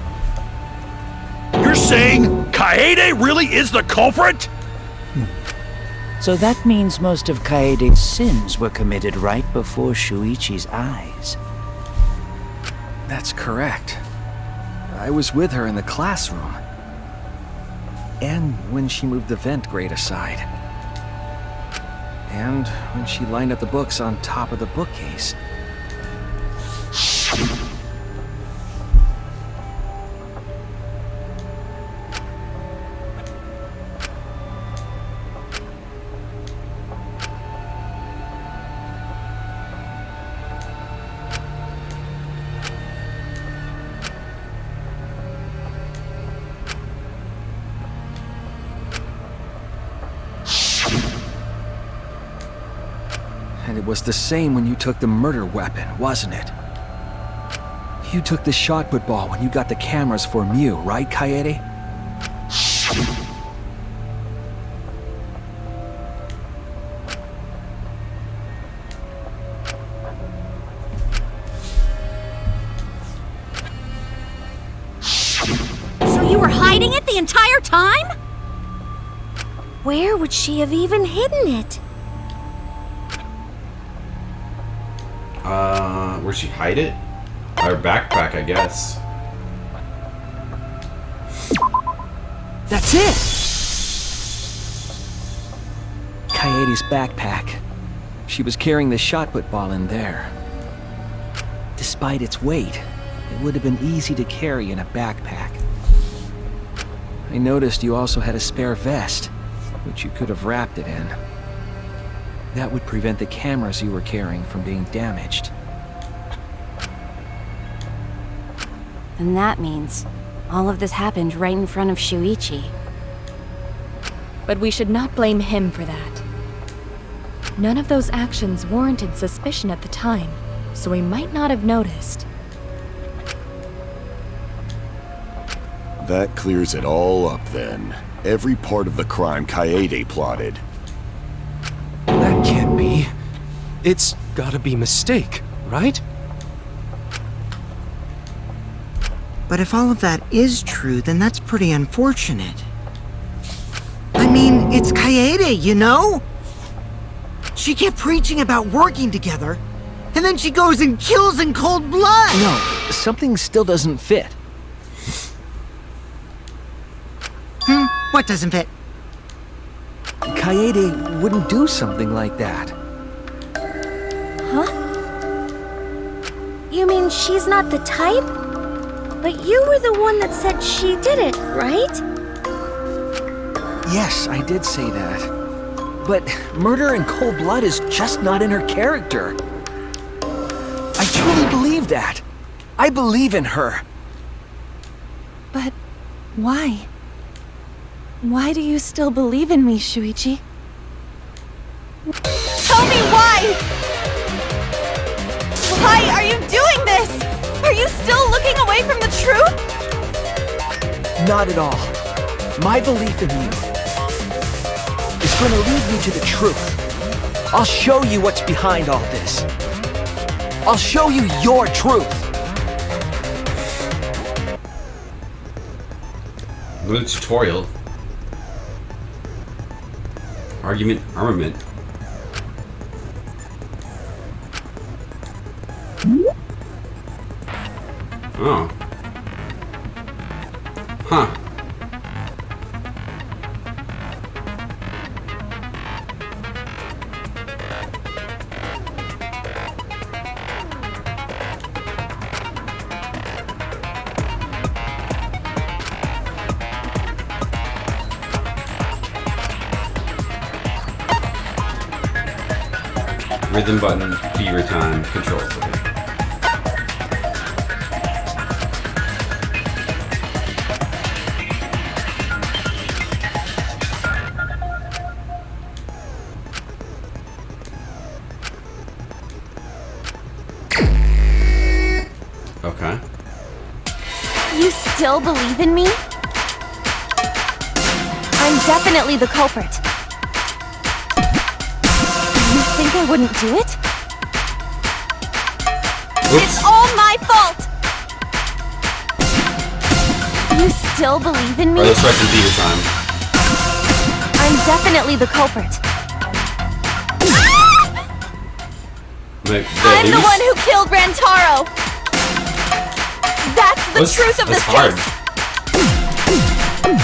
You're saying Kaede really is the culprit? So that means most of Kaede's sins were committed right before Shuichi's eyes. That's correct. I was with her in the classroom. And when she moved the vent grate aside. And when she lined up the books on top of the bookcase. And it was the same when you took the murder weapon, wasn't it? You took the shot put ball when you got the cameras for Mew, right, Kaede? So you were hiding it the entire time? Where would she have even hidden it? Where'd she hide it? Her backpack, I guess. That's it! Kaede's backpack. She was carrying the shot put ball in there. Despite its weight, it would have been easy to carry in a backpack. I noticed you also had a spare vest, which you could have wrapped it in. That would prevent the cameras you were carrying from being damaged. And that means all of this happened right in front of Shuichi. But we should not blame him for that. None of those actions warranted suspicion at the time, so we might not have noticed. That clears it all up then. Every part of the crime Kaede plotted. That can't be. It's gotta be mistake, right? But if all of that is true, then that's pretty unfortunate. I mean, it's Kaede, you know? She kept preaching about working together, and then she goes and kills in cold blood! No, something still doesn't fit. What doesn't fit? Kaede wouldn't do something like that. Huh? You mean she's not the type? But you were the one that said she did it, right? Yes, I did say that. But murder in cold blood is just not in her character. I truly believe that. I believe in her. But why? Why do you still believe in me, Shuichi? Tell me why! Why are you doing this? Are you still looking away from the truth? Not at all. My belief in you is going to lead you to the truth. I'll show you what's behind all this. I'll show you your truth. Go to the tutorial. Argument, armament. Oh. Huh. Rhythm button, fever time, controls. Okay. You still believe in me? I'm definitely the culprit. You think I wouldn't do it? Oops. It's all my fault! You still believe in me? Alright, let's try some fever time. I'm definitely the culprit. I'm the one who killed Rantaro! That's the truth of this hard. case!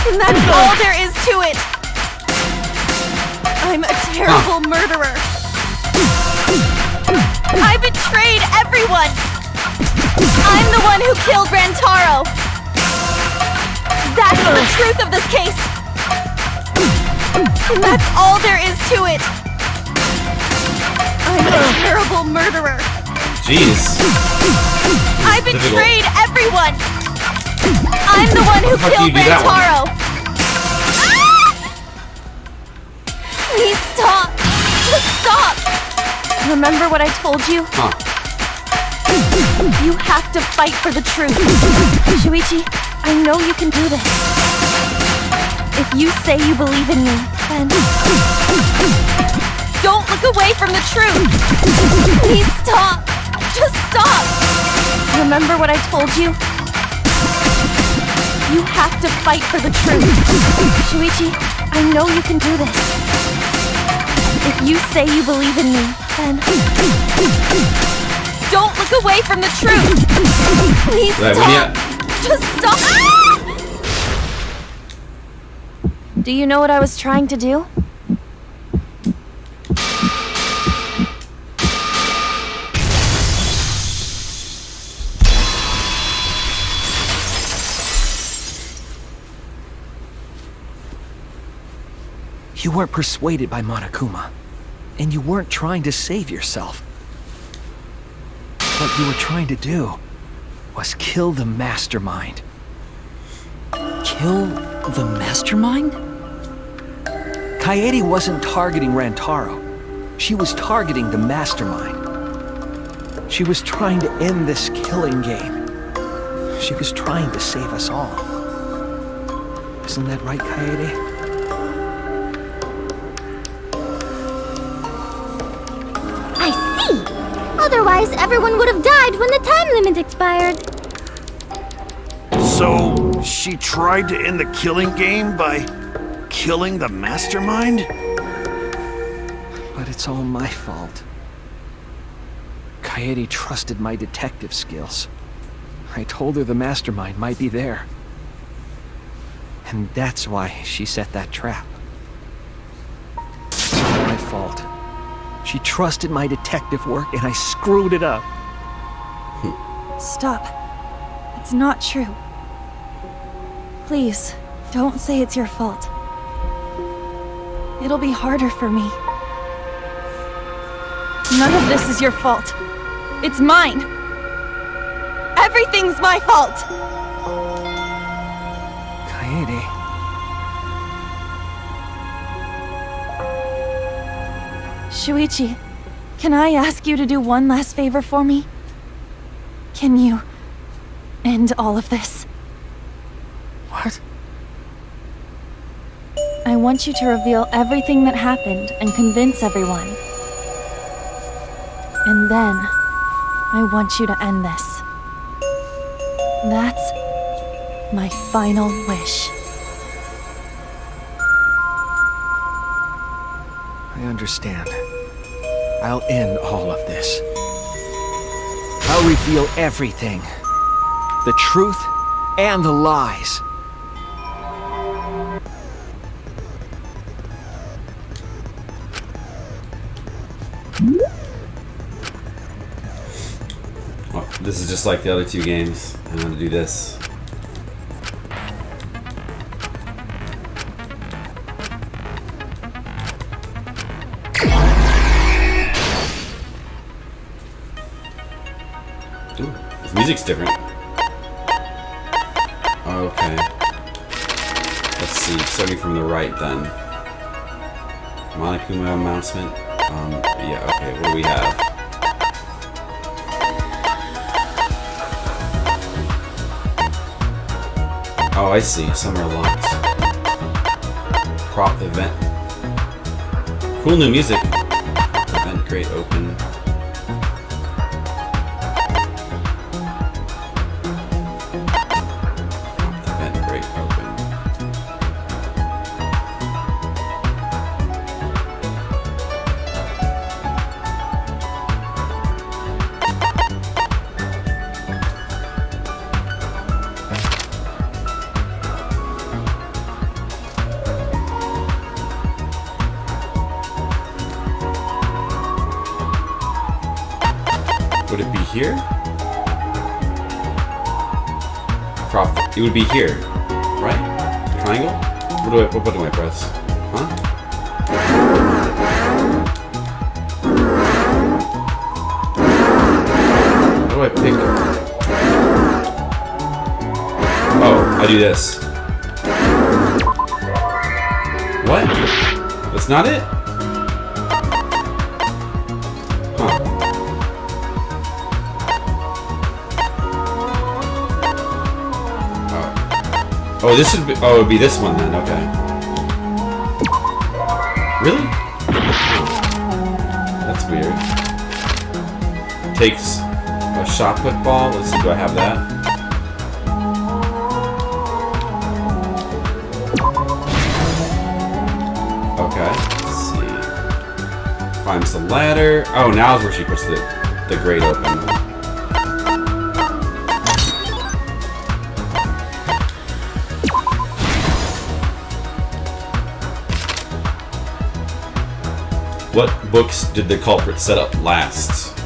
And that's all there is to it! I'm a terrible murderer! I betrayed everyone! I'm the one who killed Rantaro! That's the truth of this case! And that's all there is to it! I'm a terrible murderer! Jeez. I betrayed everyone! I'm the one who killed Rantaro! Please stop! Just stop! Remember what I told you? Huh. You have to fight for the truth. Shuichi, I know you can do this. If you say you believe in me, then don't look away from the truth! Please stop! Just stop! Remember what I told you? You have to fight for the truth. Shuichi, I know you can do this. If you say you believe in me, then don't look away from the truth! Please stop! Just stop! Do you know what I was trying to do? You weren't persuaded by Monokuma, and you weren't trying to save yourself. What you were trying to do was kill the mastermind. Kill the mastermind? Kaede wasn't targeting Rantaro. She was targeting the mastermind. She was trying to end this killing game. She was trying to save us all. Isn't that right, Kaede? Otherwise, everyone would have died when the time limit expired. So, she tried to end the killing game by killing the mastermind? But it's all my fault. Kaede trusted my detective skills. I told her the mastermind might be there. And that's why she set that trap. It's all my fault. She trusted my detective work and I screwed it up. Stop. It's not true. Please, don't say it's your fault. It'll be harder for me. None of this is your fault. It's mine. Everything's my fault! Kaede. Shuichi, can I ask you to do one last favor for me? Can you end all of this? What? I want you to reveal everything that happened and convince everyone. And then, I want you to end this. That's my final wish. I understand. I'll end all of this. I'll reveal everything. The truth and the lies. Well, this is just like the other two games. I'm gonna do this. Ooh, this music's different. Okay. Let's see, starting from the right then. Monokuma announcement. Yeah, okay, what do we have? Oh, I see. Some are locked. Prop the vent. Cool new music. Prop the vent grate open. Prop the vent grate open. Would it be here? Prop. It would be here, right? Triangle? What button do I press? Huh? How do I pick? Oh, I do this. What? That's not it? Oh, this would be. Oh, it would be this one then. Okay. Really? That's weird. Takes a shot put ball. Let's see. Do I have that? Okay. Let's see. Climbs the ladder. Oh, now is where she puts the grate open. What books did the culprit set up last?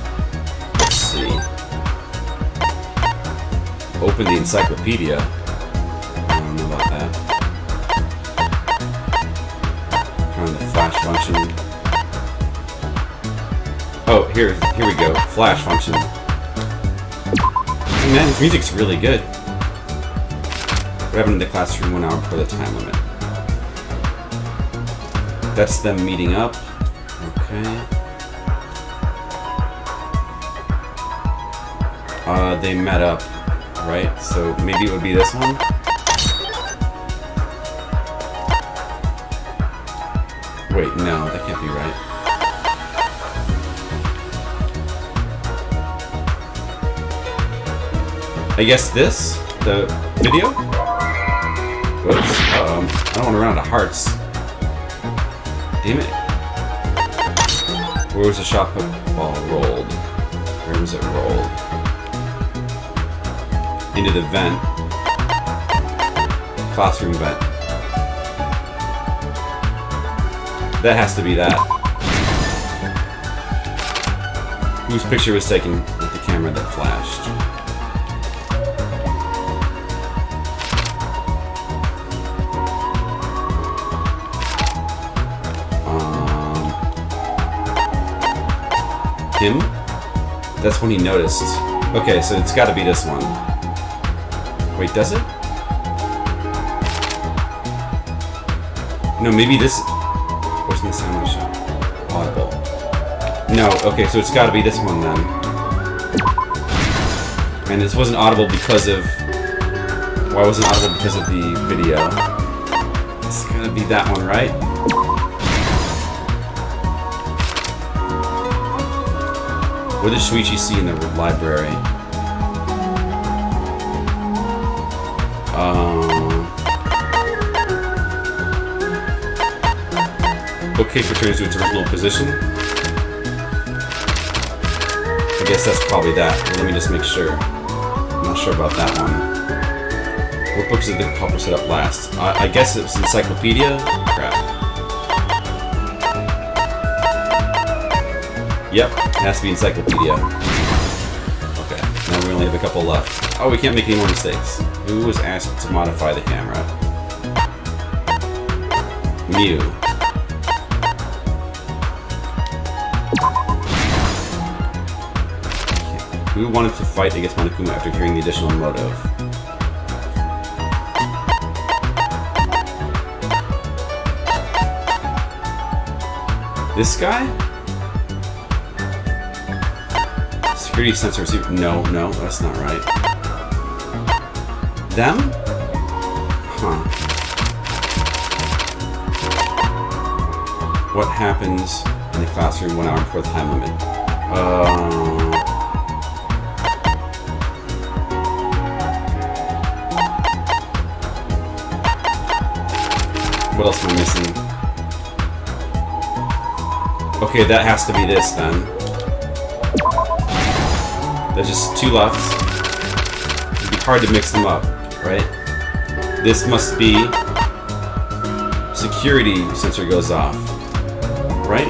Let's see. Open the encyclopedia. I don't know about that. Turn on the flash function. Oh, here we go. Flash function. Oh, man, this music's really good. What happened in the classroom 1 hour before the time limit? That's them meeting up. Okay. They met up, right? So maybe it would be this one? Wait, no, that can't be right. I guess this? The video? Whoops. I don't want to run out of hearts. Damn it. Where was the shot put ball rolled? Where was it rolled? Into the vent. Classroom vent. That has to be that. Whose picture was taken with the camera that flashed? Him? That's when he noticed. Okay, so it's gotta be this one. Wait, does it? No, maybe this... Where's the sound of the shot? Audible. No, okay, so it's gotta be this one then. And this wasn't audible because of... Why wasn't it audible because of the video? It's gotta be that one, right? What did Shuichi see in the library? Bookcase returns to its original position. I guess that's probably that. Well, let me just make sure. I'm not sure about that one. What books did the culprit set up last? I guess it was Encyclopedia? Crap. Yep, it has to be Encyclopedia. Okay, now we only have a couple left. Oh, we can't make any more mistakes. Who was asked to modify the camera? Mew. Who wanted to fight against Monokuma after hearing the additional motive? This guy? Security sensor receiver. No, that's not right. Them? Huh. What happens in the classroom 1 hour before the time limit? What else am I missing? Okay, that has to be this then. There's just 2 left. It'd be hard to mix them up, right? This must be... Security sensor goes off. Right?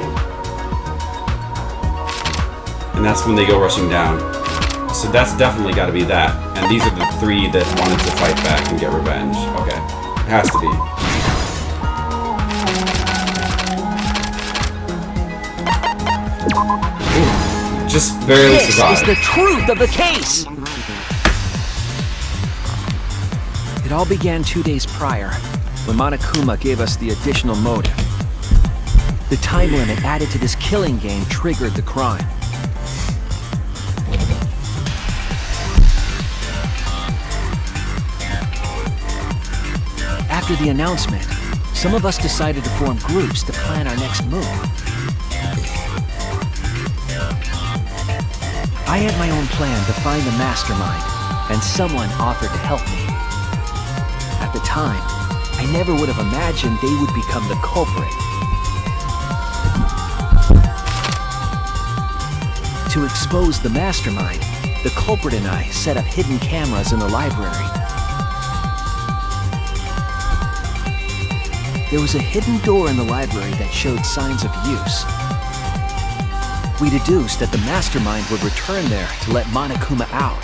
And that's when they go rushing down. So that's definitely got to be that. And these are the 3 that wanted to fight back and get revenge. Okay. It has to be. Just barely survived. This is the truth of the case! It all began 2 days prior, when Monokuma gave us the additional motive. The time limit added to this killing game triggered the crime. After the announcement, some of us decided to form groups to plan our next move. I had my own plan to find the mastermind, and someone offered to help me. At the time, I never would have imagined they would become the culprit. To expose the mastermind, the culprit and I set up hidden cameras in the library. There was a hidden door in the library that showed signs of use. We deduced that the mastermind would return there to let Monokuma out.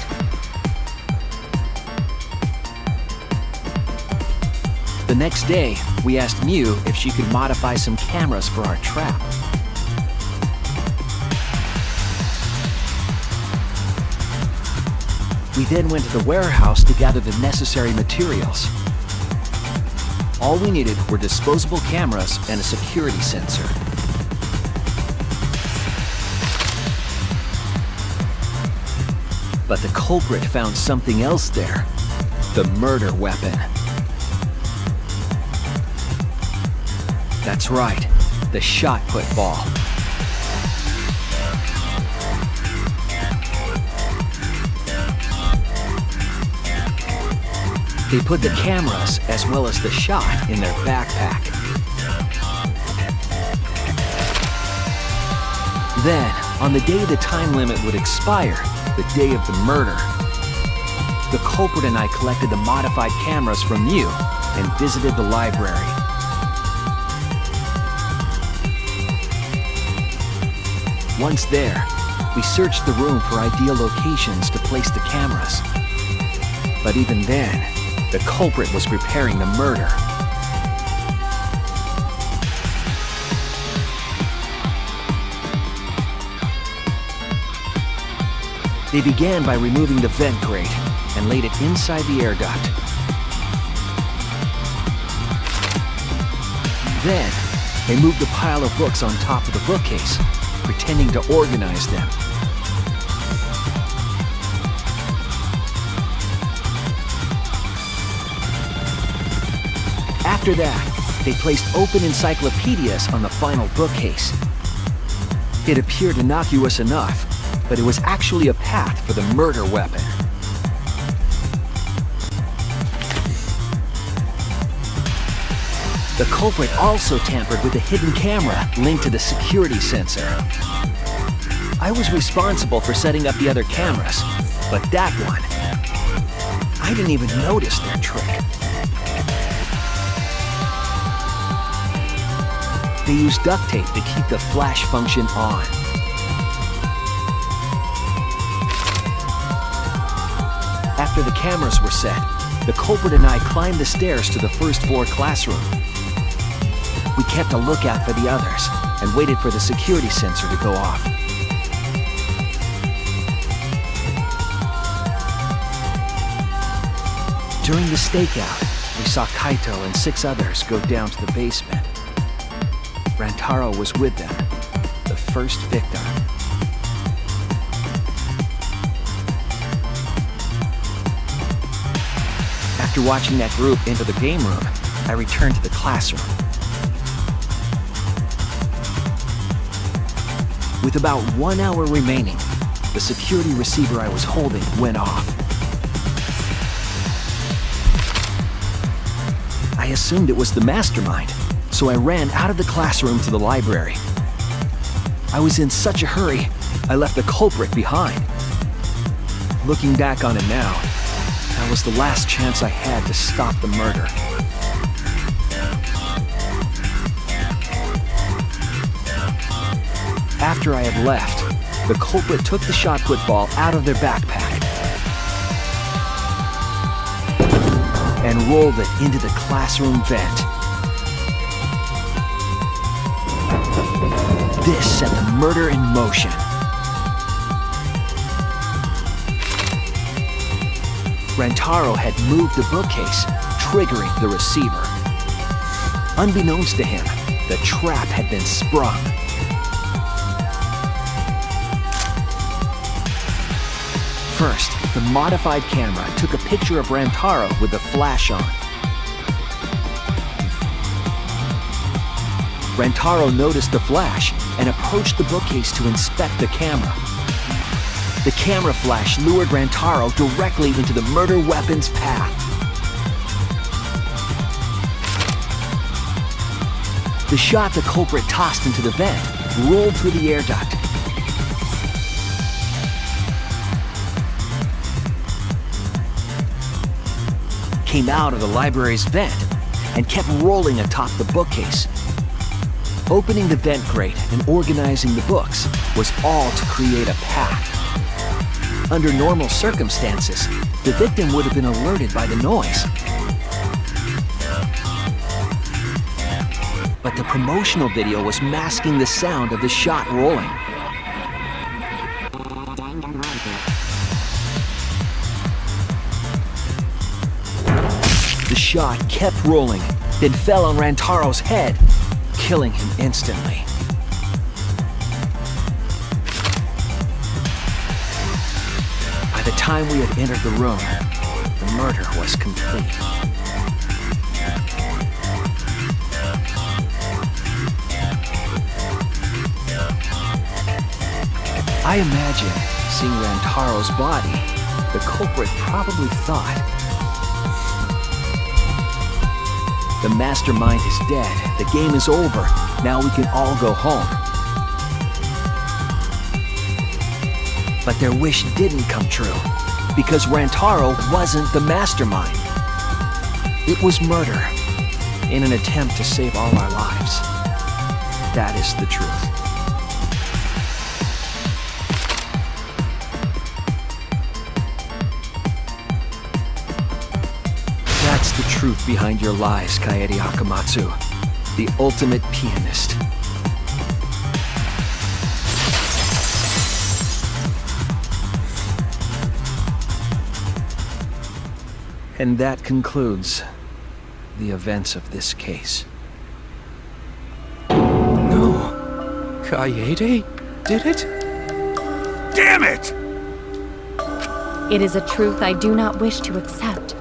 The next day, we asked Mew if she could modify some cameras for our trap. We then went to the warehouse to gather the necessary materials. All we needed were disposable cameras and a security sensor. But the culprit found something else there. The murder weapon. That's right, the shot put ball. They put the cameras as well as the shot in their backpack. Then, on the day the time limit would expire, the day of the murder, the culprit and I collected the modified cameras from you and visited the library. Once there, we searched the room for ideal locations to place the cameras. But even then, the culprit was preparing the murder. They began by removing the vent grate and laid it inside the air duct. Then, they moved a pile of books on top of the bookcase, pretending to organize them. After that, they placed open encyclopedias on the final bookcase. It appeared innocuous enough, but it was actually a path for the murder weapon. The culprit also tampered with the hidden camera linked to the security sensor. I was responsible for setting up the other cameras, but that one, I didn't even notice their trick. They used duct tape to keep the flash function on. After the cameras were set, the culprit and I climbed the stairs to the first floor classroom. We kept a lookout for the others and waited for the security sensor to go off. During the stakeout, we saw Kaito and 6 others go down to the basement. Rantaro was with them, the first victim. After watching that group into the game room, I returned to the classroom. With about 1 hour remaining, the security receiver I was holding went off. I assumed it was the mastermind, so I ran out of the classroom to the library. I was in such a hurry, I left the culprit behind. Looking back on it now, that was the last chance I had to stop the murder. After I had left, the culprit took the shot put ball out of their backpack and rolled it into the classroom vent. This set the murder in motion. Rantaro had moved the bookcase, triggering the receiver. Unbeknownst to him, the trap had been sprung. First, the modified camera took a picture of Rantaro with the flash on. Rantaro noticed the flash and approached the bookcase to inspect the camera. The camera flash lured Rantaro directly into the murder weapon's path. The shot the culprit tossed into the vent rolled through the air duct. Came out of the library's vent and kept rolling atop the bookcase. Opening the vent grate and organizing the books was all to create a path. Under normal circumstances, the victim would have been alerted by the noise. But the promotional video was masking the sound of the shot rolling. The shot kept rolling, then fell on Rantaro's head, killing him instantly. By the time we had entered the room, the murder was complete. I imagine, seeing Rantaro's body, the culprit probably thought, the mastermind is dead, the game is over, now we can all go home. But their wish didn't come true, because Rantaro wasn't the mastermind. It was murder, in an attempt to save all our lives. That is the truth. That's the truth behind your lies, Kaede Akamatsu. The ultimate pianist. And that concludes the events of this case. No. Kaede did it? Damn it! It is a truth I do not wish to accept.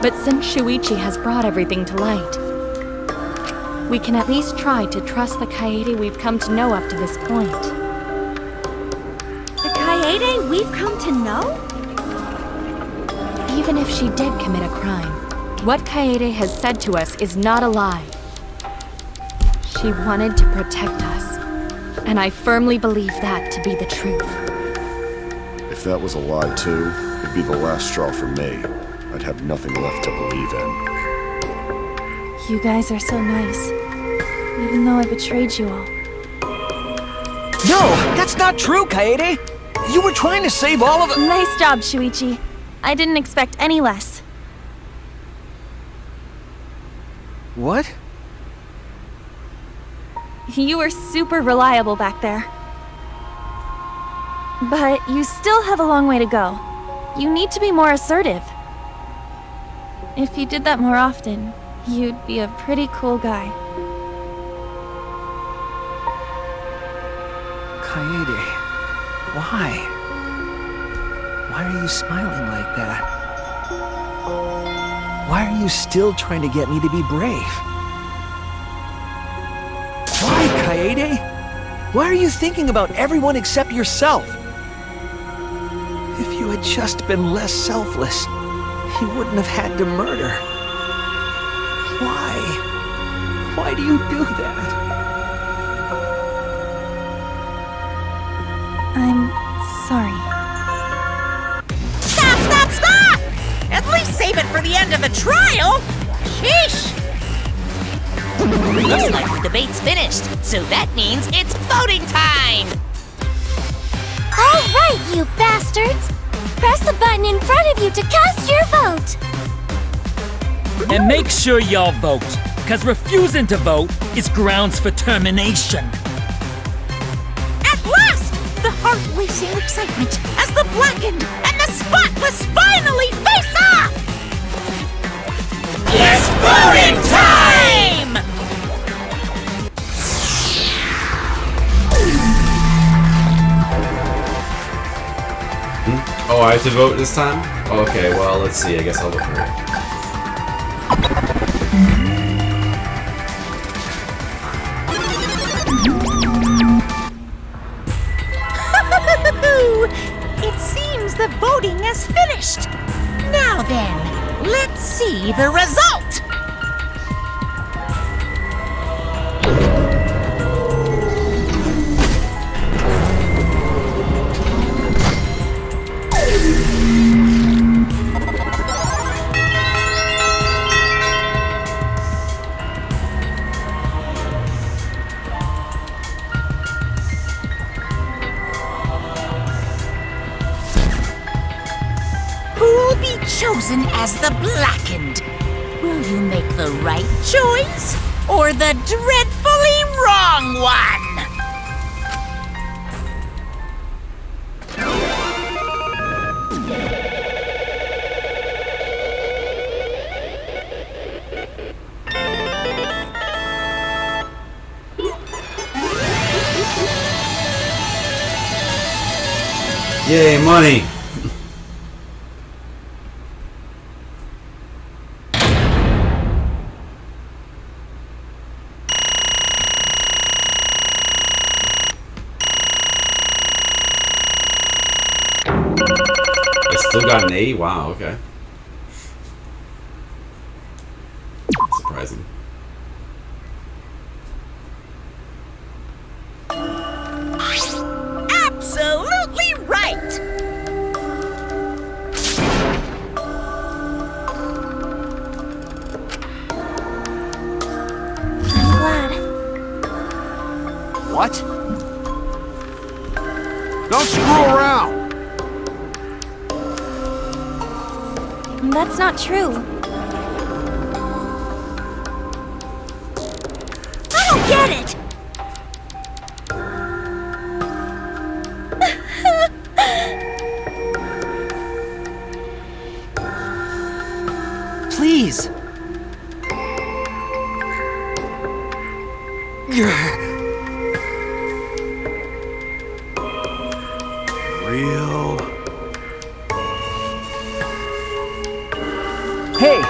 But since Shuichi has brought everything to light, we can at least try to trust the Kaede we've come to know up to this point. The Kaede we've come to know? Even if she did commit a crime, what Kaede has said to us is not a lie. She wanted to protect us, and I firmly believe that to be the truth. If that was a lie too, it'd be the last straw for me. I'd have nothing left to believe in. You guys are so nice, even though I betrayed you all. No, that's not true, Kaede! You were trying to save all of them. Nice job, Shuichi. I didn't expect any less. What? You were super reliable back there. But you still have a long way to go. You need to be more assertive. If you did that more often, you'd be a pretty cool guy. Kaede, why? Why are you smiling like that? Why are you still trying to get me to be brave? Why, Kaede? Why are you thinking about everyone except yourself? If you had just been less selfless, you wouldn't have had to murder. Why? Why do you do that? I'm sorry. Stop, stop, stop! At least save it for the end of the trial! Sheesh! Looks like the debate's finished, so that means it's voting time! All right, you bastards! Press the button in front of you to cast your vote! And make sure y'all vote, because refusing to vote is grounds for termination. At last! The heart-racing excitement as the Blackened and the Spotless finally face off! It's voting time! Oh, I have to vote this time? Okay, well, let's see. I guess I'll vote for it. It seems the voting has finished. Now then, let's see the result. Chosen as the Blackened. Will you make the right choice or the dreadfully wrong one? Yay, money! Still got an A? Wow, okay. Surprising. Absolutely right! What? Don't screw around! That's not true. I don't get it! Please! Real. Hey!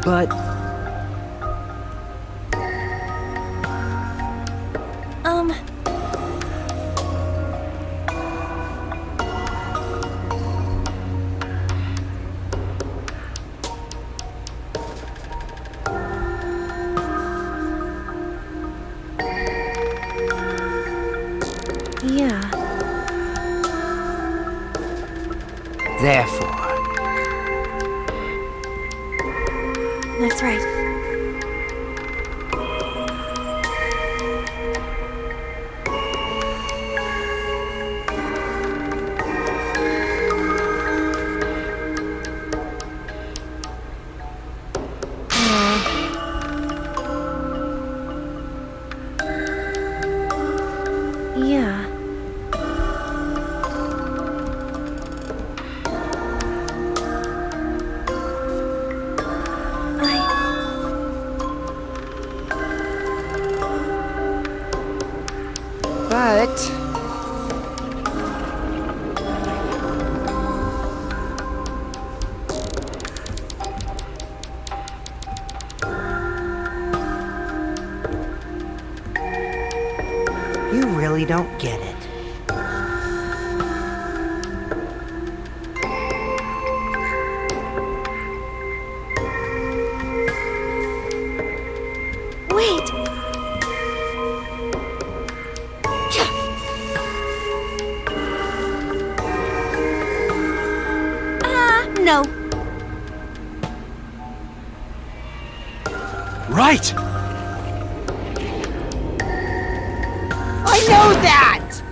But... Yeah. Therefore, That's right. Yeah. but... You really don't get it. Wait! No. Right! I know that!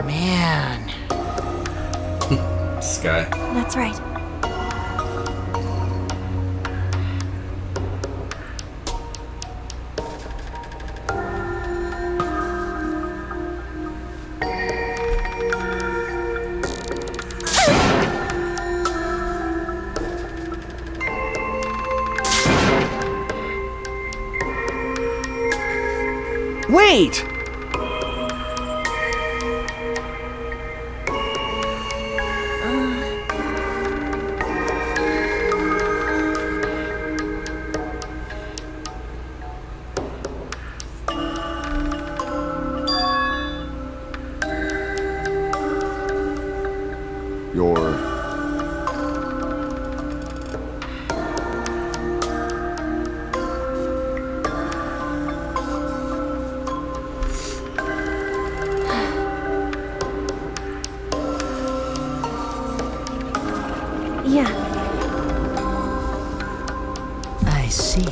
Man. Sky. That's right. Wait! You're... Yeah. I see.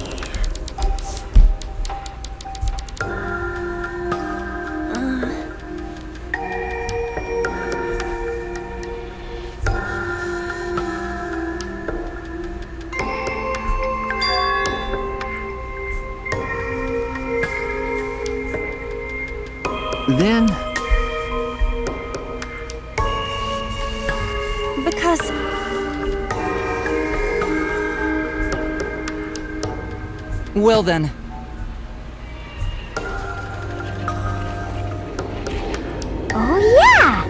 Then... Because... Well then. Oh yeah!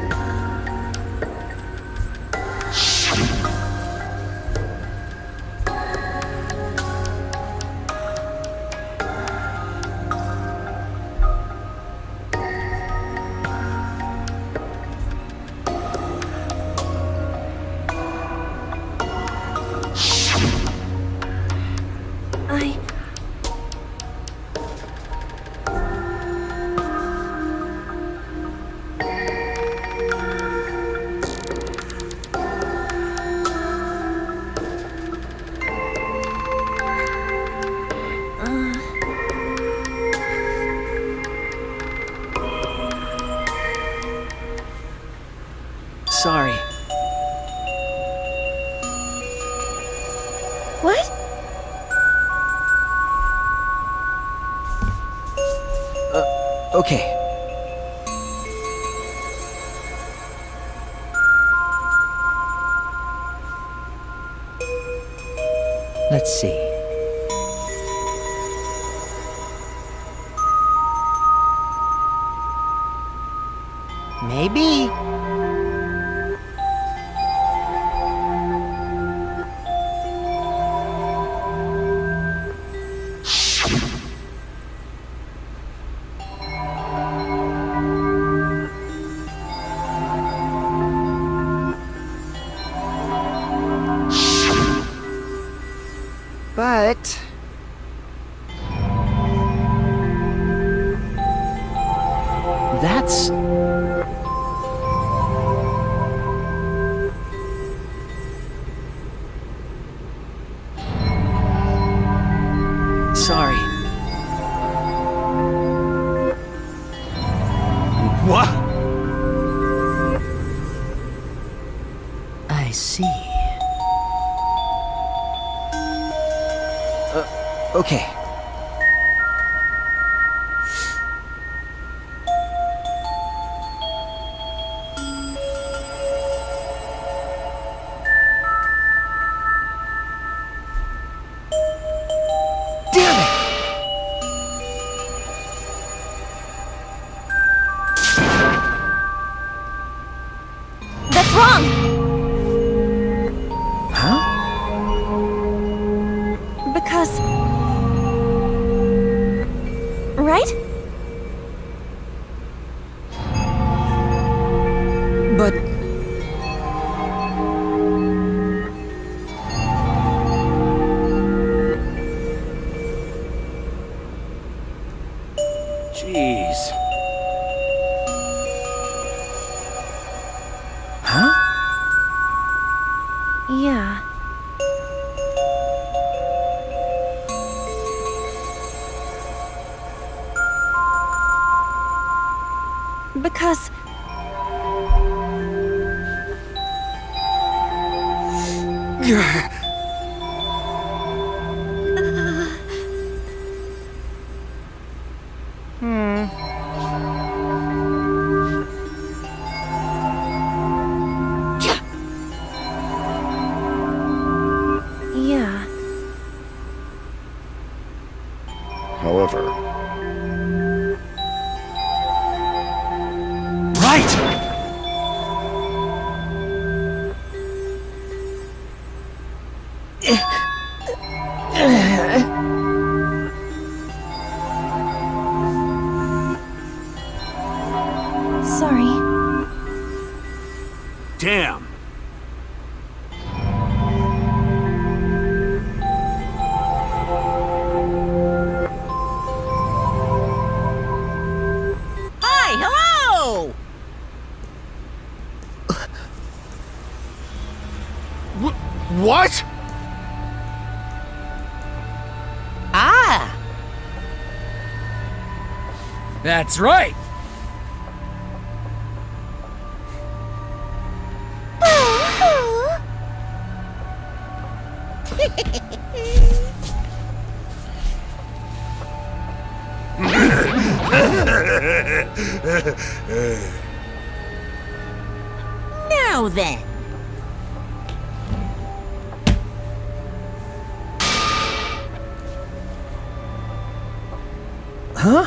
Okay. Let's see. Maybe. But... That's... Sorry. What? I see. Okay. Damn it! That's wrong! Huh? Because... Right? But... Jeez. Huh? Yeah. Because... Yeah. However, Right! Sorry. Damn. Hi, hello! What? Ah! That's right. Now then. Huh?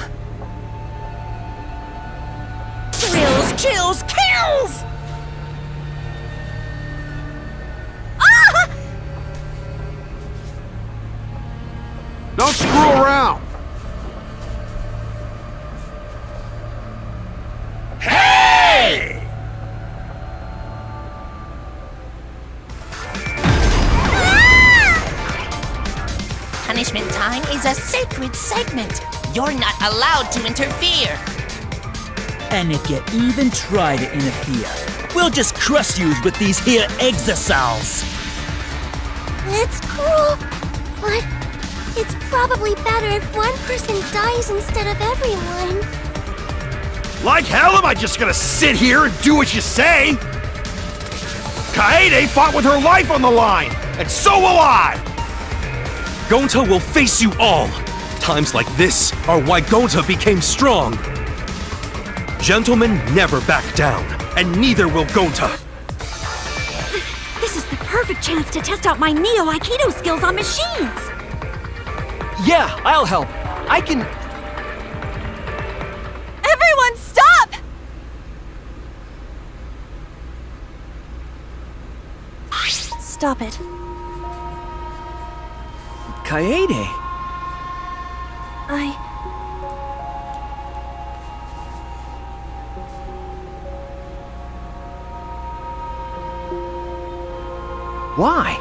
Thrills, chills, kills! Don't screw around. Hey! Punishment time is a sacred segment. You're not allowed to interfere. And if you even try to interfere, we'll just crush you with these here exosols. It's cruel, but it's probably better if one person dies instead of everyone. Like hell am I just gonna sit here and do what you say? Kaede fought with her life on the line, and so will I! Gonta will face you all! Times like this are why Gonta became strong! Gentlemen never back down, and neither will Gonta. This is the perfect chance to test out my Neo Aikido skills on machines! Yeah, I'll help. I can... Everyone, stop! Stop it. Kaede. Why?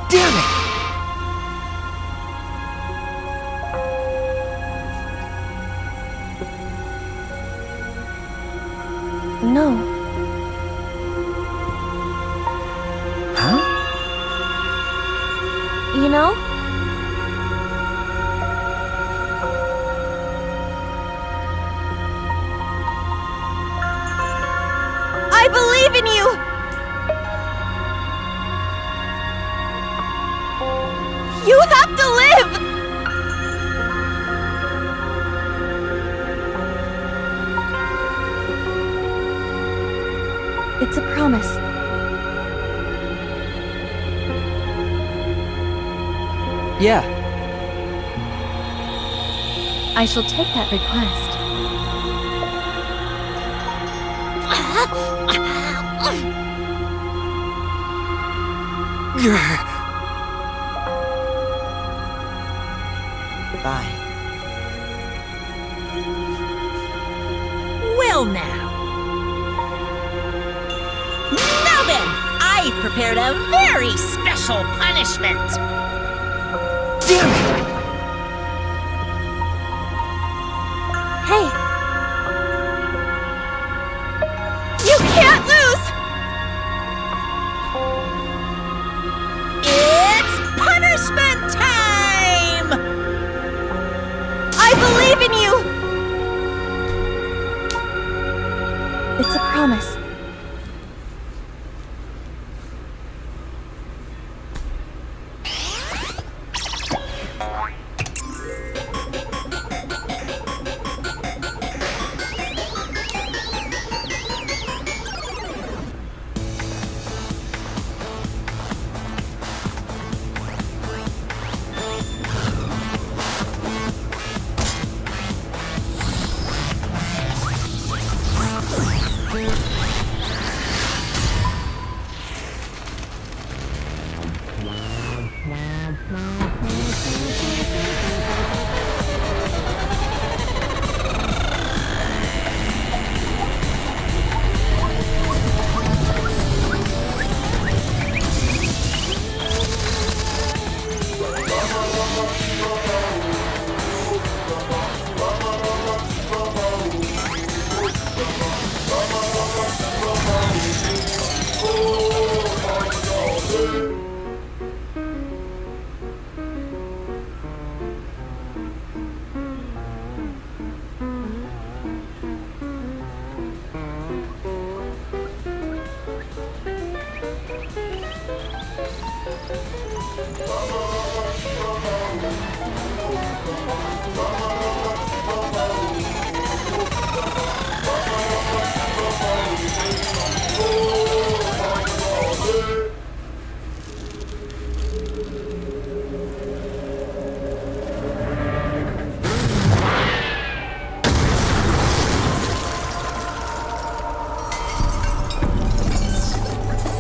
Damn it! No. Huh? You know? I believe in you! You have to live! It's a promise. Yeah. I shall take that request. Bye. Well now. Now then, I've prepared a very special punishment. Damn it! Hey! You can't lose! It's punishment time! I believe in you! It's a promise.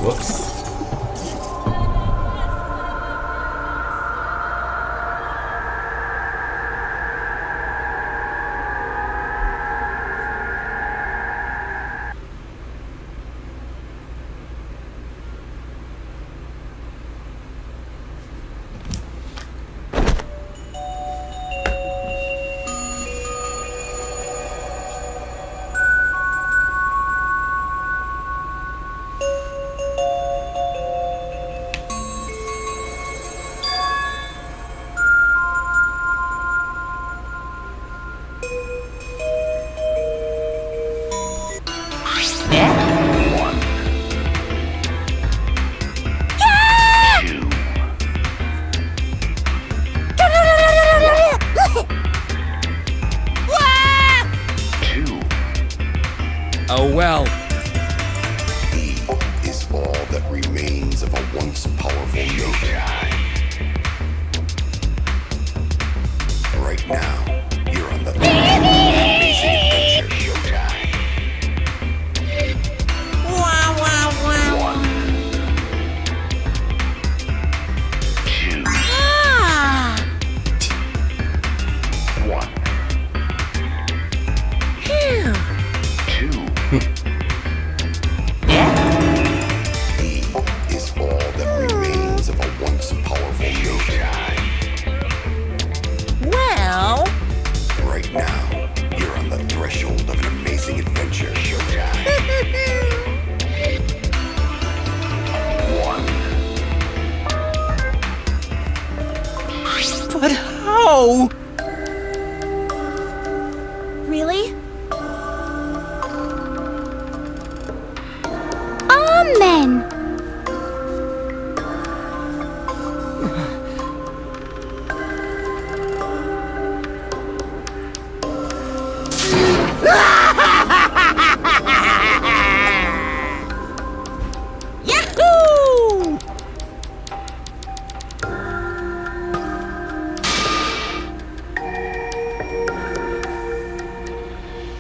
Whoops. remains of a once powerful nation. Right now, you're on the amazing adventure. Wow, wow, wow. Ah! Phew. He is all that remains of a once powerful nation. Well... Right now, you're on the threshold of an amazing adventure. But how? Really? Amen! Yahoo!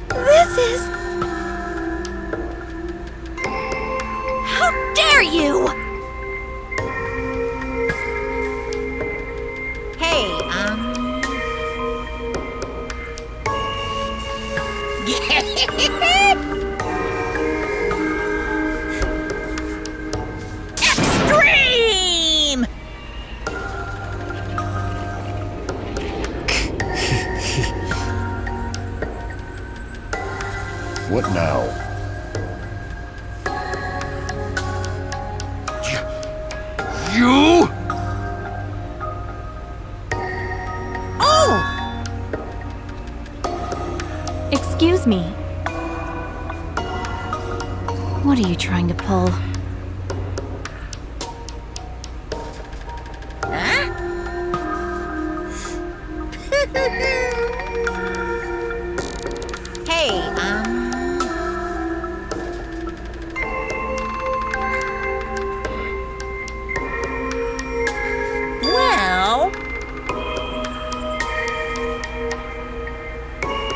This is... How dare you! Hey, Extreme! What now? You? Oh! Excuse me. What are you trying to pull? Huh? Hey, well...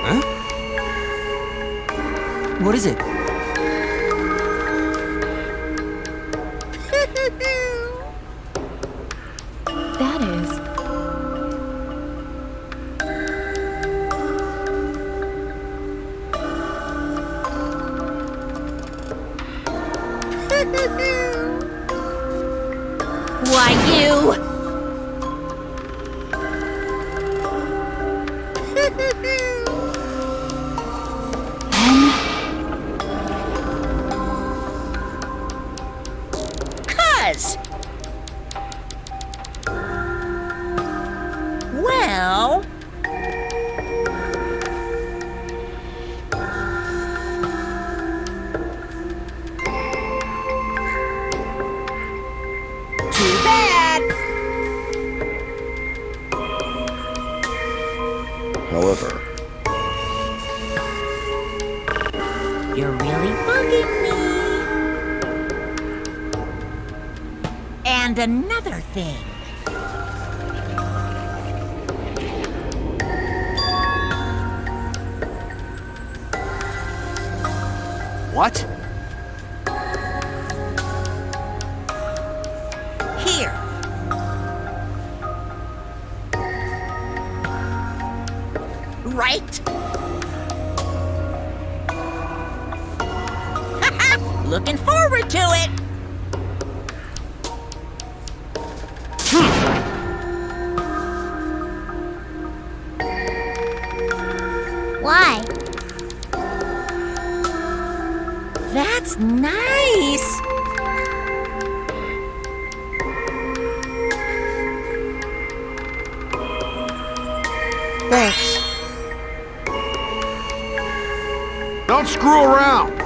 Huh? What is it? That is... Why, you! Cuz! Well... Too bad! However, You're really bugging me. And another thing. What? Here. Right? Looking forward to it. Why? That's nice. Thanks. Don't screw around!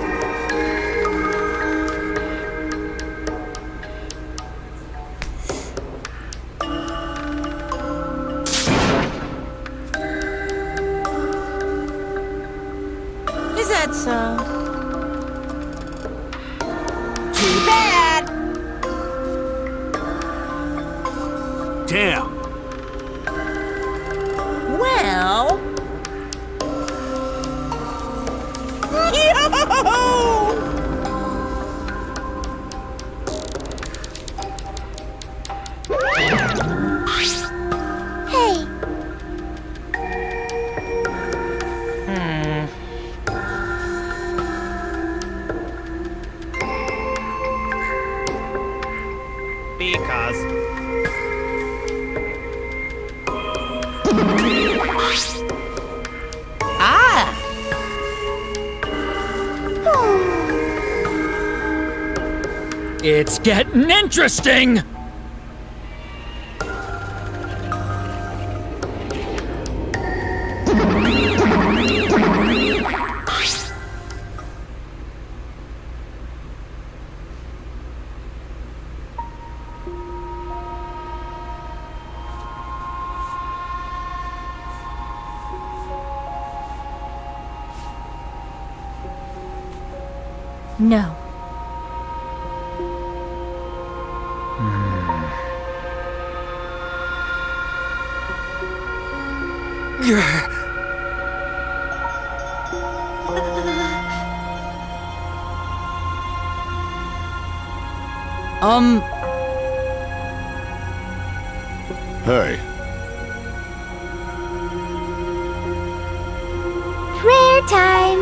Is that so? Too bad. Damn. Well... Yo! Hey, Because. Ah! It's getting interesting! No. Hey, prayer time.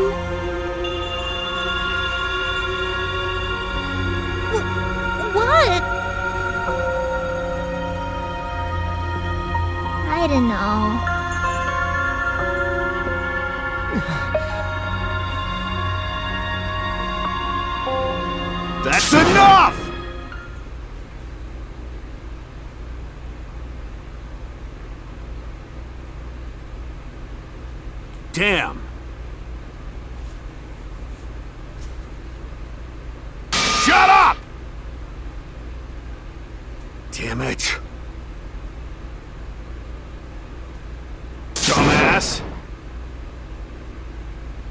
What? I don't know. That's enough! Damn. Shut up! Damn it. Dumbass.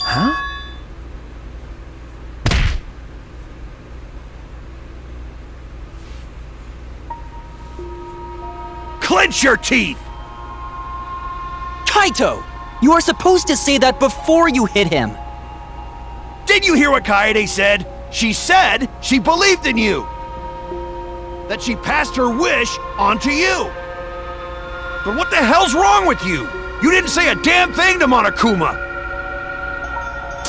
Huh? Clench your teeth! Kaito! You are supposed to say that before you hit him! Did you hear what Kaede said? She said she believed in you! That she passed her wish on to you! But what the hell's wrong with you? You didn't say a damn thing to Monokuma!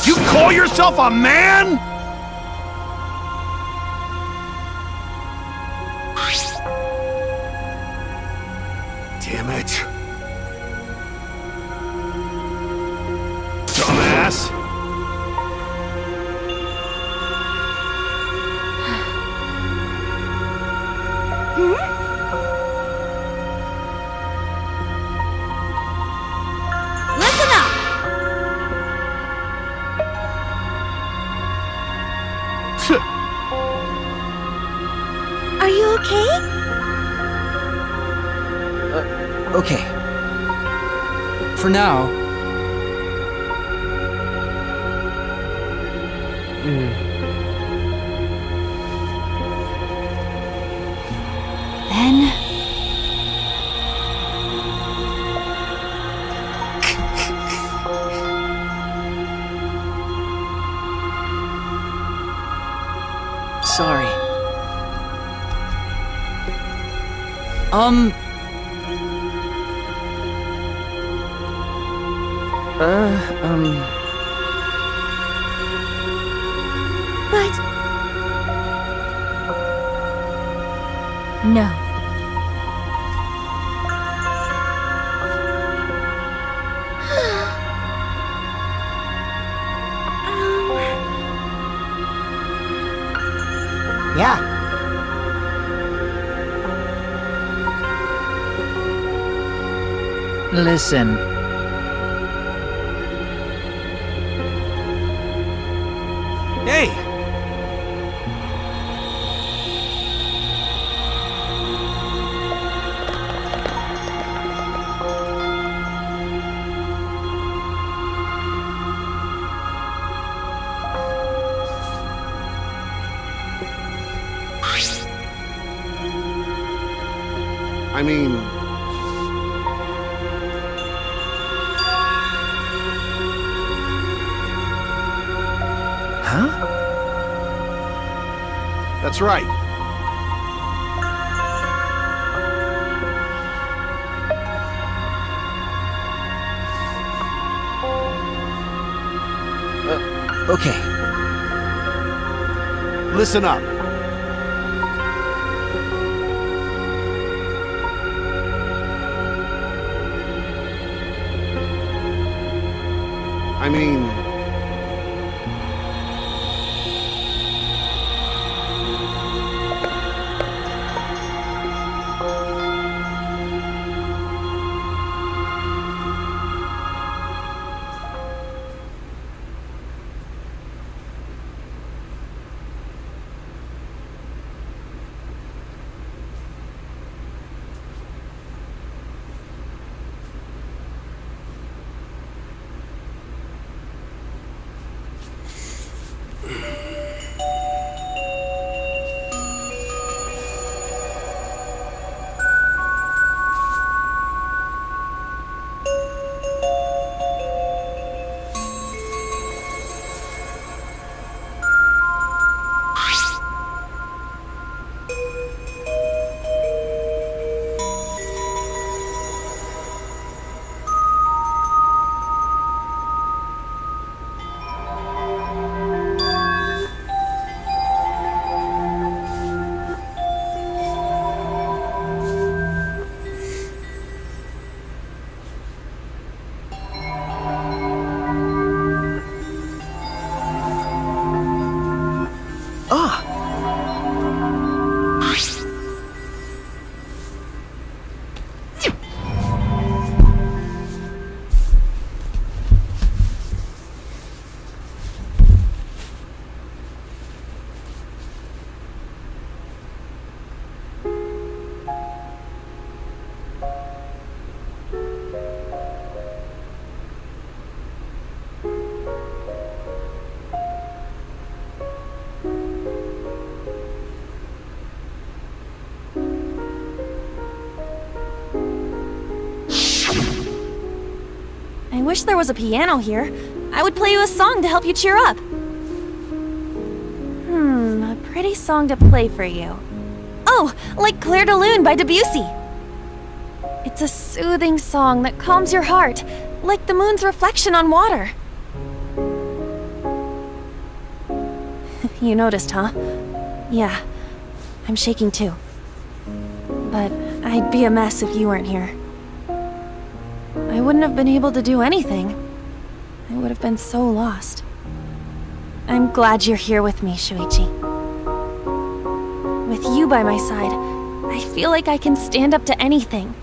You call yourself a man?! Damn it. Dumbass. Listen up! Are you okay? Okay. For now... Then... Sorry. But... No. Yeah. Listen. Hey! I mean... Huh? That's right. Okay. Listen up. I mean... I wish there was a piano here. I would play you a song to help you cheer up. A pretty song to play for you. Oh, like Clair de Lune by Debussy. It's a soothing song that calms your heart, like the moon's reflection on water. You noticed, huh? Yeah, I'm shaking too. But I'd be a mess if you weren't here. I wouldn't have been able to do anything. I would have been so lost. I'm glad you're here with me, Shuichi. With you by my side, I feel like I can stand up to anything.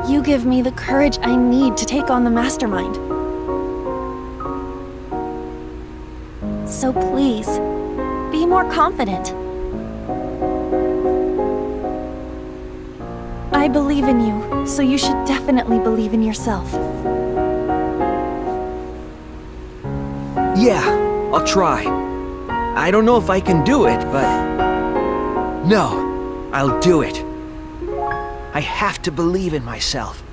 You give me the courage I need to take on the Mastermind. So please, be more confident. I believe in you, so you should definitely believe in yourself. Yeah, I'll try. I don't know if I can do it, but... No, I'll do it. I have to believe in myself.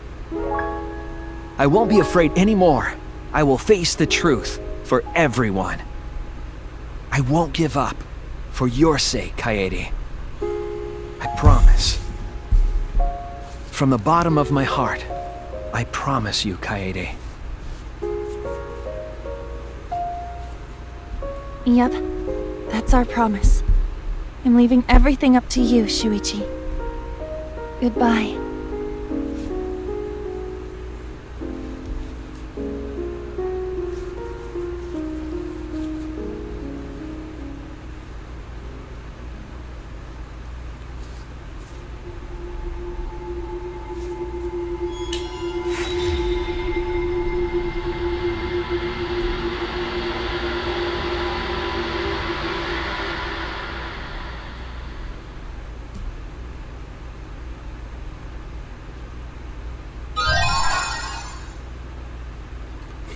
I won't be afraid anymore. I will face the truth for everyone. I won't give up. For your sake, Kaede. I promise. From the bottom of my heart, I promise you, Kaede. Yep, that's our promise. I'm leaving everything up to you, Shuichi. Goodbye.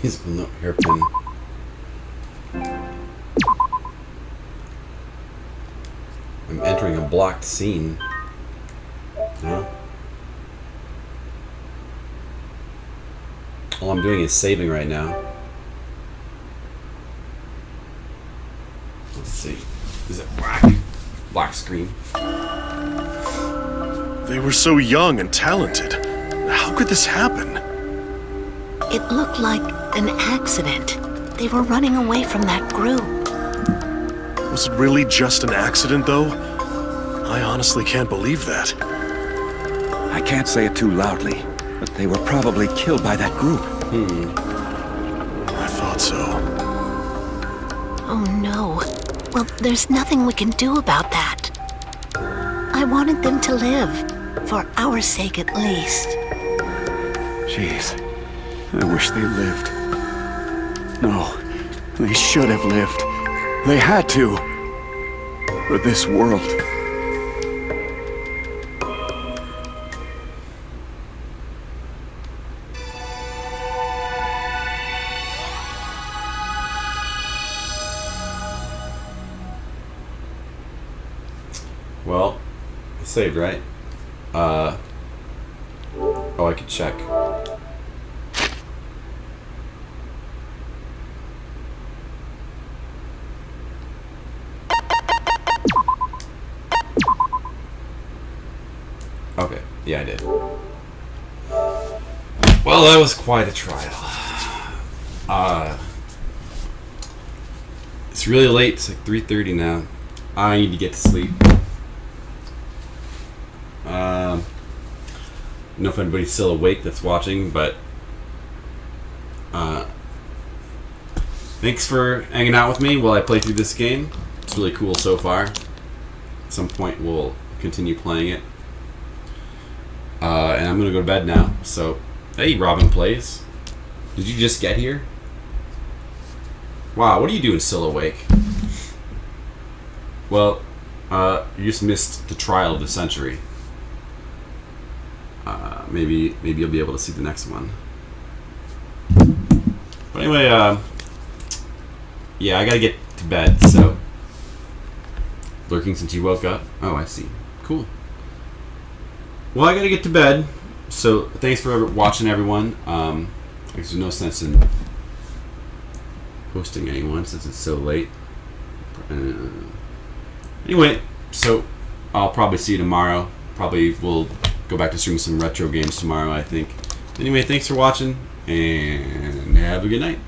He's got no hairpin. I'm entering a blocked scene. No. All I'm doing is saving right now. Let's see. Is it black? Black screen. They were so young and talented. How could this happen? It looked like an accident. They were running away from that group. Was it really just an accident, though? I honestly can't believe that. I can't say it too loudly, but they were probably killed by that group. I thought so. Oh no. Well, there's nothing we can do about that. I wanted them to live. For our sake, at least. Jeez. I wish they lived. No. They should have lived. They had to. For this world. Well, I saved, right? Oh, I could check. Okay, yeah, I did. Well, that was quite a trial. It's really late. It's like 3:30 now. I need to get to sleep. I don't know if anybody's still awake that's watching, but thanks for hanging out with me while I play through this game. It's really cool so far. At some point we'll continue playing it. And I'm gonna go to bed now. So, hey, Robin Plays. Did you just get here? Wow, what are you doing still awake? Well, you just missed the trial of the century. Maybe you'll be able to see the next one. But anyway, yeah, I gotta get to bed, so... Lurking since you woke up? Oh, I see. Cool. Well, I gotta get to bed, so thanks for watching, everyone. There's no sense in hosting anyone since it's so late. Anyway, so I'll probably see you tomorrow. Probably we'll go back to stream some retro games tomorrow, I think. Anyway, thanks for watching, and have a good night.